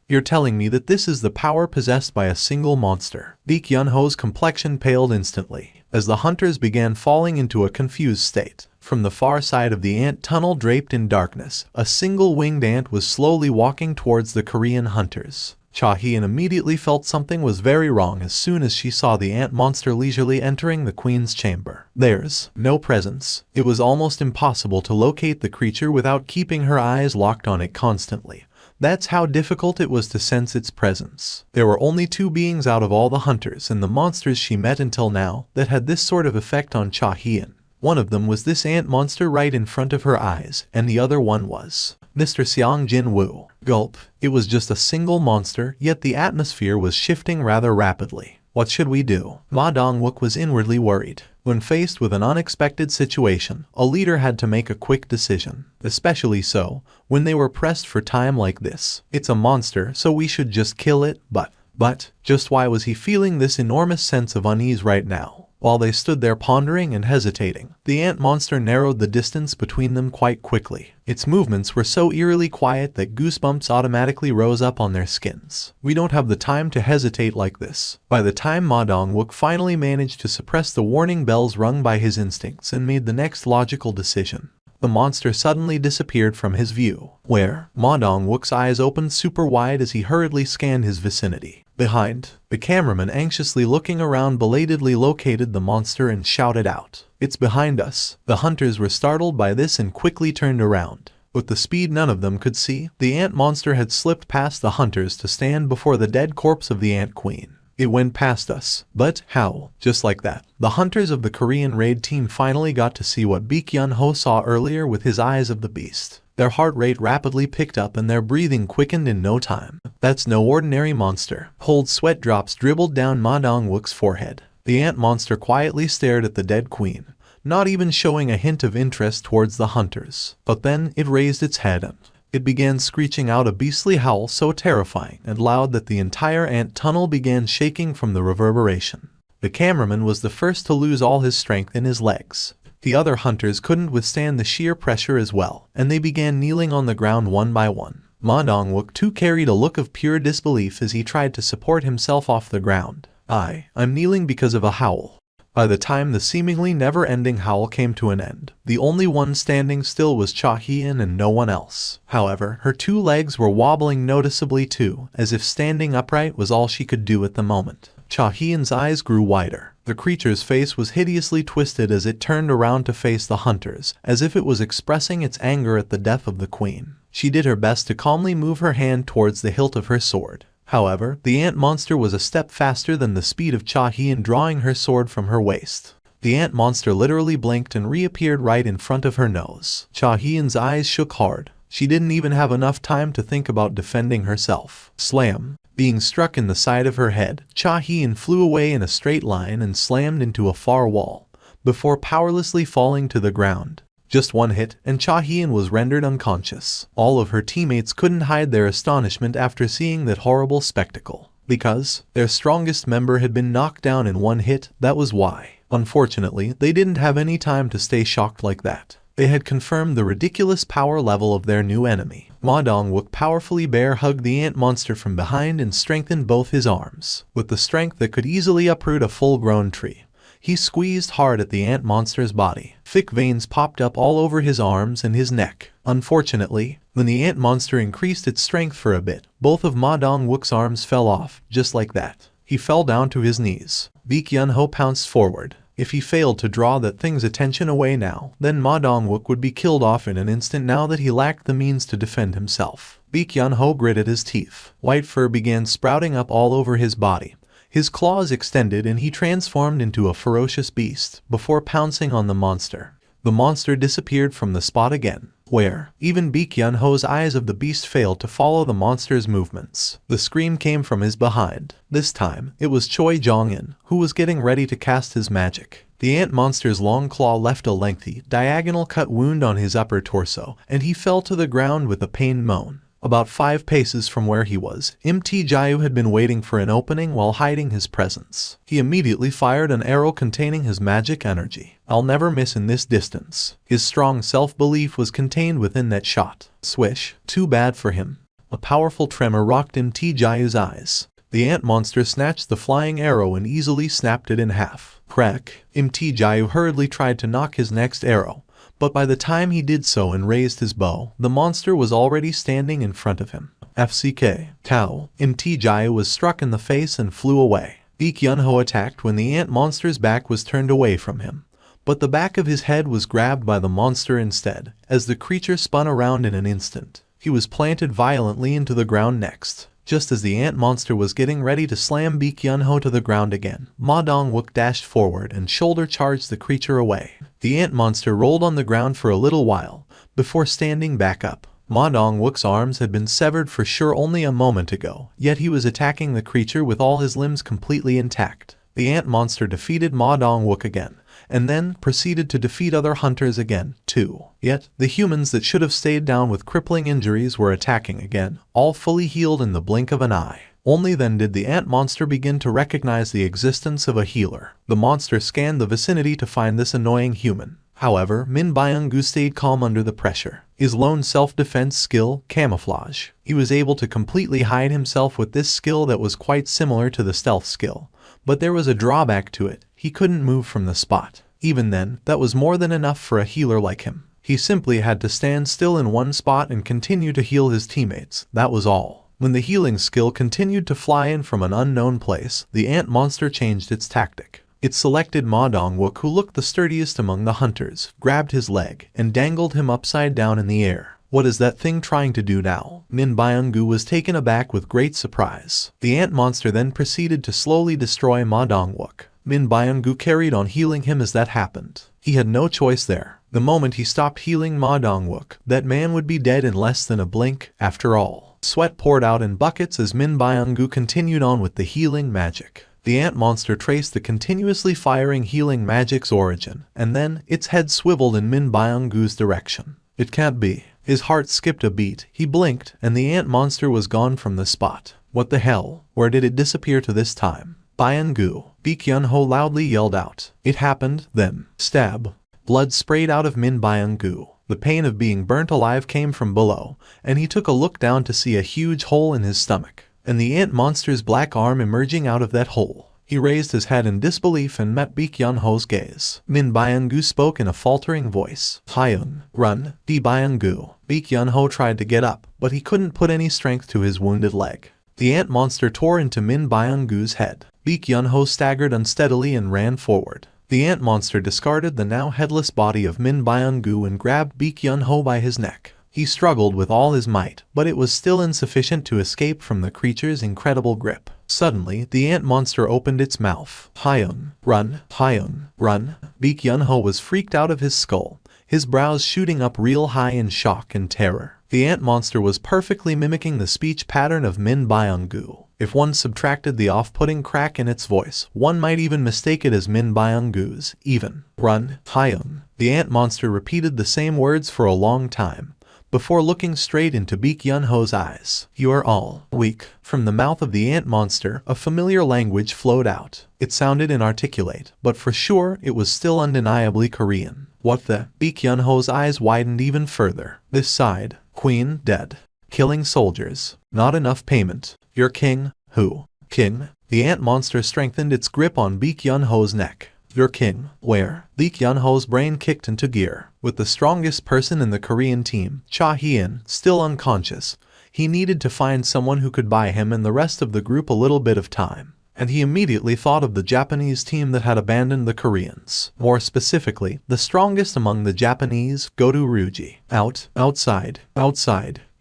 You're telling me that this is the power possessed by a single monster. Baek Yun-ho's complexion paled instantly, as the hunters began falling into a confused state. From the far side of the ant tunnel draped in darkness, a single winged ant was slowly walking towards the Korean hunters. Cha Hien immediately felt something was very wrong as soon as she saw the ant monster leisurely entering the queen's chamber. There's no presence. It was almost impossible to locate the creature without keeping her eyes locked on it constantly. That's how difficult it was to sense its presence. There were only 2 beings out of all the hunters and the monsters she met until now that had this sort of effect on Cha Hien. One of them was this ant monster right in front of her eyes, and the other one was Mr. Xiang Jin-Woo. Gulp. It was just a single monster, yet the atmosphere was shifting rather rapidly. What should we do? Ma Dongwook was inwardly worried. When faced with an unexpected situation, a leader had to make a quick decision. Especially so, when they were pressed for time like this. It's a monster, so we should just kill it, but, just why was he feeling this enormous sense of unease right now? While they stood there pondering and hesitating, the ant monster narrowed the distance between them quite quickly. Its movements were so eerily quiet that goosebumps automatically rose up on their skins. We don't have the time to hesitate like this. By the time Ma Dongwook finally managed to suppress the warning bells rung by his instincts and made the next logical decision, the monster suddenly disappeared from his view. Where? Ma Dongwook's eyes opened super wide as he hurriedly scanned his vicinity. Behind, the cameraman anxiously looking around belatedly located the monster and shouted out, "It's behind us." The hunters were startled by this and quickly turned around. With the speed none of them could see, the ant monster had slipped past the hunters to stand before the dead corpse of the ant queen. It went past us. But how? Just like that, the hunters of the Korean raid team finally got to see what Baek Yun-ho saw earlier with his eyes of the beast. Their heart rate rapidly picked up and their breathing quickened in no time. That's no ordinary monster. Cold sweat drops dribbled down Ma Dongwook's forehead. The ant monster quietly stared at the dead queen, not even showing a hint of interest towards the hunters. But then it raised its head and it began screeching out a beastly howl so terrifying and loud that the entire ant tunnel began shaking from the reverberation. The cameraman was the first to lose all his strength in his legs. The other hunters couldn't withstand the sheer pressure as well, and they began kneeling on the ground one by one. Ma Dongwook too carried a look of pure disbelief as he tried to support himself off the ground. I'm kneeling because of a howl. By the time the seemingly never-ending howl came to an end, the only one standing still was Cha Hien and no one else. However, her two legs were wobbling noticeably too, as if standing upright was all she could do at the moment. Cha Hien's eyes grew wider. The creature's face was hideously twisted as it turned around to face the hunters, as if it was expressing its anger at the death of the queen. She did her best to calmly move her hand towards the hilt of her sword. However, the ant monster was a step faster than the speed of Cha Hien drawing her sword from her waist. The ant monster literally blinked and reappeared right in front of her nose. Cha Hien's eyes shook hard. She didn't even have enough time to think about defending herself. Slam! Being struck in the side of her head, Cha Hien flew away in a straight line and slammed into a far wall, before powerlessly falling to the ground. Just one hit, and Cha Hien was rendered unconscious. All of her teammates couldn't hide their astonishment after seeing that horrible spectacle. Because their strongest member had been knocked down in one hit, that was why. Unfortunately, they didn't have any time to stay shocked like that. They had confirmed the ridiculous power level of their new enemy. Ma Dong-wook powerfully bear hugged the ant monster from behind and strengthened both his arms. With the strength that could easily uproot a full-grown tree, he squeezed hard at the ant monster's body. Thick veins popped up all over his arms and his neck. Unfortunately, when the ant monster increased its strength for a bit, both of Ma Dong-wook's arms fell off, just like that. He fell down to his knees. Baek Yun-ho pounced forward. If he failed to draw that thing's attention away now, then Ma Dong-wook would be killed off in an instant now that he lacked the means to defend himself. Baek Yun-ho gritted his teeth. White fur began sprouting up all over his body. His claws extended and he transformed into a ferocious beast, before pouncing on the monster. The monster disappeared from the spot again, where even Baek Yun-ho's eyes of the beast failed to follow the monster's movements. The scream came from his behind. This time, it was Choi Jong-in, who was getting ready to cast his magic. The ant monster's long claw left a lengthy, diagonal cut wound on his upper torso, and he fell to the ground with a pained moan. About 5 paces from where he was, Mt. Jayu had been waiting for an opening while hiding his presence. He immediately fired an arrow containing his magic energy. I'll never miss in this distance. His strong self-belief was contained within that shot. Swish. Too bad for him. A powerful tremor rocked Mt. Jayu's eyes. The ant monster snatched the flying arrow and easily snapped it in half. Crack. Mt. Jayu hurriedly tried to knock his next arrow, but by the time he did so and raised his bow, the monster was already standing in front of him. FCK. Tao. Mt. Jayu was struck in the face and flew away. Baek Yun-ho attacked when the ant monster's back was turned away from him, but the back of his head was grabbed by the monster instead, as the creature spun around in an instant. He was planted violently into the ground next. Just as the ant monster was getting ready to slam Baek Yun-ho to the ground again, Ma Dong-wook dashed forward and shoulder charged the creature away. The ant monster rolled on the ground for a little while, before standing back up. Ma Dong-wook's arms had been severed for sure only a moment ago, yet he was attacking the creature with all his limbs completely intact. The ant monster defeated Ma Dong-wook again, and then proceeded to defeat other hunters again, too. Yet, the humans that should have stayed down with crippling injuries were attacking again, all fully healed in the blink of an eye. Only then did the ant monster begin to recognize the existence of a healer. The monster scanned the vicinity to find this annoying human. However, Min Byung-gu stayed calm under the pressure. His lone self-defense skill, camouflage. He was able to completely hide himself with this skill that was quite similar to the stealth skill. But there was a drawback to it. He couldn't move from the spot. Even then, that was more than enough for a healer like him. He simply had to stand still in one spot and continue to heal his teammates. That was all. When the healing skill continued to fly in from an unknown place, the ant monster changed its tactic. It selected Ma Dong-wook, who looked the sturdiest among the hunters, grabbed his leg, and dangled him upside down in the air. What is that thing trying to do now? Min Byung-gu was taken aback with great surprise. The ant monster then proceeded to slowly destroy Ma Dong-wook. Min Byung-gu carried on healing him as that happened. He had no choice there. The moment he stopped healing Ma Dong-wook, that man would be dead in less than a blink, after all. Sweat poured out in buckets as Min Byung-gu continued on with the healing magic. The ant monster traced the continuously firing healing magic's origin, and then its head swiveled in Min Byung-gu's direction. It can't be. His heart skipped a beat. He blinked, and the ant monster was gone from the spot. What the hell? Where did it disappear to this time? Byung-gu. Baek Yun-ho loudly yelled out. It happened, then. Stab. Blood sprayed out of Min Byung-gu. The pain of being burnt alive came from below, and he took a look down to see a huge hole in his stomach, and the ant monster's black arm emerging out of that hole. He raised his head in disbelief and met Baek Yun-ho's gaze. Min Byung-gu spoke in a faltering voice. Hyun, run, Di Byung-gu. Baek Yun-ho tried to get up, but he couldn't put any strength to his wounded leg. The ant monster tore into Min Byung-gu's head. Baek Yun-ho staggered unsteadily and ran forward. The ant monster discarded the now headless body of Min Byung-gu and grabbed Baek Yun-ho by his neck. He struggled with all his might, but it was still insufficient to escape from the creature's incredible grip. Suddenly, the ant monster opened its mouth. Hyun, run, Hyun, run. Baek Yun-ho was freaked out of his skull, his brows shooting up real high in shock and terror. The ant monster was perfectly mimicking the speech pattern of Min Byung-gu. If one subtracted the off-putting crack in its voice, one might even mistake it as Min Byung-gu's. Even. Run, Hyun. The ant monster repeated the same words for a long time, before looking straight into Baek Yun-ho's eyes. You are all weak. From the mouth of the ant monster, a familiar language flowed out. It sounded inarticulate, but for sure it was still undeniably Korean. What the? Baek Yun-ho's eyes widened even further. This side. Queen, dead. Killing soldiers. Not enough payment. Your king? Who? King? The ant monster strengthened its grip on Baek Yun-ho's neck. Your king? Where? Baek Yun-ho's brain kicked into gear. With the strongest person in the Korean team, Cha Hyun, still unconscious, he needed to find someone who could buy him and the rest of the group a little bit of time. And he immediately thought of the Japanese team that had abandoned the Koreans. More specifically, the strongest among the Japanese, Goto Ryuji. Outside.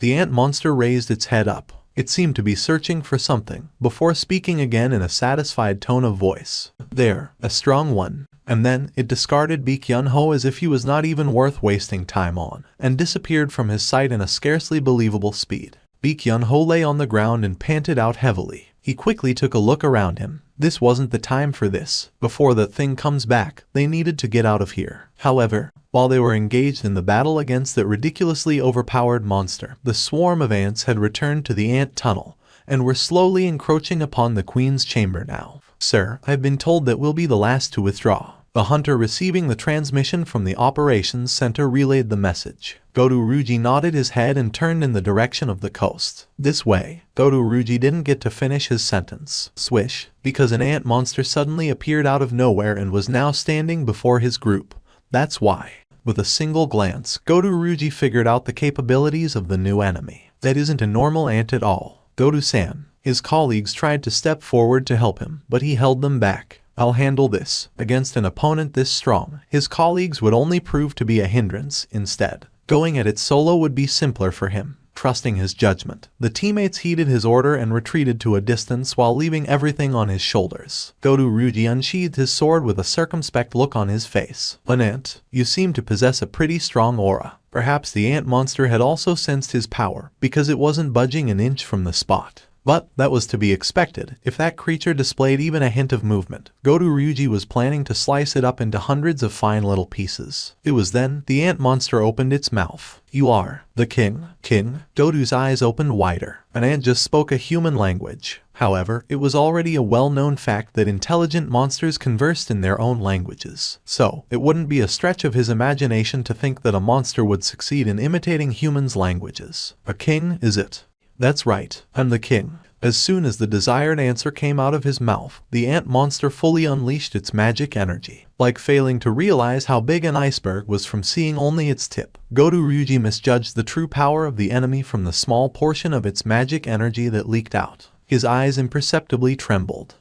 The ant monster raised its head up. It seemed to be searching for something, before speaking again in a satisfied tone of voice. There, a strong one. And then, it discarded Baek Yun-ho as if he was not even worth wasting time on, and disappeared from his sight in a scarcely believable speed. Baek Yun-ho lay on the ground and panted out heavily. He quickly took a look around him. This wasn't the time for this. Before that thing comes back, they needed to get out of here. However, while they were engaged in the battle against that ridiculously overpowered monster, the swarm of ants had returned to the ant tunnel, and were slowly encroaching upon the queen's chamber now. Sir, I've been told that we'll be the last to withdraw. The hunter receiving the transmission from the operations center relayed the message. Goto Ryuji nodded his head and turned in the direction of the coast. This way. Goto Ryuji didn't get to finish his sentence. Swish, because an ant monster suddenly appeared out of nowhere and was now standing before his group. That's why. With a single glance, Goto Ryuji figured out the capabilities of the new enemy. That isn't a normal ant at all. Goto-san. His colleagues tried to step forward to help him, but he held them back. I'll handle this. Against an opponent this strong, his colleagues would only prove to be a hindrance. Instead, going at it solo would be simpler for him. Trusting his judgment, the teammates heeded his order and retreated to a distance while leaving everything on his shoulders. Goto Ryuji unsheathed his sword with a circumspect look on his face. An ant, you seem to possess a pretty strong aura. Perhaps the ant monster had also sensed his power, because it wasn't budging an inch from the spot. But that was to be expected. If that creature displayed even a hint of movement, Goto Ryuji was planning to slice it up into hundreds of fine little pieces. It was then the ant monster opened its mouth. You are the king? King? Goto's eyes opened wider. An ant just spoke a human language. However, it was already a well-known fact that intelligent monsters conversed in their own languages. So, it wouldn't be a stretch of his imagination to think that a monster would succeed in imitating humans' languages. A king, is it? That's right, I'm the king. As soon as the desired answer came out of his mouth, the ant monster fully unleashed its magic energy. Like failing to realize how big an iceberg was from seeing only its tip, Goto Ryuji misjudged the true power of the enemy from the small portion of its magic energy that leaked out. His eyes imperceptibly trembled.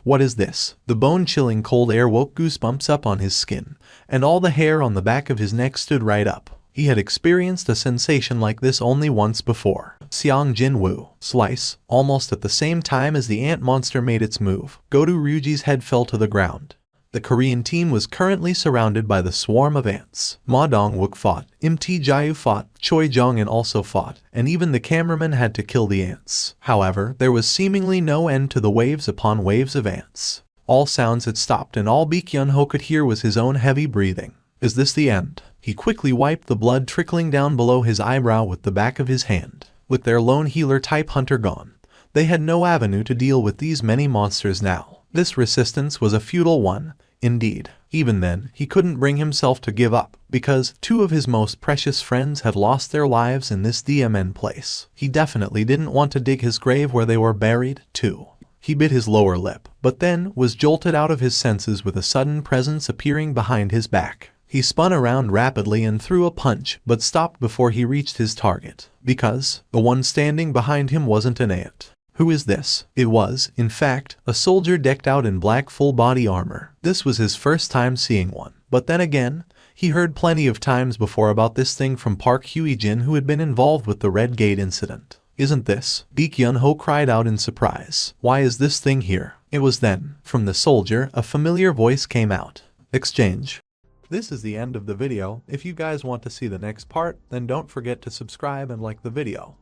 What is this? The bone-chilling cold air woke goosebumps up on his skin, and all the hair on the back of his neck stood right up. He had experienced a sensation like this only once before. Seong Jin-Woo. Slice. Almost at the same time as the ant monster made its move, Goto Ryuji's head fell to the ground. The Korean team was currently surrounded by the swarm of ants. Ma Dong-wook fought, Im Tae-jae fought, Choi Jong-in also fought, and even the cameraman had to kill the ants. However, there was seemingly no end to the waves upon waves of ants. All sounds had stopped and all Baek Yun-ho could hear was his own heavy breathing. Is this the end? He quickly wiped the blood trickling down below his eyebrow with the back of his hand. With their lone healer-type hunter gone, they had no avenue to deal with these many monsters now. This resistance was a futile one, indeed. Even then, he couldn't bring himself to give up, because 2 of his most precious friends had lost their lives in this DMN place. He definitely didn't want to dig his grave where they were buried, too. He bit his lower lip, but then was jolted out of his senses with a sudden presence appearing behind his back. He spun around rapidly and threw a punch, but stopped before he reached his target, because the one standing behind him wasn't an ant. Who is this? It was, in fact, a soldier decked out in black full-body armor. This was his first time seeing one. But then again, he heard plenty of times before about this thing from Park Hye-jin, who had been involved with the Red Gate incident. Isn't this? Baek Yun-ho cried out in surprise. Why is this thing here? It was then, from the soldier, a familiar voice came out. Exchange. This is the end of the video. If you guys want to see the next part, then don't forget to subscribe and like the video.